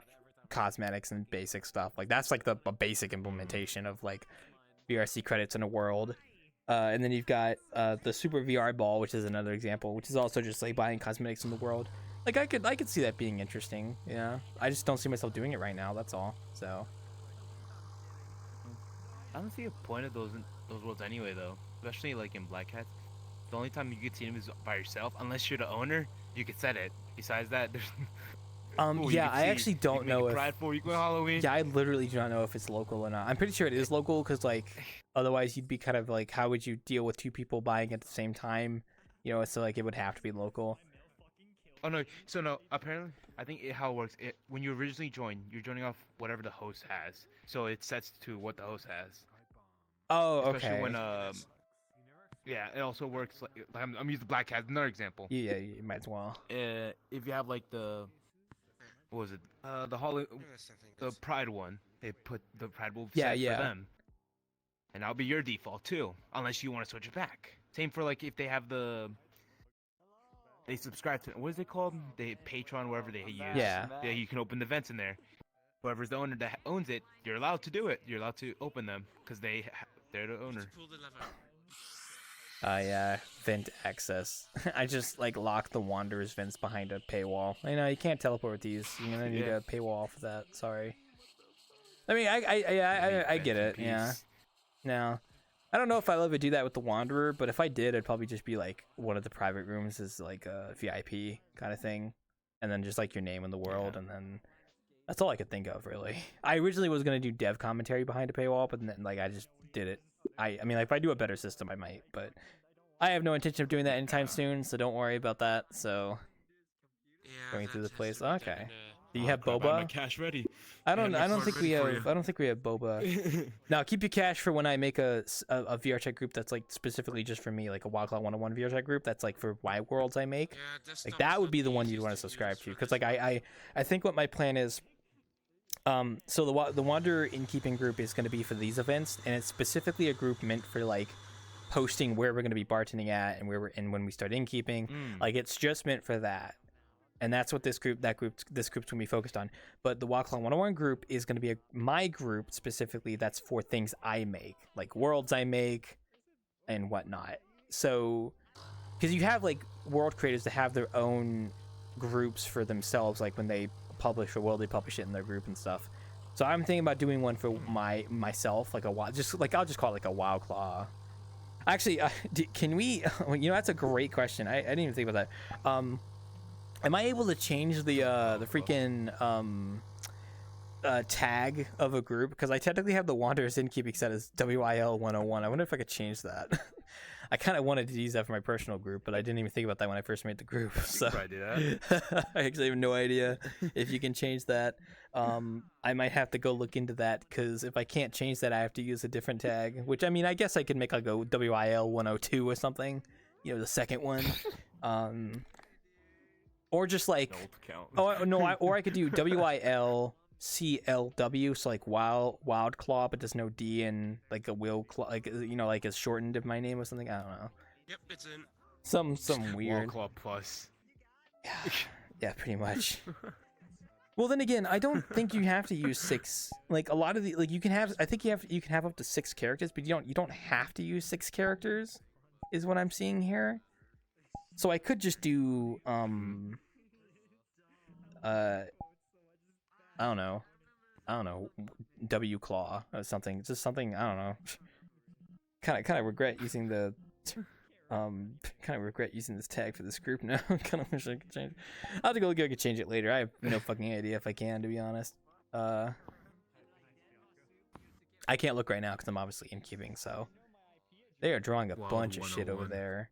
cosmetics and basic stuff. Like that's like a basic implementation of like VRC credits in a world. And then you've got the Super VR Ball, which is another example, which is also just like buying cosmetics in the world. Like I could see that being interesting. Yeah, I just don't see myself doing it right now. That's all. So I don't see a point of those those worlds anyway, though. Especially like in Black Hats. The only time you could see them is by yourself, unless you're the owner. You could set it. Besides that, there's. Ooh, Yeah, I actually don't know if. Pride for Halloween. Yeah, I literally do not know if it's local or not. I'm pretty sure it is local because like otherwise you'd be kind of like, how would you deal with two people buying at the same time? You know, so like it would have to be local. Oh no! So no. Apparently, I think how it works. When you originally join, you're joining off whatever the host has. So it sets to what the host has. Oh, Especially okay. when yeah, it also works like I'm using Black Cat as another example. Yeah, you might as well. If you have like the what was it? The Pride one. They put the Pride wolf set for them, and that'll be your default too, unless you want to switch it back. Same for like if they have they subscribe to what is it called? They Patreon, wherever they use. Yeah. Yeah, you can open the events in there. Whoever's the owner that owns it, you're allowed to do it. You're allowed to open them because they're the owner. Yeah, vent access. I just like lock the Wanderer's vents behind a paywall. I know you can't teleport with these. You're gonna need a paywall for that. Sorry. I mean, I get it. Yeah. No, I don't know if I'll ever do that with the Wanderer, but if I did, I'd probably just be like one of the private rooms is like a VIP kind of thing, and then just like your name in the world, and then that's all I could think of really. I originally was gonna do dev commentary behind a paywall, but then like I just did it. I mean, like if I do a better system, I might, but I have no intention of doing that anytime soon, so don't worry about that. So going through the place. Okay. Do you have boba? My cash ready. I don't think we have. I don't think we have boba. Now keep your cash for when I make a VRChat group that's like specifically just for me, like a Wildclaw 101 VRChat group that's like for my worlds I make. Like that would be the one you'd want to subscribe to, because like I think what my plan is. So the Wanderer Innkeeping group is going to be for these events, and it's specifically a group meant for like posting where we're going to be bartending at and where we're in when we start innkeeping. Like it's just meant for that. And that's what this group's going to be focused on. But the Wildclaw 101 group is going to be my group specifically that's for things I make, like worlds I make and whatnot. So, because you have like world creators that have their own groups for themselves, like when they publish a world, they publish it in their group and stuff. So I'm thinking about doing one for myself, like I'll just call it like a Wildclaw. Actually, can we? You know, that's a great question. I didn't even think about that. Am I able to change the freaking tag of a group? Because I technically have the Wanderers Innkeeping set as WIL 101. I wonder if I could change that. I kind of wanted to use that for my personal group, but I didn't even think about that when I first made the group. So probably do that. I actually have no idea if you can change that. I might have to go look into that, because if I can't change that, I have to use a different tag. Which, I mean, I guess I could make like a WIL 102 or something. You know, the second one. Or just like, or I could do WIL CLW, so like Wild Claw, but there's no D, and like a Will Claw, like, you know, like it's shortened of my name or something. I don't know. Yep, it's in. Some weird. Wild Claw Plus. Yeah, pretty much. Well, then again, I don't think you have to use 6. Like a lot of the, like you can have, I think you can have up to 6 characters, but you don't have to use 6 characters, is what I'm seeing here. So I could just do I don't know, W Claw or something. Just something, I don't know. Kind of regret using the kind of regret using this tag for this group now. Kind of wish I could change it. I'll have to go look. I could change it later. I have no fucking idea if I can, to be honest. I can't look right now because I'm obviously innkeeping, so they are drawing a bunch of shit over there.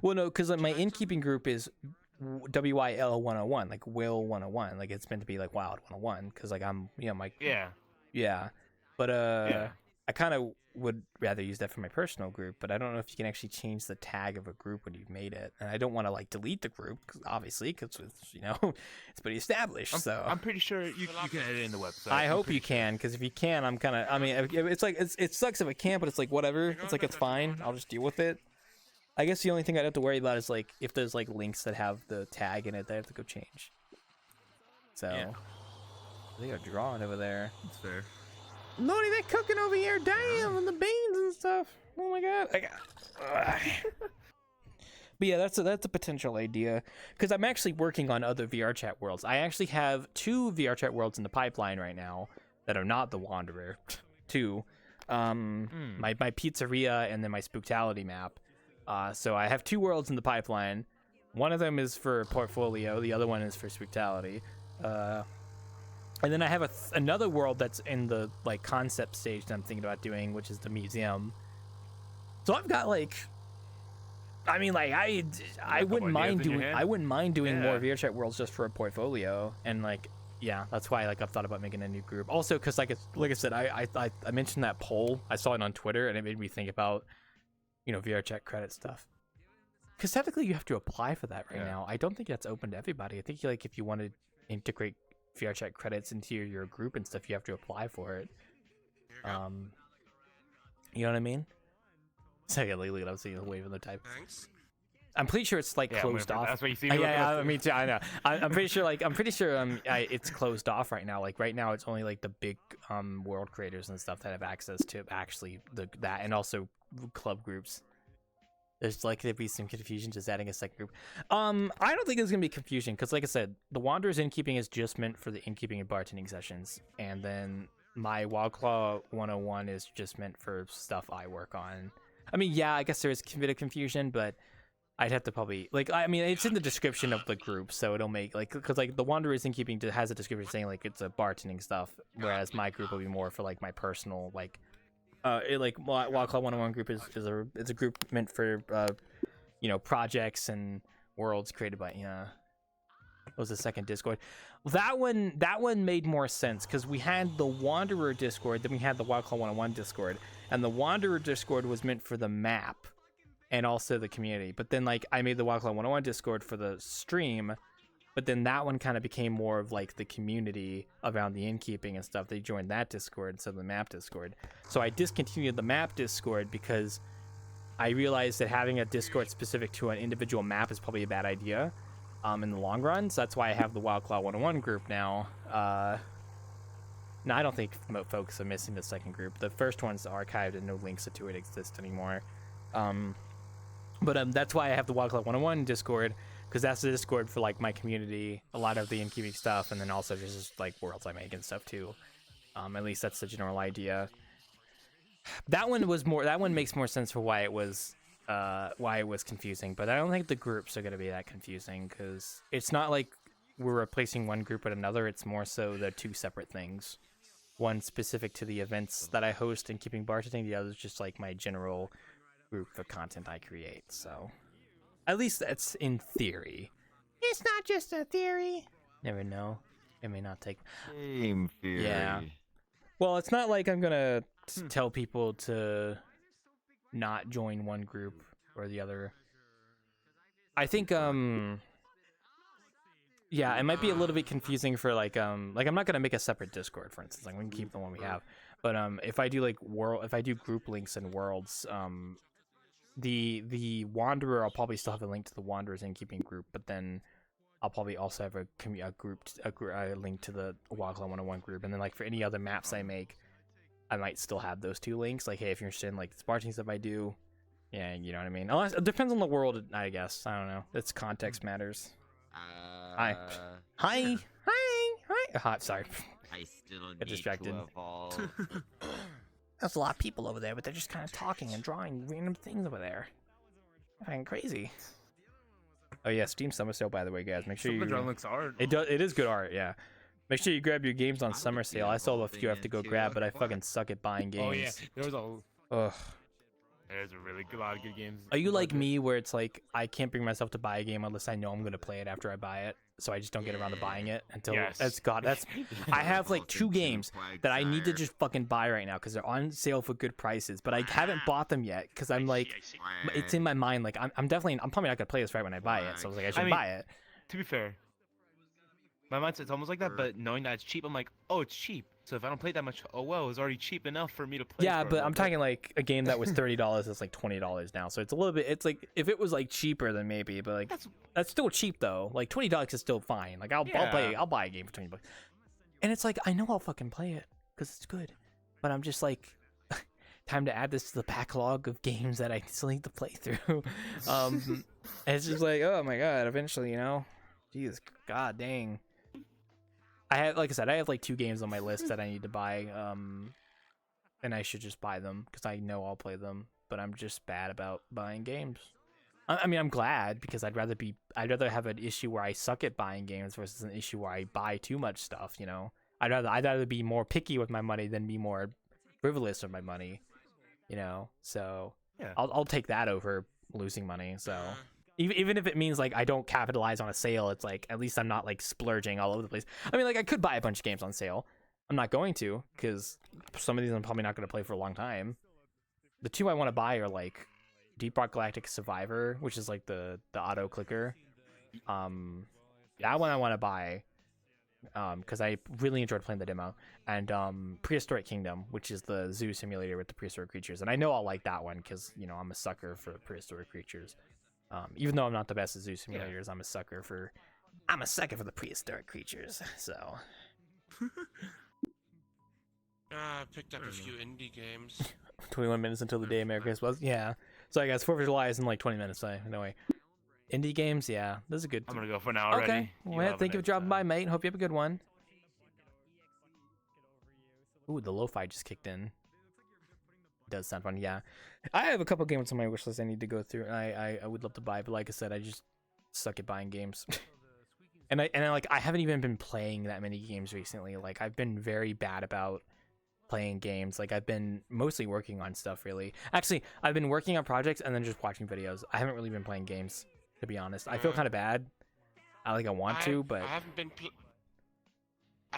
Well, no, because my innkeeping group is WIL 101, like Will 101, like it's meant to be like Wild 101, because like I'm, you know, my but I kind of would rather use that for my personal group, but I don't know if you can actually change the tag of a group when you've made it, and I don't want to like delete the group, obviously, because it's, you know, it's pretty established. So I'm pretty sure you can edit it in the website. I hope you can, because if you can, I'm kind of, I mean, it's like it sucks if I can't, but it's like whatever. It's like it's fine. I'll just deal with it. I guess the only thing I'd have to worry about is like if there's like links that have the tag in it that I have to go change. So they are drawing over there. That's fair. Lordy, they're cooking over here. Damn, and the beans and stuff. Oh my god. But yeah, that's a potential idea, because I'm actually working on other VRChat worlds. I actually have 2 VRChat worlds in the pipeline right now that are not the Wanderer. 2. my pizzeria and then my Spooktality map. So I have 2 worlds in the pipeline. One of them is for portfolio, the other one is for Spooktality. And then I have another world that's in the like concept stage that I'm thinking about doing, which is the museum. So I've got like, I mean, like I wouldn't mind doing more VRChat worlds just for a portfolio, and like, yeah, that's why like I've thought about making a new group. Also, because like I said, I mentioned that poll. I saw it on Twitter, and it made me think about, you know, VRChat credit stuff. Because technically, you have to apply for that right now. I don't think that's open to everybody. I think like if you want to integrate VRChat credits into your group and stuff, you have to apply for it. You know what I mean? So yeah, lately I'm seeing a wave in the type. Thanks. I'm pretty sure it's like closed off. That's what you see. Yeah, me too. I know. I'm pretty sure it's closed off right now. Like right now, it's only like the big world creators and stuff that have access to actually that, and also club groups. There's likely to be some confusion just adding a second group. I don't think there's gonna be confusion because, like I said, the Wanderer's Innkeeping is just meant for the innkeeping and bartending sessions, and then my Wildclaw 101 is just meant for stuff I work on. I mean, yeah, I guess there is a bit of confusion, but I'd have to probably like. I mean, it's in the description of the group, so it'll make like because like the Wanderer's Innkeeping has a description saying like it's a bartending stuff, whereas my group will be more for like my personal like. Wildclaw 101 group is a group meant for you know, projects and worlds created by what was the second Discord. That one made more sense because we had the Wanderer Discord, then we had the Wildclaw 101 Discord, and the Wanderer Discord was meant for the map and also the community. But then like I made the Wildclaw 101 Discord for the stream. But then that one kind of became more of like the community around the innkeeping and stuff. They joined that Discord instead of the map Discord. So I discontinued the map Discord because I realized that having a Discord specific to an individual map is probably a bad idea in the long run. So that's why I have the Wildclaw 101 group now. No, I don't think folks are missing the second group. The first one's archived and no links to it exist anymore. But that's why I have the Wildclaw 101 Discord. Because that's the Discord for like my community, a lot of the innkeeping stuff, and then also just like worlds I make and stuff too. At least that's the general idea. That one makes more sense for why it was confusing. But I don't think the groups are gonna be that confusing because it's not like we're replacing one group with another. It's more so they're 2 separate things. One specific to the events that I host and keeping bartending. The other is just like my general group for content I create. So. At least that's in theory. It's not just a theory. Never know. It may not take. Game theory. Yeah. Well, it's not like I'm gonna tell people to not join one group or the other. I think yeah, it might be a little bit confusing for like I'm not gonna make a separate Discord, for instance. Like we can keep the one we have, but if I do like if I do group links and worlds, the Wanderer, I'll probably still have a link to the Wanderer's Innkeeping group, but then I'll probably also have a link to the Wildclaw 101 group, and then like for any other maps I make, I might still have those 2 links. Like, hey, if you're interested in like the Spartan stuff I do, yeah, you know what I mean. Unless it depends on the world, I guess. I don't know. It's context matters. Hi. Sorry. I still get distracted. to evolve. There's a lot of people over there, but they're just kind of talking and drawing random things over there. Fucking crazy. Oh yeah, Steam Summer Sale, by the way, guys. Make sure you. Looks art. It is good art, yeah. Make sure you grab your games on Summer Sale. I still have a few I have to go grab, but I fucking suck at buying games. Oh yeah, there was Ugh. There's a lot of good games. Are you like me, where it's like I can't bring myself to buy a game unless I know I'm gonna play it after I buy it, so I just don't get around to buying it until I have like 2 games that I need to just fucking buy right now because they're on sale for good prices, but I haven't bought them yet because I'm like, it's in my mind like I'm probably not gonna play this right when I buy it, so I was like I should buy it. To be fair, my mindset's almost like that, but knowing that it's cheap, I'm like, oh, it's cheap. So if I don't play that much, oh well, it's already cheap enough for me to play. Yeah, but I'm talking like a game that was $30 is like $20 now, so it's a little bit. It's like if it was like cheaper, then maybe, but like that's still cheap though. Like $20 is still fine. Like I'll buy a game for $20, and it's like I know I'll fucking play it because it's good, but I'm just like, time to add this to the backlog of games that I still need to play through. And it's just like, oh my god, eventually, you know, Jesus, god dang. I have, like I said, I have like 2 games on my list that I need to buy. and I should just buy them because I know I'll play them. But I'm just bad about buying games. I mean, I'm glad because I'd rather have an issue where I suck at buying games versus an issue where I buy too much stuff. You know, I'd rather be more picky with my money than be more frivolous with my money. You know, so Yeah. I'll take that over losing money. So even if it means like I don't capitalize on a sale, it's like at least I'm not like splurging all over the place. I mean, like I could buy a bunch of games on sale. I'm not going to because some of these I'm probably not going to play for a long time. The two I want to buy are like Deep Rock Galactic Survivor, which is like the auto clicker. That one I want to buy because I really enjoyed playing the demo, and Prehistoric Kingdom, which is the zoo simulator with the prehistoric creatures, and I know I'll like that one because you know I'm a sucker for prehistoric creatures. Even though I'm not the best at zoo simulators, I'm a sucker for the prehistoric creatures. So. I picked up a few indie games. 21 minutes until the day America was. Yeah. Sorry guys, 4th of July is in like 20 minutes. So no way. Indie games, yeah, this is a good. I'm gonna go for an hour already. Okay. Well, thank you for dropping by, mate. Hope you have a good one. Ooh, the lo-fi just kicked in. Does sound fun, yeah. I have a couple games on my wish list I need to go through. I would love to buy, but like I said, I just suck at buying games. and I haven't even been playing that many games recently. Like I've been very bad about playing games. Like I've been mostly working on stuff really. Actually, I've been working on projects and then just watching videos. I haven't really been playing games, to be honest. I feel kind of bad. I want to, but I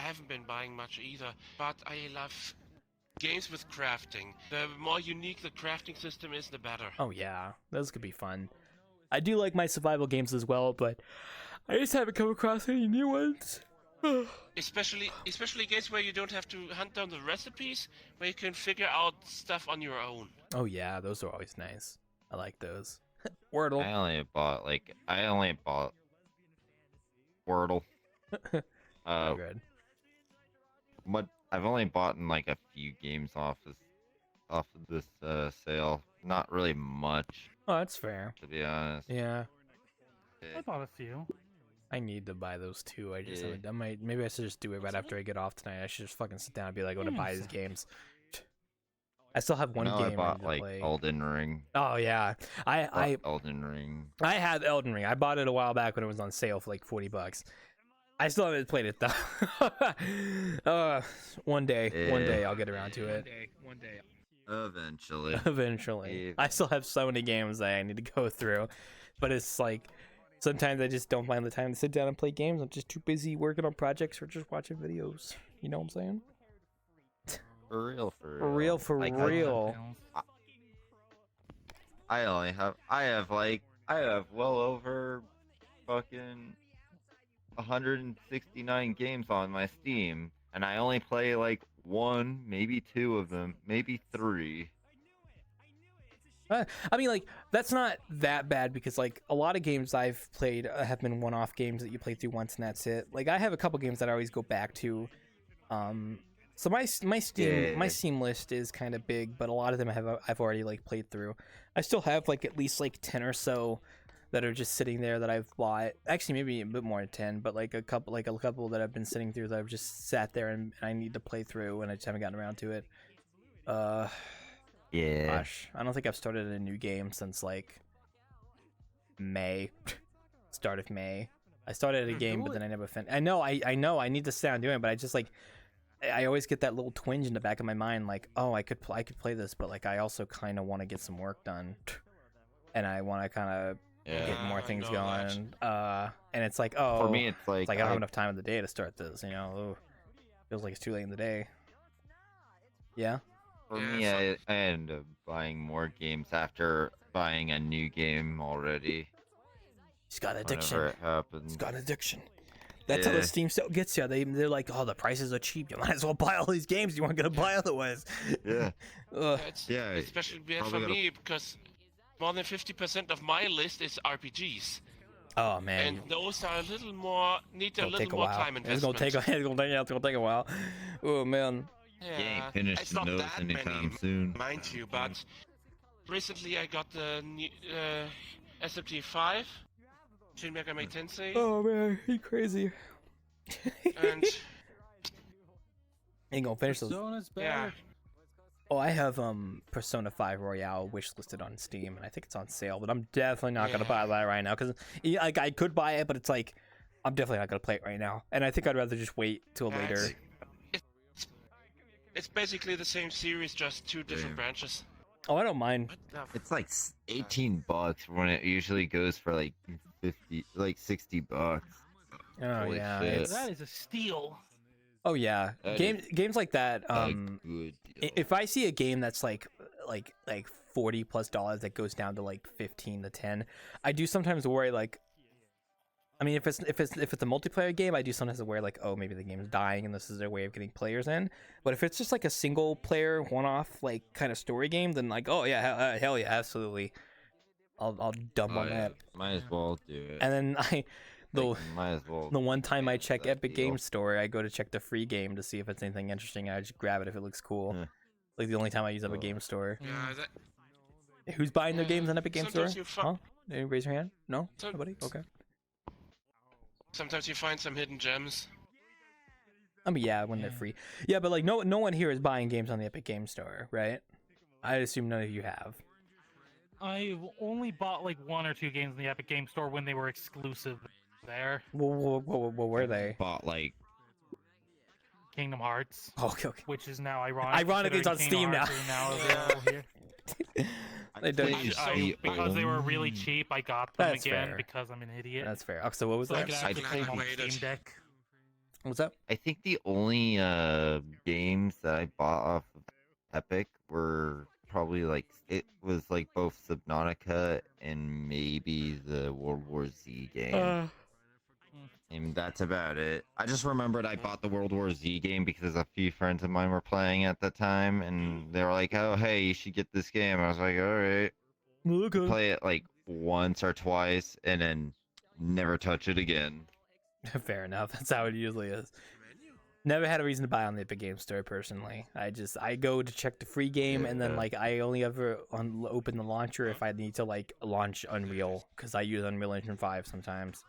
haven't been buying much either, but I love games with crafting. The more unique the crafting system is, the better. Oh yeah, those could be fun. I do like my survival games as well, but I just haven't come across any new ones. especially games where you don't have to hunt down the recipes, where you can figure out stuff on your own. Oh yeah, those are always nice. I like those. Wordle. I only bought Wordle. Good. But I've only bought like a few games off of this sale. Not really much. Oh, that's fair. To be honest. Yeah. I bought a few. I need to buy those too. I just haven't done maybe I should just do it right after I get off tonight. I should just fucking sit down and be like, I want to buy these games. I still have one game I bought to play. Elden Ring. Oh yeah, Elden Ring. I had Elden Ring. I bought it a while back when it was on sale for like $40. I still haven't played it though. One day I'll get around to it. One day. Eventually. Eventually. I still have so many games that I need to go through, but it's like sometimes I just don't find the time to sit down and play games. I'm just too busy working on projects or just watching videos. You know what I'm saying? For real. For real. I have well over fucking 169 games on my Steam, and I only play like one, maybe two of them, maybe three. I mean, like, that's not that bad because, like, a lot of games I've played have been one-off games that you play through once and that's it. Like, I have a couple games that I always go back to. So my Steam list is kind of big, but a lot of them I've already like played through. I still have like at least like 10 or so that are just sitting there that I've bought. Actually, maybe a bit more than 10, but like a couple that I've been sitting through that I've just sat there and I need to play through, and I just haven't gotten around to it. Yeah. Gosh, I don't think I've started a new game since like May, start of May. I started a game, but then I never finished. I know. I need to sit down doing it, but I just like. I always get that little twinge in the back of my mind, like, oh, I could play this, but like I also kind of want to get some work done, and I want to kind of get more things going. And it's like, oh, for me, it's like I don't have enough time in the day to start this. You know, ooh, feels like it's too late in the day. Yeah. For me, I end up buying more games after buying a new game already. He's got addiction. Whenever it happens. He's got addiction. That's how the Steam sale gets you. They're like, oh, the prices are cheap. You might as well buy all these games you weren't gonna buy otherwise. Yeah. Especially for me, because more than 50% of my list is RPGs. Oh man. And those are a little more need a little more time investment. It's gonna take a while. Oh man. Yeah. Finished those anytime soon. Mind you, but recently I got the new SMT 5. Shin Megami Tensei. Oh man, he crazy. And ain't gonna finish those. Yeah. Oh, I have Persona 5 Royale wishlisted on Steam, and I think it's on sale. But I'm definitely not gonna buy that right now because like I could buy it, but it's like I'm definitely not gonna play it right now. And I think I'd rather just wait till later. It's basically the same series, just two different branches. Oh, I don't mind. It's like $18 when it usually goes for like 50, like $60. Oh Holy yeah, shit. That is a steal. Oh yeah, That games like that. good If I see a game that's like $40+ that goes down to like 15 to 10, I do sometimes worry like. I mean, if it's a multiplayer game, I do sometimes worry like, oh, maybe the game's dying and this is their way of getting players in. But if it's just like a single player one-off like kind of story game, then like, oh yeah, hell yeah, absolutely, I'll dump on that. Might as well do it. And then might as well. the one time I check that Epic deal. Games Store, I go to check the free game to see if it's anything interesting. I just grab it if it looks cool. Like the only time I use Epic Games Store. Yeah, Who's buying their games on Epic Games Store? sometimes you Huh? Any raise your hand? No? Nobody? Okay. Sometimes you find some hidden gems. I mean, yeah, when they're free. Yeah, but like no one here is buying games on the Epic Games Store, right? I assume none of you have. I've only bought like 1 or 2 games in the Epic Game Store when they were exclusive there. What were they? Bought like Kingdom Hearts. Okay. Which is now ironic. Ironically, it's on considering Steam Kingdom now. Hearts are available here. They don't. Because they were really cheap, I got them That's again fair. because I'm an idiot. That's fair. So what was So I that? could actually play them on the Steam Deck. What's up? I think the only games that I bought off of Epic were probably like it was like both Subnautica and maybe the World War Z game. And that's about it. I just remembered I bought the World War Z game because a few friends of mine were playing at the time, and they were like, "Oh, hey, you should get this game." I was like, "All right." Okay. Play it like once or twice, and then never touch it again. Fair enough. That's how it usually is. Never had a reason to buy on the Epic Games Store personally. I go to check the free game, and then like I only ever open the launcher if I need to like launch Unreal because I use Unreal Engine 5 sometimes.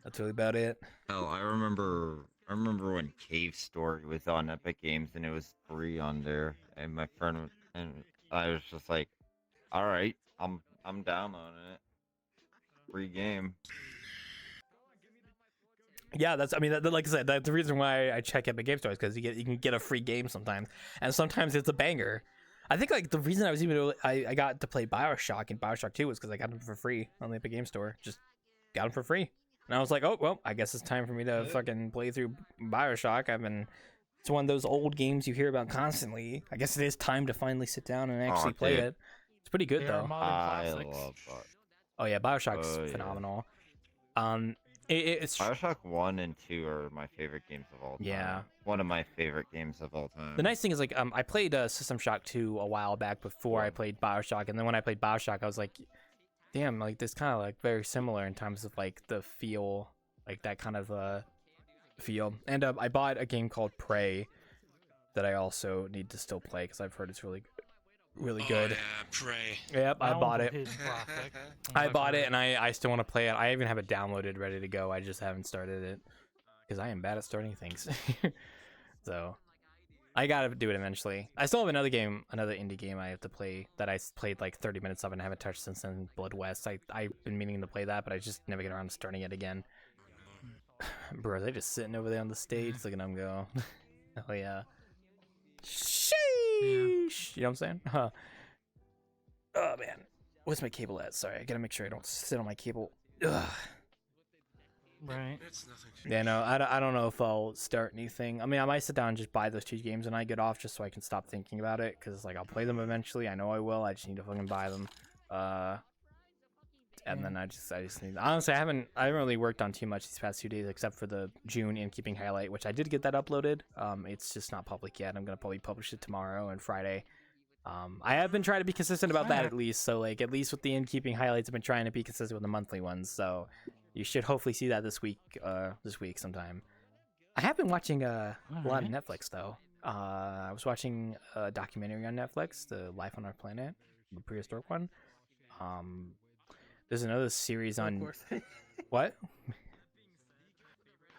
That's really about it. Hell, I remember when Cave Story was on Epic Games and it was free on there, and my friend and I was just like, "All right, I'm down on it. Free game." Yeah, that's. I mean, like I said, that's the reason why I check Epic Game Store is because you can get a free game sometimes, and sometimes it's a banger. I think like the reason I was even I got to play BioShock and BioShock 2 was because I got them for free on the Epic Game Store. Just got them for free. And I was like, oh, well, I guess it's time for me to fucking play through BioShock. It's one of those old games you hear about constantly. I guess it is time to finally sit down and actually play it. It's pretty good, though. I love that. Oh, yeah, BioShock's phenomenal. It's BioShock 1 and 2 are my favorite games of all time. Yeah. One of my favorite games of all time. The nice thing is, like, I played System Shock 2 a while back before I played BioShock. And then when I played BioShock, I was like, damn, like this kind of like very similar in terms of like the feel, like that kind of feel. And I bought a game called Prey that I also need to still play because I've heard it's really good. Yeah, Prey. Yep, I bought it. I bought it and I still want to play it. I even have it downloaded, ready to go. I just haven't started it because I am bad at starting things. So I gotta do it eventually. I still have another indie game I have to play that I played like 30 minutes of and haven't touched since then, Blood West. I've been meaning to play that, but I just never get around to starting it again. Bro, they just sitting over there on the stage looking at them go. Oh yeah. Sheesh! You know what I'm saying? Huh. Oh man. Where's my cable at? Sorry, I gotta make sure I don't sit on my cable. Ugh. Right. It's nothing. Yeah, no, I don't know if I'll start anything. I mean, I might sit down and just buy those 2 games when I get off just so I can stop thinking about it. Because, like, I'll play them eventually. I know I will. I just need to fucking buy them. And then I just need... Honestly, I haven't really worked on too much these past 2 days except for the June Innkeeping highlight, which I did get that uploaded. It's just not public yet. I'm going to probably publish it tomorrow and Friday. I have been trying to be consistent about that at least. So, like, at least with the Innkeeping highlights, I've been trying to be consistent with the monthly ones. So... You should hopefully see that this week sometime. I have been watching a lot of Netflix though. I was watching a documentary on Netflix, The Life on Our Planet, the prehistoric one. There's another series on what?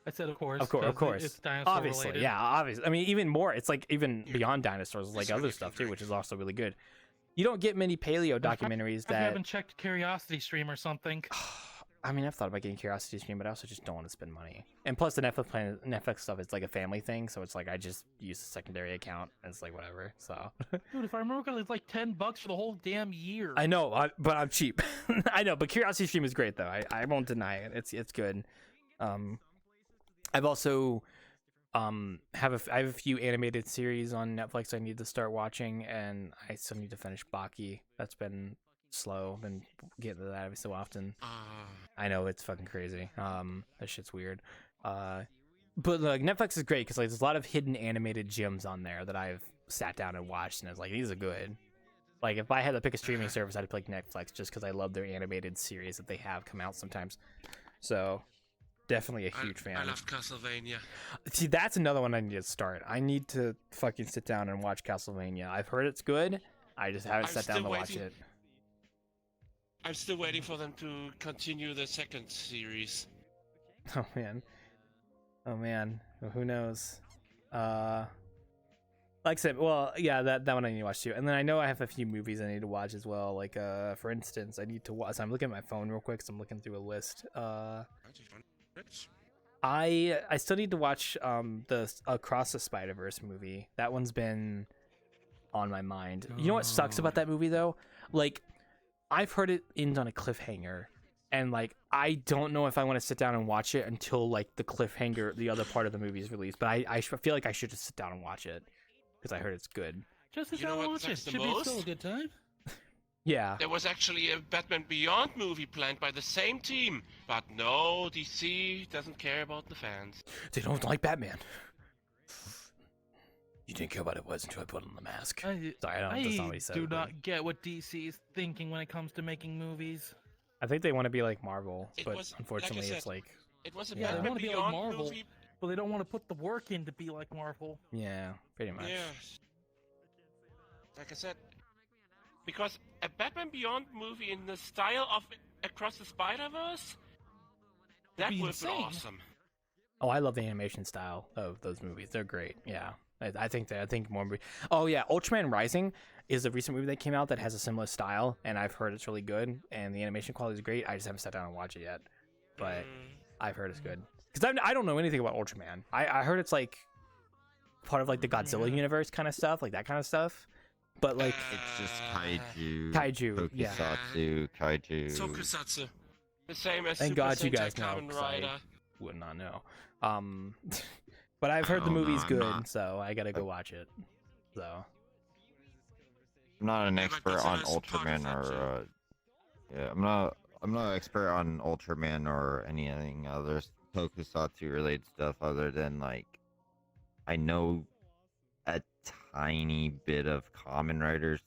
I said, of course. Of course, of 'cause course. It's dinosaur Obviously, related. yeah, obviously. I mean, even more. It's like even beyond dinosaurs, like other stuff too, which is also really good. You don't get many paleo documentaries I that. haven't checked Curiosity Stream or something. I mean, I've thought about getting Curiosity Stream, but I also just don't want to spend money. And plus, the Netflix stuff is like a family thing, so it's like I just use a secondary account. And it's like whatever. So. Dude, if I remember, it's like $10 for the whole damn year. I know, but I'm cheap. I know, but Curiosity Stream is great though. I won't deny it. It's good. I've also I have a few animated series on Netflix I need to start watching, and I still need to finish Baki. That's been slow. Been getting to that every so often. I know it's fucking crazy. That shit's weird. But like Netflix is great because like there's a lot of hidden animated gems on there that I've sat down and watched, and it's like these are good. Like if I had to pick a streaming service, I'd pick Netflix just because I love their animated series that they have come out sometimes. So definitely a huge fan. I love Castlevania. See, that's another one I need to start. I need to fucking sit down and watch Castlevania. I've heard it's good. I just haven't sat down to watch it. I'm still waiting for them to continue the second series. Oh man. Well, who knows? Like I said, well, yeah, that one I need to watch too. And then I know I have a few movies I need to watch as well. Like, for instance, I need to watch. So I'm looking at my phone real quick. So I'm looking through a list. I still need to watch the Across the Spider-Verse movie. That one's been on my mind. You know what sucks about that movie though? Like, I've heard it ends on a cliffhanger, and like I don't know if I want to sit down and watch it until like the cliffhanger, the other part of the movie is released. But I feel like I should just sit down and watch it because I heard it's good. Just sit down and watch it. Should be still a good time. Yeah. There was actually a Batman Beyond movie planned by the same team, but no, DC doesn't care about the fans. They don't like Batman. You didn't care what it was until I put on the mask. Sorry, that's not what he said. Do not get what DC is thinking when it comes to making movies. I think they want to be like Marvel, It but was- unfortunately, like I it's said, like It was a Yeah. They Batman want to be like Beyond Marvel, movie. but they don't want to put the work in to be like Marvel. yeah, pretty much. Yeah. Like I said, because a Batman Beyond movie in the style of Across the Spider-Verse, that be would be insane. awesome. Oh, I love the animation style of those movies. They're great. Yeah, I think more. Oh yeah, Ultraman Rising is a recent movie that came out that has a similar style, and I've heard it's really good, and the animation quality is great. I just haven't sat down and watched it yet, but I've heard it's good. Because I don't know anything about Ultraman. I heard it's like part of like the Godzilla universe kind of stuff, like that kind of stuff. But like it's just kaiju, Tokusatsu, kaiju. Tokusatsu. The same as Thank Super God you Sentai guys know, Kamen 'cause I Rider. would not know. But I've heard the don't know, movie's I'm good, not- so I gotta go watch it. So I'm not an Yeah, but expert on Godzilla's part of Ultraman that, or yeah, I'm not an expert on Ultraman or anything other Tokusatsu related stuff other than like I know a tiny bit of Kamen Rider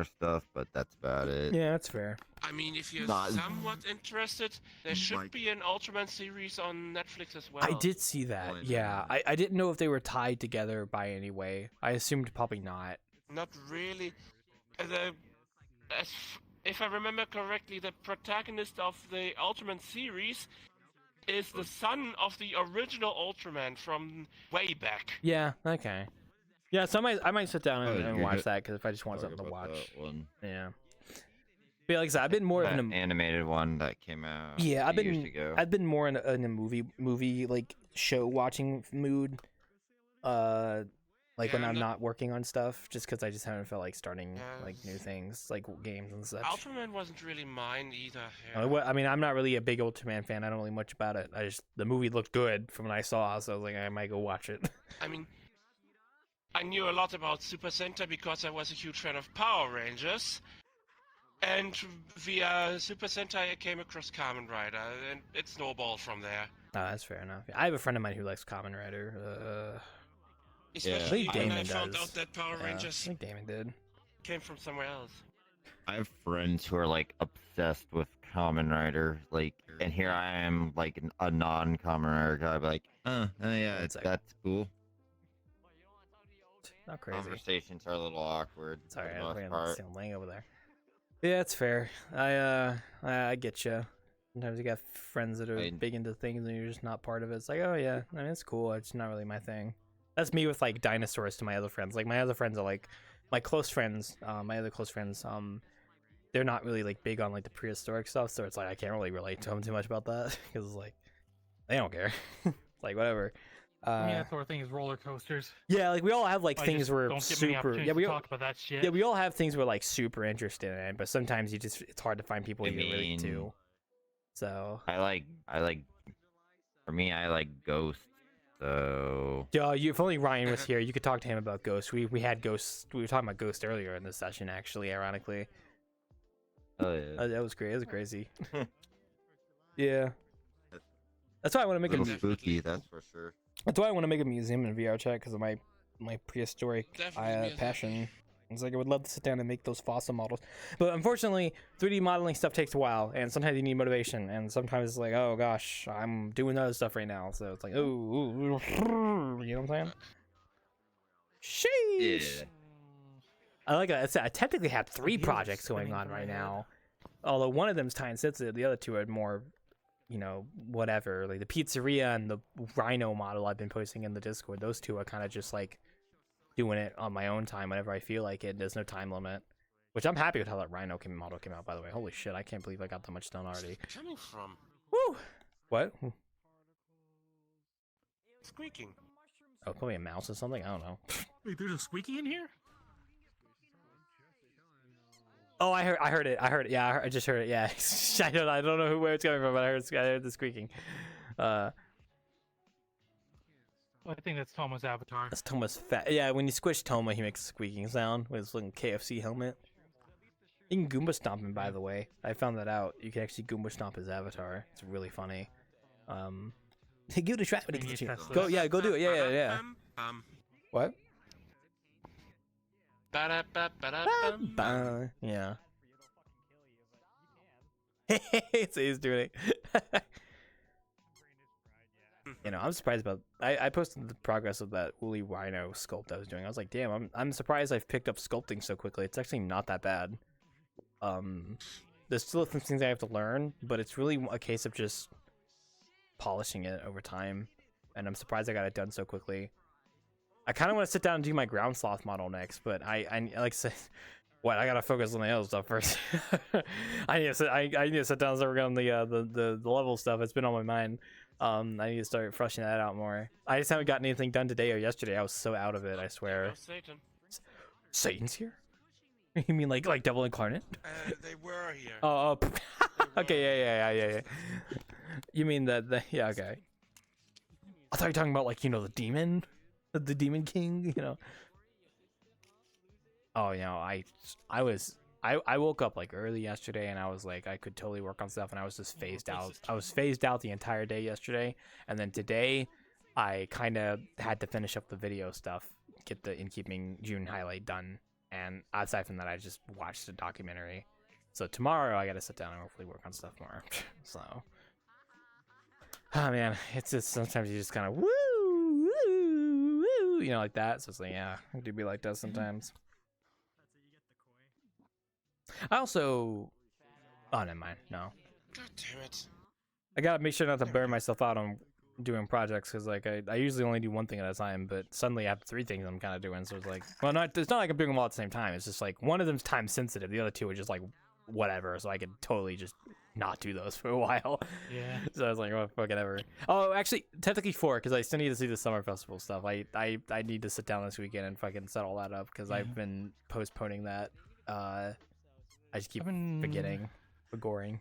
stuff, but that's about it. yeah, that's fair. I mean, if you're Not- somewhat interested, there should Like- be an Ultraman series on Netflix as well. I did see that. Yeah, I didn't know if they were tied together by any way. I assumed probably not. Not really. If I remember correctly, the protagonist of the Ultraman series is the son of the original Ultraman from way back. Yeah. Okay. Yeah. So I might sit down and you're watch just that because if I just want talking something to about watch. that one. Yeah. But like I said, I've been more That in a animated one that came out. yeah. a few years ago. I've been more in a movie like show watching mood. Like when I'm not working on stuff, just because I just haven't felt like starting like new things, like games and such. Ultraman wasn't really mine either. Yeah. I mean, I'm not really a big Ultraman fan. I don't know really much about it. The movie looked good from what I saw, so I was like, I might go watch it. I mean, I knew a lot about Super Sentai because I was a huge fan of Power Rangers. And via Super Sentai, I came across Kamen Rider, and it snowballed from there. Oh, that's fair enough. I have a friend of mine who likes Kamen Rider. Especially I think when Damon I found does. out that Power Yeah, Rangers I think Damon did. came from somewhere else. I have friends who are like obsessed with Kamen Rider, like, and here I am, like a non-Kamen Rider guy, like, oh yeah, that's cool. Not crazy. Conversations are a little awkward. Sorry, for the I'm most playing part. Steel Lang over there. Yeah, it's fair. I get you. Sometimes you got friends that are big into things and you're just not part of it. It's like, oh yeah, I mean, it's cool. It's not really my thing. That's me with like dinosaurs to my other friends. Like my other friends are like my close friends. My other close friends. They're not really like big on like the prehistoric stuff, so it's like I can't really relate to them too much about that because it's like they don't care. It's like whatever. I mean, that sort of thing is roller coasters. Yeah, like we all have like I things just we're don't get many super. opportunities Yeah, we to all talk about that shit. Yeah, we all have things we're like super interested in, but sometimes it's hard to find people you can relate to. So I like for me I like Ghost. So yeah, if only Ryan was here, you could talk to him about Ghost. We had Ghost. We were talking about Ghost earlier in this session, actually. Ironically. Oh yeah. That was great. It was crazy. Yeah. That's why I want to make a spooky. That's for sure. That's why I want to make a museum in VRChat because of my prehistoric passion. It's like I would love to sit down and make those fossil models, but unfortunately, 3D modeling stuff takes a while, and sometimes you need motivation, and sometimes it's like, oh gosh, I'm doing other stuff right now, so it's like, oh, you know what I'm saying? Sheesh. Yeah. I technically have 3 projects going on right now, although one of them's time sensitive, the other 2 are more, you know, whatever. Like the pizzeria and the rhino model I've been posting in the Discord, those 2 are kind of just like doing it on my own time whenever I feel like it. There's no time limit, which I'm happy with how that rhino model came out, by the way. Holy shit, I can't believe I got that much done already. Where's it coming from? Woo! What? Squeaking. Oh, probably a mouse or something? I don't know. Wait, there's a squeaky in here? Oh, I heard it. Yeah, I just heard it. Yeah, I don't know where it's coming from, but I heard the squeaking. I think that's Toma's avatar. That's Toma's fat. Yeah, when you squish Toma, he makes a squeaking sound with his little KFC helmet. You can Goomba stomp him, by the way. I found that out. You can actually Goomba stomp his avatar. It's really funny. Hey, give it a try. Go, yeah, go do it. Yeah. What? Yeah. So he's doing it. You know, I'm surprised about. I posted the progress of that woolly rhino sculpt I was doing. I was like, damn, I'm surprised I've picked up sculpting so quickly. It's actually not that bad. There's still some things I have to learn, but it's really a case of just polishing it over time. And I'm surprised I got it done so quickly. I kind of want to sit down and do my ground sloth model next, but I like say, what I gotta focus on the other stuff first. I need to sit down and start working on the level stuff. It's been on my mind. I need to start fleshing that out more. I just haven't gotten anything done today or yesterday. I was so out of it, I swear. Satan. Satan's here? You mean like Devil Incarnate? They were here. Oh, okay, yeah. You mean yeah, okay. I thought you were talking about like, you know, the demon? The Demon King, you know. Oh, you know, I woke up like early yesterday and I was like, I could totally work on stuff and I was just phased out. I was phased out the entire day yesterday, and then today I kind of had to finish up the video stuff, get the In Keeping June highlight done, and aside from that I just watched the documentary. So tomorrow I gotta sit down and hopefully work on stuff more. So, oh man, it's just sometimes you just kind of woo, you know, like that. So it's like, yeah, I do be like that sometimes. I also, oh, never mind. No. God damn it. I gotta make sure not to burn myself out on doing projects, because like I usually only do one thing at a time, but suddenly I have 3 things I'm kind of doing. So it's like, well, it's not like I'm doing them all at the same time. It's just like one of them's time sensitive, the other 2 are just like whatever. So I could totally just not do those for a while. Yeah. So I was like, oh, fucking ever. Oh, actually, technically 4, because I still need to see the summer festival stuff. I need to sit down this weekend and fucking set all that up, because I've been postponing that. I just keep forgetting, forgoing.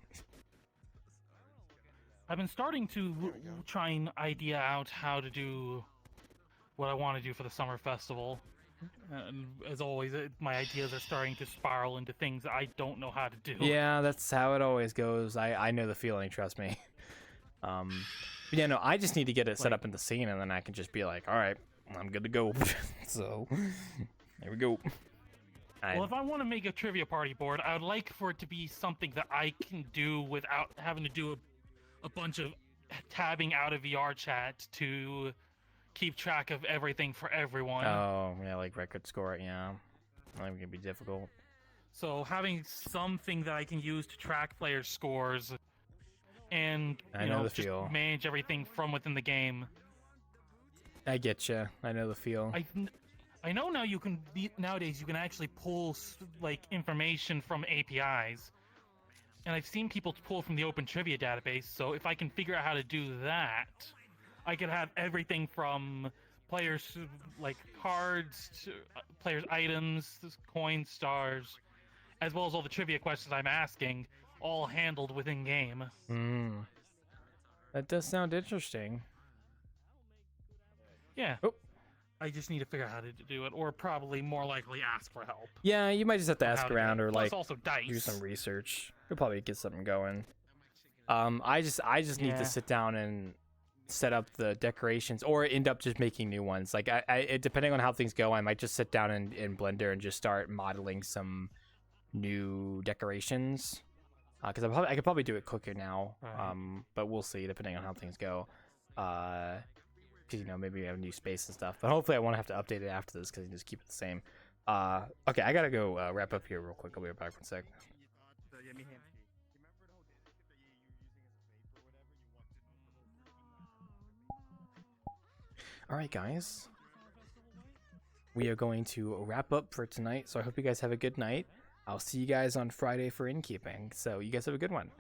I've been starting to try and idea out how to do what I want to do for the summer festival. And as always, my ideas are starting to spiral into things I don't know how to do. Yeah, that's how it always goes. I know the feeling, trust me. But yeah, no, I just need to get it set up in the scene, and then I can just be like, all right, I'm good to go. So, there we go. Well, if I want to make a trivia party board, I would like for it to be something that I can do without having to do a bunch of tabbing out of VRChat to keep track of everything for everyone. Oh, yeah, like record score, yeah. That would be difficult. So having something that I can use to track players' scores and I know the just feel. manage everything from within the game. I get you. I know the feel. I know now nowadays you can actually pull like information from APIs, and I've seen people pull from the Open Trivia database. So if I can figure out how to do that, I could have everything from players like cards, to players' items, coins, stars, as well as all the trivia questions I'm asking, all handled within game. That does sound interesting. Yeah. Oh. I just need to figure out how to do it, or probably more likely ask for help. Yeah, you might just have to ask around or Plus like also dice. do some research. You'll probably get something going. I just need to sit down and set up the decorations, or end up just making new ones. Like depending on how things go, I might just sit down in Blender and just start modeling some new decorations. Because I could probably do it quicker now. Right. But we'll see depending on how things go. Because maybe we have new space and stuff. But hopefully I won't have to update it after this because you can just keep it the same. Okay, I gotta go wrap up here real quick. I'll be right back for a sec. Alright guys, we are going to wrap up for tonight, so I hope you guys have a good night. I'll see you guys on Friday for Innkeeping, so you guys have a good one.